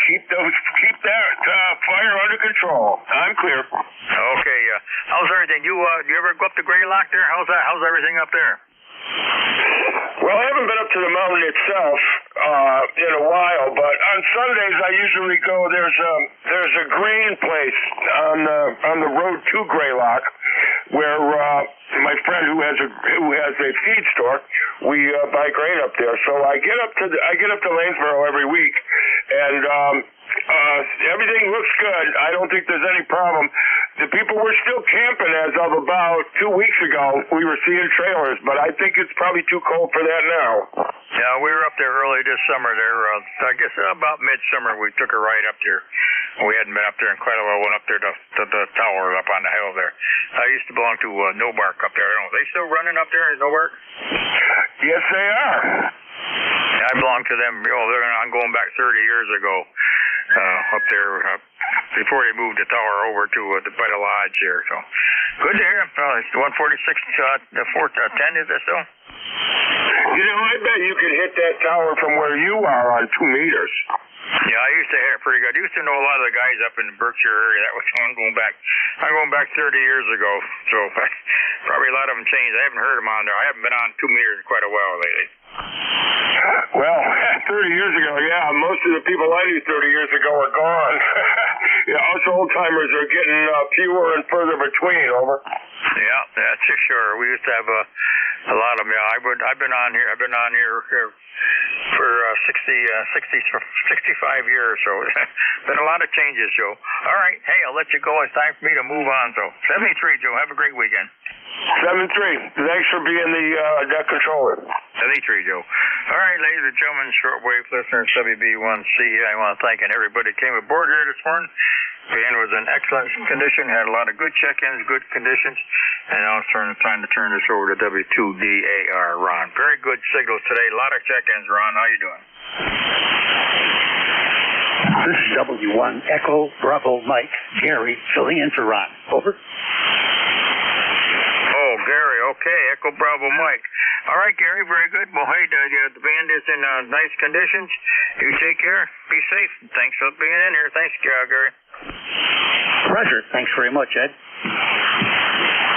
keep that fire under control. I'm clear. Okay. How's everything? You ever go up to Greylock there? How's everything up there? Well, I haven't been up to the mountain itself in a while, but on Sundays I usually go. There's a grain place on the road to Greylock where my friend who has a feed store, we buy grain up there. So I get up to Lanesboro every week, and everything looks good. I don't think there's any problem. The people were still camping as of about 2 weeks ago. We were seeing trailers, but I think it's probably too cold for that now. Yeah, we were up there early this summer there. I guess about midsummer we took a ride up there. We hadn't been up there in quite a while. Went up there to the tower up on the hill there. I used to belong to Nobark up there. Are they still running up there at Nobark? Yes, they are. I belong to them. I'm going back 30 years ago. Up there before they moved the tower over to by the lodge here. So good to hear. It's 146 10 is this still? I bet you could hit that tower from where you are on 2 meters. Yeah, I used to hit it pretty good. I used to know a lot of the guys up in the Berkshire area. That was I'm going back 30 years ago. So probably a lot of them changed. I haven't heard them on there. I haven't been on 2 meters in quite a while lately. Well, 30 years ago, yeah, most of the people I knew 30 years ago are gone. Us old-timers are getting fewer and further between, over. Yeah, that's for sure. We used to have a lot of them. Yeah, I've been on here for 65 years, so been a lot of changes, Joe. All right, hey, I'll let you go. It's time for me to move on. So 73, Joe. Have a great weekend. 7-3. Thanks for being the deck controller. 73, Joe. All right, ladies and gentlemen, shortwave listeners, WB1C, I want to thank everybody who came aboard here this morning. Van was in excellent condition, had a lot of good check-ins, good conditions, and now it's time to turn this over to W2DAR, Ron. Very good signals today, a lot of check-ins, Ron. How you doing? This is W1 Echo Bravo Mike, Gary, filling in for Ron. Over. Oh, Gary, okay. Echo Bravo Mike. All right, Gary, very good. Well, hey, the band is in nice conditions. You take care. Be safe. Thanks for being in here. Thanks, Gary. Roger. Thanks very much, Ed.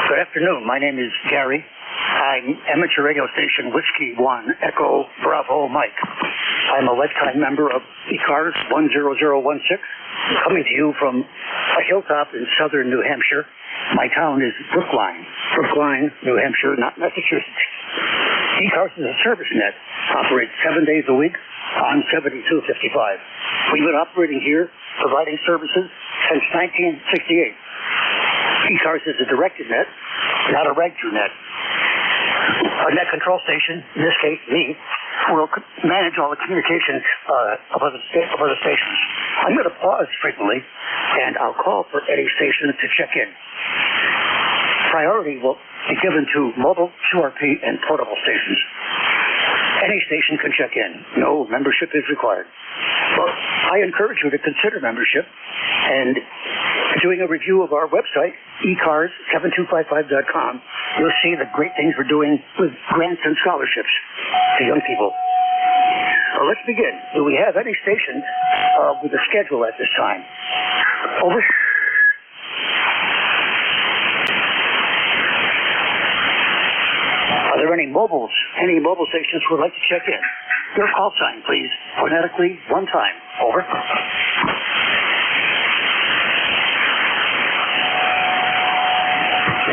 Good afternoon. My name is Gary. I'm amateur radio station Whiskey 1 Echo Bravo Mike. I'm a lifetime member of ECARS 10016, coming to you from a hilltop in southern New Hampshire. My town is Brookline, New Hampshire, not Massachusetts. ECARS is a service net, operates 7 days a week on 7255. We've been operating here, providing services since 1968. ECARS is a directed net, not a reg-through net. A net control station, in this case me, will manage all the communications of other stations. I'm going to pause frequently, and I'll call for any station to check in. Priority will be given to mobile, QRP, and portable stations. Any station can check in. No membership is required. Well, I encourage you to consider membership and doing a review of our website, ECARS7255.com. You'll see the great things we're doing with grants and scholarships to young people. Let's begin. Do we have any stations with a schedule at this time? Over. Are there any mobile stations who would like to check in? Your call sign, please. Phonetically, one time. Over.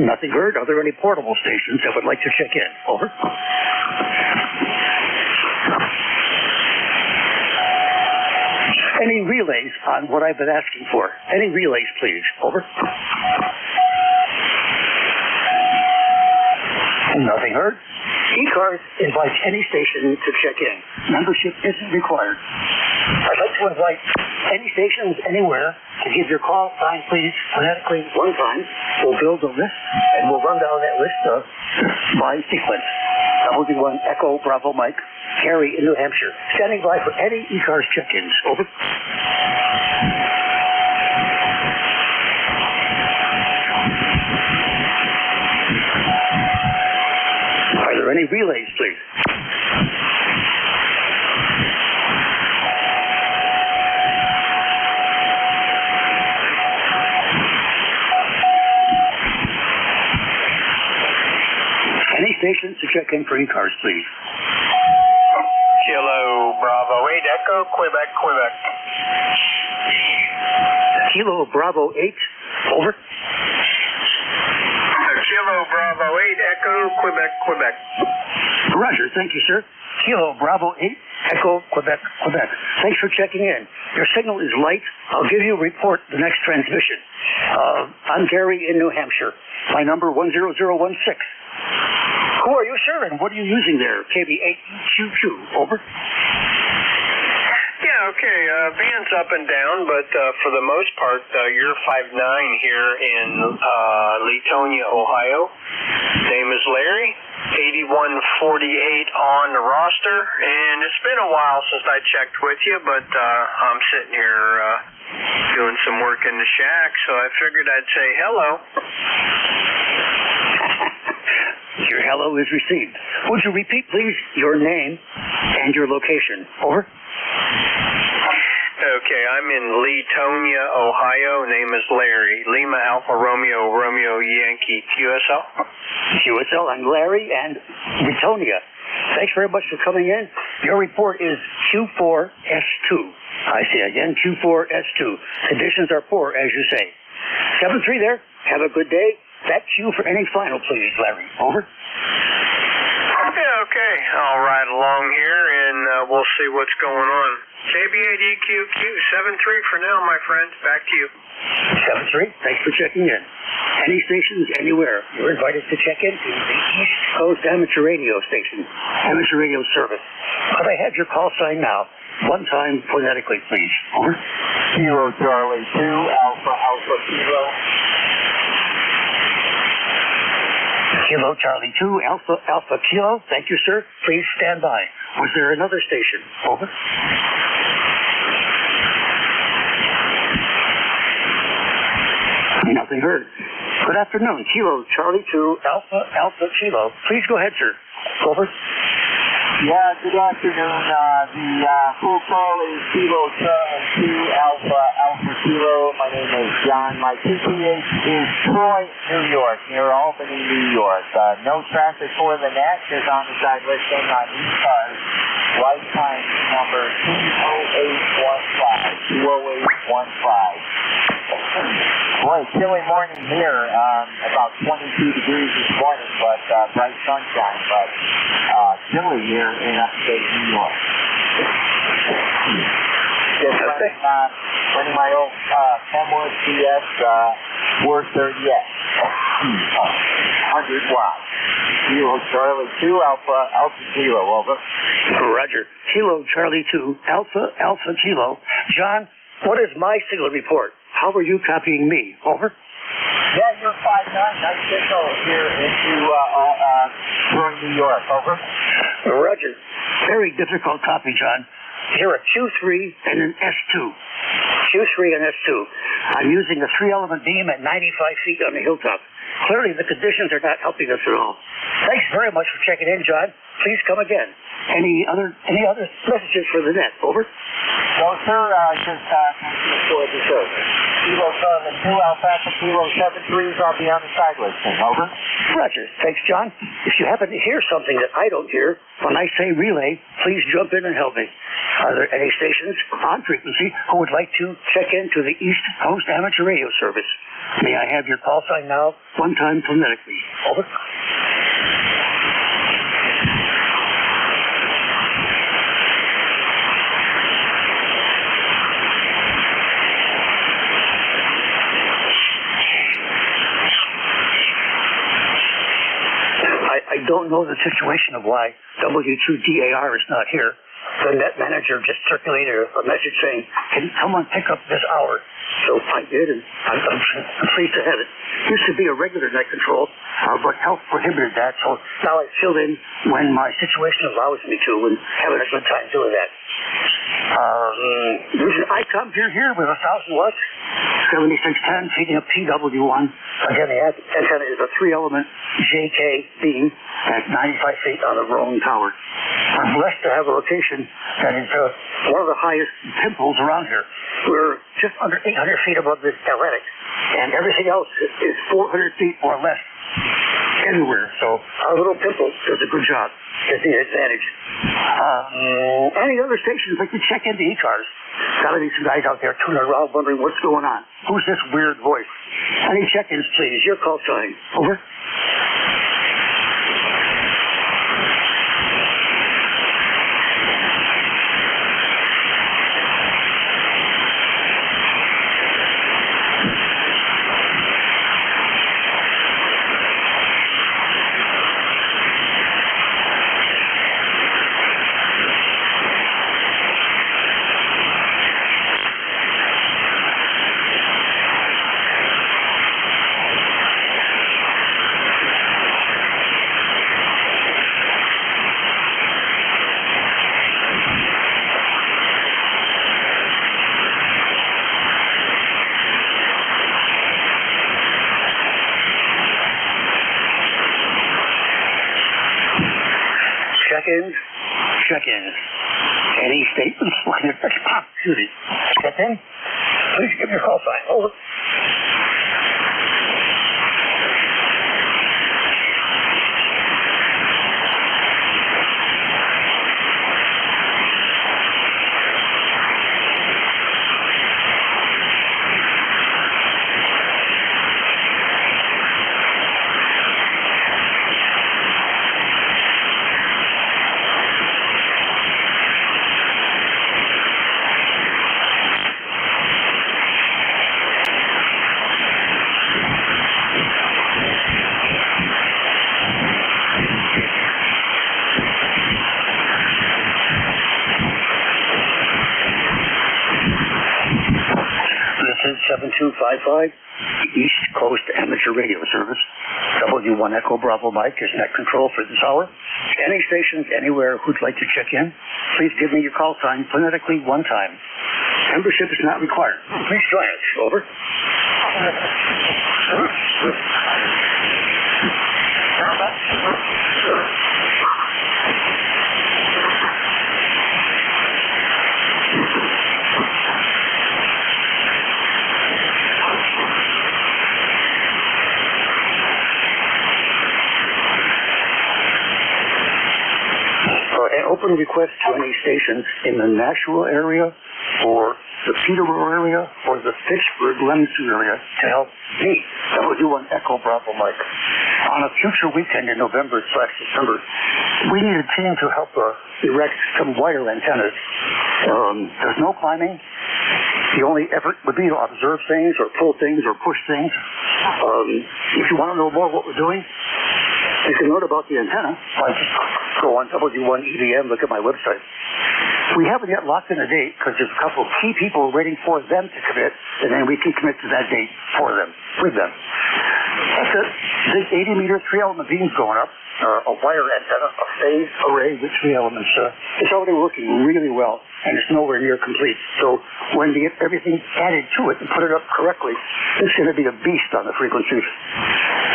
Nothing heard. Are there any portable stations that would like to check in? Over. Any relays on what I've been asking for? Any relays, please. Over. Nothing heard. ECARS invites any station to check in. Membership isn't required. I'd like to invite any stations anywhere to give your call sign, please, phonetically one time. We'll build a list, and we'll run down that list by sequence. W1 Echo Bravo Mike, Gary in New Hampshire, standing by for any ECARS check-ins. Over. Are there any relays, please? Any stations to check in for ECARS, please? Kilo Bravo 8 Echo, Quebec. Kilo Bravo 8, over. Kilo Bravo 8 Echo, Quebec. Roger, thank you, sir. Kilo Bravo 8, Echo, Quebec. Thanks for checking in. Your signal is light. I'll give you a report the next transmission. I'm Gary in New Hampshire. My number 10016. Who are you, sir, and what are you using there? KB8QQ, over. Yeah, okay. Band's up and down, but for the most part, you're 5'9" here in Leetonia, Ohio. Name is Larry. 8148 on the roster, and it's been a while since I checked with you, but I'm sitting here doing some work in the shack, so I figured I'd say hello. Your hello is received. Would you repeat, please, your name and your location? Over. Okay, I'm in Leetonia, Ohio. Name is Larry. Lima Alpha Romeo Yankee QSL. QSL, I'm Larry and Leetonia. Thanks very much for coming in. Your report is Q4S2. I say again, Q4S2. Conditions are poor, as you say. 7-3 there. Have a good day. Back to you for any final, please, Larry. Over. Yeah, okay. I'll ride along here, and we'll see what's going on. KB8EQQ, 7-3 for now, my friend. Back to you. 7-3. Thanks for checking in. Any stations, anywhere. You're invited to check in to the East Coast Amateur Radio Station. Amateur Radio Service. Could I have your call sign now? One time, phonetically, please. Over. Kilo Charlie 2, Alpha Kilo. Kilo Charlie 2, Alpha Kilo. Thank you, sir. Please stand by. Was there another station? Over. Nothing heard. Good afternoon. Kilo Charlie 2 Alpha Kilo. Please go ahead, sir. Over. Yeah, good afternoon. The full call is Kilo Charlie 2 Alpha Kilo. My name is John. My PPH is Troy, New York, near Albany, New York. No traffic for the net is on the side listing on ECARS. Lifetime number 20815. 20815. Boy, chilly morning here. About 22 degrees this morning, but bright sunshine. But chilly here in upstate New York. Just running my old Kenwood CS 430S. 100 watts. Kilo Charlie 2 Alpha Kilo, over. Roger. Kilo Charlie 2 Alpha Kilo. John, what is my signal report? How are you copying me? Over. Yeah, you're 5-9. Nice signal here into New York. Over. Roger. Very difficult copy, John. Here a Q3 and an S2. Q3 and S2. I'm using a 3-element beam at 95 feet on the hilltop. Clearly, the conditions are not helping us at all. Thanks very much for checking in, John. Please come again. Any other messages for the net? Over. No, sir. Just for the show. Kilo Charlie 2 Alpha Kilo 73s. I'll be on the side listing. Over. Roger. Thanks, John. If you happen to hear something that I don't hear when I say relay, please jump in and help me. Are there any stations on frequency who would like to check into the East Coast Amateur Radio Service? May I have your call sign now? One time phonetically. Over. I don't know the situation of why W2DAR is not here. The net manager just circulated a message saying, can someone pick up this hour? So I did, and I'm pleased to have it. Used to be a regular net control, but health prohibited that, so now I fill in when my situation allows me to, and having a good time doing that. There's an ICOM here with 1,000 watts, 7610, feeding a PW1. Again, the antenna is a 3-element JK beam at 95 feet on the Roan Tower. I'm blessed to have a location that is one of the highest pimples around here. We're just under 800 feet above this Atlantic, and everything else is 400 feet or less anywhere. So our little pimple does a good job. It's the advantage. Any other stations like to check into ECARS? Gotta be some guys out there tuning around wondering what's going on. Who's this weird voice? Any check-ins, please. Your call sign. Over. Check-in. Any statements? Excuse me. Check-in? Please give your call sign. Over. This is 7255, East Coast Amateur Radio Service. W1 Echo Bravo Mike is net control for this hour. Any stations anywhere who'd like to check in, please give me your call sign phonetically one time. Membership is not required. Please join us. Over. An open request to any stations in the Nashua area or the Peterborough area or the Fitchburg, Lemsey area to help me, W1 Echo Bravo Mike. On a future weekend in November/December, we need a team to help erect some wire antennas. There's no climbing. The only effort would be to observe things or pull things or push things. If you want to know more what we're doing, you can learn about the antenna. Go on W1 EBM, look at my website. We haven't yet locked in a date because there's a couple of key people waiting for them to commit, and then we can commit to that date for them, with them. That's it. Big 80-meter 3-element beams going up, a wire antenna, a phase array with 3 elements. It's already working really well, and it's nowhere near complete. So when we get everything added to it and put it up correctly, it's going to be a beast on the frequencies.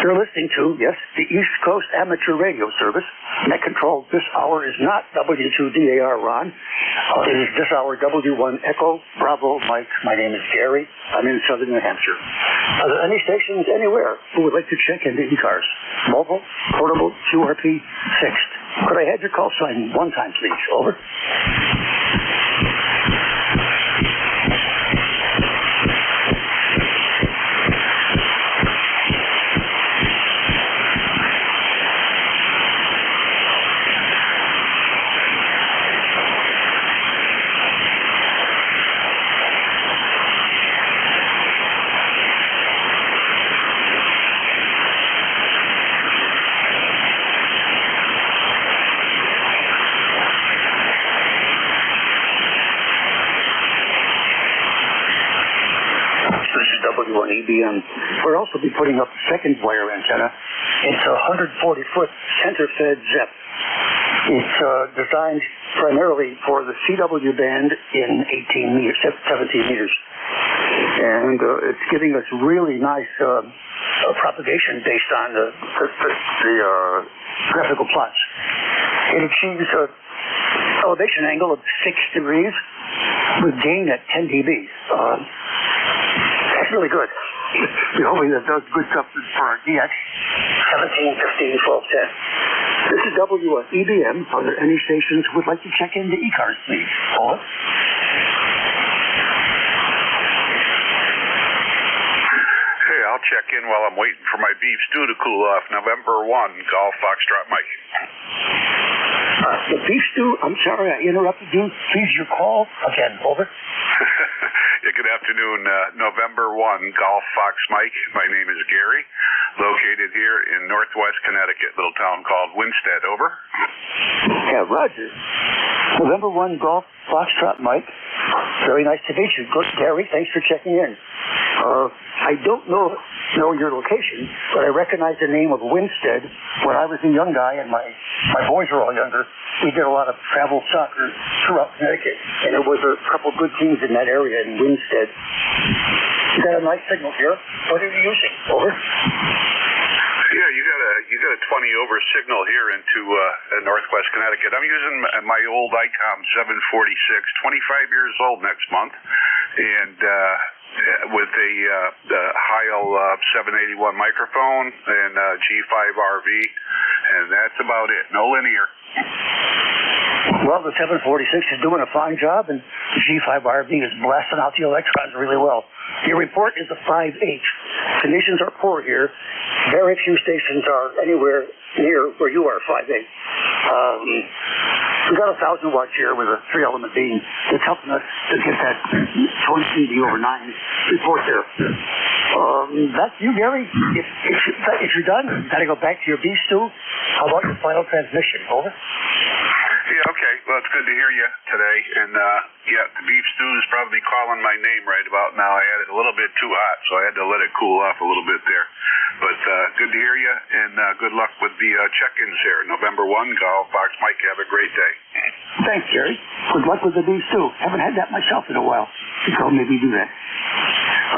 You're listening to, yes, the East Coast Amateur Radio Service. Net control this hour is not W2DAR Ron. It is this hour W1 Echo Bravo Mike. My name is Gary. I'm in southern New Hampshire. Are there any stations anywhere who would like to check into ECARS? Mobile, portable, QRP, fixed. Could I have your call sign one time, please? Over. W1EBM. We'll also be putting up a second wire antenna. It's a 140-foot center-fed ZEP. It's designed primarily for the CW band in 18 meters, 17 meters. And it's giving us really nice propagation based on the graphical plots. It achieves an elevation angle of 6 degrees with gain at 10 dB. That's really good. We're hoping that does good stuff for our DX 17, 15, 12, 10. This is W1 EBM. Are there any stations who would like to check into ECARS, please? Over. Hey, I'll check in while I'm waiting for my beef stew to cool off. November 1, Golf Foxtrot Mike. The beef stew, I'm sorry I interrupted you. Please, your call again. Over. Yeah, good afternoon. November 1, Golf Fox Mike. My name is Gary, located here in northwest Connecticut, little town called Winstead. Over. Yeah, Roger. November 1, Golf Foxtrot Mike. Very nice to meet you. Good, Gary. Thanks for checking in. I don't know your location, but I recognize the name of Winstead. When I was a young guy and my boys were all younger, we did a lot of travel soccer throughout Connecticut, and there was a couple good teams in that area in Winstead. You got a nice signal here. What are you using? Over. Yeah, you got a 20 over signal here into northwest Connecticut. I'm using my old ICOM 746, 25 years old next month, and with a Heil 781 microphone and G5 RV, and that's about it. No linear. Well, the 746 is doing a fine job, and the G5 RV is blasting out the electrons really well. Your report is a 5H. Conditions are poor here. Very few stations are anywhere near where you are, 5H. We got a 1,000 watts here with a 3-element beam. It's helping us to get that 20 over 9 report there. That's you, Gary. If you're done, got to go back to your beef stew. How about your final transmission? Over. Yeah, okay. Well, it's good to hear you today. And, yeah, the beef stew is probably calling my name right about now. I had it a little bit too hot, so I had to let it cool off a little bit there. But good to hear you, and good luck with the check-ins here. November 1, Golf Fox Mike. Have a great day. Thanks, Gary. Good luck with the beef stew. Haven't had that myself in a while. You told me we do that.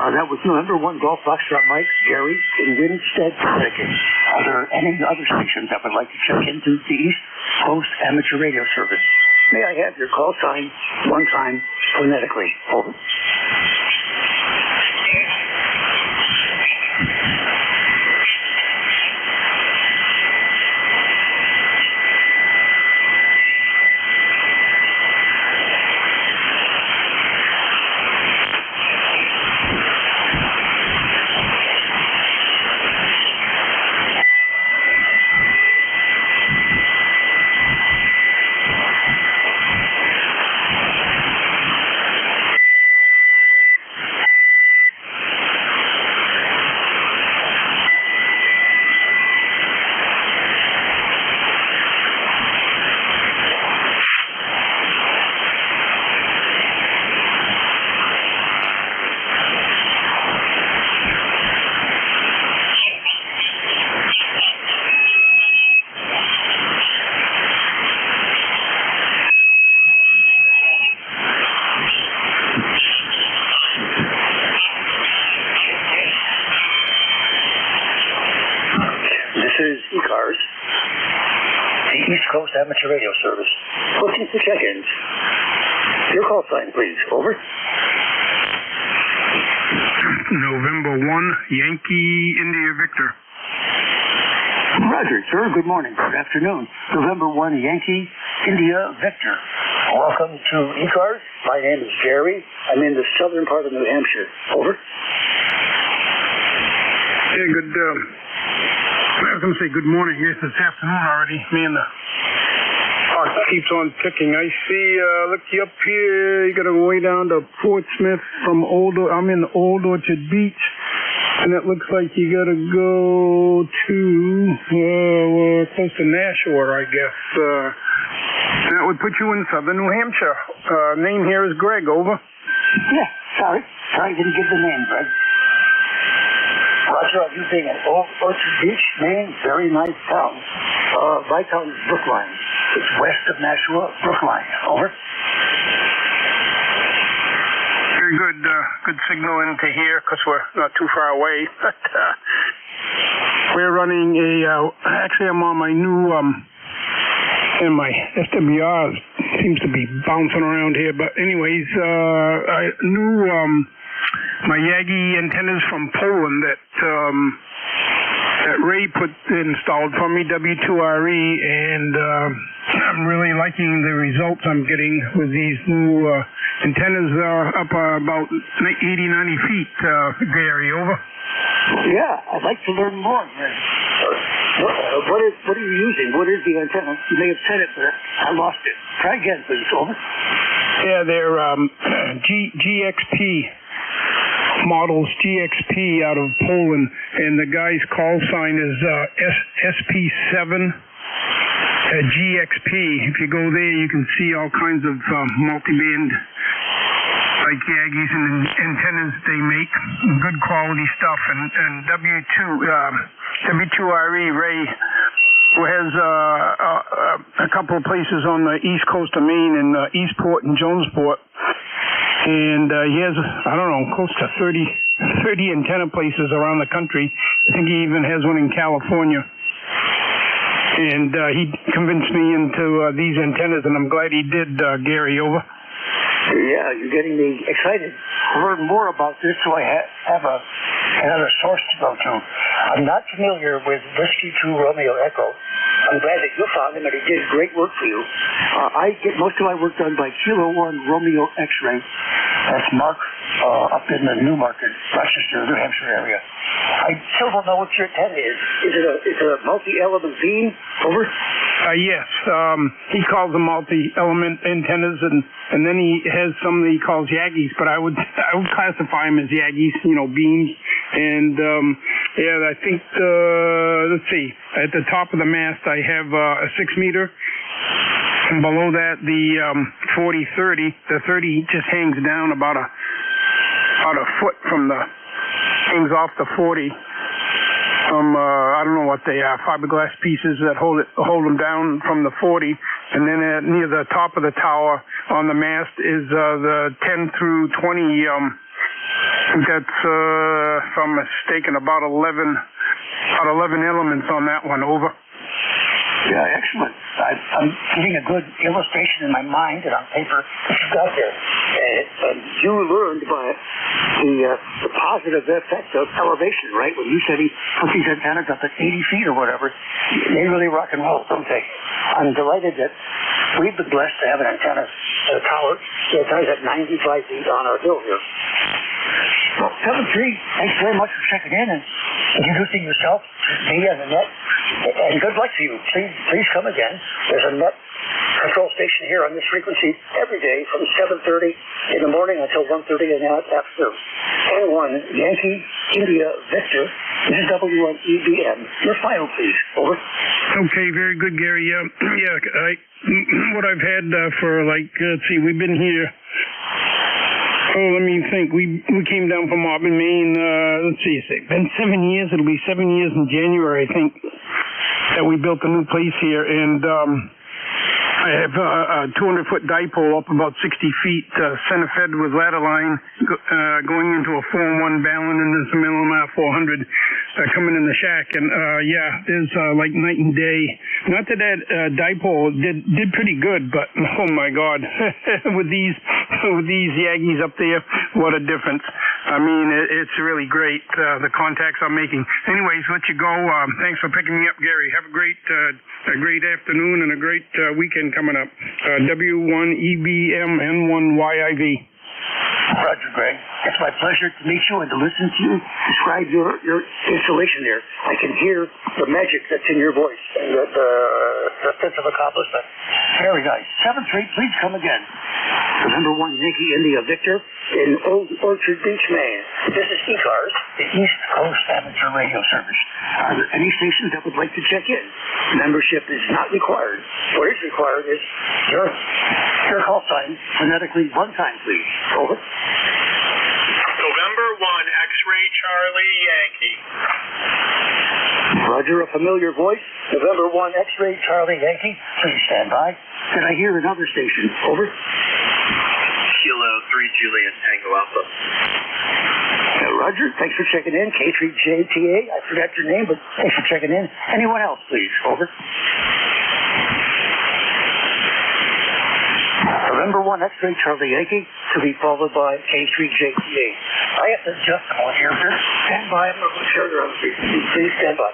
That was November 1 Golf Foxtrot Mike, Gary, in Winstead, Connecticut. Are there any other stations that would like to check into the East Coast Amateur Radio Service? May I have your call sign one time phonetically? Over. This is ECARS, the East Coast Amateur Radio Service. Looking for check-ins. Your call sign, please. Over. November 1, Yankee India Victor. Roger, sir. Good morning. Good afternoon. November 1 Yankee India Victor. Welcome to ECARS. My name is Jerry. I'm in the southern part of New Hampshire. Over. Yeah, good. I was going to say good morning. Yes, it's afternoon already. Man, the clock keeps on ticking. I see, look you up here. You got to go way down to Portsmouth from I'm in Old Orchard Beach. And it looks like you got to go to, close to Nashua, I guess. That would put you in southern New Hampshire. Name here is Greg. Over. Yeah, sorry. I didn't give the name, Greg. Roger, I'm using an Old Orchard Beach, Maine. Very nice town. My town is Brookline. It's west of Nashua, Brookline. Over. Very good. Good signal into here because we're not too far away. But we're running actually I'm on my new, and my SWR seems to be bouncing around here. But anyways, my Yagi antennas from Poland that Ray installed for me, W2RE, and I'm really liking the results I'm getting with these new antennas up about 80, 90 feet. Gary, over. Yeah, I'd like to learn more. What are you using? What is the antenna? You may have said it, but I lost it. Try again, please. Over. Yeah, they're GXP. Models GXP out of Poland, and the guy's call sign is SP7 GXP. If you go there, you can see all kinds of multi-band like Yagis and antennas they make. Good quality stuff. And W2RE Ray, who has a couple of places on the east coast of Maine in Eastport and Jonesport. And he has, I don't know, close to 30 antenna places around the country. I think he even has one in California. And he convinced me into these antennas, and I'm glad he did, Gary. Over. Yeah, you're getting me excited to learn more about this, so I have another source to go to. I'm not familiar with Whiskey 2 Romeo Echo. I'm glad that you found him, and he did great work for you. I get most of my work done by Kilo 1 Romeo X-Ray. That's Mark up in the Newmarket, Rochester, New Hampshire area. I still don't know what your antenna is. Is it a multi-element beam? Over? Yes. He calls them multi-element antennas, and then he has some that he calls Yagis, but I would classify them as Yagis, beams. And yeah, I think let's see. At the top of the mast, I have a 6-meter. And below that, the 40-30. The 30 just hangs down about a foot from hangs off the 40. I don't know what they are, fiberglass pieces that hold them down from the 40. And then near the top of the tower on the mast is the 10 through 20 That's, if I'm mistaken, about 11 elements on that one. Over. Yeah, excellent. I'm getting a good illustration in my mind and on paper that you got there. And you learned by the positive effect of elevation, right? When you said he put these antennas up at 80 feet or whatever, they really rock and roll, don't they? I'm delighted that we've been blessed to have an antenna at a tower. The antenna's at 95 feet on our hill here. Well, 7-3, thanks very much for checking in and introducing yourself to me and the net. And good luck to you. Please come again. There's a net control station here on this frequency every day from 7:30 in the morning until 1:30 in the afternoon. N1 Yankee India Victor. This is W1EBM. Your final, please. Over. Okay, very good, Gary. What I've had for let's see, we've been here. Oh, let me think. We came down from Auburn, Maine. Let's see, it's been 7 years. It'll be 7 years in January, I think, that we built a new place here. And I have a 200-foot dipole up about 60 feet, center fed with ladder line, going into a 4-1 Ballon, and there's some LMR 400 coming in the shack. And there's like night and day. Not that dipole did pretty good, but oh my God, with these Yagis up there, what a difference. I mean, it's really great, the contacts I'm making. Anyways, let you go. Thanks for picking me up, Gary. Have a great afternoon and a great weekend coming up. W1EBM N1YIV. Roger, Greg. It's my pleasure to meet you and to listen to you describe your installation there. I can hear the magic that's in your voice and the sense of accomplishment. Very nice. 7-3, please come again. The number 1 Yankee India Victor in Old Orchard Beach, Maine. This is ECARS, the East Coast Amateur Radio Service. Are there any stations that would like to check in? Membership is not required. What is required is your call sign phonetically one time, please. Over. November 1, X-Ray Charlie Yankee. Roger, a familiar voice. November 1, X-Ray Charlie Yankee. Please stand by. Can I hear another station? Over. Kilo 3 Juliet Tango Alpha. Roger, thanks for checking in. K3JTA. I forgot your name, but thanks for checking in. Anyone else, please? Over. November 1, X-Ray Charlie Yankee, to be followed by K3JTA. I have to adjust them all here. Stand by. I'm going to share their own frequency. Please stand by.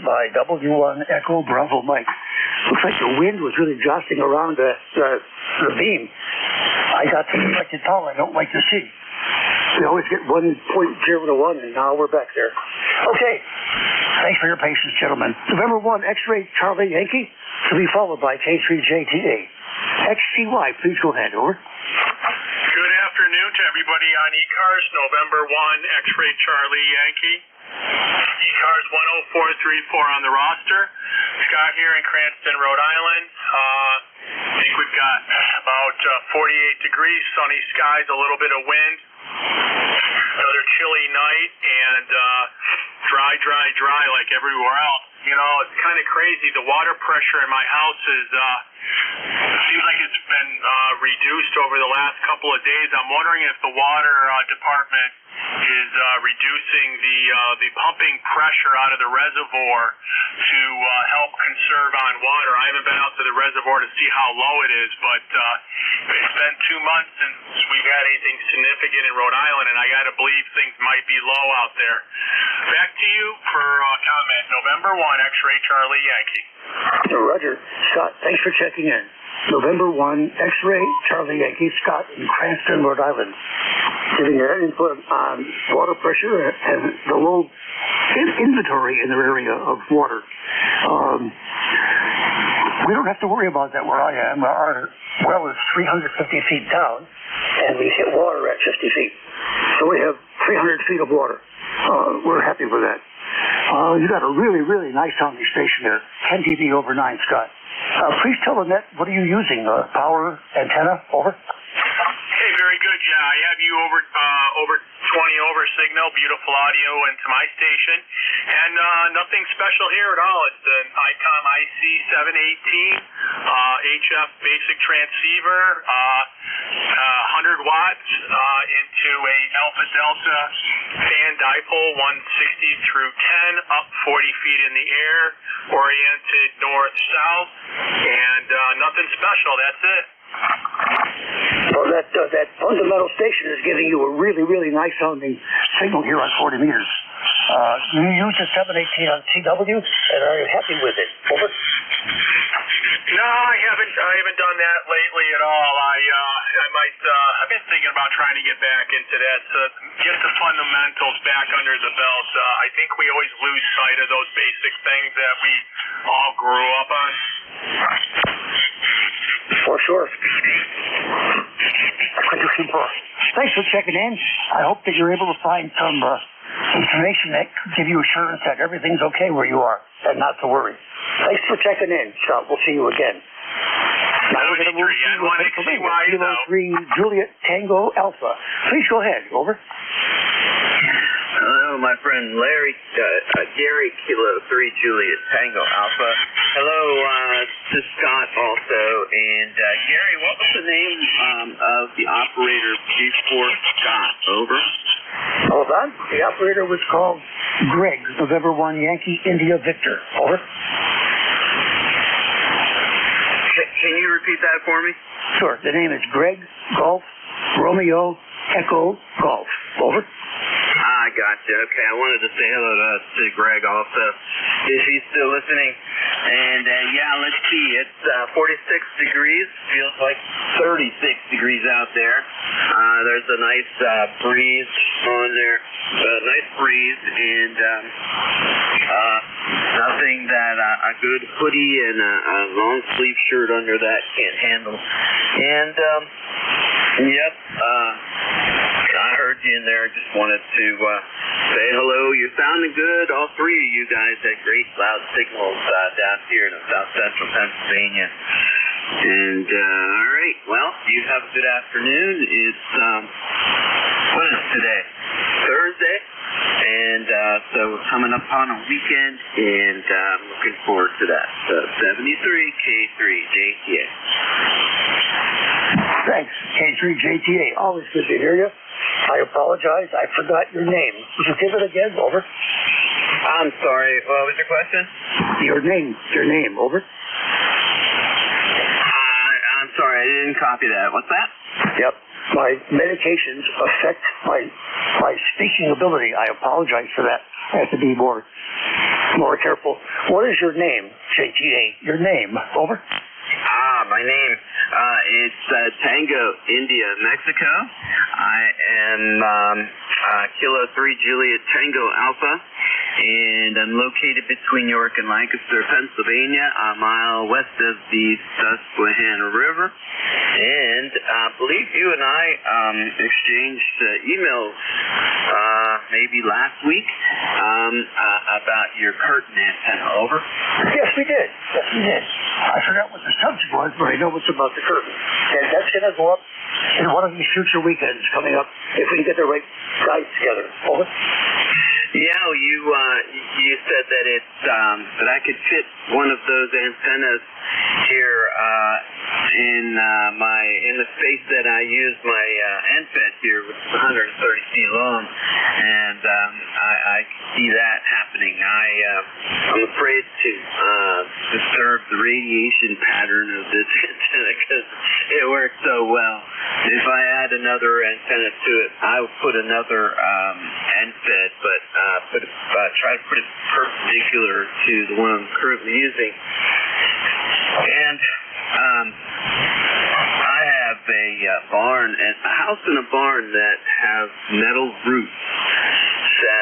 By W1 Echo Bravo Mike. Looks like the wind was really jostling around the beam. I got the reflected power I don't like to see. We always get 1.0 to 1, and now we're back there. Okay. Thanks for your patience, gentlemen. November 1 X-Ray Charlie Yankee, to be followed by K3JTA. XCY, please go ahead. Over. Good afternoon to everybody on ECARS. November 1 X-Ray Charlie Yankee. ECARS 10434 on the roster. Scott here in Cranston, Rhode Island. I think we've got about 48 degrees, sunny skies, a little bit of wind. Another chilly night and dry like everywhere else. You know, it's kind of crazy. The water pressure in my house seems like it's been reduced over the last couple of days. I'm wondering if the water department is reducing the pumping pressure out of the reservoir to help conserve on water. I haven't been out to the reservoir to see how low it is, but it's been 2 months since we've had anything significant in Rhode Island, and I got to believe things might be low out there. Back to you for comment. November 1, X-Ray Charlie Yankee. Roger. Scott, thanks for checking in. November 1, X-Ray Charlie Yankee, Scott in Cranston, Rhode Island. Giving their input on water pressure and the low inventory in their area of water. we don't have to worry about that where I am. Our well is 350 feet down, and we hit water at 50 feet. So we have 300 feet of water. We're happy with that. You got a really, really nice sounding station there. 10 dB over 9, Scott. Please tell Annette, what are you using? Power antenna? Over? Hey, very good. Yeah, I have you over 20 over signal, beautiful audio into my station, and nothing special here at all. It's an ICOM IC718 HF basic transceiver, 100 watts into a alpha delta fan dipole, 160 through 10, up 40 feet in the air, oriented north-south, and nothing special. That's it. Well, that fundamental station is giving you a really, really nice sounding signal here on 40 meters. You use the 718 on CW, and are you happy with it? Over. No, I haven't done that lately at all. I've been thinking about trying to get back into that, get the fundamentals back under the belt. I think we always lose sight of those basic things that we all grew up on. For sure. Thanks for checking in. I hope that you're able to find some information that could give you assurance that everything's okay where you are and not to worry. Thanks for checking in, Scott. We'll see you again. Now we're going to move to Kilo 3 Juliet Tango Alpha. Please go ahead. Over. Hello, my friend Larry, Gary, Kilo 3 Juliet Tango Alpha. Hello to Scott also. And Gary, what was the name of the operator before Scott? Over. Hold on. The operator was called Greg, November 1 Yankee India Victor. Over. Can you repeat that for me? Sure. The name is Greg Golf Romeo Echo Golf. Over. I gotcha. Okay, I wanted to say hello to Greg also, if he's still listening. And yeah, let's see. It's 46 degrees. Feels like 36 degrees out there. There's a nice breeze on there. Nice breeze, and nothing that a good hoodie and a long sleeve shirt under that can't handle. And yep. I heard you in there. Just wanted to say hello. You're sounding good. All three of you guys had great loud signals down here in South Central Pennsylvania. And all right. Well, you have a good afternoon. It's what is today? Thursday. And so we're coming up on a weekend, and I'm looking forward to that. So 73K3 JTA. Thanks, K3JTA. Always good to hear you. I apologize. I forgot your name. Would you give it again? Over. I'm sorry. What was your question? Your name. Over. I'm sorry. I didn't copy that. What's that? Yep. My medications affect my speaking ability. I apologize for that. I have to be more careful. What is your name, JTA? Your name. Over. My name is Tango, India, Mexico. I am Kilo 3 Juliet Tango Alpha, and I'm located between York and Lancaster, Pennsylvania, a mile west of the Susquehanna River. And I believe you and I exchanged emails maybe last week about your curtain antenna. Over. Yes, we did. I forgot what the subject was, but I know it's about the curtain. And that's going to go up in one of these future weekends coming up if we can get the right guys together. Over. Yeah, you said that it's that I could fit one of those antennas here in the space that I use my NFET here, which is 130 feet long, and I see that happening. I'm afraid to disturb the radiation pattern of this antenna because it works so well. If I add another antenna to it, I would put another NFET, but try to put it perpendicular to the one I'm currently using. And I have a house and a barn that have metal roofs. So,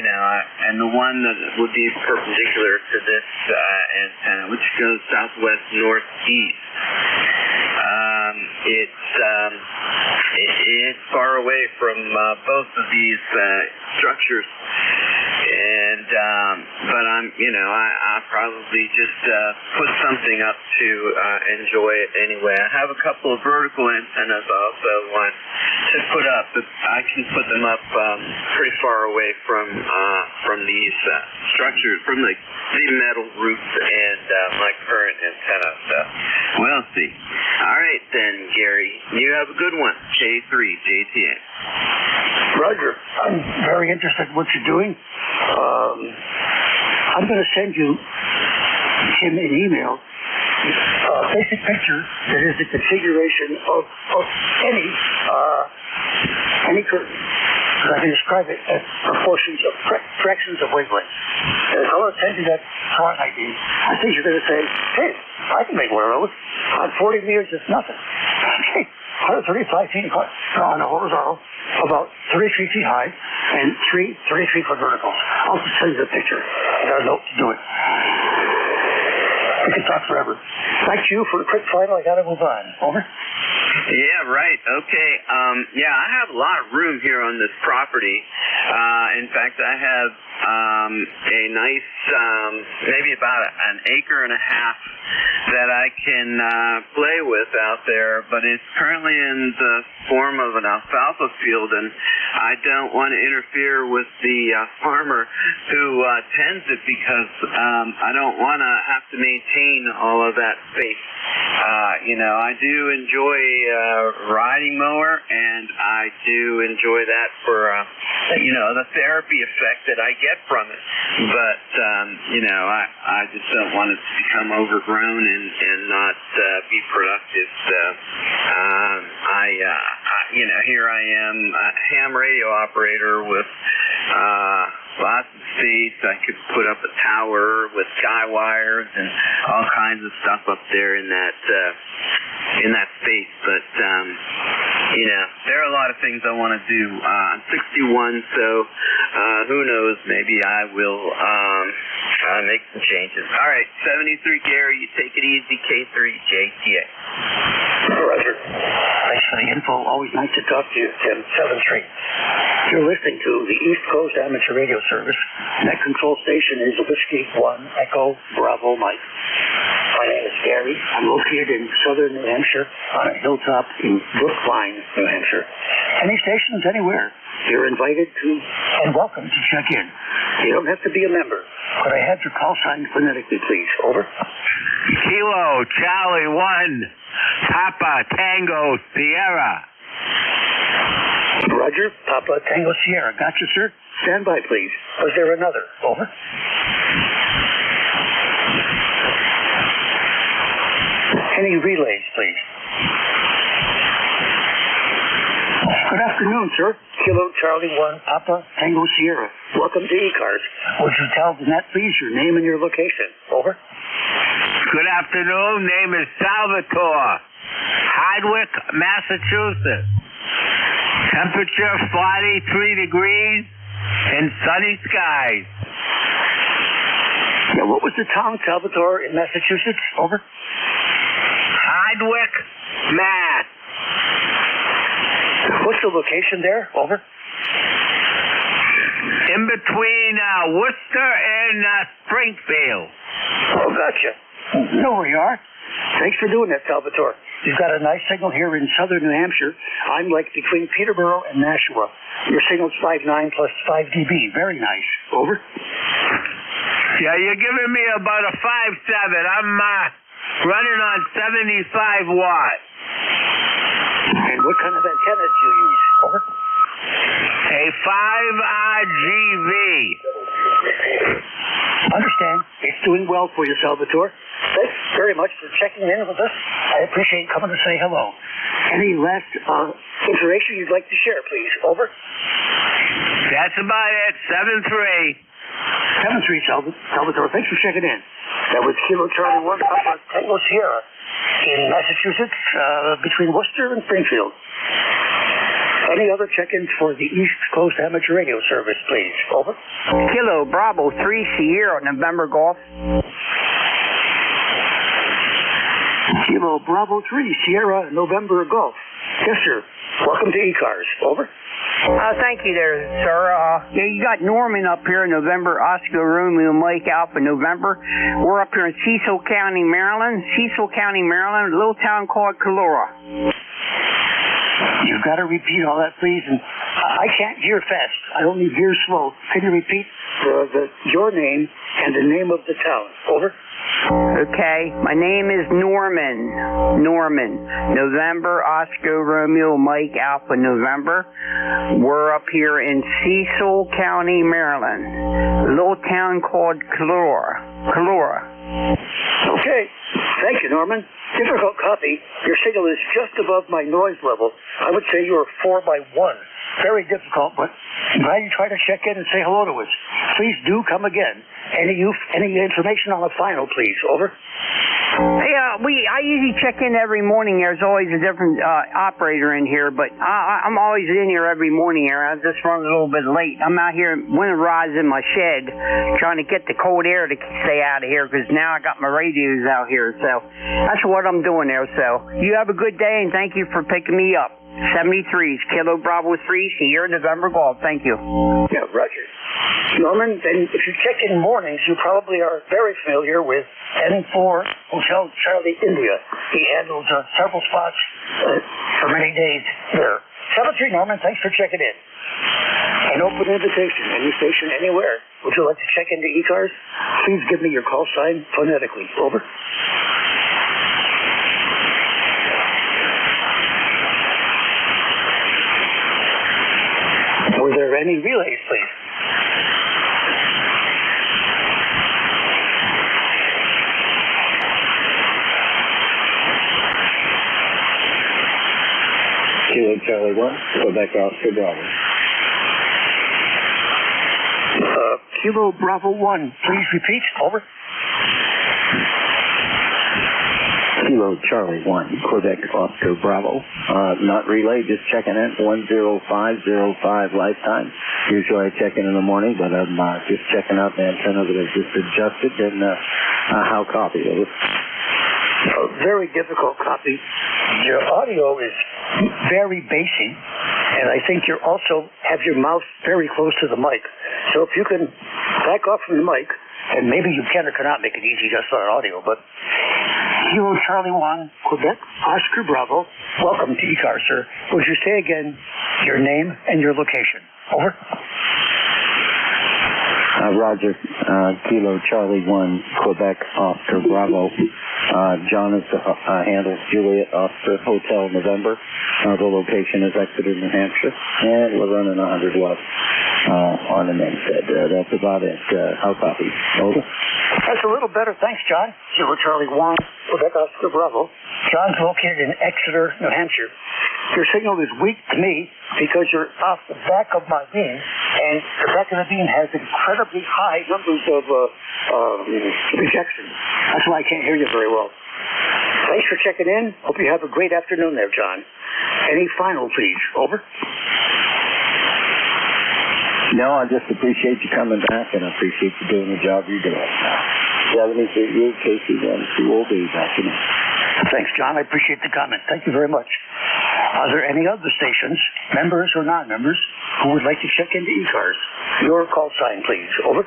and the one that would be perpendicular to this antenna, which goes southwest northeast. It's far away from both of these structures, and but I probably just put something up to enjoy it anyway. I have a couple of vertical antennas I also want to put up, but I can put them up pretty far away from these structures, from the metal roof and my current antenna. So we'll see. All right then, Gary. You have a good one. K3 JTA. Roger. I'm very interested in what you're doing. I'm going to send you, Tim, an email. A basic picture that is the configuration of any curtain. So I can describe it as proportions of fractions of wavelengths. And I'm going to send you that drawing ID. I think you're going to say, hey, I can make one of those. On 40 meters, it's nothing. 135 feet on a horizontal, about 33 feet high, and 33 foot vertical. I'll just send you the picture. I got a note to do it. We can talk forever. Back to you for a quick final. I got to move on. Over. Yeah, right. Okay. I have a lot of room here on this property. In fact, I have a nice, maybe about an acre and a half that I can play with out there, but it's currently in the form of an alfalfa field, and I don't want to interfere with the farmer who tends it, because I don't want to have to maintain all of that space. I do enjoy riding mower, and I do enjoy that for the therapy effect that I get from it. But I just don't want it to become overgrown and not be productive. So here I am, a ham radio operator with lots of space. I could put up a tower with sky wires and all kinds of stuff up there in that space. But there are a lot of things I want to do. I'm 61, so who knows? Maybe I will make some changes. All right, 73 Gary, you take it easy. K3 JTA. Roger. Thanks for the info. Always nice to talk to you, Tim. 7-3. You're listening to the East Coast Amateur Radio Service. Net control station is Whiskey 1 Echo Bravo Mike. My name is Gary. I'm located in southern New Hampshire on a hilltop in Brookline, New Hampshire. Any stations anywhere, you're invited to and welcome to check in. You don't have to be a member. Could I have your call sign phonetically, please? Over. Kilo Charlie 1 Papa Tango Sierra. Roger. Papa Tango Sierra. Gotcha, sir. Stand by, please. Was there another? Over. Any relays, please? Good afternoon, sir. Kilo Charlie 1 Papa Tango Sierra. Welcome to ECARS. Would you tell the net, please, your name and your location? Over. Good afternoon. Name is Salvatore. Hardwick, Massachusetts. Temperature 43 degrees and sunny skies. Yeah, what was the town, Salvatore, in Massachusetts? Over. Hardwick, Mass. What's the location there? Over. In between Worcester and Springfield. Oh, gotcha. Know where you are. Thanks for doing that, Salvatore. You've got a nice signal here in southern New Hampshire. I'm like between Peterborough and Nashua. Your signal's 5.9 plus 5 dB. Very nice. Over. Yeah, you're giving me about a 5.7. I'm running on 75 watts. And what kind of antenna do you use? Over. A 5RGV. Understand. It's doing well for you, Salvatore. Thanks very much for checking in with us. I appreciate coming to say hello. Any last information you'd like to share, please? Over. That's about it. 7-3. 7-3, Salvatore. Thanks for checking in. That was Kilo Charlie 1 Papa Tango Sierra in Massachusetts, between Worcester and Springfield. Any other check-ins for the East Coast Amateur Radio Service, please? Over. Kilo Bravo 3 Sierra November Golf. Kilo Bravo 3 Sierra November Golf. Yes, sir. Welcome to ECARS. Over. Thank you there, sir. Yeah, you got Norman up here in November, Oscar Romeo Mike Alpha November. We're up here in Cecil County, Maryland. Cecil County, Maryland, a little town called Calora. You've got to repeat all that, please. And I can't hear fast. I only hear slow. Can you repeat your name and the name of the town? Over. Okay, my name is Norman. November, Oscar, Romeo, Mike, Alpha, November. We're up here in Cecil County, Maryland. A little town called Calora. Okay, thank you, Norman. Difficult copy. Your signal is just above my noise level. I would say you're 4 by 1. Very difficult, but I'm glad you tried to check in and say hello to us. Please do come again. Any information on the final, please? Over. Hey, I usually check in every morning. There's always a different operator in here, but I'm always in here every morning here. I just run a little bit late. I'm out here winterized in my shed, trying to get the cold air to stay out of here, because now I got my radios out here. So that's what I'm doing there. So you have a good day, and thank you for picking me up. 73s, Kilo Bravo 3, Sierra November Golf. Thank you. Yeah, Roger. Norman, then if you check in mornings, you probably are very familiar with N4 Hotel Charlie India. He handles several spots for many days there. 73, Norman, thanks for checking in. An open invitation, any station, anywhere. Would you like to check into ECARS? Please give me your call sign phonetically. Over. Were there any relays, please? Kilo Charlie 1, Quebec Oscar Bravo. Kilo Bravo 1, please repeat. Over. Kilo Charlie 1, Quebec Oscar Bravo. Not relay, just checking in. 10505 lifetime. Usually I check in the morning, but I'm just checking out the antenna that I've just adjusted, and how copy of it. A very difficult copy. Your audio is very bassy, and I think you also have your mouth very close to the mic. So if you can back off from the mic, and maybe you can or cannot make it easy just on audio, but Kilo Charlie 1, Quebec, Oscar Bravo. Welcome to ECARS, sir. Would you say again your name and your location? Over. Roger. Kilo Charlie 1, Quebec, Oscar Bravo. John is the handles Juliet Oscar Hotel November. The location is Exeter, New Hampshire. And we're running 100 watts on the main set. That's about it. How copy? Over. That's a little better. Thanks, John. Kilo Charlie 1, Quebec, Oscar Bravo. John's located in Exeter, New Hampshire. Your signal is weak to me because you're off the back of my beam, and the back of the beam has incredibly high numbers of rejection. That's why I can't hear you very well. Thanks for checking in. Hope you have a great afternoon there, John. Any final, please? Over. No, I just appreciate you coming back, and I appreciate you doing the job you're doing. 73 KC1 2OB back in. Thanks, John. I appreciate the comment. Thank you very much. Are there any other stations, members or non-members, who would like to check into ECARS? Your call sign, please. Over.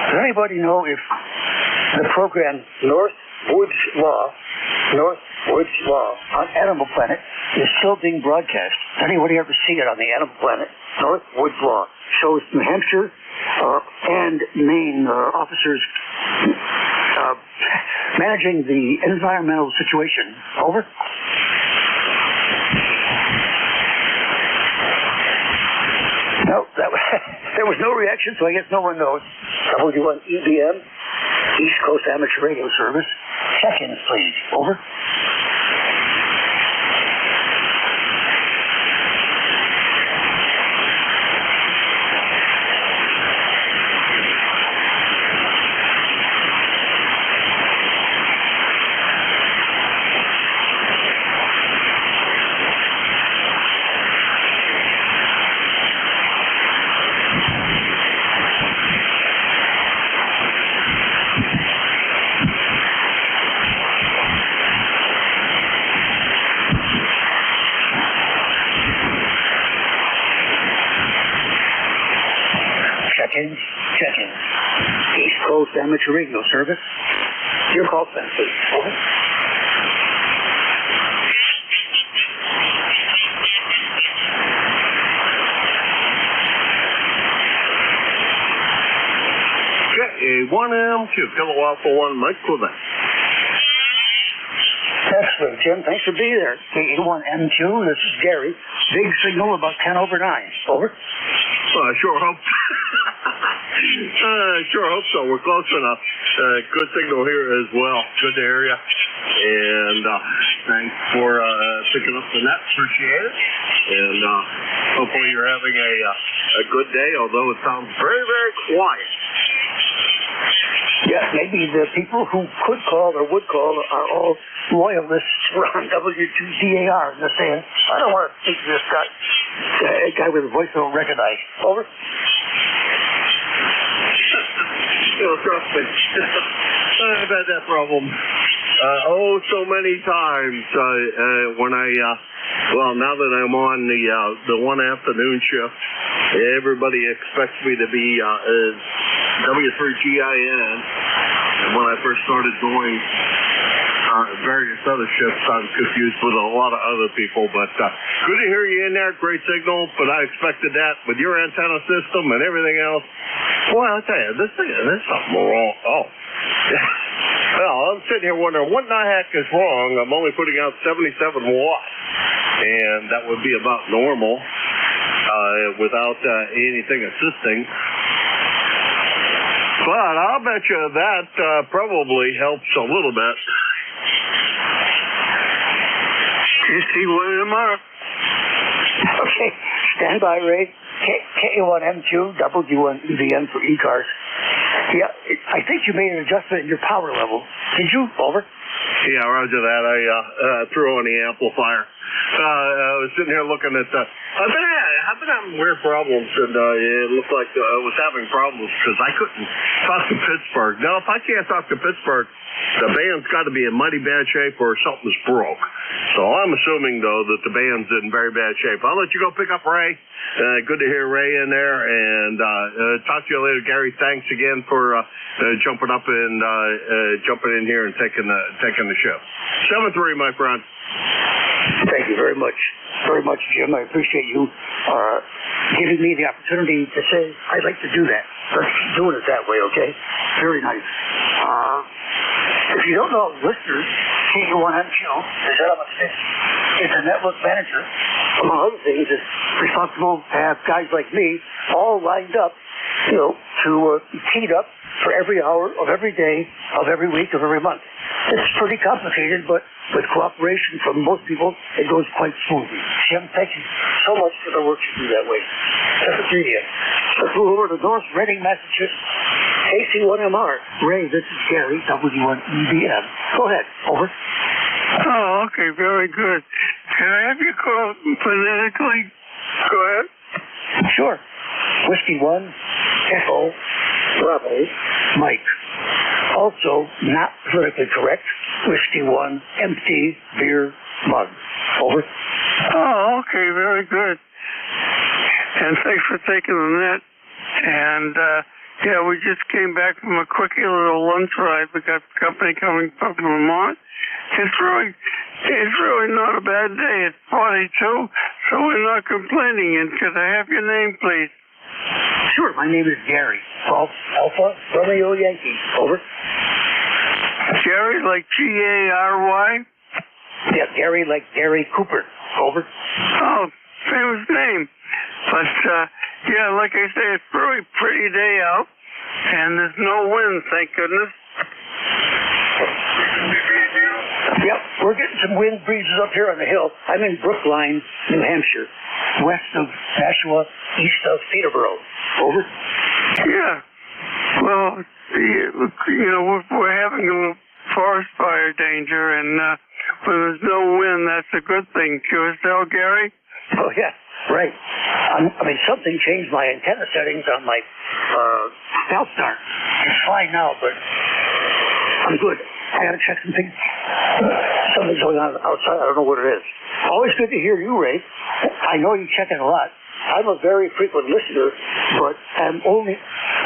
Does anybody know if the program Northwood's Law on Animal Planet is still being broadcast? Does anybody ever see it on the Animal Planet? Northwood's Law shows New Hampshire and Maine officers managing the environmental situation. Over. No, there was no reaction, so I guess no one knows. W1 EBM, East Coast Amateur Radio Service. Check-ins, please. Over. weekend check-in. East Coast Amateur Radio Service. Your call sign, please. Over. KA1M2, kilowatt for 1, Mike Quebec. Excellent, Jim. Thanks for being there. KA1M2, this is Gary. Big signal about 10 over 9. Over. I sure hope. Sure hope so. We're close enough. Good signal here as well. Good to hear you. And thanks for picking up the net. Appreciate it. And hopefully you're having a good day, although it sounds very, very quiet. Yeah, maybe the people who could call or would call are all loyalists around W2DAR. And they're saying, I don't want to speak to this guy with a voice I don't recognize. Over. Trust me. I've had that problem. So many times when now that I'm on the one afternoon shift, everybody expects me to be W3GIN. And when I first started doing various other shifts, I was confused with a lot of other people. But good to hear you in there. Great signal. But I expected that with your antenna system and everything else. Well, I'll tell you, there's something wrong. Oh. Well, I'm sitting here wondering, what in the heck is wrong? I'm only putting out 77 watts. And that would be about normal without anything assisting. But I'll bet you that probably helps a little bit. KC1MR. Okay, stand by, Ray. KA1M2, W1EVM for ECARS. Yeah, I think you made an adjustment in your power level. Did you? Over. Yeah, roger that. I threw on the amplifier. I was sitting here looking at I've been having weird problems, and it looked like I was having problems because I couldn't talk to Pittsburgh. Now, if I can't talk to Pittsburgh, the band's got to be in mighty bad shape or something's broke. So I'm assuming, though, that the band's in very bad shape. I'll let you go pick up Ray. Good to hear Ray in there, and talk to you later, Gary. Thanks again for jumping up and jumping in here and taking the show. 7-3, my friend. Thank you very much. Very much, Jim. I appreciate you giving me the opportunity to say I'd like to do that. Let's keep doing it that way, okay? Very nice. If you don't know, listeners, KU1MQ, the gentleman is a network manager, among other things, is responsible to have guys like me all lined up, to be teed up for every hour of every day, of every week, of every month. It's pretty complicated, but with cooperation from most people, it goes quite smoothly. Jim, thank you so much for the work you do that way. Let's move over to North Reading, Massachusetts. KC1MR. Ray, this is Gary, W1EBM. Go ahead. Over. Oh, okay. Very good. Can I have you call phonetically? Go ahead. Sure. Whiskey 1, Echo, Bravo, Mike. Also, not politically correct, Whiskey 1, empty beer mug. Over. Oh, okay. Very good. And thanks for taking the net. And, we just came back from a quickie little lunch ride. We got company coming from Vermont. It's really not a bad day. It's 42, so we're not complaining. And could I have your name, please? Sure. My name is Gary. Golf Alpha Romeo Yankee. Over. Gary, like G-A-R-Y? Yeah, Gary, like Gary Cooper. Over. Oh, famous name. But, like I say, it's a really pretty day out, and there's no wind, thank goodness. Yep, we're getting some wind breezes up here on the hill. I'm in Brookline, New Hampshire, west of Nashua, east of Peterborough. Over. Yeah. Well, we're having a little forest fire danger, and when there's no wind, that's a good thing. Tell Gary? Oh, yeah. Right. Something changed my antenna settings on my Southstar. It's fine now, but I'm good. I gotta check some things. Something's going on outside. I don't know what it is. Always good to hear you, Ray. I know you check in a lot. I'm a very frequent listener, but I'm only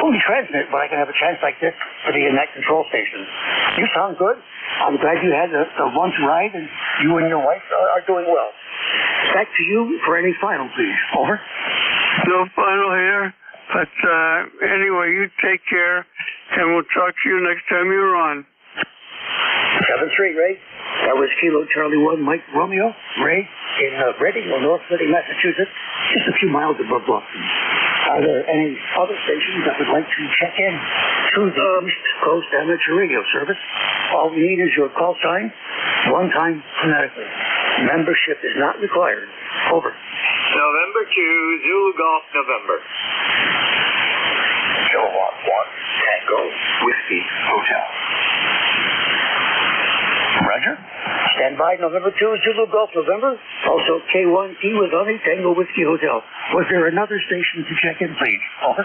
only transmit when I can have a chance like this to be in that control station. You sound good. I'm glad you had the lunch ride, and you and your wife are doing well. Back to you for any final, please. Over. No final here, but anyway, you take care, and we'll talk to you next time you're on. 7-3, Ray. That was Kilo Charlie 1 Mike Romeo. Ray in Reading, or North Reading, Massachusetts, just a few miles above Boston. Are there any other stations that would like to check in through the East Coast Amateur Radio Service? All we need is your call sign, one time phonetically. Membership is not required. Over. November 2, Zulu Golf, November. Kilowatt 1, Tango, Whiskey, Hotel. Roger. Stand by, November 2, Zulu Golf, November. Also, K1T with Honey, Tango Whiskey Hotel. Was there another station to check in, please? Over.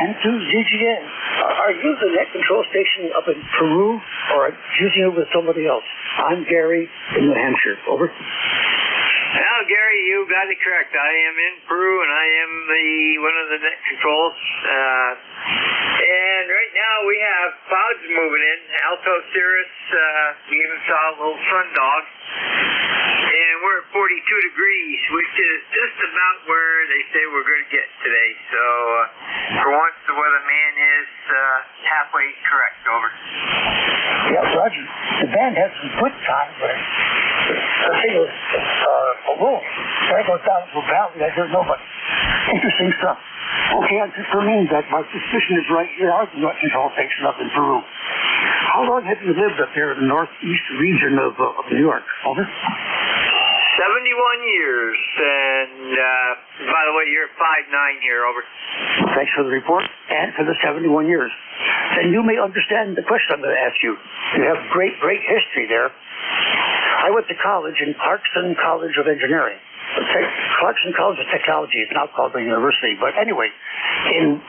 And to ZGN. Are you the net control station up in Peru, or are you using it with somebody else? I'm Gary in New Hampshire. Over. Well, Gary, you got it correct. I am in Peru, and I am one of the net controls. And right now we have clouds moving in. Alto Cirrus, we even saw a little sun dog. And we're at 42 degrees, which is just about where they say we're going to get today. So, for once, the weatherman is halfway correct. Over. Yeah, Roger. The band has some good times, but the thing is, balloon. When it goes down to a valley, I hear nobody. Interesting stuff. Okay, I confirm that my suspicion is right. There are the control station up in Peru. How long have you lived up there in the northeast region of New York? Over. 71 years, and by the way, you're 5'9" here. Over. Thanks for the report and for the 71 years. And you may understand the question I'm going to ask you. You have great history there. I went to college in Clarkson College of Engineering. Clarkson College of Technology is now called the university. But anyway, in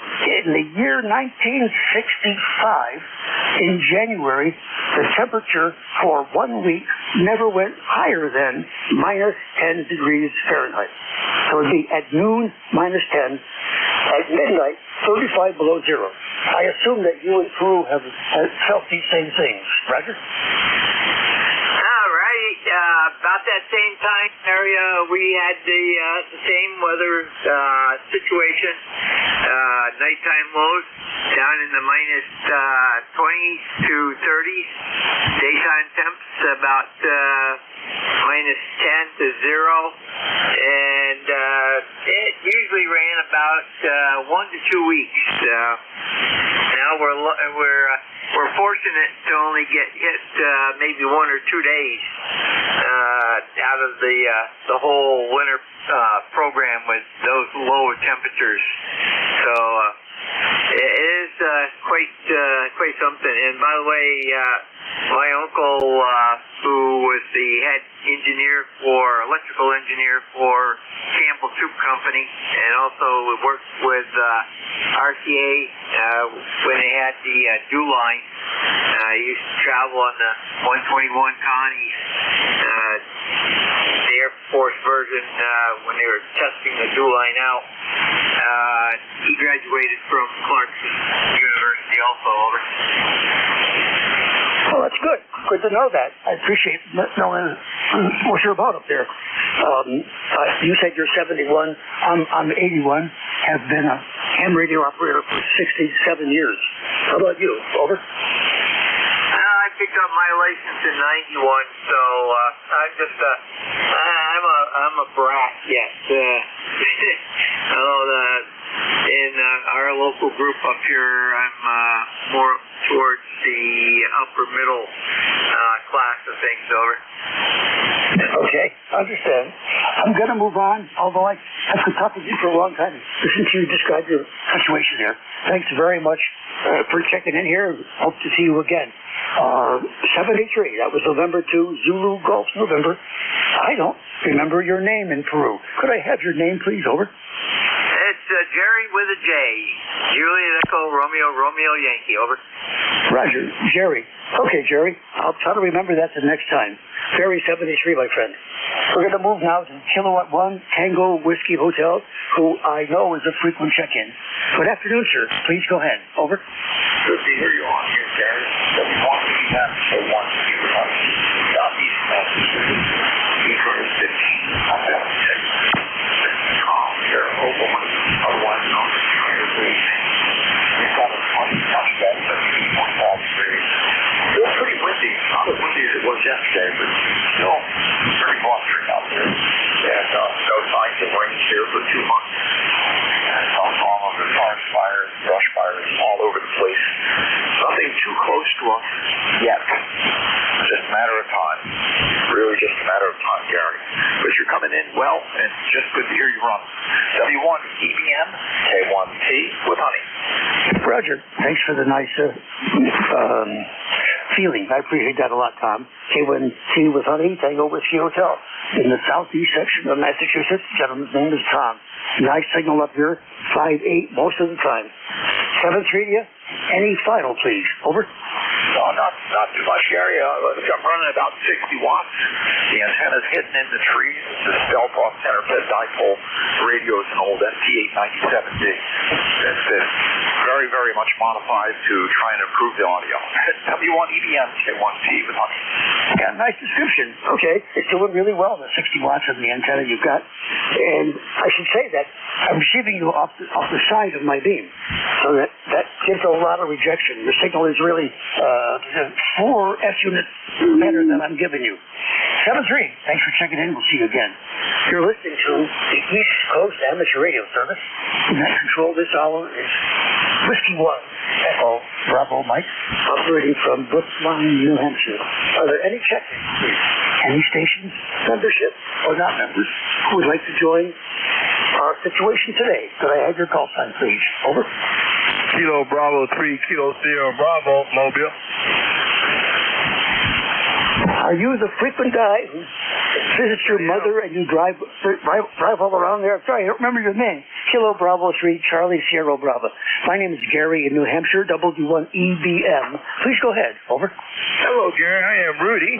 the year 1965, in January, the temperature for 1 week never went higher than minus 10 degrees Fahrenheit. So it would be at noon, minus 10. At midnight, 35 below zero. I assume that you and Peru have felt these same things. Roger? About that same time area, we had the same weather situation. Nighttime lows down in the minus 20s to 30s. Daytime temps about minus 10 to 0. And it usually ran about 1 to 2 weeks. Now we're fortunate to only get hit maybe 1 or 2 days out of the whole winter program with those lower temperatures. So it is quite something. And by the way, my uncle, who was the head electrical engineer for Campbell Soup Company, and also worked with RCA when they had the dew line. I used to travel on the 121 Connies, the Air Force version, when they were testing the dew line out. He graduated from Clarkson University also. Over. Well, that's good. Good to know that. I appreciate knowing what you're about up there. You said you're 71. I'm 81. Have been a ham radio operator for 67 years. How about you? Over. I picked up my license in '91, so I'm just I'm a brat. Yes. In our local group up here, I'm more towards the upper middle class of things. Over. Okay, understand. I'm going to move on, although I have been talking to you for a long time. Listen to you describe your situation there. Thanks very much for checking in here. Hope to see you again. 783, that was November 2, Zulu Golf, November. I don't remember your name in Peru. Could I have your name, please? Over. It's Jerry with a J. Juliet Echo Romeo Romeo Yankee. Over. Roger. Jerry. Okay, Jerry. I'll try to remember that the next time. Ferry 73, my friend. We're going to move now to Kilowatt 1 Tango Whiskey Hotel, who I know is a frequent check-in. Good afternoon, sir. Please go ahead. Over. Good to hear you on here, Gary. Southeast ECARS 15. I'm down to here, Oklahoma, otherwise known as Trader Base. We've got a 20 touch bed, 17.5 degrees. Still pretty windy. Not as windy as it was yesterday, but still pretty blustery out there. And no signs of rain here for 2 months. And all of the forest fires, brush fires all over the place. Nothing too close to us yet. Just a matter of time. Really just a matter of time, Gary. But you're coming in well, and just good to hear you run. W1 EBM, K1T with honey. Roger. Thanks for the nice feeling. I appreciate that a lot, Tom. K1T with honey, Tango Whiskey Hotel. In the southeast section of Massachusetts, the gentleman's name is Tom. Nice signal up here, 5.8 most of the time. 7.3 to you. Any final, please. Over. No, not too much, Gary. I'm running about 60 watts. The antenna's hidden in the trees. The Delta center fed dipole radio is an old ST897D. It's very, very much modified to try and improve the audio. W1 EBM K1T with honey. Yeah, nice description. Okay, it's doing really well, the 60 watts of the antenna you've got. And I should say that I'm receiving you off the side of my beam. So that gives a lot of rejection. The signal is really 4 S units better than I'm giving you. 7.3. Thanks for checking in. We'll see you again. You're listening to the East Coast Amateur Radio Service. Net control this hour is Whiskey 1 Echo Bravo Mike, operating from Brookline, New Hampshire. Are there any check-ins, please? Any stations, membership, or not members who would like to join our situation today? Could I have your call sign, please? Over. Kilo Bravo 3, Kilo Sierra Bravo, Mobile. Are you the frequent guy who visits your mother and you drive all around there? Sorry, I don't remember your name. Kilo Bravo 3, Charlie Sierra Bravo. My name is Gary in New Hampshire, W1EBM. Please go ahead. Over. Hello, Gary. I am Rudy,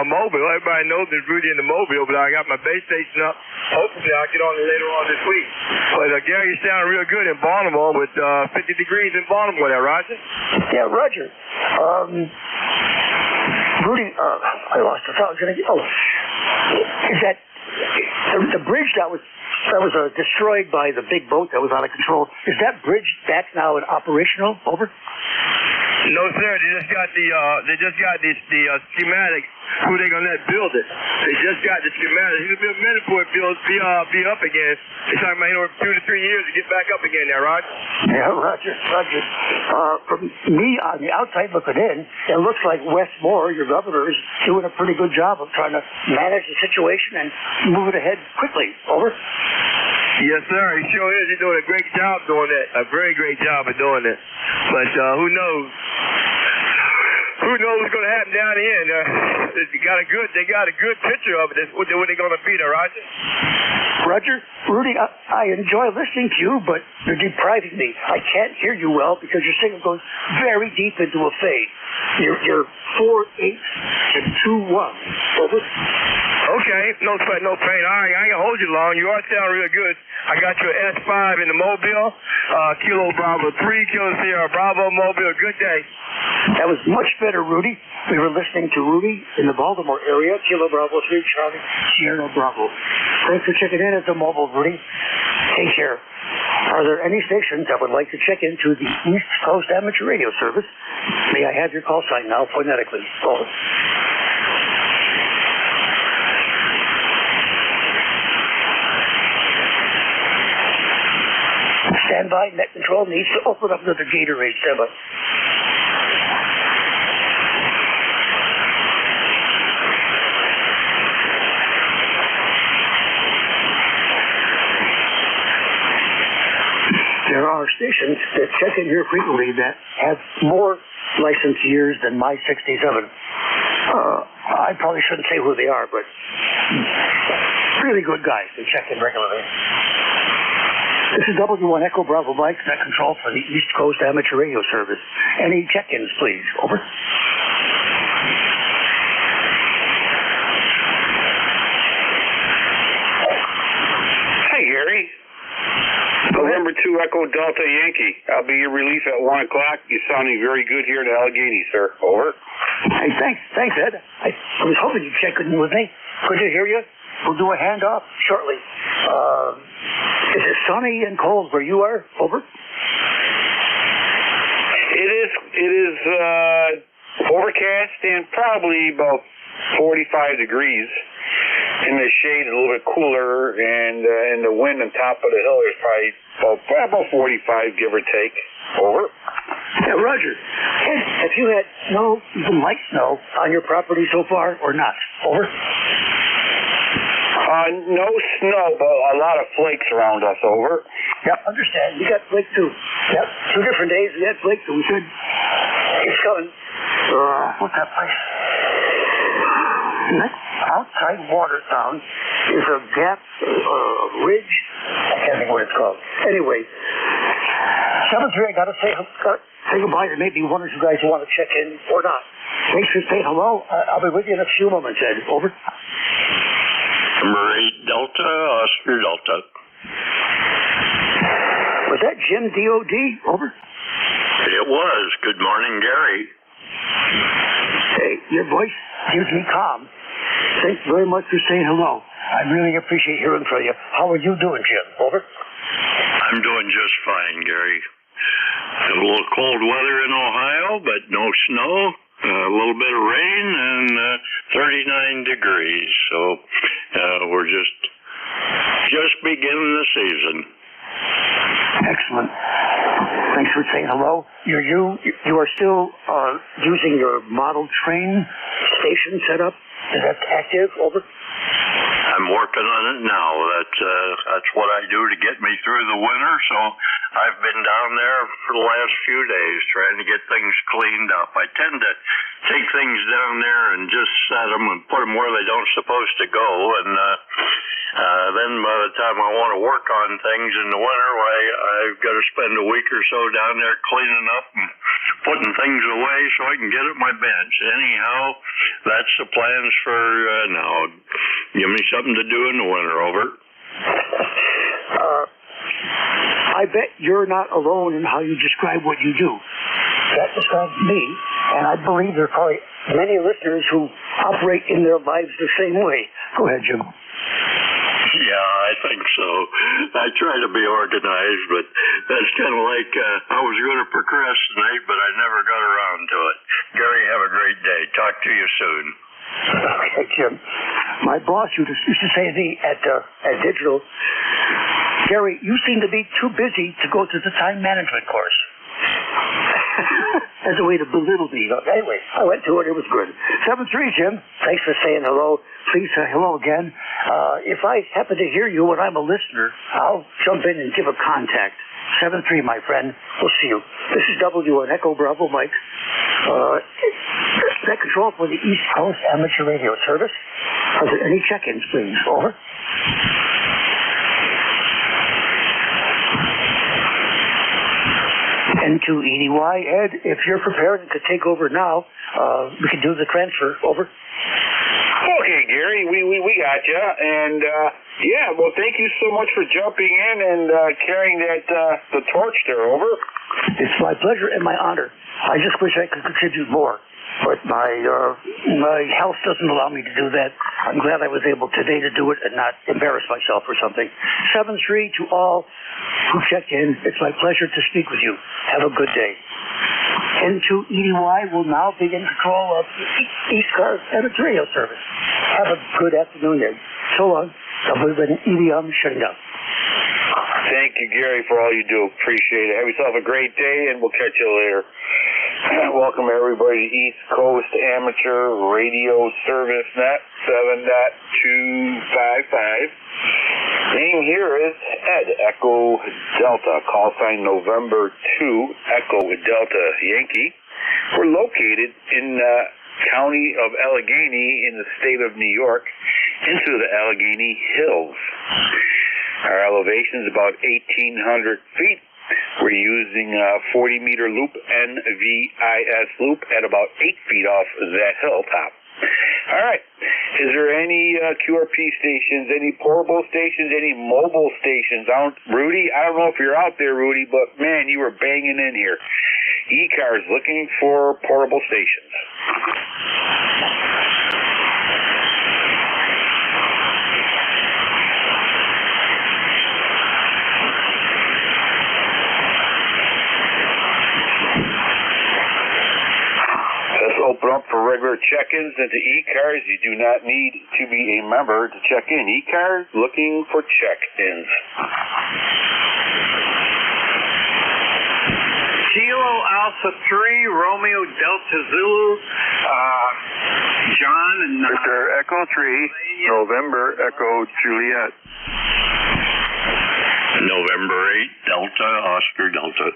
Mobile. Everybody knows there's Rudy in the Mobile, but I got my base station up. Hopefully I'll get on it later on this week. But, Gary, you sound real good in Baltimore with 50 degrees in Baltimore there, Roger? Yeah, Roger. Rudy, I lost the thought I was going to get. Oh, is that the bridge that was destroyed by the big boat that was out of control? Is that bridge back now and operational? Over. No, sir. They just got the schematic. Who they gonna let build it? They just got the schematic. It'll be a minute before it be up again. They're talking about 2 to 3 years to get back up again there, Roger. Yeah, Roger. From me on the outside looking in, it looks like Wes Moore, your governor, is doing a pretty good job of trying to manage the situation and move it ahead quickly. Over. Yes, sir. He sure is. He's doing a great job doing that. A very great job of doing it. But who knows? Who knows what's going to happen down here? They got a good picture of it. What they're going to be there, Roger? Roger, Rudy, I enjoy listening to you, but you're depriving me. I can't hear you well because your signal goes very deep into a fade. You're 4-8 to 2-1. Over. Okay, no sweat, no pain. All right, I ain't gonna hold you long. You are sounding real good. I got your S5 in the Mobile, Kilo Bravo 3, Kilo Sierra Bravo Mobile. Good day. That was much better, Rudy. We were listening to Rudy in the Baltimore area, Kilo Bravo 3, Charlie Sierra Bravo. Thanks for checking in at the Mobile, Rudy. Take care. Are there any stations that would like to check into the East Coast Amateur Radio Service? May I have your call sign now phonetically? Over. Stand by. Net control needs to open up another Gatorade. Stand by. There are stations that check in here frequently that have more license years than my 67. I probably shouldn't say who they are, but really good guys. They check in regularly. This is W1 Echo Bravo Mike, net control for the East Coast Amateur Radio Service. Any check-ins, please? Over. Hi, Gary. November 2 Echo Delta Yankee. I'll be your relief at 1 o'clock. You're sounding very good here in Allegheny, sir. Over. Hey, thanks, Ed. I was hoping you'd check in with me. Good to hear you. We'll do a handoff shortly. Is it sunny and cold where you are? Over. It is overcast and probably about 45 degrees. In the shade, a little bit cooler, and the wind on top of the hill is probably about 45, give or take. Over. Yeah, Roger. Have you had snow, even light snow, on your property so far, or not? Over. No snow, but a lot of flakes around us. Over. Yep, understand. We got flake too. Yep, 2 different days we had flake, so we should. It's coming. What's that place? That outside water sound is a gap, a ridge. I can't think what it's called. Anyway, 7-3, I gotta say goodbye to maybe one or two guys who want to check in or not. Thanks for saying hello. I'll be with you in a few moments, Ed. Over. Number 8 Delta, Oscar Delta. Was that Jim DOD? Over. It was. Good morning, Gary. Hey, your voice gives me calm. Thanks very much for saying hello. I really appreciate hearing from you. How are you doing, Jim? Over. I'm doing just fine, Gary. A little cold weather in Ohio, but no snow. A little bit of rain and 39 degrees. So we're just beginning the season. Excellent. Thanks for saying hello. You are still using your model train station setup? Is that active? Over. I'm working on it now. That's what I do to get me through the winter. So I've been down there for the last few days trying to get things cleaned up. I tend to take things down there and just set them and put them where they don't supposed to go. And then by the time I want to work on things in the winter, I've got to spend a week or so down there cleaning up and putting things away so I can get at my bench. Anyhow, that's the plans for now. Give me something to do in the winter. Over. I bet you're not alone in how you describe what you do. That describes me, and I believe there are probably many listeners who operate in their lives the same way. Go ahead, Jim. Yeah, I think so. I try to be organized, but that's kind of like I was going to procrastinate, but I never got around to it. Gary, have a great day. Talk to you soon. Okay, Jim. My boss used to say to me at Digital, Gary, you seem to be too busy to go to the time management course. As a way to belittle me. Anyway, I went to it. It was good. 7-3, Jim. Thanks for saying hello. Please say hello again. If I happen to hear you and I'm a listener, I'll jump in and give a contact. 7-3, my friend. We'll see you. This is W1 Echo Bravo Mike. Net control for the East Coast Amateur Radio Service. Are there any check-ins, please? Over. N2EDY. Ed, if you're prepared to take over now, we can do the transfer. Over. Okay, Gary, we got you. And, yeah, well, thank you so much for jumping in and carrying the torch there. Over. It's my pleasure and my honor. I just wish I could contribute more. But my health doesn't allow me to do that. I'm glad I was able today to do it and not embarrass myself or something. 7-3 to all who checked in. It's my pleasure to speak with you. Have a good day. N2EDY will now be in control of ECARS Amateur Radio Service. Have a good afternoon, Ed. So long. WNEDM shutting down. Thank you, Gary, for all you do. Appreciate it. Have yourself a great day, and we'll catch you later. Welcome, everybody, to East Coast Amateur Radio Service Net 7.255. Name here is Ed, Echo Delta, call sign November 2, Echo Delta Yankee. We're located in the county of Allegheny in the state of New York into the Allegheny Hills. Our elevation is about 1,800 feet. We're using a 40-meter loop, NVIS loop, at about 8 feet off that hilltop. All right. Is there any QRP stations, any portable stations, any mobile stations? Rudy, I don't know if you're out there, Rudy, but, man, you were banging in here. ECARS looking for portable stations. Open up for regular check-ins into ECARS. You do not need to be a member to check in. ECARS looking for check-ins. Kilo Alpha 3, Romeo Delta Zulu, John and... Victor Echo 3, November Echo Juliet. November 8, Delta Oscar Delta.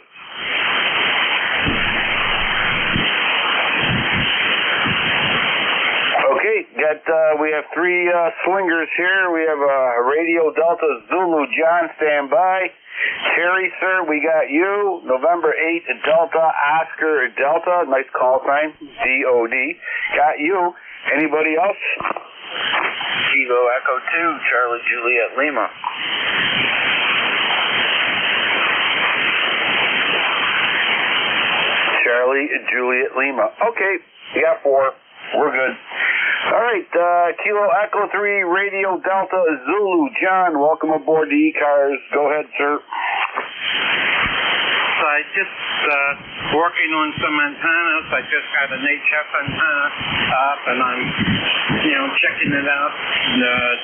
Okay, we have three swingers here. We have Radio Delta Zulu John standby. Terry, sir, we got you. November 8 Delta Oscar Delta. Nice call sign. DOD. Got you. Anybody else? Kilo Echo 2, Charlie Juliet Lima. Charlie Juliet Lima. Okay, you got 4. We're good. All right, Kilo Echo 3, Radio Delta Zulu. John, welcome aboard the ECARS. Go ahead, sir. So I just working on some antennas. I just got an HF antenna up, and I'm, checking it out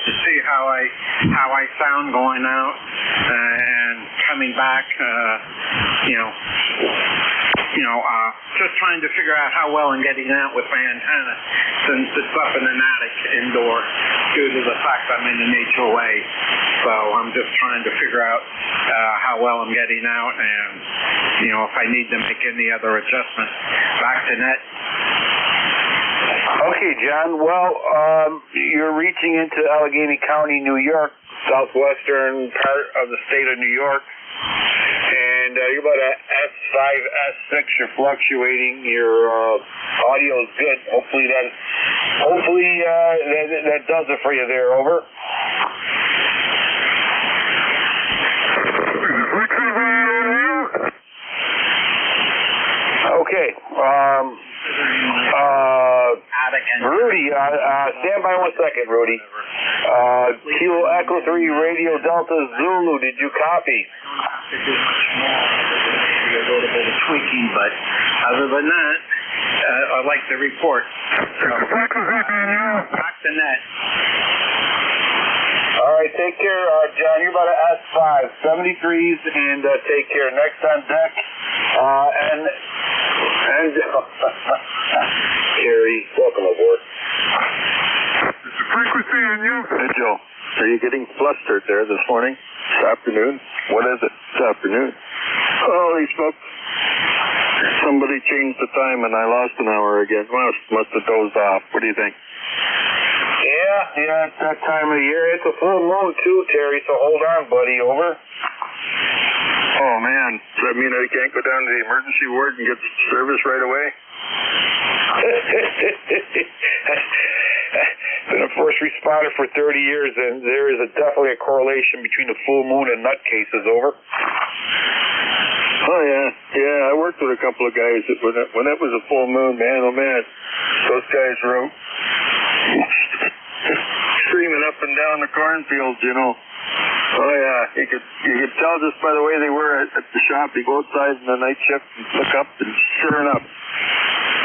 to see how I sound going out and coming back. Just trying to figure out how well I'm getting out with my antenna, since it's up in an attic indoor due to the fact I'm in an HOA. So I'm just trying to figure out how well I'm getting out, and if I need to make any other adjustments. Back to net. Okay, John. Well, you're reaching into Allegheny County, New York, southwestern part of the state of New York. And you're about at S5, S6. You're fluctuating. Your audio is good. Hopefully that does it for you there. Over. Okay. Rudy, stand by 1 second, Rudy. Kilo Echo 3, Radio Delta Zulu. Did you copy? To do much more. Maybe a little bit of tweaking, but other than that, I like the report. So, back to net. All right, take care, John. You're about to S5, 73s, and take care. Next on deck, and Kerry, welcome aboard. It's a frequency in you. Hey, Joe. Are you getting flustered there this morning? This afternoon? What is it? This afternoon. Holy smoke. Somebody changed the time and I lost an hour again. Must have dozed off. What do you think? Yeah, it's that time of the year. It's a full moon too, Terry, so hold on, buddy. Over. Oh, man. Does that mean I can't go down to the emergency ward and get service right away? Been a first responder for 30 years, and there is definitely a correlation between the full moon and nut cases. Over. Oh, yeah. I worked with a couple of guys that when it was a full moon, man, oh, man, those guys were out screaming up and down the cornfields, Oh, yeah. You could tell just by the way they were at the shop. You go outside in the night shift and look up, and sure enough,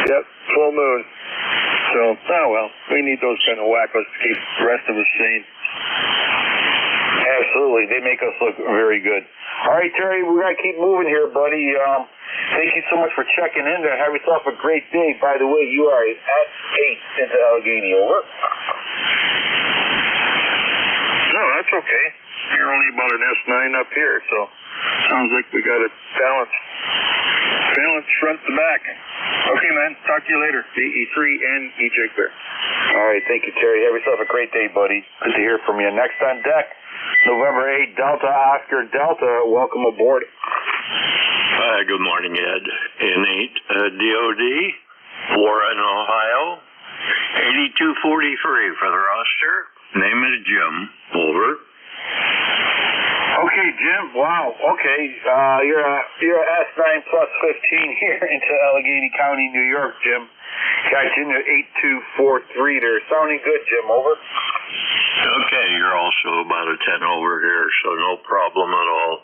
yep, full moon. So, we need those kind of wackos to keep the rest of us sane. Absolutely. They make us look very good. All right, Terry, we got to keep moving here, buddy. Thank you so much for checking in there. Have yourself a great day. By the way, you are at S8 into Allegheny. Over. No, that's okay. You're only about an S9 up here, so sounds like we got it balanced front to back. Okay, man. Talk to you later. E3 and EJ Clear. All right, thank you, Terry. Have yourself a great day, buddy. Good to hear from you. Next on deck, November 8, Delta Oscar Delta. Welcome aboard. Good morning, Ed. In-8 DOD, Warren, Ohio, 8243 for the roster. Name is Jim. Over. Okay, Jim. Wow. Okay. You're a S9 plus 15 here into Allegheny County, New York, Jim. Got you into 8243 there. Sounding good, Jim. Over. Okay, you're also about a 10 over here, so no problem at all.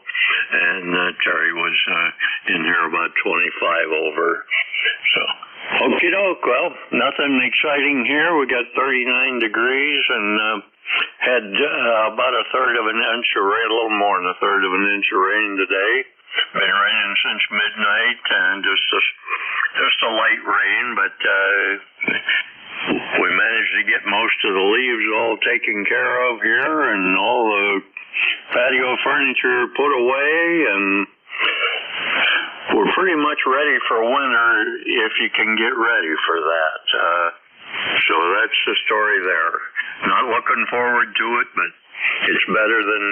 And Terry was in here about 25 over. So, okie doke. Well, nothing exciting here. We got 39 degrees and had about a third of an inch of rain, a little more than a third of an inch of rain today. Been raining since midnight and just a light rain, but we managed to get most of the leaves all taken care of here and all the patio furniture put away, and we're pretty much ready for winter if you can get ready for that. So that's the story there. Not looking forward to it, but it's better than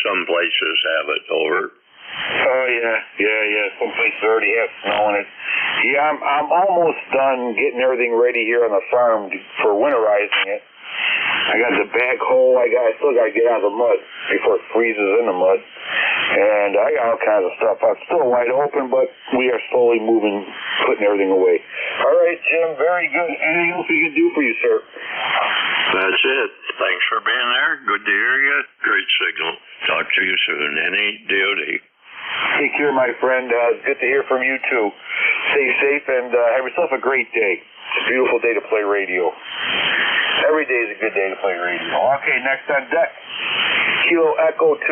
some places have it. Over. Oh yeah. Some places already have snow in it. Yeah, I'm almost done getting everything ready here on the farm for winterizing it. I got the backhoe. I still got to get out of the mud before it freezes in the mud, and I got all kinds of stuff. I'm still wide open, but we are slowly moving, putting everything away. All right, Jim. Very good. Anything else we can do for you, sir? That's it. Thanks for being there. Good to hear you. Great signal. Talk to you soon. N8 DOD. Take care, my friend. Good to hear from you, too. Stay safe and have yourself a great day. It's a beautiful day to play radio. Every day is a good day to play radio. Okay, next on deck, Kilo Echo 2,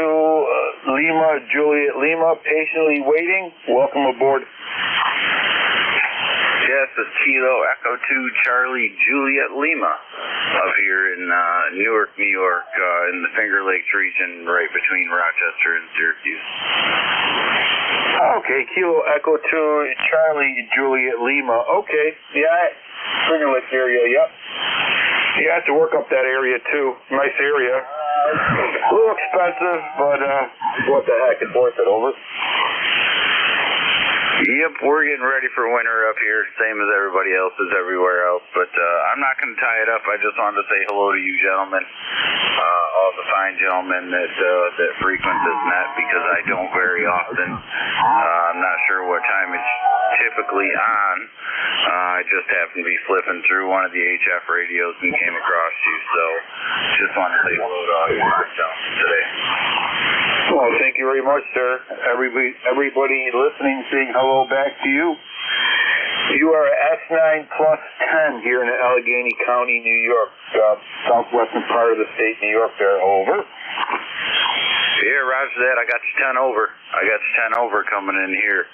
Lima, Juliet Lima, patiently waiting. Welcome aboard. Yes, it's Kilo Echo 2, Charlie, Juliet Lima, up here in Newark, New York, in the Finger Lakes region, right between Rochester and Syracuse. Okay, Kilo Echo 2, Charlie, Juliet Lima. Okay, yeah, Finger Lakes area, yep. You have to work up that area, too. Nice area. A little expensive, but what the heck, it's worth it. Over. Yep, we're getting ready for winter up here, same as everybody else is everywhere else. But I'm not going to tie it up. I just wanted to say hello to you gentlemen, all the fine gentlemen that frequent this net, because I don't very often. I'm not sure what time it's typically on. I just happened to be flipping through one of the HF radios and came across you, so just wanted to say hello to all you gentlemen today. Well, thank you very much, sir. Everybody listening, saying hello back to you. You are S9 plus 10 here in Allegheny County, New York, southwestern part of the state, New York there. Over. Yeah, roger that. I got you 10 over. I got you 10 over coming in here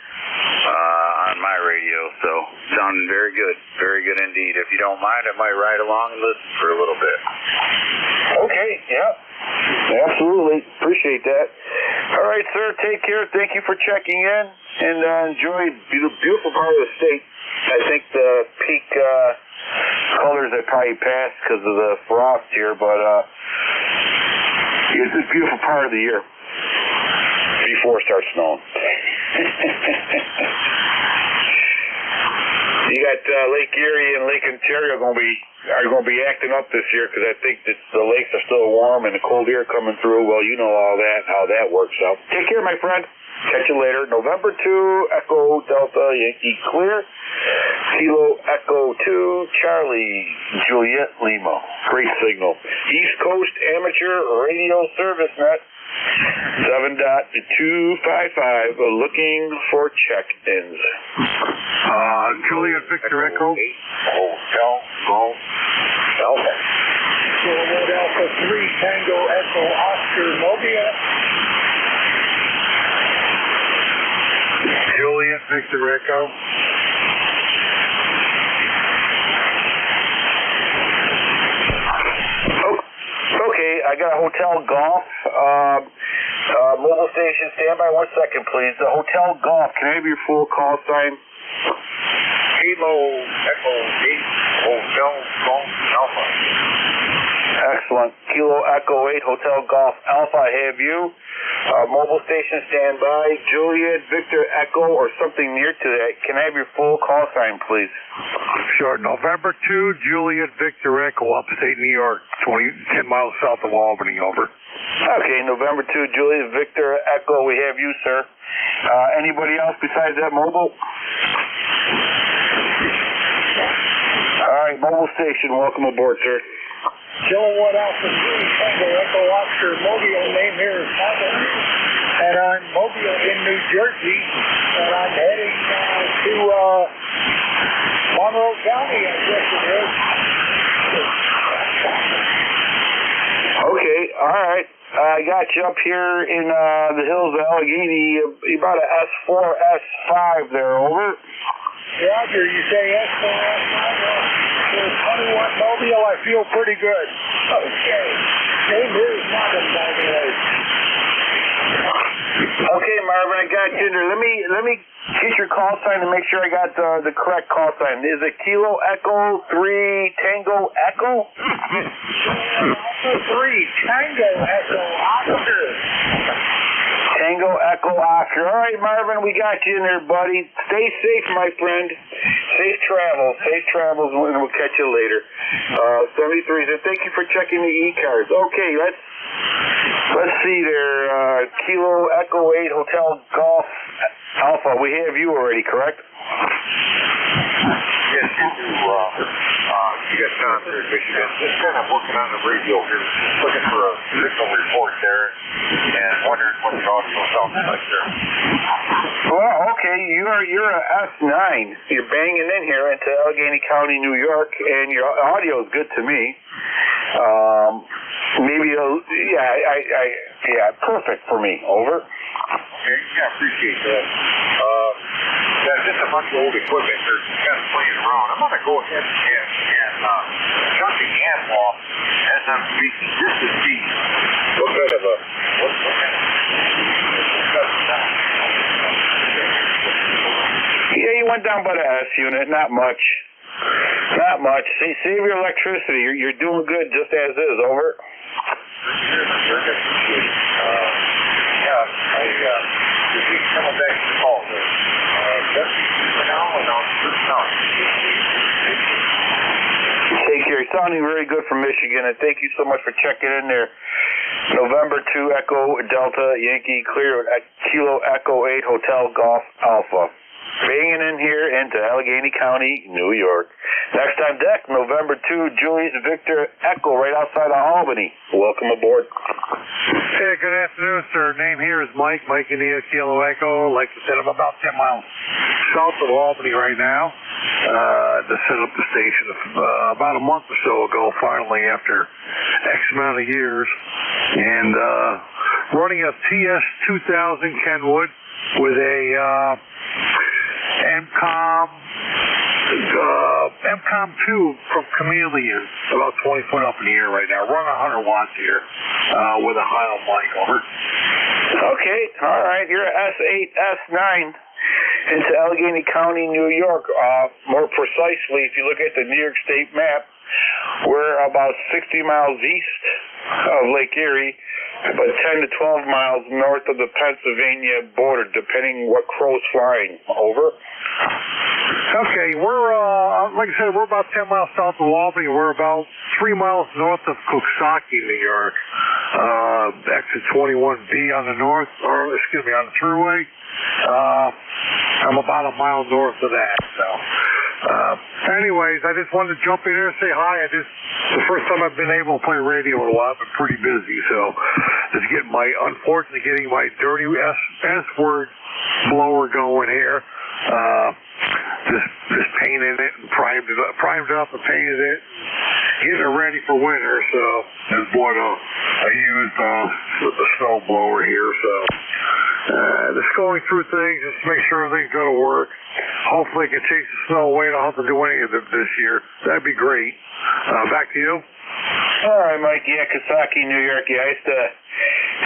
on my radio, so sounding very good. Very good indeed. If you don't mind, I might ride along and listen for a little bit. Okay, yeah. Absolutely. Appreciate that. All right, sir. Take care. Thank you for checking in, and enjoy the beautiful part of the state. I think the peak colors have probably passed because of the frost here, but it's a beautiful part of the year before it starts snowing. You got Lake Erie and Lake Ontario are going to be acting up this year because I think that the lakes are still warm and the cold air coming through. Well, you know all that, how that works out. Take care, my friend. Catch you later. November 2, Echo Delta Yankee Clear. Kilo Echo 2, Charlie Juliet Lima. Great signal. East Coast Amateur Radio Service Net. 7.255, looking for check-ins. Juliet Victor Echo. Hotel Golf Delta. Kilowatt Alpha 3, Tango Echo Oscar Novia. Juliet Victor Echo. Okay, I got Hotel Golf. Mobile station, stand by 1 second, please. The Hotel Golf, can I have your full call sign? Kilo Echo 8 Hotel Golf Alpha. Excellent. Kilo Echo 8 Hotel Golf Alpha, I have you. Mobile station standby. Juliet Victor Echo or something near to that. Can I have your full call sign, please? Sure. November 2, Juliet Victor Echo, upstate New York, 10 miles south of Albany, over. Okay, November 2, Juliet Victor Echo, we have you, sir. Anybody else besides that mobile? All right, mobile station, welcome aboard, sir. Kilowatt Alpha 3, Tango Echo Oscar, Mobile, name here is Michael, and I'm Mobile in New Jersey, and I'm heading to Monroe County, I guess it is. Okay, all right. I got you up here in the hills of Allegheny, about a S4, S5 there, over. Roger, you say S4, S5, 21 Mobile, I feel pretty good. Okay. Name here is Marvin, by the way. Okay, Marvin, I got you there. Let me get your call sign to make sure I got the correct call sign. Is it Kilo Echo 3 Tango Echo? Alpha 3 Tango Echo Oscar. Tango Echo Oscar. All right, Marvin, we got you in there, buddy. Stay safe, my friend. Safe travels. Safe travels, and we'll catch you later. 73, and thank you for checking the ECARS. Okay, let's see there. Kilo Echo 8 Hotel Golf Alpha. We have you already, correct? Yes, you do. You got Tom here in Michigan. Just kind of working on the radio here, looking for a signal report there, and wondering what the audio sounds like there. Well, okay, you're a S9. You're banging in here into Allegheny County, New York, and your audio is good to me. Perfect for me. Over. Okay, yeah, I appreciate that. Just a bunch of old equipment. They're kind of playing around. I'm going to go ahead and shut the amp off as I'm speaking, just to see what kind of Yeah, you went down by the S unit. Not much. Not much. See, save your electricity. You're doing good just as is. Over. Just keep coming back to the call there. That's for now, and I'll start. Take care. You're sounding very good from Michigan, and thank you so much for checking in there. November 2 Echo Delta Yankee Clear at Kilo Echo 8 Hotel Golf Alpha. Banging in here into Allegheny County, New York. Next on deck, November 2, Julius Victor Echo, right outside of Albany. Welcome aboard. Hey, good afternoon, sir. Name here is Mike Indiana Kilo Echo. Like I said, I'm about 10 miles south of Albany right now. To set up the station about a month or so ago, finally, after X amount of years. And running a TS-2000 Kenwood with a MCOM 2 from Chameleon, about 20 foot up in the air right now. Running 100 watts here with a high mic, over. Okay, all right. You're a S8, S9 into Allegheny County, New York. More precisely, if you look at the New York State map, we're about 60 miles east of Lake Erie, about 10 to 12 miles north of the Pennsylvania border, depending what crow's flying. Over. Okay, we're, like I said, we're about 10 miles south of Albany. We're about 3 miles north of Coxsackie, New York. Exit 21B on the north, or excuse me, on the thruway. I'm about a mile north of that, so. Anyways, I just wanted to jump in here and say hi. The first time I've been able to play radio in a while. I've been pretty busy, so just getting my dirty S-word blower going here. Just painted it and primed it up and painted it, getting it ready for winter. So that's what I used the snow blower here. So just going through things, just to make sure everything's going to work. Hopefully it can chase the snow away. I don't have to do any of it this year. That'd be great. Back to you. All right, Mike. Yeah, Coxsackie, New York. Yeah, I used to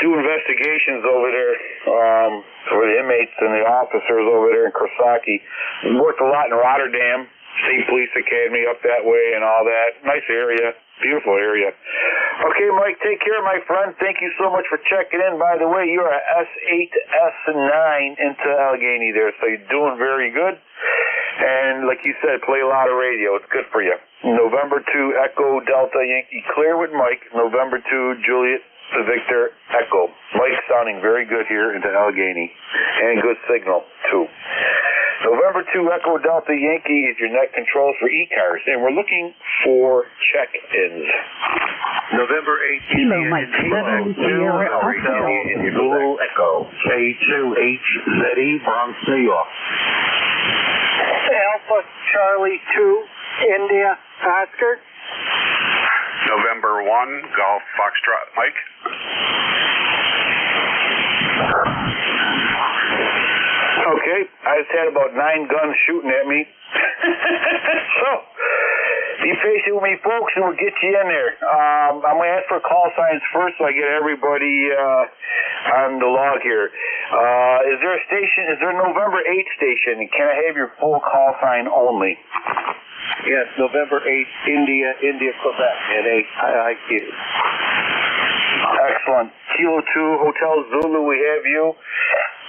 do investigations over there for the inmates and the officers over there in Coxsackie. Worked a lot in Rotterdam, State Police Academy up that way and all that. Nice area. Beautiful area. Okay, Mike, take care, my friend. Thank you so much for checking in. By the way, you're a S8, S9 into Allegheny there, so you're doing very good. And like you said, play a lot of radio. It's good for you. November 2, Echo Delta Yankee Clear with Mike. November 2, Juliet Victor Echo. Mike sounding very good here into Allegheny. And good signal, too. November 2, Echo Delta Yankee is your net controls for ECARS, and we're looking for check-ins. November 8, Kilo Mike 7 Sierra Alpha Zulu Echo, K2HZE, Bronx, New York. Alpha Charlie 2, India Oscar. November 1, Golf Foxtrot Mike. Okay, I just had about 9 guns shooting at me. So, be patient with me, folks, and we'll get you in there. I'm going to ask for call signs first so I get everybody on the log here. Is there a station, is there a November 8 station? Can I have your full call sign only? Yes, November 8, India, Quebec, NAIQ. Excellent. Kilo 2, Hotel Zulu, we have you.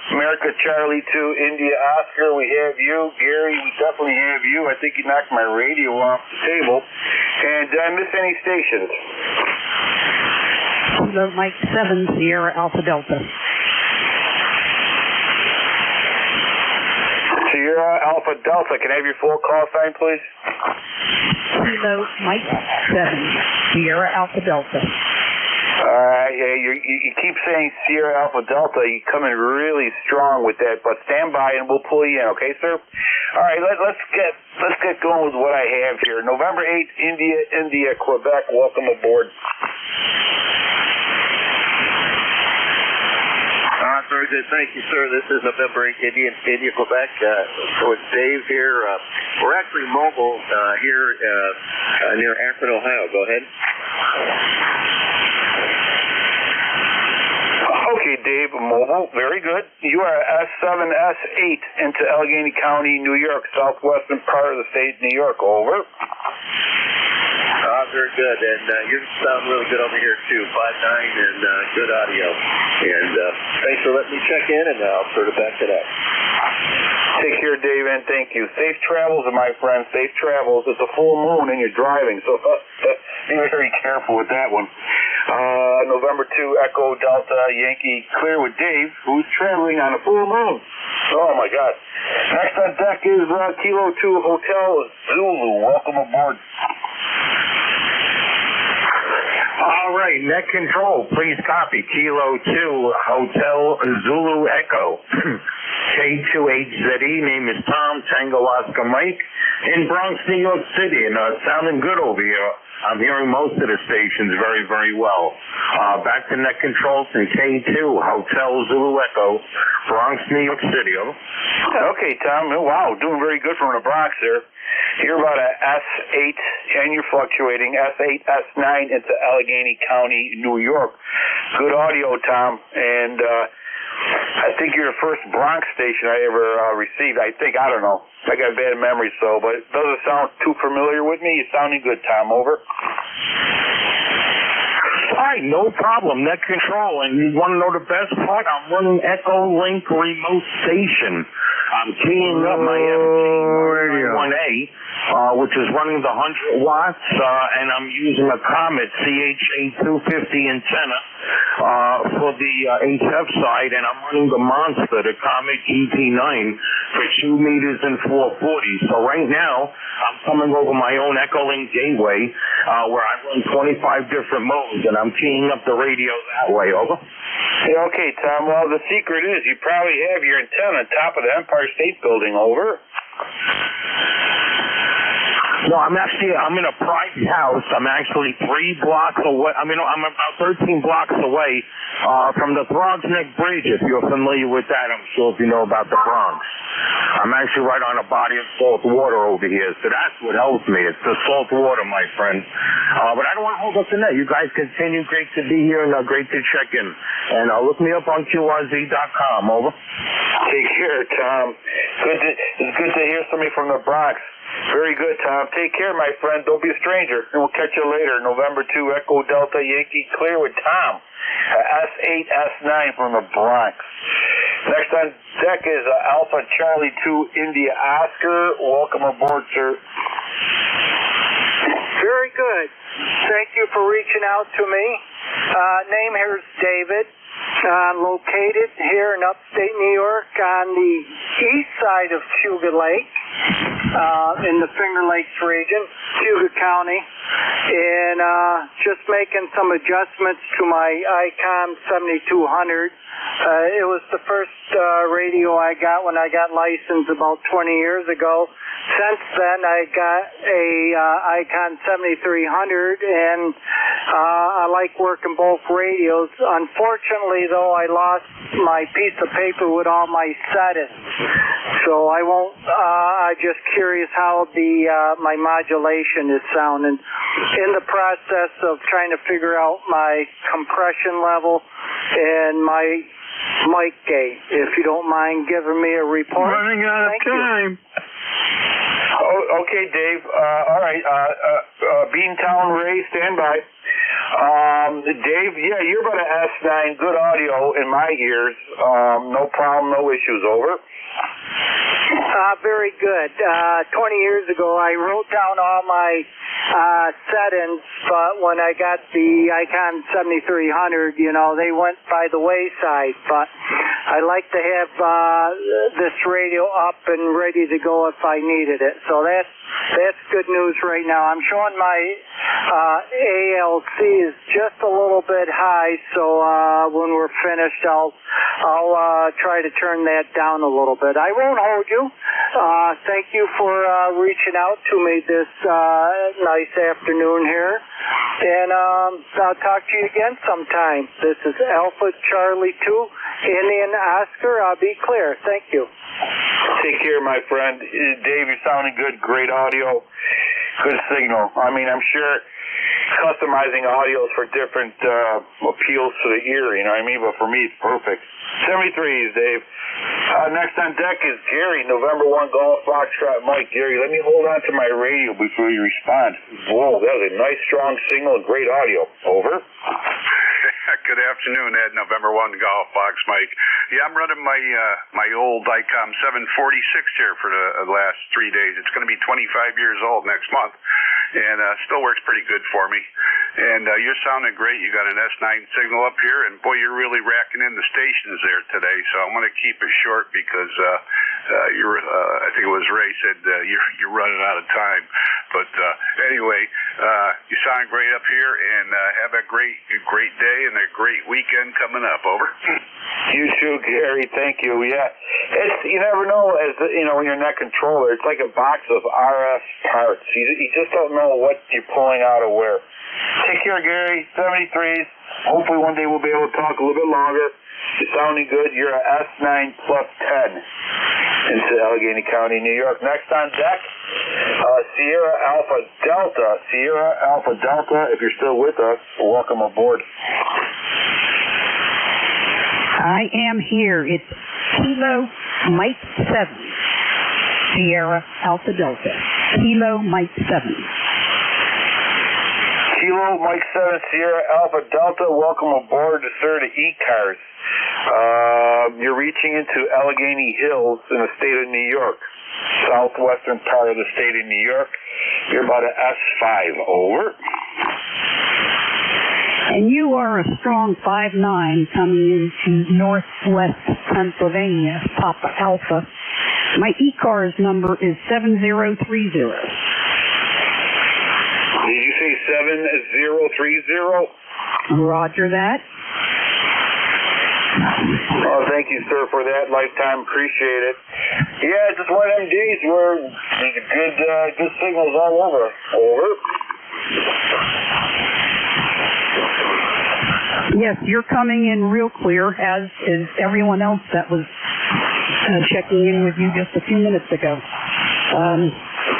America Charlie 2, India Oscar, we have you. Gary, we definitely have you. I think you knocked my radio off the table. And did I miss any stations? Kilo Mike 7 Sierra Alpha Delta. Sierra Alpha Delta, can I have your full call sign, please? Kilo Mike 7 Sierra Alpha Delta. Yeah, you keep saying Sierra Alpha Delta. You come in really strong with that, but stand by and we'll pull you in, okay, sir? All right, let's get going with what I have here. November 8th, India, Quebec. Welcome aboard. Very good. Thank you, sir. This is November 8th, India, Quebec. With Dave here. We're actually mobile here near Akron, Ohio. Go ahead. Okay, Dave, mobile. Very good. You are S7, S8 into Allegheny County, New York, southwestern part of the state of New York. Over. Very good. And you sound really good over here, too. 5'9", and good audio. And thanks for letting me check in, and I'll sort of back it up. Take care, Dave, and thank you. Safe travels, my friend. Safe travels. It's a full moon and you're driving, so be very careful with that one. November 2, Echo Delta Yankee Clear with Dave, who's traveling on a full moon. Oh, my God. Next on deck is Kilo 2 Hotel Zulu. Welcome aboard. All right, net control, please copy. Kilo 2 Hotel Zulu Echo. K2HZE, name is Tom, Tango Oscar Mike, in Bronx, New York City, and sounding good over here. I'm hearing most of the stations very, very well. Back to net control from K2 Hotel Zulu Echo, Bronx, New York City. Over. Okay, Tom. Wow, doing very good from the Bronx there. You're about a S8, and you're fluctuating, S8, S9 into Allegheny County, New York. Good audio, Tom, and I think you're the first Bronx station I ever received. I don't know. I got bad memory, but it doesn't sound too familiar with me. You're sounding good, Tom. Over. All right, no problem. Net control. And you want to know the best part? I'm running Echo Link remote station. I'm keying up my MG1A, which is running the 100 watts, and I'm using a Comet CHA250 antenna for the HF side, and I'm running the Monster, the Comet GT9, for 2 meters and 440. So right now, I'm coming over my own Echo Link gateway, where I run 25 different modes, and I'm keying up the radio that way. Over. Yeah, okay, Tom. Well, the secret is you probably have your antenna on top of the Empire State Building. Over. No, I'm in a private house. I'm actually 3 blocks away. I'm about 13 blocks away from the Bronx Neck Bridge, if you're familiar with that. I'm sure if you know about the Bronx. I'm actually right on a body of salt water over here, so that's what helps me. It's the salt water, my friend. But I don't want to hold up the net. You guys continue. Great to be here and great to check in. And look me up on QRZ.com. Over. Take care, Tom. It's good to hear somebody from the Bronx. Very good, Tom. Take care, my friend. Don't be a stranger. And we'll catch you later. November 2, Echo Delta Yankee Clear with Tom. S8, S9 from the Bronx. Next on deck is Alpha Charlie 2 India Oscar. Welcome aboard, sir. Very good. Thank you for reaching out to me. Name here is David. Located here in upstate New York on the east side of Cuga Lake, in the Finger Lakes region, Cuga County, and just making some adjustments to my ICOM 7200. It was the first radio I got when I got licensed about 20 years ago. Since then, I got a Icon 7300, and I like working both radios. Unfortunately, though, I lost my piece of paper with all my settings, so I won't. I'm just curious how my modulation is sounding. In the process of trying to figure out my compression level and my mic gain. If you don't mind giving me a report. Running out of time. Oh, okay, Dave. All right. Beantown Ray, stand by. Dave, yeah, you're about an S9. Good audio in my ears. No problem, no issues. Over. Very good. 20 years ago, I wrote down all my settings, but when I got the Icon 7300, they went by the wayside. But I like to have this radio up and ready to go if I needed it. So that's good news right now. I'm showing my ALC is just a little bit high, so when we're finished, I'll try to turn that down a little bit. I won't hold you. Thank you for reaching out to me this nice afternoon here, and I'll talk to you again sometime. This is Alpha Charlie 2 Indian Oscar. I'll be clear. Thank you. Take care, my friend. Dave, you're sounding good. Great audio. Good signal. I mean, I'm sure customizing audios for different appeals to the ear, you know what I mean? But for me, it's perfect. 73s, Dave. Next on deck is Gary, November 1 Golf Foxtrot Mike. Gary, let me hold on to my radio before you respond. Whoa, that was a nice, strong signal and great audio. Over. Good afternoon, Ed. November 1 Golf Fox Mike. Yeah, I'm running my old ICOM 746 here for the last 3 days. It's going to be 25 years old next month, and still works pretty good for me. And you're sounding great. You got an S9 signal up here, and boy, you're really racking in the stations there today. So I'm going to keep it short because I think it was Ray said you're running out of time. But anyway, you sound great up here, and have a great day and a great weekend coming up. Over. You too, Gary. Thank you. Yeah, you never know when you're net controller. It's like a box of RF parts. You just don't know what you're pulling out of where. Take care, Gary. 73s. Hopefully one day we'll be able to talk a little bit longer. You're sounding good. You're a S9 plus 10 into Allegheny County, New York. Next on deck, Sierra Alpha Delta. Sierra Alpha Delta, if you're still with us, welcome aboard. I am here. It's Kilo Mike 7. Sierra Alpha Delta. Kilo Mike 7. Kilo Mike 7 Sierra Alpha Delta, welcome aboard, sir, to ECARS. You're reaching into Allegheny Hills in the state of New York, southwestern part of the state of New York. You're about an S5, over. And you are a strong 5'9" coming into northwest Pennsylvania, Papa Alpha. My ECARS number is 7030. Did you say 7030? Roger that. Oh, thank you, sir, for that. Lifetime, appreciate it. Yeah, just one of them days where good signals all over. Over. Yes, you're coming in real clear, as is everyone else that was checking in with you just a few minutes ago.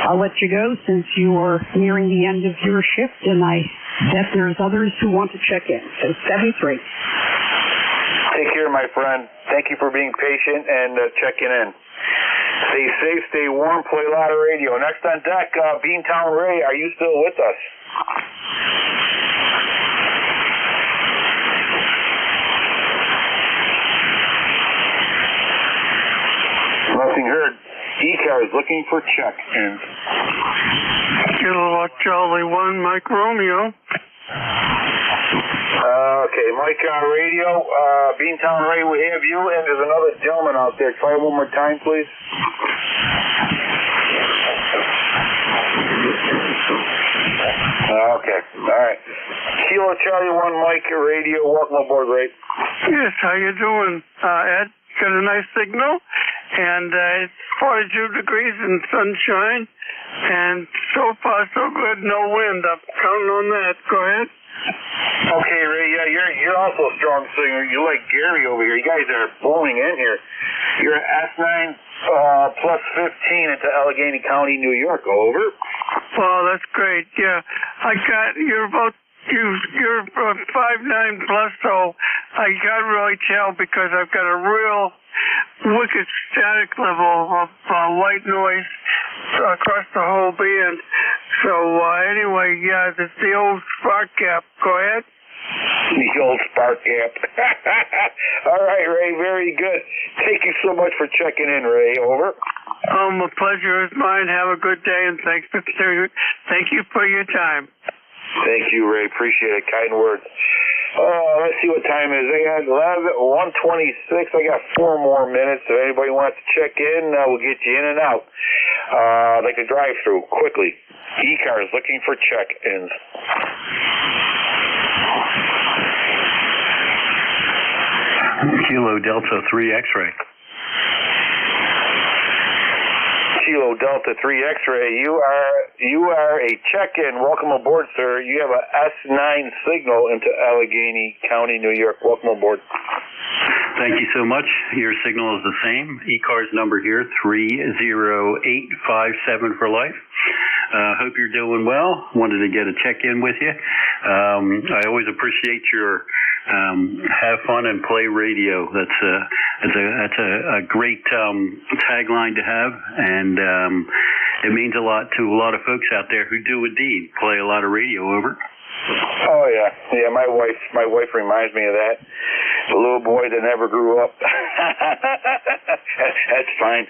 I'll let you go since you are nearing the end of your shift, and I bet there's others who want to check in. So 7-3. Take care, my friend. Thank you for being patient and checking in. Stay safe, stay warm, play a lot of radio. Next on deck, Beantown Ray, are you still with us? Nothing heard. ECARS looking for check-ins. Kilowatt Charlie 1, Mike Romeo. Okay, Mike on radio. Beantown Ray, we have you, and there's another gentleman out there. Try it one more time, please. Okay, all right. Kilo Charlie 1, Mike radio. Welcome aboard, Ray. Yes, how you doing, Ed? Got a nice signal, and it's 42 degrees and sunshine, and so far so good, no wind. I'm counting on that. Go ahead. Okay, Ray, yeah, you're also a strong singer. You're like Gary over here. You guys are blowing in here. You're S9 plus 15 into Allegheny County, New York. Over. Well, that's great. Yeah, you're 5'9" plus, so I can't really tell because I've got a real wicked static level of white noise across the whole band. So anyway, yeah, it's the old spark gap. Go ahead. The old spark gap. All right, Ray, very good. Thank you so much for checking in, Ray. Over. A pleasure is mine. Have a good day, and thank you for your time. Thank you, Ray. Appreciate it. Kind words. Let's see what time it is. I got 1:26. I got 4 more minutes. If anybody wants to check in, we'll get you in and out. Like a drive-through, quickly. ECARS looking for check-ins. Kilo Delta 3 X-ray. Kilo Delta 3 X-ray. You are a check-in. Welcome aboard, sir. You have a S9 signal into Allegheny County, New York. Welcome aboard. Thank you so much. Your signal is the same. ECARS number here, 30857 for life. Hope you're doing well. Wanted to get a check-in with you. I always appreciate your have fun and play radio. That's a great tagline to have, and it means a lot to a lot of folks out there who do indeed play a lot of radio. Over. Oh yeah. My wife reminds me of that. The little boy that never grew up. That's fine.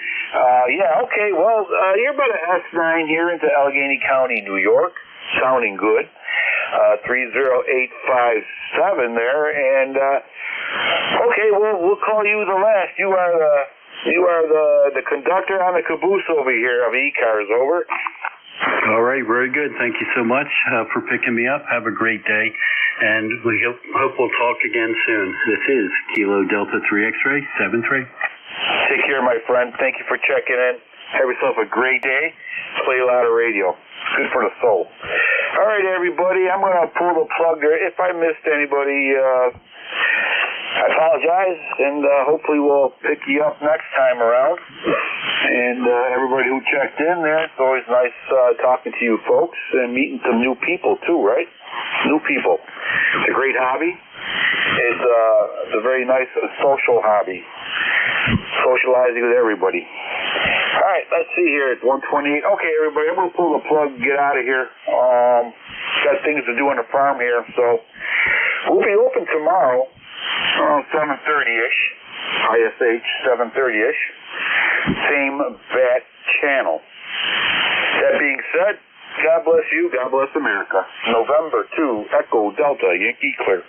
Yeah. Okay. Well, you're about an S9 here into Allegheny County, New York. Sounding good. 30857 there, and okay, we'll call you the last. You are the conductor on the caboose over here of ECARS. Over. All right, very good. Thank you so much for picking me up. Have a great day, and we hope we'll talk again soon. This is Kilo Delta 3 X-ray 73. Take care, my friend. Thank you for checking in. Have yourself a great day. Play a lot of radio. Good for the soul. All right, everybody. I'm going to pull the plug there. If I missed anybody, I apologize, and hopefully we'll pick you up next time around. And everybody who checked in there, it's always nice talking to you folks and meeting some new people too, right? New people. It's a great hobby. It's a very nice social hobby. Socializing with everybody. All right, let's see here. It's 1:28. Okay, everybody, I'm going to pull the plug and get out of here. Got things to do on the farm here, so we'll be open tomorrow around 7:30-ish. ISH 7:30-ish. Same bat channel. That being said, God bless you. God bless America. November 2, Echo Delta, Yankee Clear.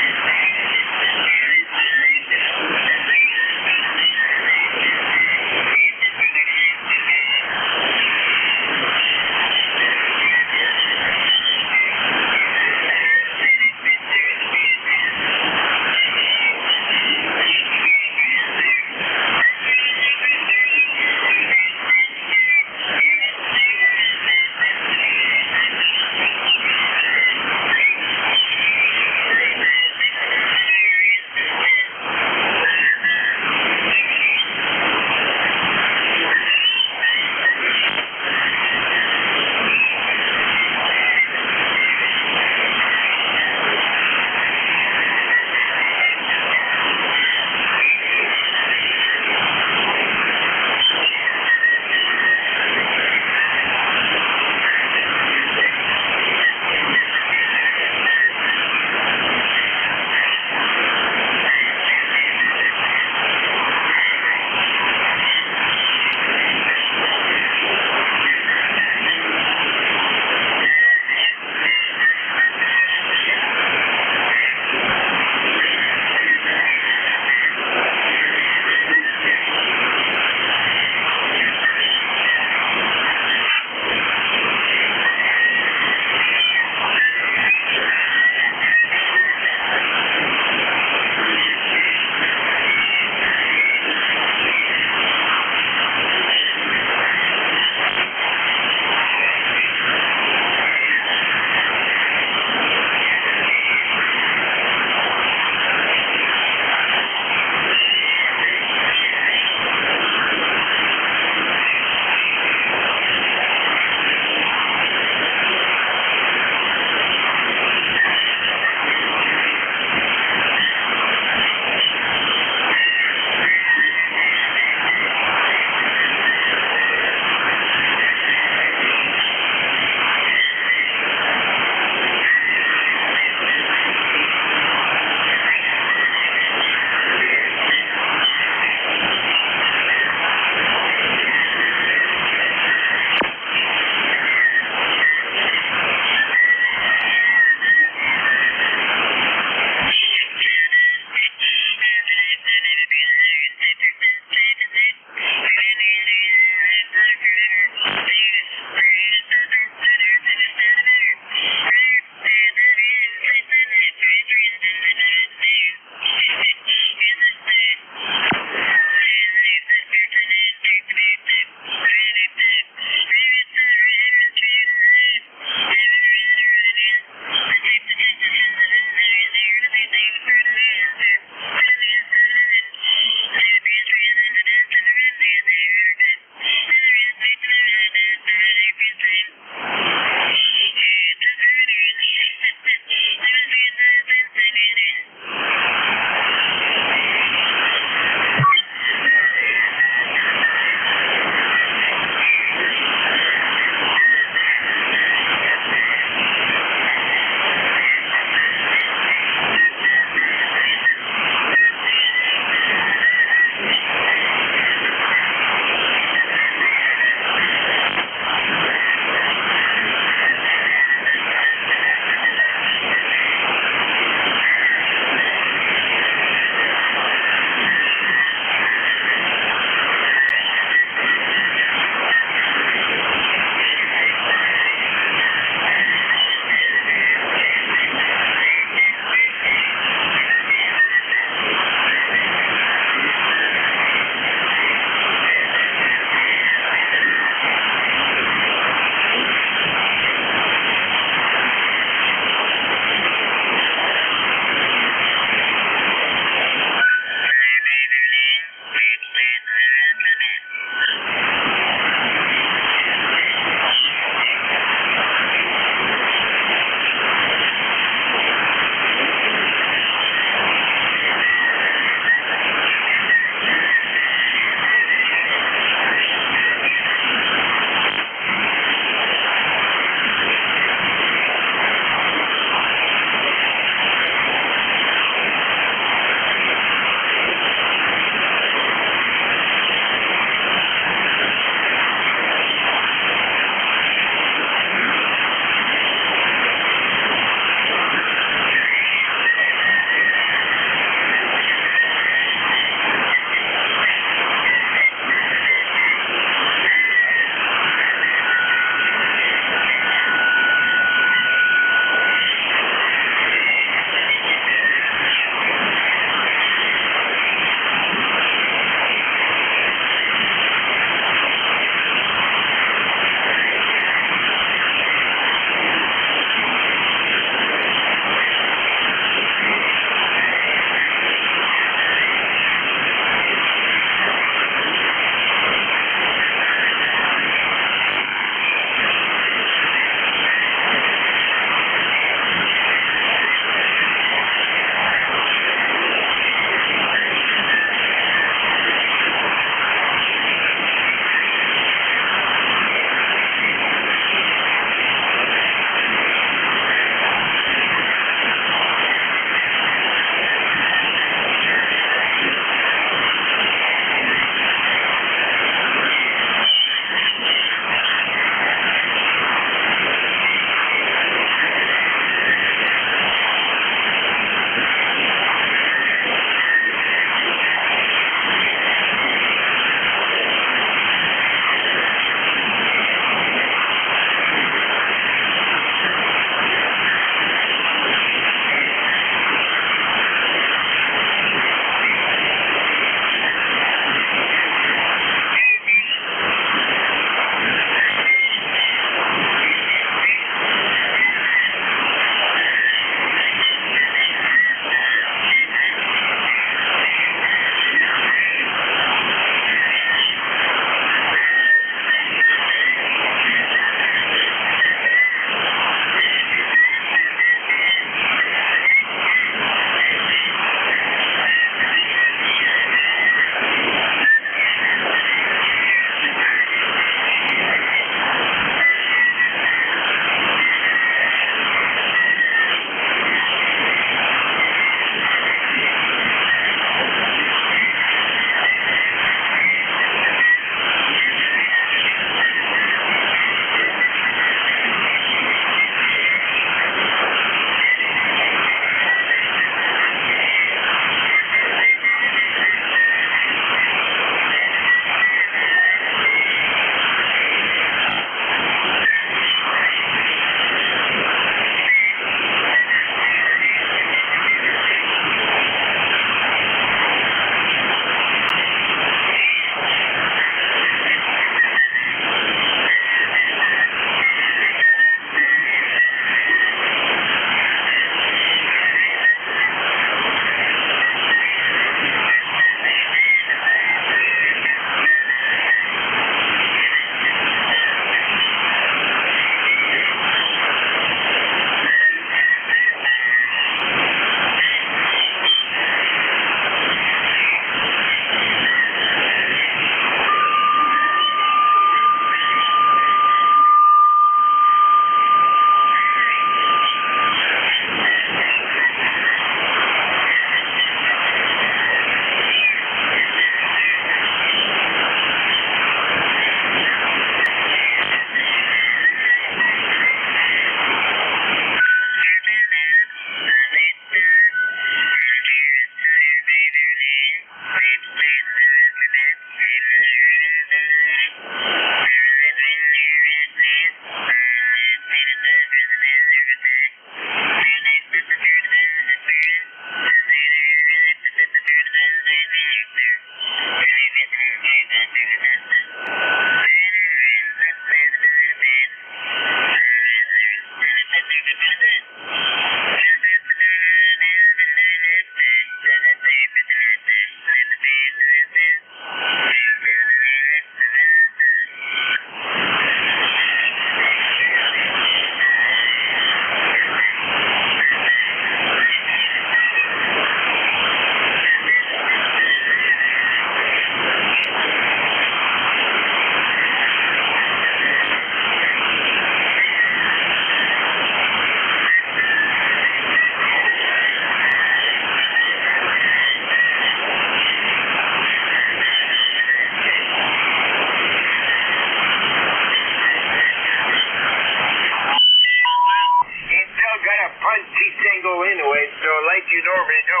we do.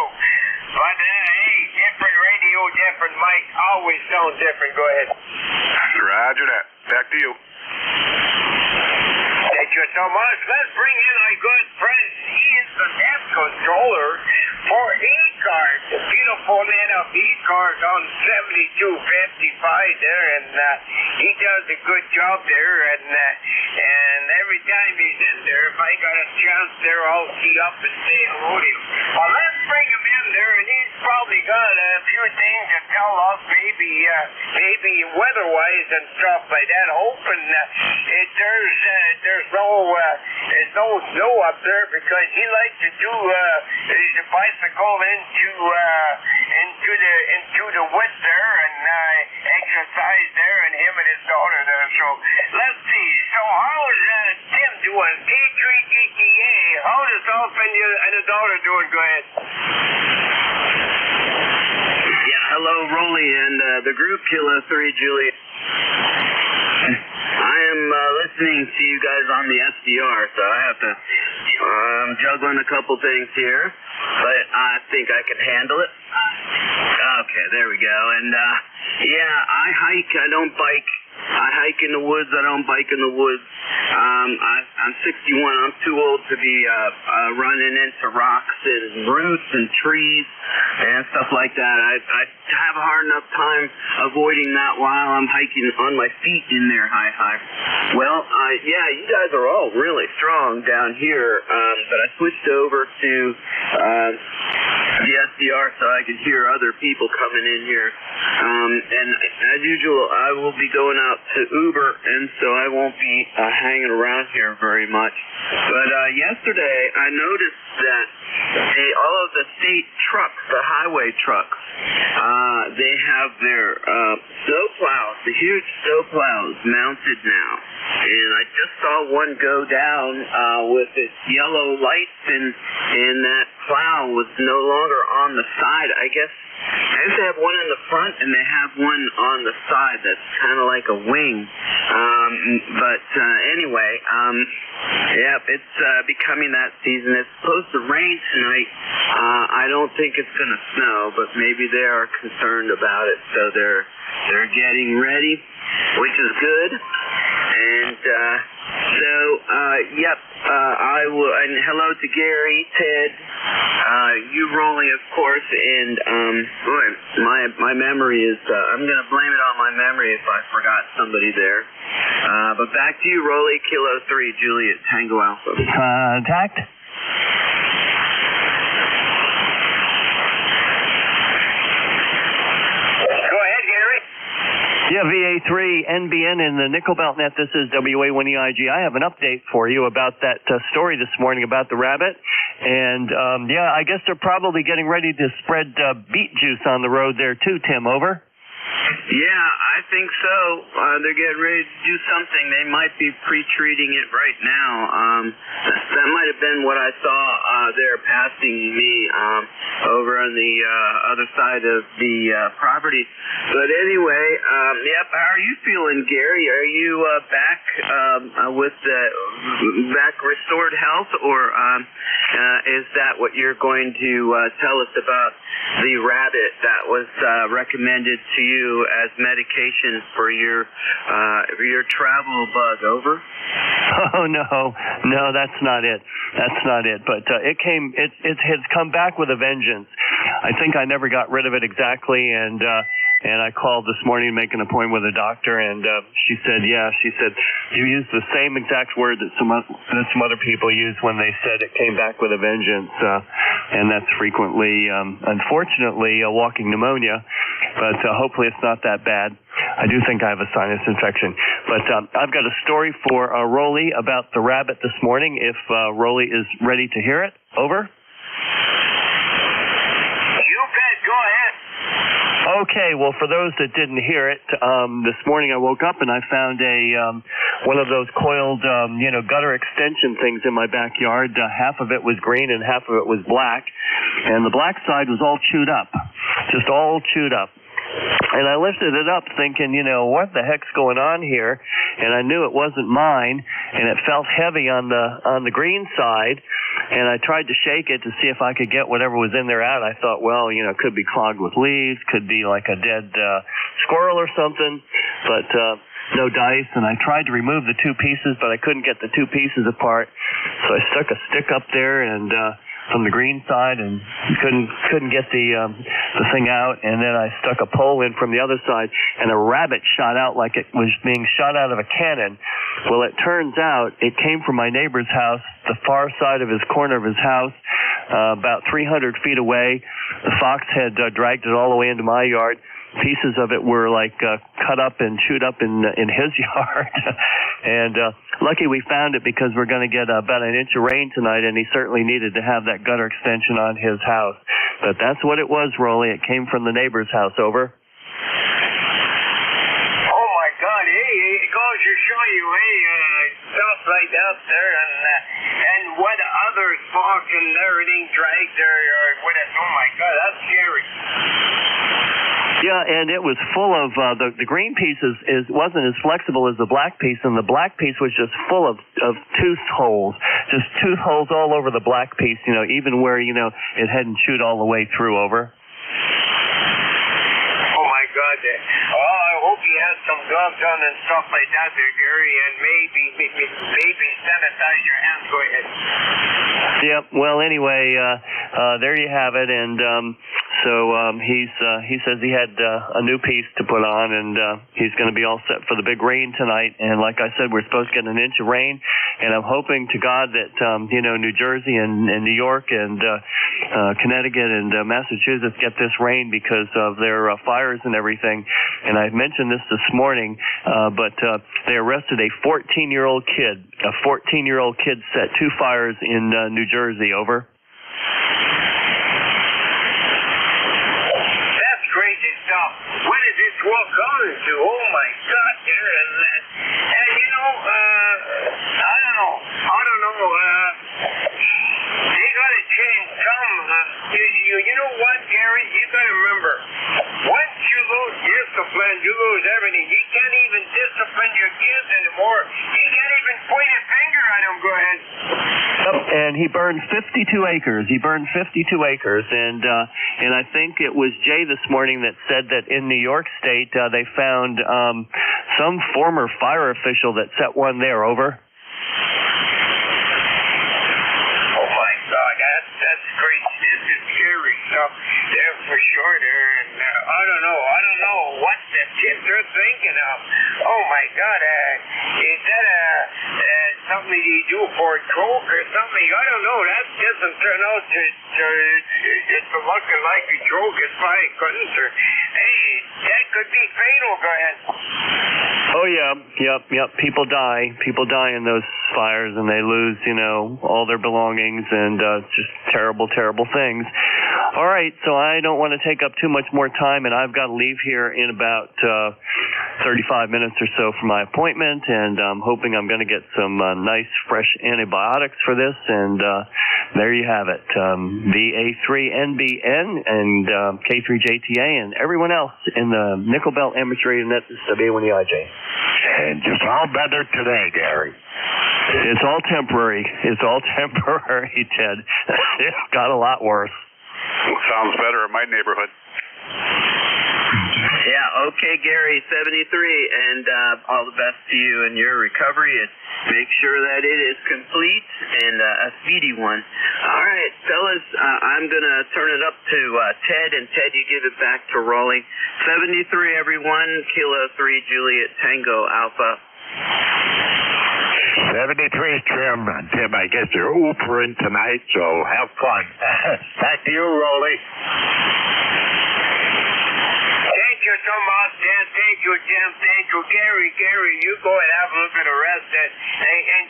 But, hey, different radio, different mic, always sound different. Go ahead. Roger that. Back to you. Thank you so much. Let's bring in our good friend. He is the desk controller for ECARS, the beautiful net of ECARS on 7255 there, and he does a good job there, and every time he's in there, if I got a chance there, I'll tee up and say hello to him. Well, let's bring him in there, and he's probably got a few things to tell us, maybe weather-wise and stuff like that. Hoping there's no snow up there, because he likes to do the bicycle into the woods there and exercise there, and him and his daughter there. So let's see. So how's Tim doing? P3GTA. How does Dolph and the daughter doing? Go ahead. Yeah, hello, Rolly and the group Kilo 3 Juliet. I am listening to you guys on the SDR, so I have to juggling a couple things here, but I think I can handle it. Okay, there we go. And yeah, I hike, I don't bike. I hike in the woods, I don't bike in the woods. I'm 61, I'm too old to be running into rocks and roots and trees and stuff like that. I have a hard enough time avoiding that while I'm hiking on my feet in there high. Well, yeah, you guys are all really strong down here, but I switched over to the SDR so I could hear other people coming in here. And as usual, I will be going out to Uber, and so I won't be hanging around here very much. But yesterday, I noticed that all of the state trucks, the highway trucks, they have their snow plows, the huge snow plows mounted now. And I just saw one go down with its yellow lights, and that plow was no longer on the side. I guess they have one in the front, and they have one on the side that's kind of like a wing. But anyway, yeah, it's becoming that season. It's supposed to rain tonight. I don't think it's going to snow, but maybe they are concerned about it, so they're getting ready, which is good. And yep, I will. And hello to Gary, Ted, you, Rolly, of course. And boy, my memory is. I'm going to blame it on my memory if I forgot somebody there. But back to you, Rolly. Kilo 3, Juliet, Tango Alpha. Contact. Yeah, VA3 NBN in the Nickel Belt Net. This is WA1EIG. I have an update for you about that story this morning about the rabbit. And, yeah, I guess they're probably getting ready to spread beet juice on the road there too, Tim. Over? Yeah, I think so. They're getting ready to do something. They might be pre-treating it right now. That might have been what I saw there passing me over on the other side of the property. But anyway, yep, how are you feeling, Gary? Are you back with back restored health, or is that what you're going to tell us about the rabbit that was recommended to you as medication for your travel bug? Over? Oh no, that's not it. That's not it. But it has come back with a vengeance. I think I never got rid of it exactly, and I called this morning to make an appointment with a doctor, and she said you used the same exact word that some other people use when they said it came back with a vengeance, and that's frequently, unfortunately, a walking pneumonia. But hopefully it's not that bad. I do think I have a sinus infection. But I've got a story for Rolly about the rabbit this morning, if Rolly is ready to hear it. Over? You bet. Go ahead. Okay, well, for those that didn't hear it, this morning I woke up and I found one of those coiled, gutter extension things in my backyard. Half of it was green and half of it was black, and the black side was all chewed up, just all chewed up. And I lifted it up thinking, what the heck's going on here? And I knew it wasn't mine, and it felt heavy on the green side. and I tried to shake it to see if I could get whatever was in there out. I thought, well, you know, it could be clogged with leaves, could be like a dead squirrel or something, but no dice. And I tried to remove the two pieces, but I couldn't get the two pieces apart. So I stuck a stick up there and from the green side and couldn't get the thing out, and then I stuck a pole in from the other side, and a rabbit shot out like it was being shot out of a cannon. Well, it turns out it came from my neighbor's house, the far side of his corner of his house, about 300 feet away. The fox had dragged it all the way into my yard. Pieces of it were like cut up and chewed up in his yard. And lucky we found it, because we're going to get about an inch of rain tonight, and he certainly needed to have that gutter extension on his house. But that's what it was, Rolly. It came from the neighbor's house. Over. Oh my God! Hey, it goes to show you, stuff like that there, and what others walk and everything dragged there with it. Oh my God, that's scary. Yeah, and it was full of the green piece wasn't as flexible as the black piece, and the black piece was just full of tooth holes, just tooth holes all over the black piece. You know, even where it hadn't chewed all the way through. Over. Oh my God! Oh, I hope he has some gloves on and stuff like that there, Gary, and maybe sanitize your hands. Go ahead. Yep. Well, anyway, there you have it, and. So he says he had a new piece to put on, and he's going to be all set for the big rain tonight. And like I said, we're supposed to get an inch of rain, and I'm hoping to God that New Jersey and New York and Connecticut and Massachusetts get this rain because of their fires and everything. And I mentioned this morning, but they arrested a 14-year-old kid. A 14-year-old kid set two fires in New Jersey. Over. What is this war coming to? Oh my God, dear. And I don't know. They gotta change some. You know what, Gary? You gotta remember, once you lose discipline, you lose everything. You can't even discipline your kids anymore. You can't even point a finger at them. Go ahead. And he burned 52 acres. And I think it was Jay this morning that said that in New York State they found some former fire official that set one there. Over. Oh my God, that's great. This is scary stuff there for sure. There, and I don't know what the kids are thinking of. Oh my God, is that something you do for a joke or something? I don't know. That doesn't turn out to it's looking like a joke. It's like couldn't. Hey, that could be fatal. Go ahead. Oh yeah, yep. People die in those fires, and they lose, all their belongings, and just terrible things. All right, so I don't want to take up too much more time, and I've got to leave here in about 35 minutes or so for my appointment, and I'm hoping I'm going to get some nice, fresh antibiotics for this, and there you have it. VA3NBN and K3JTA and everyone else in the Nickel Belt Amateur Radio Net. This is WA1EIJ. And just all better today, Gary. It's all temporary, Ted. It got a lot worse. Sounds better in my neighborhood. Yeah, okay, Gary, 73, and all the best to you in your recovery, and make sure that it is complete and a speedy one. All right, fellas, I'm going to turn it up to Ted, and Ted, you give it back to Rolly. 73, everyone, Kilo 3, Juliet, Tango, Alpha. 73, Tim, I guess you're Ubering tonight, so have fun. Back to you, Rolly. Thank you so much, Dan. Thank you, Jim. Thank you, Gary. You go and have a little bit of rest and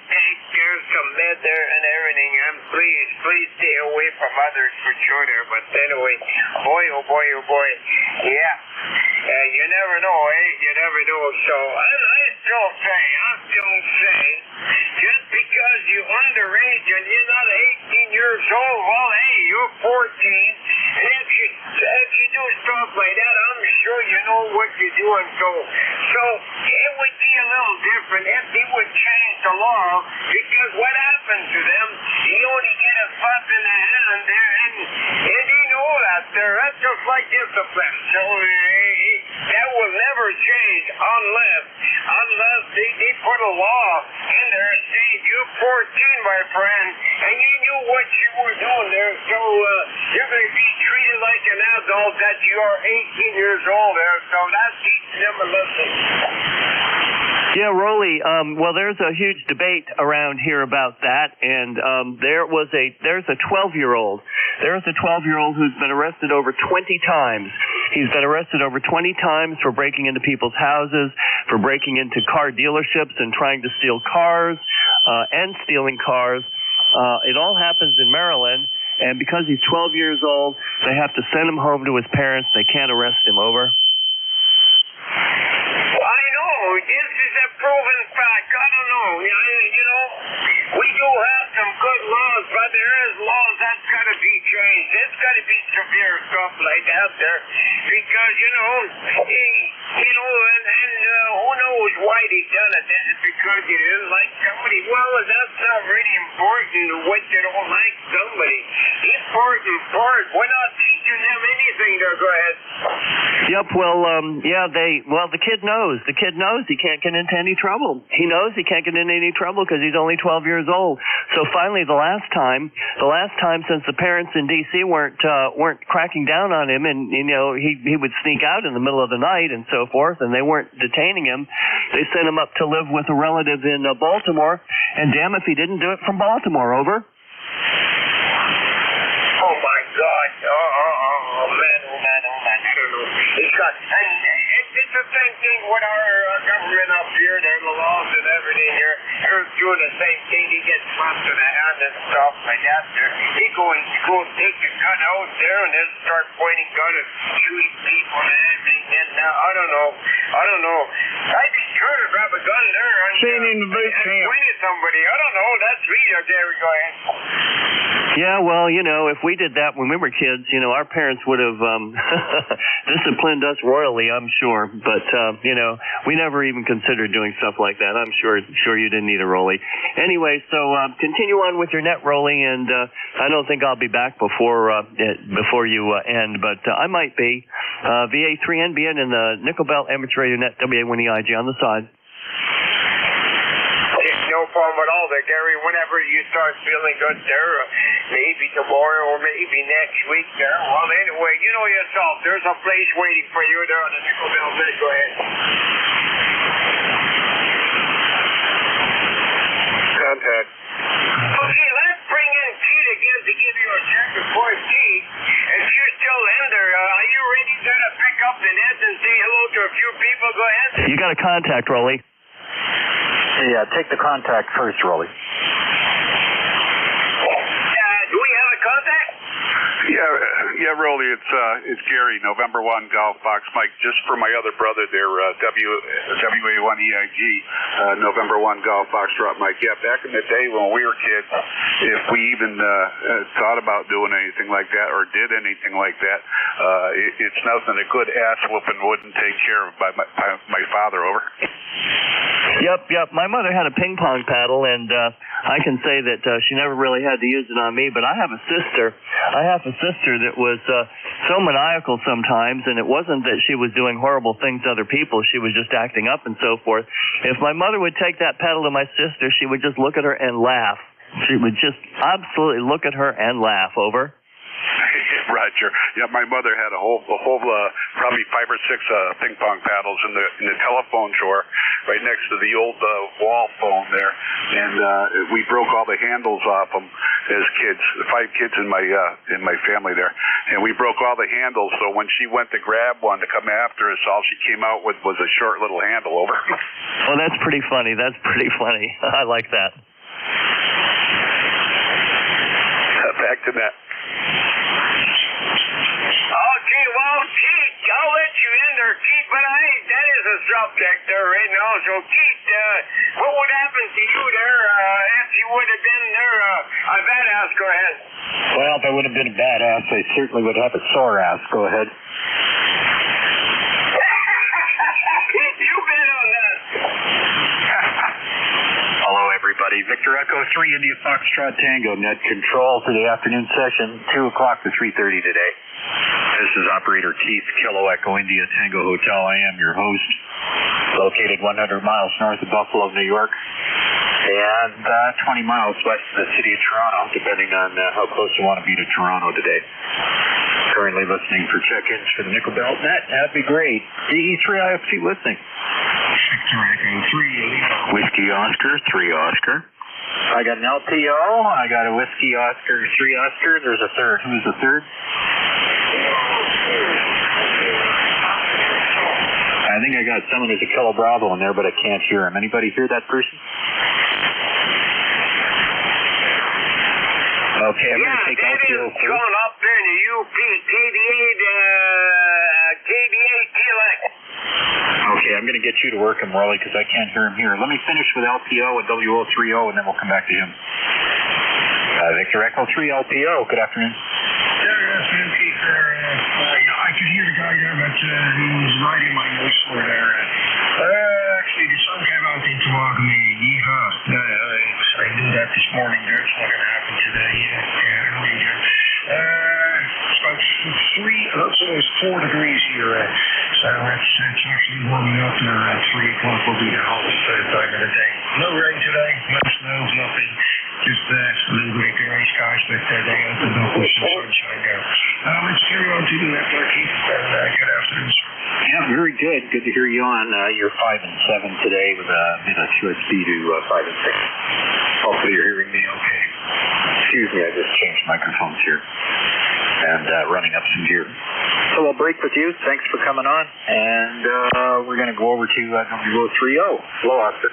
take care of some med there and everything. And please stay away from others for sure there. But anyway, oh boy. Yeah. You never know, You never know. So I still say, just because you're underage and you're not 18 years old, well, hey, you're 14. And if you do stuff like that, I'm sure you know what you're doing. So it would be a little different if they would change the law, because what happens to them, you only get a slap in the hand there, and you know that there. That's just like discipline. So that will never change unless they put a law in there saying you're 14, my friend, and you knew what you were doing there, so you're going to be treated like an adult that you are 18 years old there, so that's teaching them a lesson. Yeah, Rolly, well, there's a huge debate around here about that, and there's a 12-year-old. There's a 12-year-old who's been arrested over 20 times. He's been arrested over 20 times for breaking into people's houses, for breaking into car dealerships and trying to steal cars, and stealing cars. It all happens in Maryland, and because he's 12 years old, they have to send him home to his parents. They can't arrest him. Over. I know. This is a proven fact. I don't know. You know, we do have some good laws, but there is laws that's got to be changed. It's got to be severe stuff like that there, because and who knows why they done it? Is it because you didn't like somebody? Well, that's not really important. What you don't like somebody. Important part. We're not teaching them anything there. Go ahead. Yep. Well, the kid knows. The kid knows he can't get into any trouble. He knows he can't get into any trouble because he's only 12 years old. So finally, the last time since the parents in D.C. weren't cracking down on him, and he would sneak out in the middle of the night and so forth, and they weren't detaining him. They sent him up to live with a relative in Baltimore, and damn if he didn't do it from Baltimore. Over. Oh my God! Oh man! I don't know. It's the same thing with our government up here. There's the laws and everything. They're doing the same thing. He gets slapped in the hand and stuff like that. He go and take a gun out there and then start pointing gun and shooting people and everything. And I don't know. I'd be sure to grab a gun there and point at somebody. I don't know. That's me. There we go ahead. Yeah, well, if we did that when we were kids, our parents would have disciplined us royally, I'm sure. But, we never even considered doing stuff like that. I'm sure you didn't either, Rolly. Anyway, so continue on with your net, Rolly, and I don't think I'll be back before you end, but I might be. VA3NBN in the Nickel Belt Amateur Radio Net, WA1EIG on the side. No problem at all there, Gary. Whenever you start feeling good there, maybe tomorrow or maybe next week there. Well, anyway, you know yourself. There's a place waiting for you there on the Nickel Belt Net. Go ahead. Contact. Okay, let's bring in Pete again to give you a check before Pete. If you're still in there, are you ready to pick up the net and say hello to a few people? Go ahead. You got a contact, Rolly. Yeah, take the contact first, Rolly. Do we have a contact? Yeah, Rolly, it's Gary, November 1, Golf Box Mike, just for my other brother there, WA1EIG, November 1, Golf Box Drop Mike. Yeah, back in the day when we were kids, if we even thought about doing anything like that or did anything like that, it's nothing a good ass whooping wouldn't take care of by my father. Over. Yep. My mother had a ping pong paddle, and I can say that she never really had to use it on me, but I have a sister that was so maniacal sometimes, and it wasn't that she was doing horrible things to other people. She was just acting up and so forth. If my mother would take that paddle to my sister, she would just look at her and laugh. She would just absolutely look at her and laugh. Over. Roger. Yeah, my mother had a whole probably 5 or 6 ping pong paddles in the telephone drawer right next to the old wall phone there, and we broke all the handles off them as kids. 5 kids in my family there, and we broke all the handles. So when she went to grab one to come after us, all she came out with was a short little handle. Over. Well, that's pretty funny. I like that. Back to that. Okay, well, Keith, I'll let you in there, Keith, but that is a subject there right now. So, Keith, what would happen to you there if you would have been there a badass? Go ahead. Well, if I would have been a badass, I certainly would have a sore ass. Go ahead. 3 India Foxtrot Tango, net control for the afternoon session, 2 o'clock to 3:30 today. This is Operator Keith, Kilo Echo India Tango Hotel. I am your host, located 100 miles north of Buffalo, New York, and 20 miles west of the city of Toronto, depending on how close you want to be to Toronto today. Currently listening for check-ins for the Nickel Belt Net. That'd be great. DE3 IFT listening. Whiskey Oscar, 3 Oscar. I got an LPO. I got a Whiskey Oscar, 3 Oscar. There's a third. Who's the third? I think I got someone who's a Kilo Bravo in there, but I can't hear him. Anybody hear that person? Okay, I'm going to take LPO first. Going up there in the UP, KDA T-Lec. Okay, I'm going to get you to work him, Rolly, because I can't hear him here. Let me finish with LPO and WO30, and then we'll come back to him. Victor Echo 3 LPO, good afternoon. Yeah, good afternoon, Keith. I could hear the guy there, but he was writing my notes for there. Actually, the sun came out into Wagami. Yeehaw. I knew that this morning. That's not going to happen today. It's about 4 degrees here. So that's actually warming up there at 3 o'clock will be the hottest time of the day. No rain today, no snow, nothing. Just a little bit of gray skies, but they opened up with some sunshine there. Let's carry on to the network, Keith. Good afternoon, sir. Yeah, very good. Good to hear you on. You're 5 and 7 today with a QSB to 5 and 6. Hopefully you're hearing me okay. Excuse me, I just changed microphones here and running up some gear. So I'll break with you. Thanks for coming on. And we're going to go over to WO30. Hello, Oscar.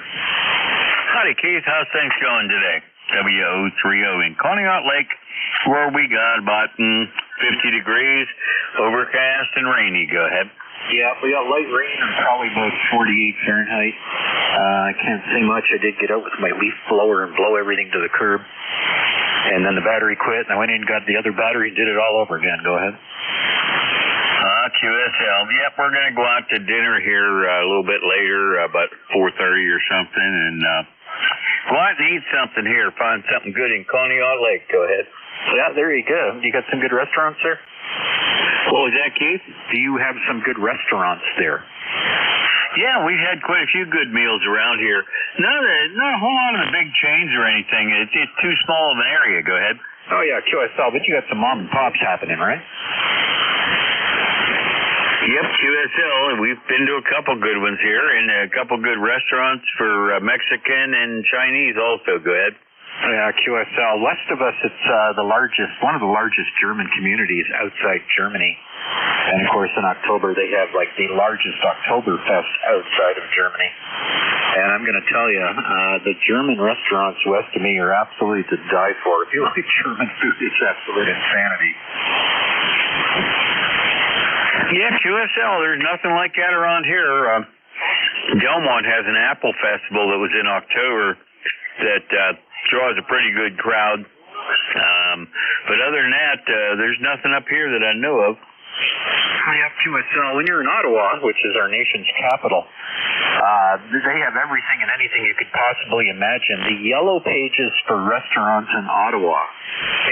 Howdy, Keith. How's things going today? WO30 in Conneaut Lake, where we got about 50 degrees, overcast and rainy. Go ahead. Yeah, we got light rain and probably about 48 Fahrenheit. I can't say much. I did get out with my leaf blower and blow everything to the curb. And then the battery quit, and I went in and got the other battery and did it all over again. Go ahead. QSL. Yep, we're going to go out to dinner here a little bit later, about 4:30 or something, and go out and eat something here. Find something good in Conneaut Lake. Go ahead. Yeah, there you go. You got some good restaurants there? What was that, Keith? Do you have some good restaurants there? Yeah, we've had quite a few good meals around here. Not a whole lot of the big chains or anything. It's too small of an area. Go ahead. Oh, yeah, QSL, but you got some mom and pops happening, right? Yep, QSL. We've been to a couple good ones here and a couple good restaurants for Mexican and Chinese also. Go ahead. Yeah, QSL. West of us, it's one of the largest German communities outside Germany. And, of course, in October, they have, like, the largest Oktoberfest outside of Germany. And I'm going to tell you, the German restaurants west of me are absolutely to die for. If you like German food, it's absolute insanity. Yeah, QSL, there's nothing like that around here. Delmont has an apple festival that was in October that draws a pretty good crowd. But other than that, there's nothing up here that I know of. Yeah, QSL. When you're in Ottawa, which is our nation's capital, they have everything and anything you could possibly imagine. The yellow pages for restaurants in Ottawa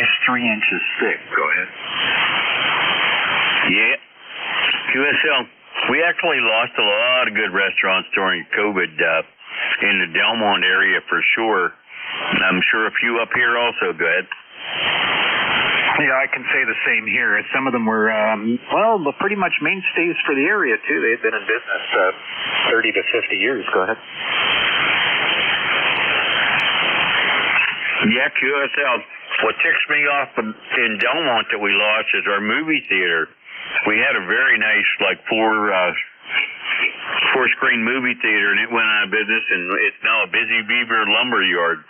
is 3 inches thick. Go ahead. Yeah. QSL, we actually lost a lot of good restaurants during COVID in the Delmont area for sure. I'm sure a few up here also. Go ahead. Yeah, I can say the same here. Some of them were, pretty much mainstays for the area, too. They've been in business 30 to 50 years. Go ahead. Yeah, QSL. What ticks me off in Delmont that we lost is our movie theater. We had a very nice, four-screen movie theater, and it went out of business, and it's now a Busy Beaver lumber yard.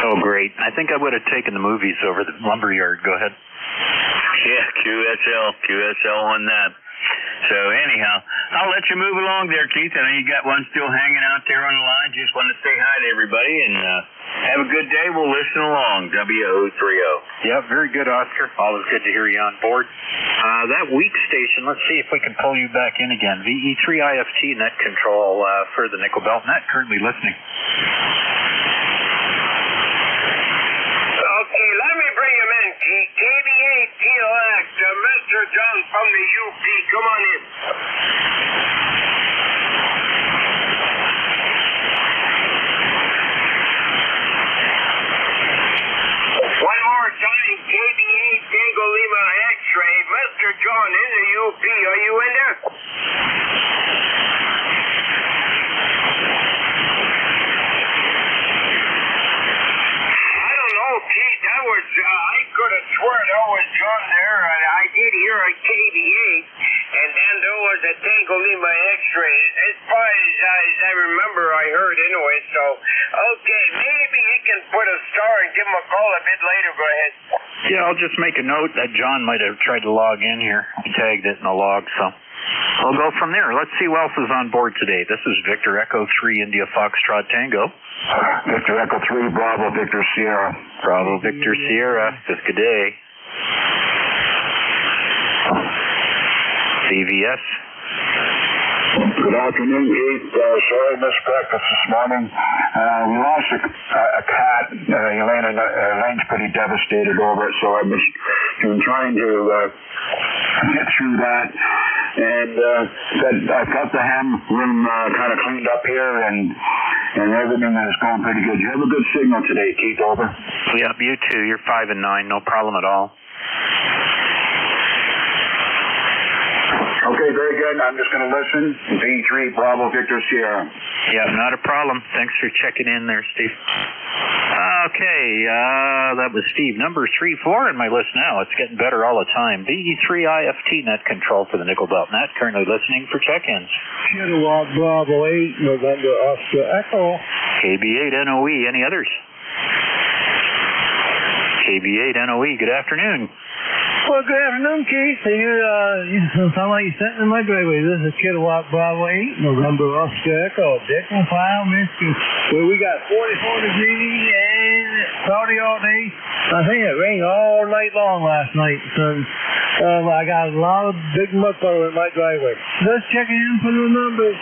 Oh, great. I think I would have taken the movies over the lumber yard. Go ahead. Yeah, QSL on that. So, anyhow, I'll let you move along there, Keith. I know you got one still hanging out there on the line. Just wanted to say hi to everybody, and have a good day. We'll listen along, WO30. Yeah, very good, Oscar. Always good to hear you on board. That weak station, let's see if we can pull you back in again. VE3 IFT net control for the Nickel Belt Net, currently listening. relax. Mr. John from the UP, come on in. One more time, KBA Tango Lima X-ray. Mr. John in the UP, are you in there? Keith, that was, I could have sworn that was John there. I did hear a KBA, and then there was a Tango Lima X-ray. As far as I remember, I heard anyway, so, okay, maybe you can put a star and give him a call a bit later. Go ahead. Yeah, I'll just make a note that John might have tried to log in here. I tagged it in the log, so I'll go from there. Let's see who else is on board today. This is Victor Echo 3 India Foxtrot Tango. Victor Echo 3 Bravo Victor Sierra. Bravo Victor Sierra. Good day. CVS. Good afternoon, Keith. Sorry I missed breakfast this morning. We lost a cat. Elaine's pretty devastated over it, so I've been trying to get through that. And I've got the ham room kind of cleaned up here, and everything is going pretty good. You have a good signal today, Keith, over? Yep, you too. You're 5 and 9, no problem at all. Okay, very good. I'm just going to listen. V3 Bravo Victor Sierra. Yeah, not a problem. Thanks for checking in there, Steve. Okay, that was Steve. Number 34 in my list now. It's getting better all the time. VE3 IFT net control for the Nickel Belt net. Currently listening for check-ins. Kilowatt Bravo 8, November Oscar Echo. KB8 NOE. Any others? KB8 NOE. Good afternoon. Well, good afternoon, Keith. You sound like you're sitting in my driveway. This is Kilowatt Bravo 8, November Oscar Echo, Dickinson, Michigan, where we got 44 degrees and cloudy all day. I think it rained all night long last night, so I got a lot of big mud puddle in my driveway. Just checking in for the numbers.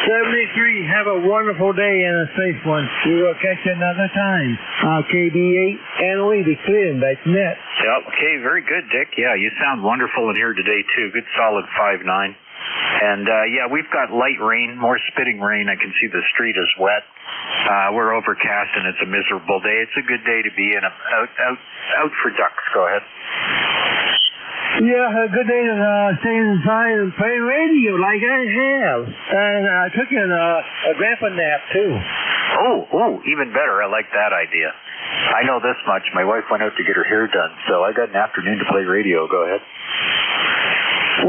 73. Have a wonderful day and a safe one. We will catch you another time. KB8 NOE, be clear and back net. Yep. Okay, very good, Dick. Yeah, you sound wonderful in here today, too. Good solid 5-9. And, yeah, we've got light rain, more spitting rain. I can see the street is wet. We're overcast, and it's a miserable day. It's a good day to be in. Out for ducks. Go ahead. Yeah, a good day to stay inside and play radio like I have. And I took in a grandpa nap, too. Oh, even better. I like that idea. I know this much. My wife went out to get her hair done, so I got an afternoon to play radio. Go ahead.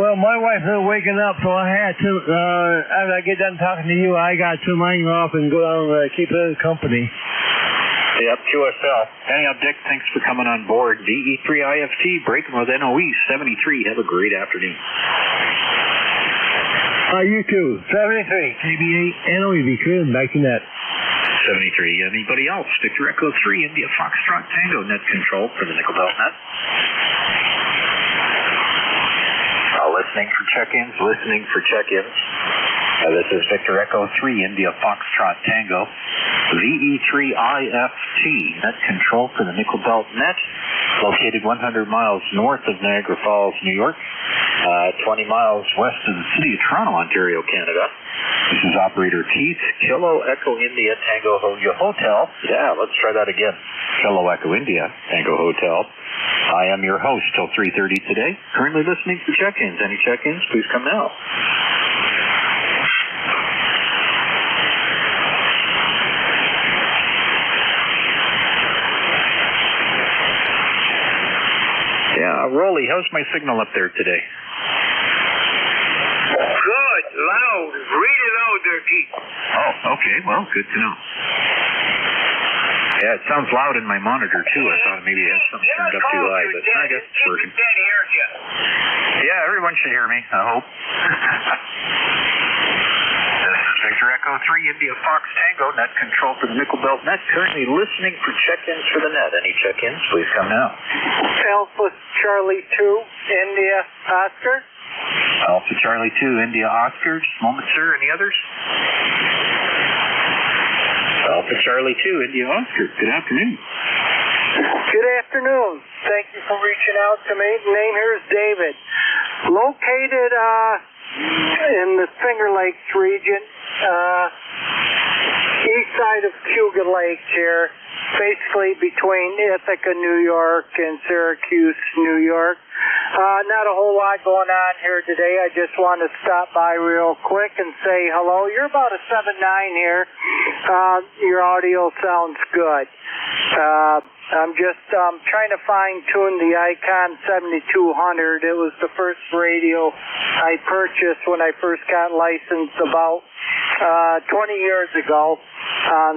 Well, my wife was waking up, so I had to, after I get done talking to you, I got to mine off and go down and keep her company. Yep, QSL. Anyhow, Dick, thanks for coming on board. VE3 IFT, breaking with NOE 73. Have a great afternoon. You too. 73. KB8 NOE, be clear and back to net. 73. Anybody else? Victor Echo 3, India Foxtrot Tango, net control for the Nickel Belt net. Listening for check-ins, listening for check-ins. This is Victor Echo 3, India Foxtrot Tango. VE3 IFT, net control for the Nickel Belt net, located 100 miles north of Niagara Falls, New York, 20 miles west of the city of Toronto, Ontario, Canada. This is Operator Keith, Kilo Echo India Tango Hotel. Yeah, let's try that again. Kilo Echo India Tango Hotel. I am your host till 3:30 today. Currently listening for check-ins. Any check-ins, please come now. Yeah, Rolly, how's my signal up there today? Good, loud. Read it out there, Keith. Oh, okay. Well, good to know. Yeah, it sounds loud in my monitor, too. I thought maybe it had something turned up too high, but I guess it's working. Yeah, everyone should hear me, I hope. This is Victor Echo 3, India Fox Tango, net control for the Nickel Belt net. Currently listening for check-ins for the net. Any check-ins, please come now. Alpha Charlie 2, India Oscar. Alpha Charlie 2, India Oscar. Just a moment, sir. Any others? Alpha Charlie 2, India Oscar. Good afternoon. Good afternoon. Thank you for reaching out to me. Name here is David. Located in the Finger Lakes region, east side of Cuga Lake here, basically between Ithaca, New York and Syracuse, New York. Not a whole lot going on here today. I just want to stop by real quick and say hello. You're about a 7.9 here. Your audio sounds good. I'm just trying to fine-tune the Icon 7200. It was the first radio I purchased when I first got licensed about 20 years ago.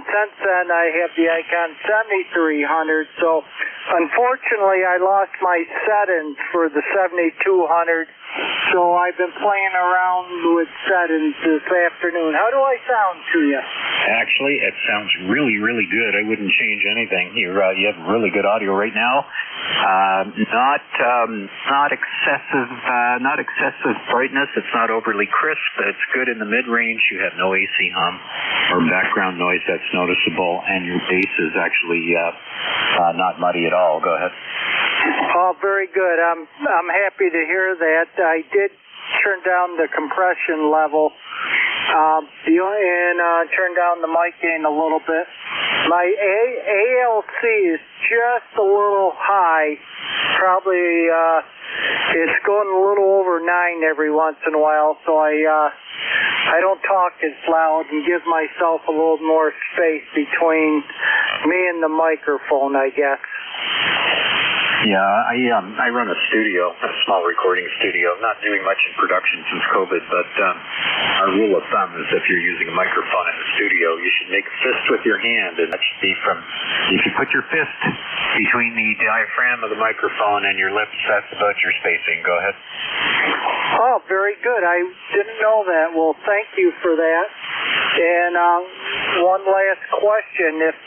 Since then, I have the Icon 7300. So, unfortunately, I lost my settings for the 7200. So I've been playing around with settings this afternoon. How do I sound to you? Actually, it sounds really, really good. I wouldn't change anything. You have really good audio right now. Not excessive brightness. It's not overly crisp. It's good in the mid-range. You have no AC hum or background noise that's noticeable, and your bass is actually not muddy at all. Go ahead. Oh, very good. I'm happy to hear that. I did turn down the compression level and turn down the mic gain a little bit. My ALC is just a little high. Probably it's going a little over 9 every once in a while, so I don't talk as loud and give myself a little more space between me and the microphone, I guess. Yeah, I run a studio, a small recording studio. I'm not doing much in production since COVID, but our rule of thumb is if you're using a microphone in the studio, you should make a fist with your hand, and that should be if you put your fist between the diaphragm of the microphone and your lips, that's about your spacing. Go ahead. Oh, very good. I didn't know that. Well, thank you for that. And one last question. If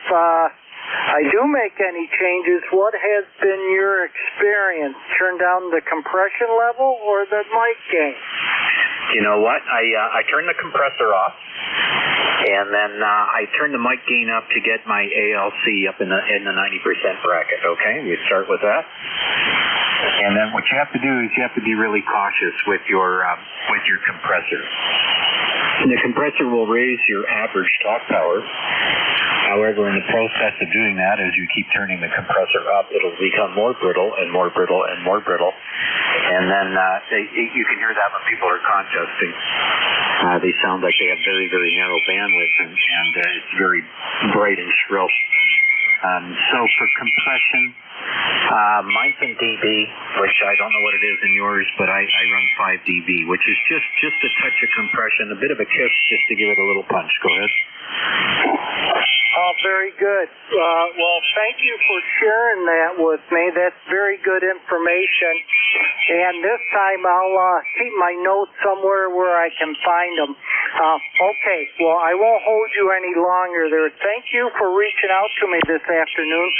I do make any changes, what has been your experience? Turn down the compression level or the mic gain? You know what? I turn the compressor off, and then I turn the mic gain up to get my ALC up in the 90% bracket. Okay, we start with that. And then what you have to do is you have to be really cautious with your compressor. The compressor will raise your average talk power. However, in the process of doing that, as you keep turning the compressor up, it'll become more brittle and more brittle and more brittle. And then you can hear that when people are contesting. They sound like they have very, very narrow bandwidth, and it's very bright and shrill. So for compression, mine's in dB, which I don't know what it is in yours, but I run 5 dB, which is just a touch of compression, a bit of a kiss just to give it a little punch. Go ahead. Oh, very good. Well, thank you for sharing that with me. That's very good information. And this time I'll keep my notes somewhere where I can find them. Okay, well, I won't hold you any longer there. Thank you for reaching out to me this afternoon.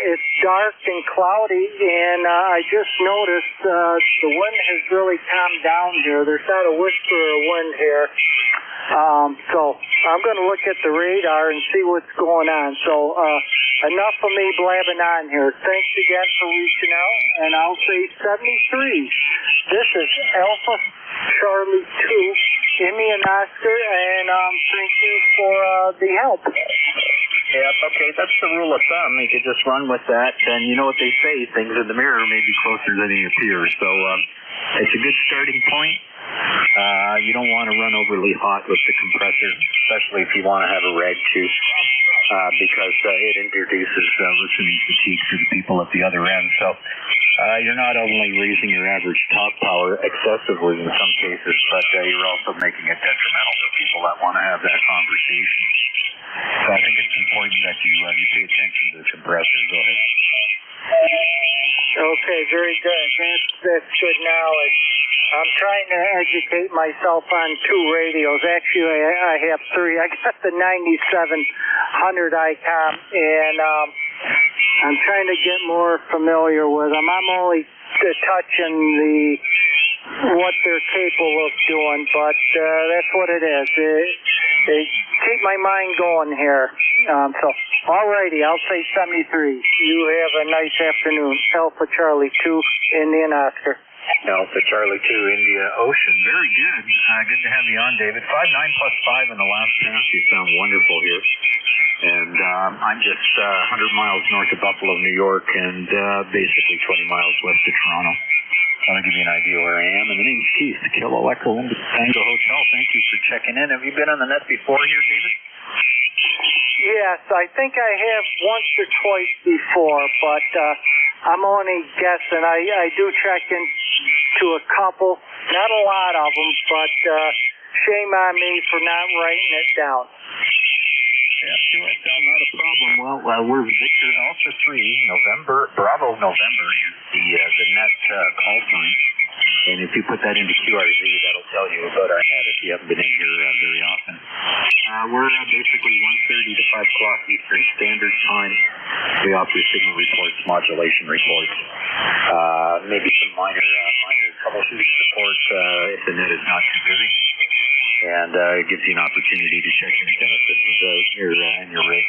It's dark and cloudy, and I just noticed the wind has really calmed down here. There's not a whisper of wind here. So I'm going to look at the radar and see what's going on. So enough of me blabbing on here. Thanks again for reaching out, and I'll say 73. This is Alpha Charlie 2, Emmy and Oscar, and thank you for the help. Yeah, okay, that's the rule of thumb. You could just run with that, and you know what they say, things in the mirror may be closer than they appear. So it's a good starting point. You don't want to run overly hot with the compressor, especially if you want to have a reg too, because it introduces listening fatigue to the people at the other end. So you're not only raising your average talk power excessively in some cases, but you're also making it detrimental for people that want to have that conversation. So I think it's important that you pay attention to the compressor. Go ahead. Okay, very good. That's good knowledge. I'm trying to educate myself on 2 radios. Actually, I have 3. I got the 9700 ICOM, and I'm trying to get more familiar with them. I'm only touching what they're capable of doing, but that's what it is. they keep my mind going here. So, alrighty, I'll say 73. You have a nice afternoon. Alpha Charlie 2, Indian Oscar. Alpha Charlie 2, India Ocean. Very good. Good to have you on, David. 5-9 plus 5 in the last pass. You sound wonderful here. And I'm just 100 miles north of Buffalo, New York, and basically 20 miles west of Toronto. That'll give you an idea where I am. And the name's Keith, the Kilo Echo Tango Hotel. Thank you for checking in. Have you been on the net before here, David? Yes, I think I have once or twice before, but I'm only guessing. I do check into a couple, not a lot of them, but shame on me for not writing it down. Yeah, QSL, not a problem. Well, we're Victor Alpha 3, November, Bravo November is the net call sign. And if you put that into QRZ, that'll tell you about our net if you haven't been in here very often. We're basically 1:30 to 5 o'clock Eastern Standard Time. We offer signal reports, modulation reports, maybe some minor troubleshooting support if the net is not too busy. And it gives you an opportunity to check your antenna systems out and your rig.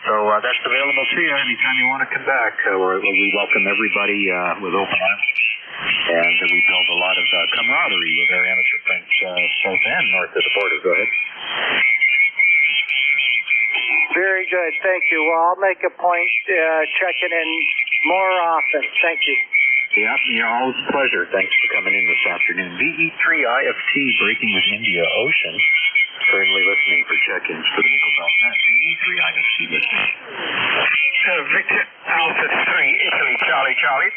So that's available to you anytime you want to come back. We welcome everybody with open arms. And we build a lot of camaraderie with our amateur friends south and north of the border. Go ahead. Very good. Thank you. Well, I'll make a point checking in more often. Thank you. Yeah, always a pleasure. Thanks for coming in this afternoon. VE3IFT breaking with India Ocean. Currently listening for check-ins for the Nickel Belt Net. VE3IFT listening. Victor Alpha 3, Italy, Charlie, Charlie.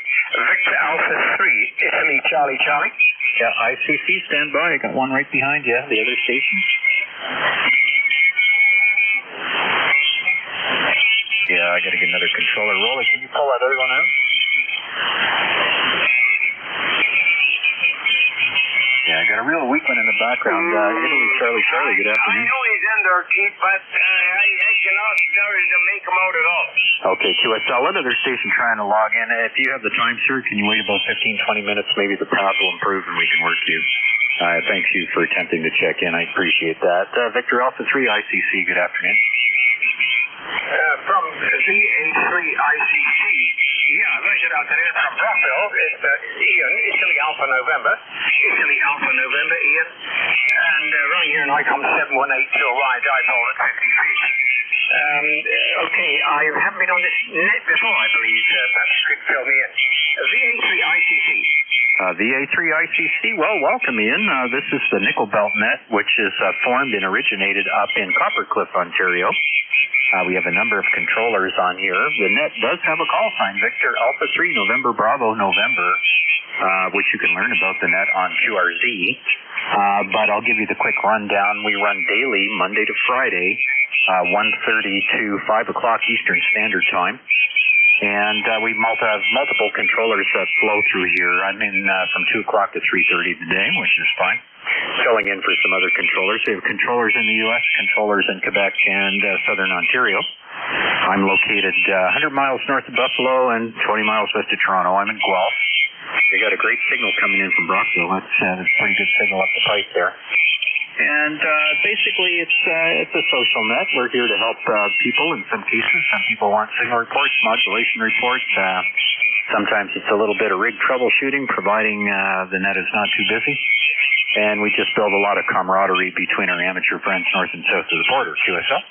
Victor Alpha 3, Italy, Charlie, Charlie. Yeah, ICC, stand by. I got one right behind you. The other station. Yeah, I got to get another controller rolling. Can you pull that other one out? Yeah, I got a real weak one in the background. Italy, Charlie, Charlie, good afternoon. I know he's in there, Keith, but I cannot make him out at all. Okay, QSL, another station trying to log in. If you have the time, sir, can you wait about 15-20 minutes? Maybe the path will improve and we can work you. Thank you for attempting to check in. I appreciate that. Victor Alpha 3 ICC, good afternoon. From VA3 ICC. Yeah, Roger out there from Brockville. It's Ian, Italy Alpha November. Italy Alpha November, Ian. And right here in ICOM 7182Y, dipole at 50 feet. Okay, I haven't been on this net before, I believe. Perhaps you could fill me in. VA3 ICC. VA3 ICC, well, welcome in. This is the Nickel Belt Net, which is formed and originated up in Coppercliff, Ontario. We have a number of controllers on here. The net does have a call sign, Victor Alpha 3, November, Bravo, November, which you can learn about the net on QRZ. But I'll give you the quick rundown. We run daily, Monday to Friday, 1:30 to 5 o'clock Eastern Standard Time. And we have multiple controllers that flow through here. I'm in from 2 o'clock to 3:30 today, which is fine. Filling in for some other controllers. We have controllers in the U.S., controllers in Quebec and southern Ontario. I'm located 100 miles north of Buffalo and 20 miles west of Toronto. I'm in Guelph. We got a great signal coming in from Brockville. That's a pretty good signal up the pipe there. And basically, it's a social net. We're here to help people in some cases. Some people want signal reports, modulation reports. Sometimes it's a little bit of rig troubleshooting, providing the net is not too busy. And we just build a lot of camaraderie between our amateur friends north and south of the border. QSL?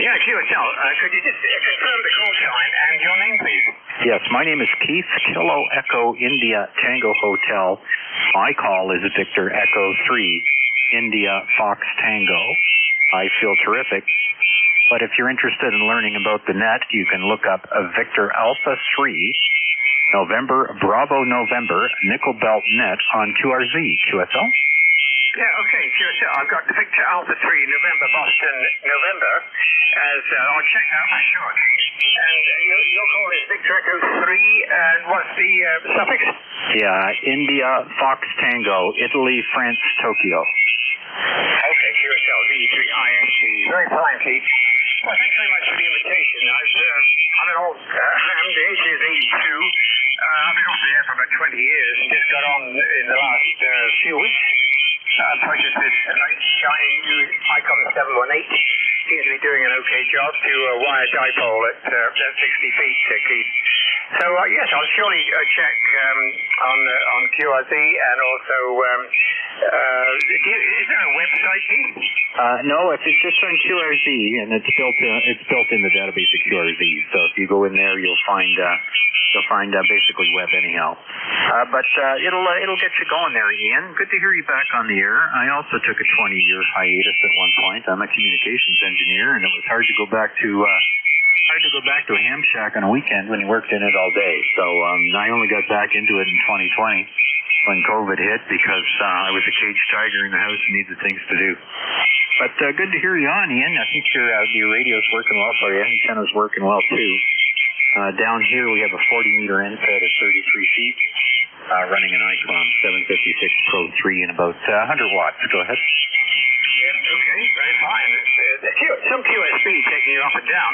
Yeah, QSL. Could you just confirm the call sign and your name, please? Yes, my name is Keith, Kilo Echo India Tango Hotel. My call is Victor Echo 3, India Fox Tango. I feel terrific. But if you're interested in learning about the net, you can look up Victor Alpha 3, November, Bravo November, Nickel Belt Net on QRZ. QSL? Yeah, okay, QSL. I've got Victor Alpha 3, November, Boston, November, as I'll check out my short. And your call is Victor Echo 3, and what's the suffix? Yeah, India Fox Tango, Italy, France, Tokyo. Okay, QSL, V3INC. Very fine, Keith. Well, thanks very much for the invitation. I'm an old ham. The age is 82. I've been off the air for about 20 years and just got on in the last few weeks. purchased this nice shiny new ICOM 718. Seems to be doing an okay job to wire dipole at 60 feet, Keith. So yes, I'll surely check on QRZ and also. Is there a website, Keith? No, it's just on QRZ, and it's built in the database of QRZ. So if you go in there, you'll find basically web anyhow. But it'll get you going there, Ian. Good to hear you back on the air. I also took a 20-year hiatus at one point. I'm a communications engineer, and it was hard to go back to a ham shack on a weekend when you worked in it all day. So I only got back into it in 2020 when COVID hit because I was a caged tiger in the house and needed things to do. But good to hear you on, Ian. I think your radio's working well for you. Antenna's working well too. Down here we have a 40-meter inset at 33 feet, running an ICOM 756 Pro 3 and about 100 watts. Go ahead. Yeah, okay, very fine. Some QSB taking you up and down.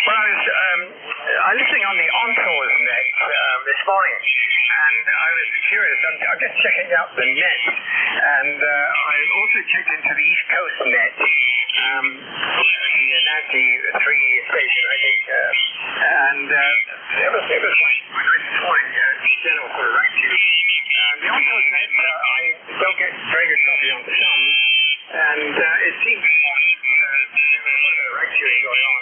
Well, I was listening on the Ontours net this morning, and I was curious. I'm just checking out the net, and I also checked into the East Coast net, the Nancy 3 station, I think, and it was quite good this morning. General for right to you. The Ontours net, I don't get very good copy on some, and it seems like there was a little bit of right tuning going on.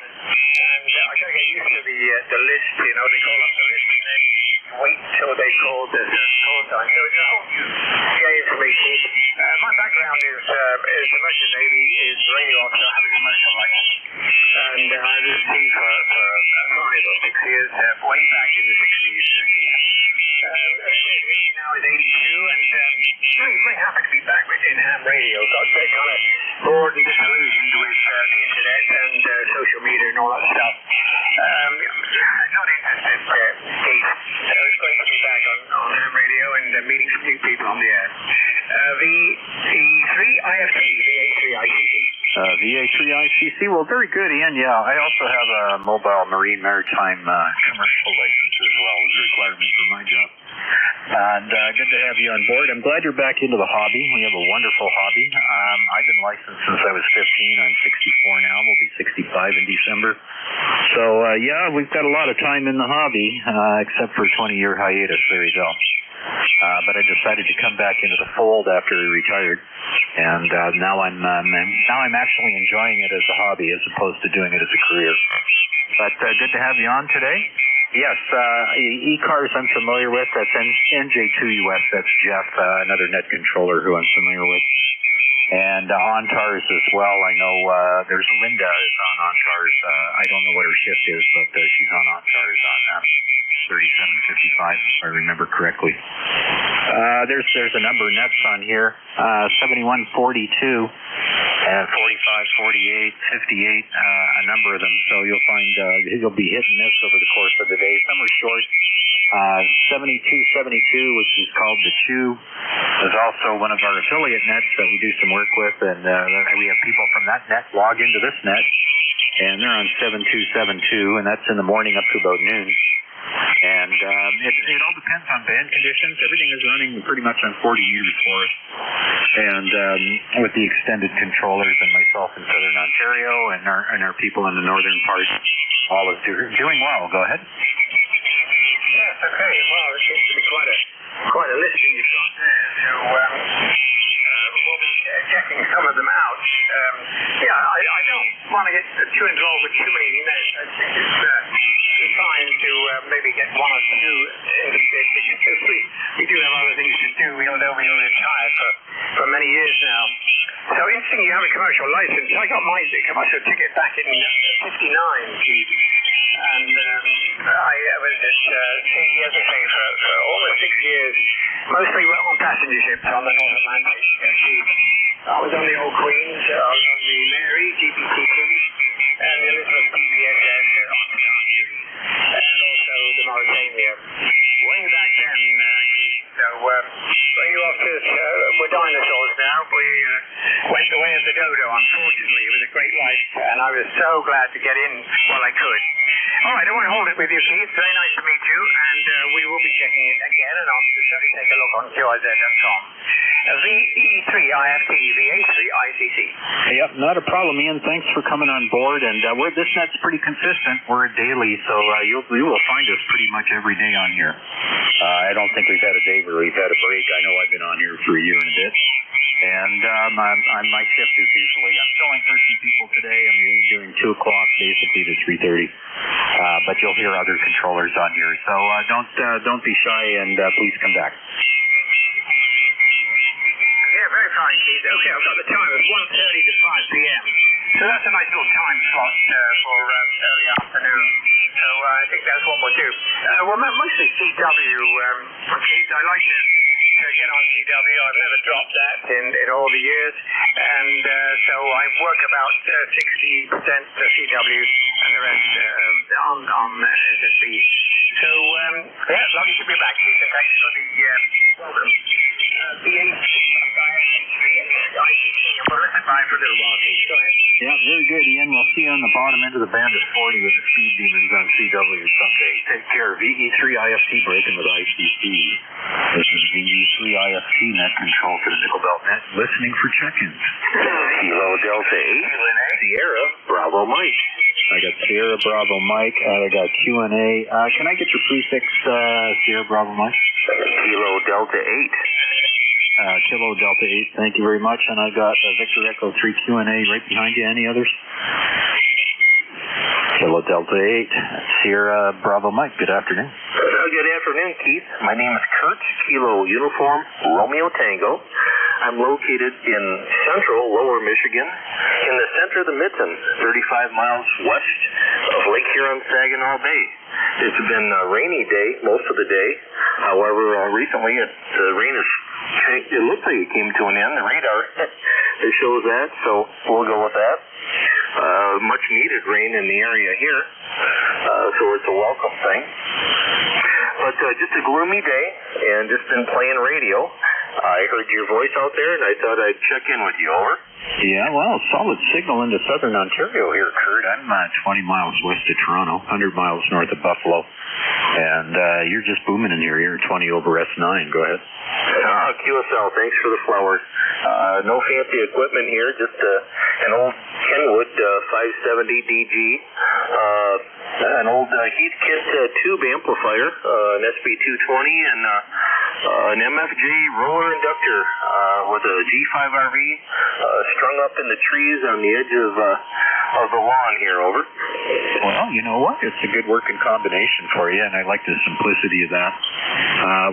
And I gotta get used to the list, they call up the list and then wait till they call the call time. So it's a whole new game for me. My background is the Merchant Navy, is radio officer. I have a commercial license. And I was at sea for 5 or 6 years, way back in the 60s. Now is 82, and very happy to be back in ham radio. Got kind of bored and disillusioned with the internet and social media and all that stuff. Not interested, Keith. So it's great to be back on ham radio and meeting some new people on the air. VA3IFT, VA3ICC. VA3ICC, well, very good, Ian. Yeah, I also have a mobile marine maritime commercial license as well as a requirement for my job. And good to have you on board. I'm glad you're back into the hobby. We have a wonderful hobby. I've been licensed since I was 15. I'm 64 now. We'll be 65 in December. So, yeah, we've got a lot of time in the hobby, except for a 20-year hiatus. There you go. But I decided to come back into the fold after I retired, and now I'm actually enjoying it as a hobby as opposed to doing it as a career. But good to have you on today. Yes, ECARS I'm familiar with. That's NJ2US. That's Jeff, another net controller who I'm familiar with. And OnTARS as well. I know there's Linda is on OnTARS. I don't know what her shift is, but she's on OnTARS on 3755, if I remember correctly. There's a number of nets on here, 7142, 45, 48, 58, a number of them. So you'll find you'll be hit and miss over the course of the day. Some are short. 7272, which is called the Chew, is also one of our affiliate nets that we do some work with, and we have people from that net log into this net, and they're on 7272, and that's in the morning up to about noon. And it all depends on band conditions. Everything is running pretty much on 40 meters for us. And with the extended controllers and myself in southern Ontario and our people in the northern part, all is doing well. Go ahead. Yes, okay. Well, it seems to be quite a listing you've got there. So we'll be checking some of them out. I don't want to get too involved with too many nets. I think it's fine to maybe get one or two indicated because we do have other things to do. We don't know we'll retire for many years now. So interesting you have a commercial license. I got my commercial ticket back in 59, Keith. And I was at sea, as I say, for almost 6 years, mostly on passenger ships on the North Atlantic. I was on the Old Queens, I was on the Mary, GPCC, and the Elizabeth BVSS on duty, and also the Mauritania. Way back then, Keith. So when you officers were dinosaurs now, we went the way of the dodo, unfortunately. It was a great life, and I was so glad to get in while I could. All right, I don't want to hold it with you, Keith. Very nice to meet you, and we will be checking it again, and I'll certainly take a look on QRZ.com. VE3IFT, VA3ICC. Yep, not a problem, Ian. Thanks for coming on board. And this net's pretty consistent. We're daily, so you will find us pretty much every day on here. I don't think we've had a day where we've had a break. I know I've been on here for a year and a bit. And my shift is usually, I'm filling for some people today. I'm doing 2 o'clock basically to 3:30. But you'll hear other controllers on here. So don't be shy and please come back. Yeah, very fine, Keith. Okay, I've got the time. It's 1:30 to 5 p.m. So that's a nice little time slot for early afternoon. So I think that's what we'll do. Well, mostly CW, Keith. I like to get on CW. I've never dropped that in all the years. And so I work about 60% to CW and the rest on SSB. So, yeah, lovely to be back, Keith, and thanks for the welcome. Yeah, very good, Ian. We'll see you on the bottom end of the band at 40 with the speed demons on CW someday. Take care. VE3IFT breaking with ICC. This is VE3IFT net control for the Nickel Belt net. Listening for check-ins. Kilo Delta 8, Sierra Bravo Mike. I got Sierra Bravo Mike. I got Q&A. Can I get your prefix, Sierra Bravo Mike? Kilo Delta 8. Kilo Delta 8, thank you very much. And I got Victor Echo 3 Q&A right behind you. Any others? Kilo Delta 8, Sierra Bravo Mike, good afternoon. Good afternoon, Keith. My name is Kurt, Kilo Uniform Romeo Tango. I'm located in central Lower Michigan, in the center of the Mitten, 35 miles west of Lake Huron, Saginaw Bay. It's been a rainy day most of the day. However, recently the rain it looks like it came to an end. The radar it shows that, so we'll go with that. Much needed rain in the area here, so it's a welcome thing. But just a gloomy day, and just been playing radio. I heard your voice out there, and I thought I'd check in with you. Over. Yeah, well, solid signal into southern Ontario here, Kurt. I'm 20 miles west of Toronto, 100 miles north of Buffalo. And you're just booming in here. You're 20 over S9. Go ahead. QSL, thanks for the flowers. No fancy equipment here, just an old Kenwood 570 DG, an old Heathkit tube amplifier, an SB220, and an MFJ roller inductor with a G5RV strung up in the trees on the edge of the lawn here. Over. Well, you know what? It's a good working combination for you, and I like the simplicity of that.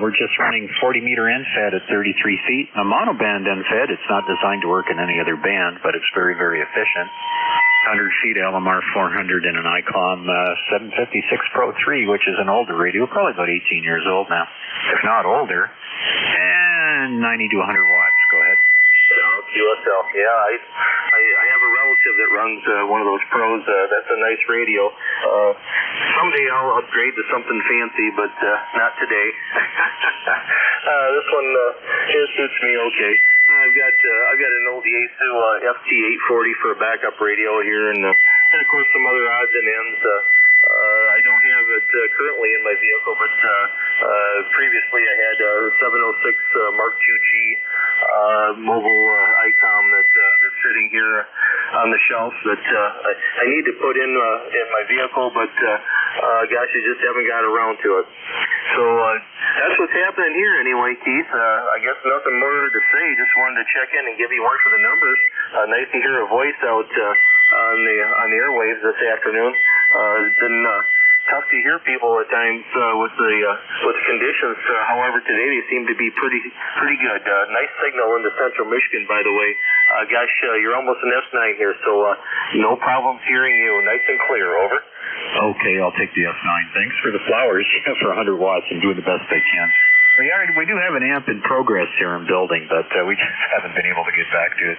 We're just running 40-meter end fed at 33 feet. A monoband end fed. It's not designed to work in any other band, but it's very, very efficient. 100 feet LMR 400 and an ICOM 756 Pro 3, which is an older radio, probably about 18 years old now, if not older, and 90 to 100 watts. Go ahead. QSL. Yeah, I have a relative that runs one of those Pros. That's a nice radio. Someday I'll upgrade to something fancy, but not today. This one it suits me okay. I've got an old Yaesu FT840 for a backup radio here, and of course some other odds and ends. I don't have it currently in my vehicle, but previously I had a 706 Mark IIG mobile ICOM that's sitting here on the shelf that I need to put in my vehicle, but gosh, I just haven't got around to it. So that's what's happening here anyway, Keith. I guess nothing more to say. Just wanted to check in and give you word for the numbers. Nice to hear a voice out on the airwaves this afternoon. It's been tough to hear people at times with the conditions. However, today they seem to be pretty good. Nice signal into central Michigan, by the way. Gosh, you're almost an S9 here, so no problems hearing you. Nice and clear. Over. Okay, I'll take the S9. Thanks for the flowers for 100 watts. I'm doing the best I can. We do have an amp in progress here in building, but we just haven't been able to get back to it.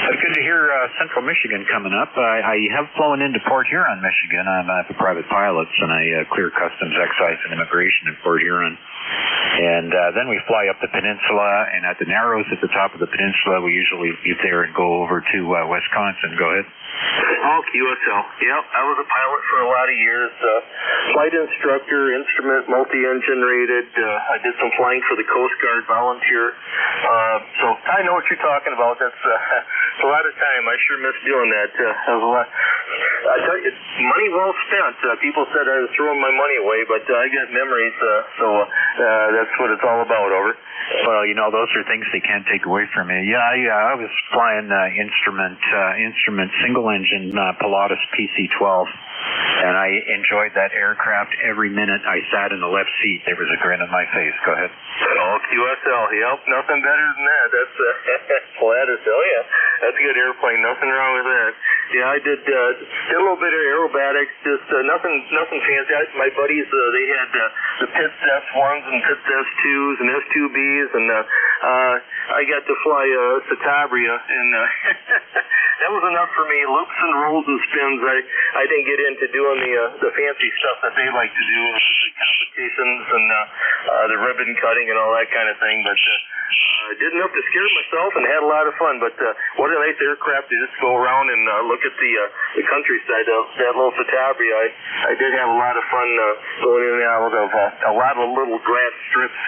But good to hear Central Michigan coming up. I have flown into Port Huron, Michigan. I'm a private pilot, and I clear customs, excise, and immigration in Port Huron. And then we fly up the peninsula, and at the Narrows at the top of the peninsula, we usually leave there and go over to Wisconsin. Go ahead. Oh, QSL. Yep, I was a pilot for a lot of years. Flight instructor, instrument, multi-engine rated. I did some flying for the Coast Guard volunteer. So I know what you're talking about. That's a lot of time. I sure miss doing that. That was a lot. I tell you, money well spent. People said I was throwing my money away, but I got memories, so that's what it's all about. Over. Well, you know, those are things they can't take away from you. Yeah, I was flying instrument single-engine Pilatus PC-12, and I enjoyed that aircraft every minute I sat in the left seat. There was a grin on my face. Go ahead. Oh, QSL. Yep, nothing better than that. That's Pilatus. Oh, yeah. That's a good airplane. Nothing wrong with that. Yeah, I did a little bit of aerobatics, just nothing fancy. My buddies, they had the Pitts S1s and Pitts S2s and S2Bs, and I got to fly Citabria, and that was enough for me. Loops and rolls and spins. I didn't get into doing the fancy stuff that they like to do, the competitions and the ribbon cutting and all that kind of thing, but I did enough to scare myself and had a lot of fun. But what a nice aircraft to just go around and look at the countryside of that little Citabria. I did have a lot of fun going in and out of a lot of little grass strips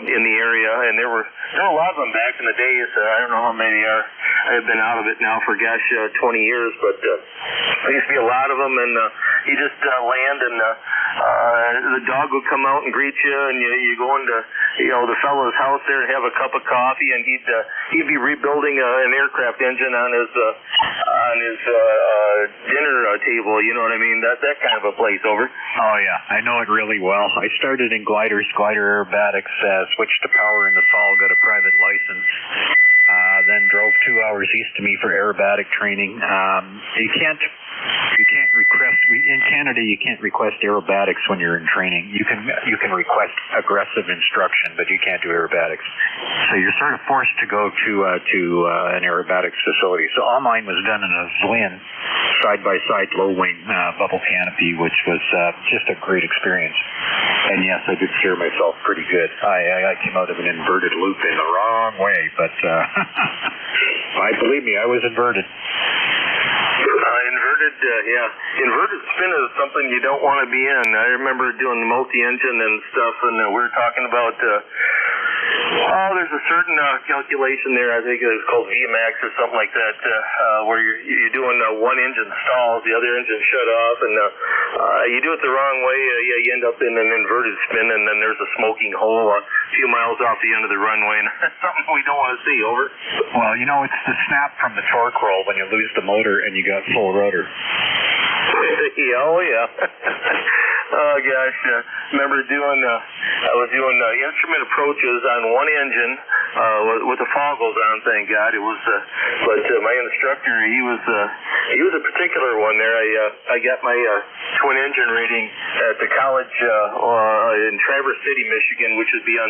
in the area, and there were a lot of them back in the days. I don't know how many are. I've been out of it now for 20 years, but there used to be a lot of them, and you just land, and the dog would come out and greet you, and you go into the fellow's house there and have a cup of coffee, and he'd be rebuilding an aircraft engine on his dinner table. You know what I mean? That kind of a place. Over. Oh yeah, I know it really well. I started in glider aerobatics, switched to power in the fall, got a private license. Then drove 2 hours east of me for aerobatic training. You can't request in Canada. You can't request aerobatics when you're in training. You can request aggressive instruction, but you can't do aerobatics. So you're sort of forced to go to an aerobatics facility. So all mine was done in a Zwin side-by-side low-wing bubble canopy, which was just a great experience. And yes, I did scare myself pretty good. I came out of an inverted loop in the wrong way, but believe me, I was inverted. Inverted spin is something you don't want to be in. I remember doing multi-engine and stuff, and we were talking about there's a certain calculation there. I think it was called VMAX or something like that, where you're doing one engine stalls, the other engine shut off, and you do it the wrong way, you end up in an inverted spin, and then there's a smoking hole a few miles off the end of the runway, and that's something we don't want to see. Over. Well, you know, it's the snap from the torque roll when you lose the motor and you got full rotor. Yeah. Oh gosh, remember I was doing instrument approaches on one engine with the foggles on. Thank God it was. But my instructor, he was a particular one there. I got my twin engine rating at the college in Traverse City, Michigan, which would be on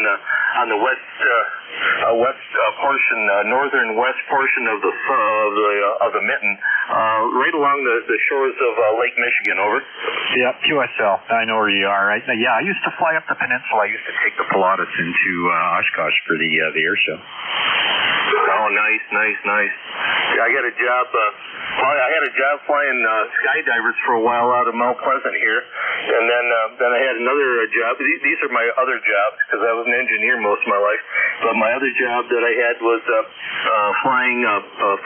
the west portion, northern west portion of the mitten, right along the shores of Lake Michigan. Over. Yep, QSL. I know where you are. Right? Yeah, I used to fly up the peninsula. I used to take the Pilatus into Oshkosh for the air show. Oh, nice. I got a job. I had a job flying skydivers for a while out of Mount Pleasant here, and then I had another job. These are my other jobs because I was an engineer most of my life. But my other job that I had was flying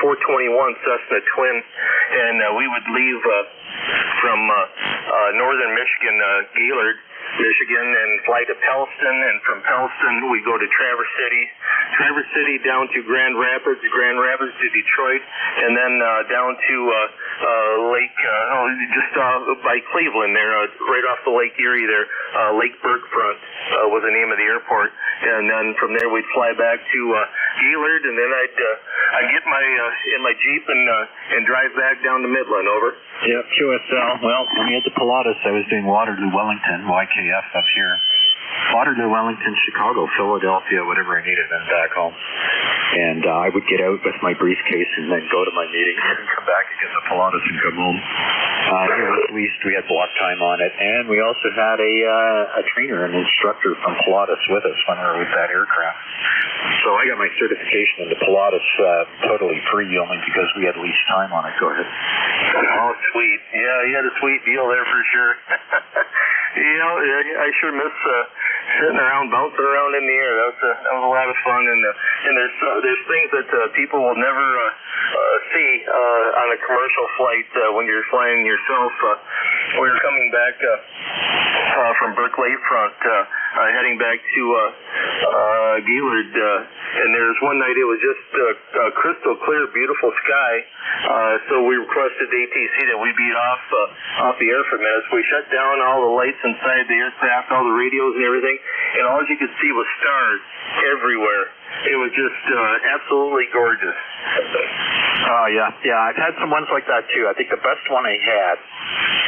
421 Cessna Twin, and we would leave from northern Michigan, Gaylord, Michigan, and fly to Pellston, and from Pellston we go to Traverse City down to Grand Rapids to Detroit, and then down to just by Cleveland there, right off the Lake Erie there, Lake Burkefront was the name of the airport, and then from there we'd fly back to Gaylord, and then I'd get in my Jeep and drive back down to Midland. Over. Yep, QSL. Well, when we had the Pilatus, I was doing Waterloo, Wellington, YKF up here. Waterloo, Wellington, Chicago, Philadelphia, whatever I needed, and back home. And I would get out with my briefcase and then go to my meetings and come back and get the Pilatus and come home. It was leased. We had block time on it, and we also had a trainer, an instructor from Pilatus with us when we were with that aircraft. So I got my certification in the Pilatus totally free, only because we had leased time on it. Go ahead. Oh, sweet. Yeah, you had a sweet deal there for sure. I sure miss sitting around, bouncing around in the air. That was a lot of fun, and there's things that people will never see on a commercial flight when you're flying yourself. We were coming back from Burke Lakefront, heading back to Gaylord, and there's one night it was just crystal clear, beautiful sky. So we requested ATC that we be off the air for a minute. So we shut down all the lights inside the aircraft, all the radios and everything, and all you could see was stars everywhere. It was just absolutely gorgeous. Oh, yeah. I've had some ones like that, too. I think the best one I had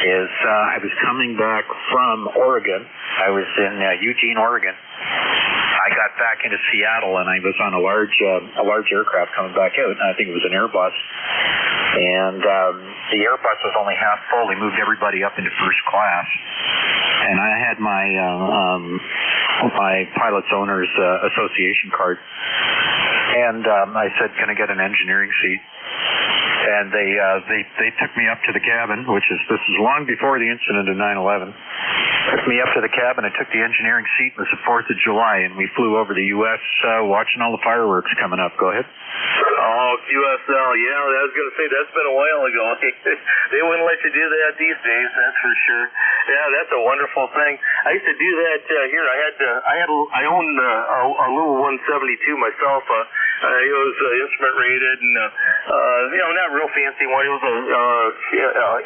is I was coming back from Oregon. I was in Eugene, Oregon. I got back into Seattle, and I was on a large aircraft coming back out. I think it was an Airbus. And the Airbus was only half full. They moved everybody up into first class. And I had my pilot's owner's association card. And I said, can I get an engineering seat? And they took me up to the cabin, this is long before the incident of 9/11. Took me up to the cabin and took the engineering seat. It was the 4th of July, and we flew over the U.S. Watching all the fireworks coming up. Go ahead. Oh, QSL, yeah, I was going to say, that's been a while ago. They wouldn't let you do that these days, that's for sure. Yeah, that's a wonderful thing. I used to do that here. I owned a little 172 myself. It was instrument rated and, not real fancy one. It was a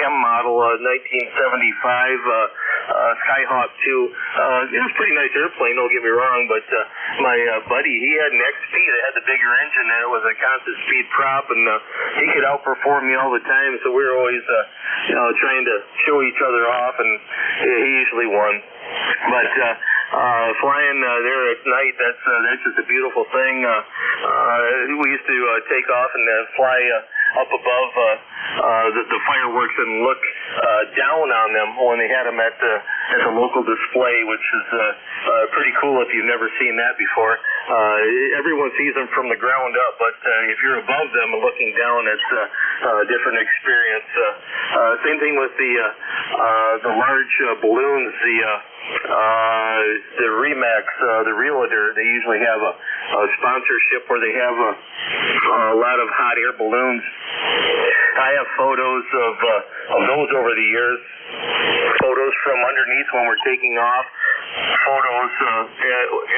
M model, 1975 Skyhawk 2. It was a pretty nice airplane, don't get me wrong, but my buddy, he had an XP that had the bigger engine, and it was a constant speed prop, and he could outperform me all the time, so we were always trying to show each other off, and he usually won. But flying there at night, that's just a beautiful thing. We used to take off and fly up above the fireworks and look down on them when they had them at the local display, which is pretty cool if you've never seen that before. Everyone sees them from the ground up, but if you're above them and looking down, it's a different experience. Same thing with the large balloons, the Remax, the Realtor. They usually have a sponsorship where they have a lot of hot air balloons. I have photos of those over the years. Photos from underneath when we're taking off. Photos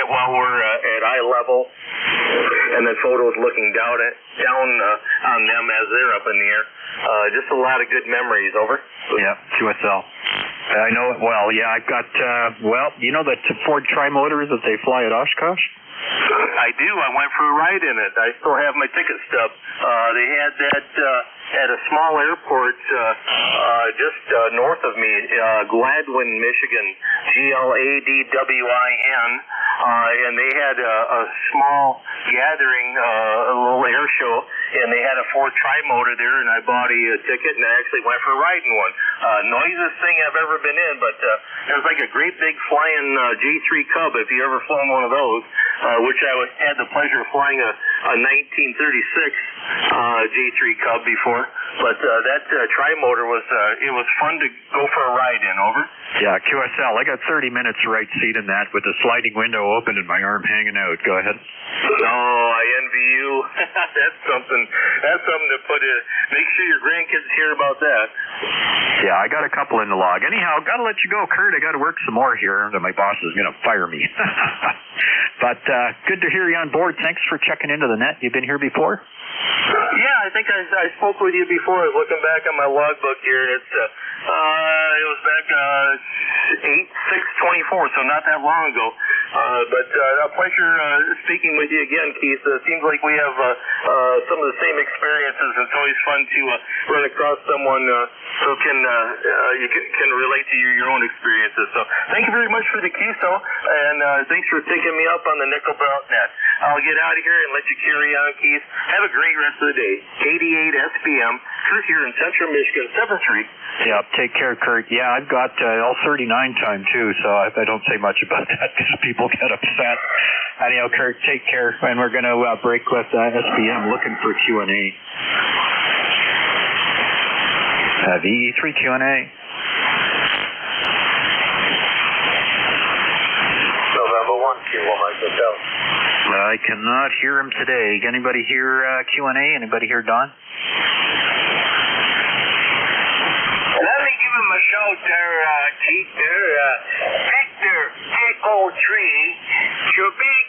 while we're at eye level, and then photos looking down on them as they're up in the air. Just a lot of good memories. Over. Yeah, QSL. I know it well. Yeah, I've got, you know the Ford Tri-Motor that they fly at Oshkosh? I do. I went for a ride in it. I still have my ticket stub. They had that at a small airport just north of me, Gladwin, Michigan, Gladwin, and they had a small gathering, a little air show, and they had a Ford Tri-Motor there, and I bought a ticket, and I actually went for a ride in one. Noisiest thing I've ever been in, but it was like a great big flying J3 Cub, if you ever flown one of those, which I had the pleasure of flying a 1936 J3 Cub before. But that Tri-Motor was fun to go for a ride in. Over. Yeah, QSL. I got 30 minutes right seat in that with the sliding window open and my arm hanging out. Go ahead. Oh, I envy you. That's something to put in. Make sure your grandkids hear about that. Yeah, I got a couple in the log. Anyhow, got to let you go, Kurt. I got to work some more here. My boss is going to fire me. But good to hear you on board. Thanks for checking into the net. You've been here before? Yeah, I think I spoke with you before. I was looking back on my logbook here, and it was back 8/6/24, so not that long ago. But a pleasure speaking with you again, Keith. It seems like we have some of the same experiences. It's always fun to run across someone who can relate to your own experiences. So thank you very much for the QSO, and thanks for taking me up on the Nickel Belt Net. I'll get out of here and let you carry on, Keith. Have a great rest of the day. 88 SPM, Kurt here in Central Michigan, 7th Street. Yeah, take care, Kurt. Yeah, I've got L39 time too, so I don't say much about that because people get upset. Anyhow, Kurt, take care, and we're going to break with SPM looking for Q&A. VE3 Q&A. November 1 Q1, Hotel. I cannot hear him today. Anybody hear Q&A? Anybody hear Don? Let me give him a shout there, Keith, there. Victor Echo 3, your big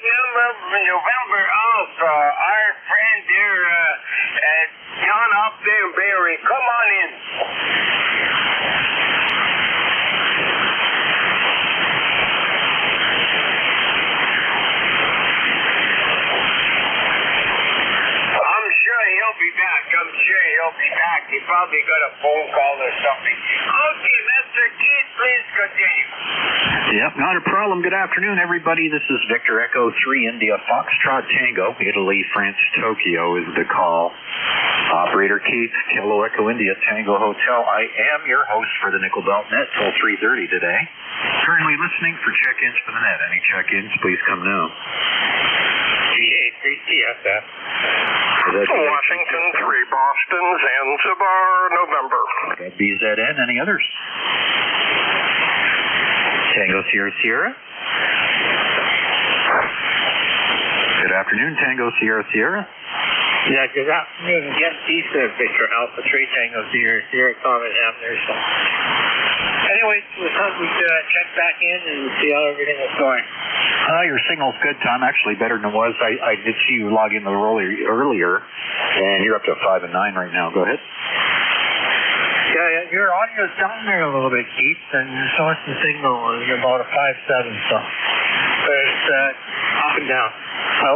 November off, our friend there, John up there, Barry. Come on in. I'm sure he'll be back. He probably got a phone call or something. Okay, Mr. Keith, please continue. Yep, not a problem. Good afternoon, everybody. This is Victor Echo 3 India Foxtrot Tango, Italy, France, Tokyo is the call. Operator Keith, Kilo Echo India Tango Hotel. I am your host for the Nickel Belt Net till 3:30 today. Currently listening for check-ins for the net. Any check-ins, please come now. GA3CSF. Washington 3, Boston, Zanzibar, November. BZN, any others? Tango Sierra Sierra. Good afternoon, Tango Sierra Sierra. Yeah, good afternoon. Again, Keith, Victor Alpha 3 Tango Sierra Sierra, Common Hamner. Anyways, we thought we'd check back in and see how everything was going. Your signal's good, Tom. Actually, better than it was. I did see you log in earlier, and you're up to 5 and 9 right now. Go ahead. Yeah, your audio's down there a little bit, Keith, and your source of signal is about a 5.7, so it's up and down.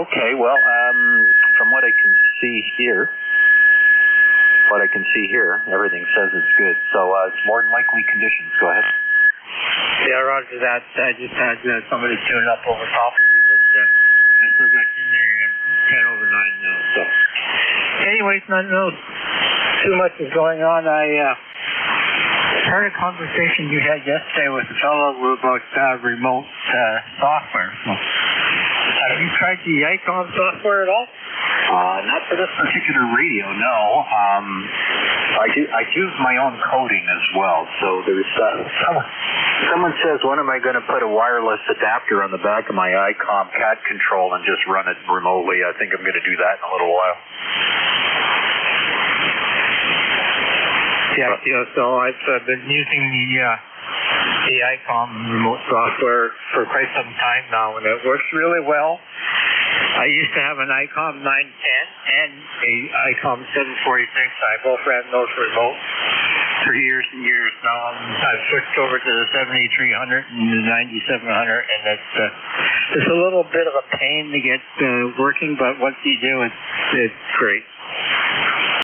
Okay, well, from what I can see here, everything says it's good. So it's more than likely conditions. Go ahead. Yeah, roger that. I just had somebody tune up over top of you, but I still got in there 10 over 9 now. So, anyways, not too much is going on. I heard a conversation you had yesterday with a fellow about remote software. So, have you tried the ICOM software at all? Not for this particular radio, no. I use my own coding as well. So there's someone says, when am I going to put a wireless adapter on the back of my ICOM CAT control and just run it remotely? I think I'm going to do that in a little while. Yeah, so I've been using the ICOM remote software for quite some time now, and it works really well. I used to have an ICOM 910 and a ICOM 746. I both ran those remote for years and years now. I've switched over to the 7300 and the 9700, and it's a little bit of a pain to get working, but once you do, it's great.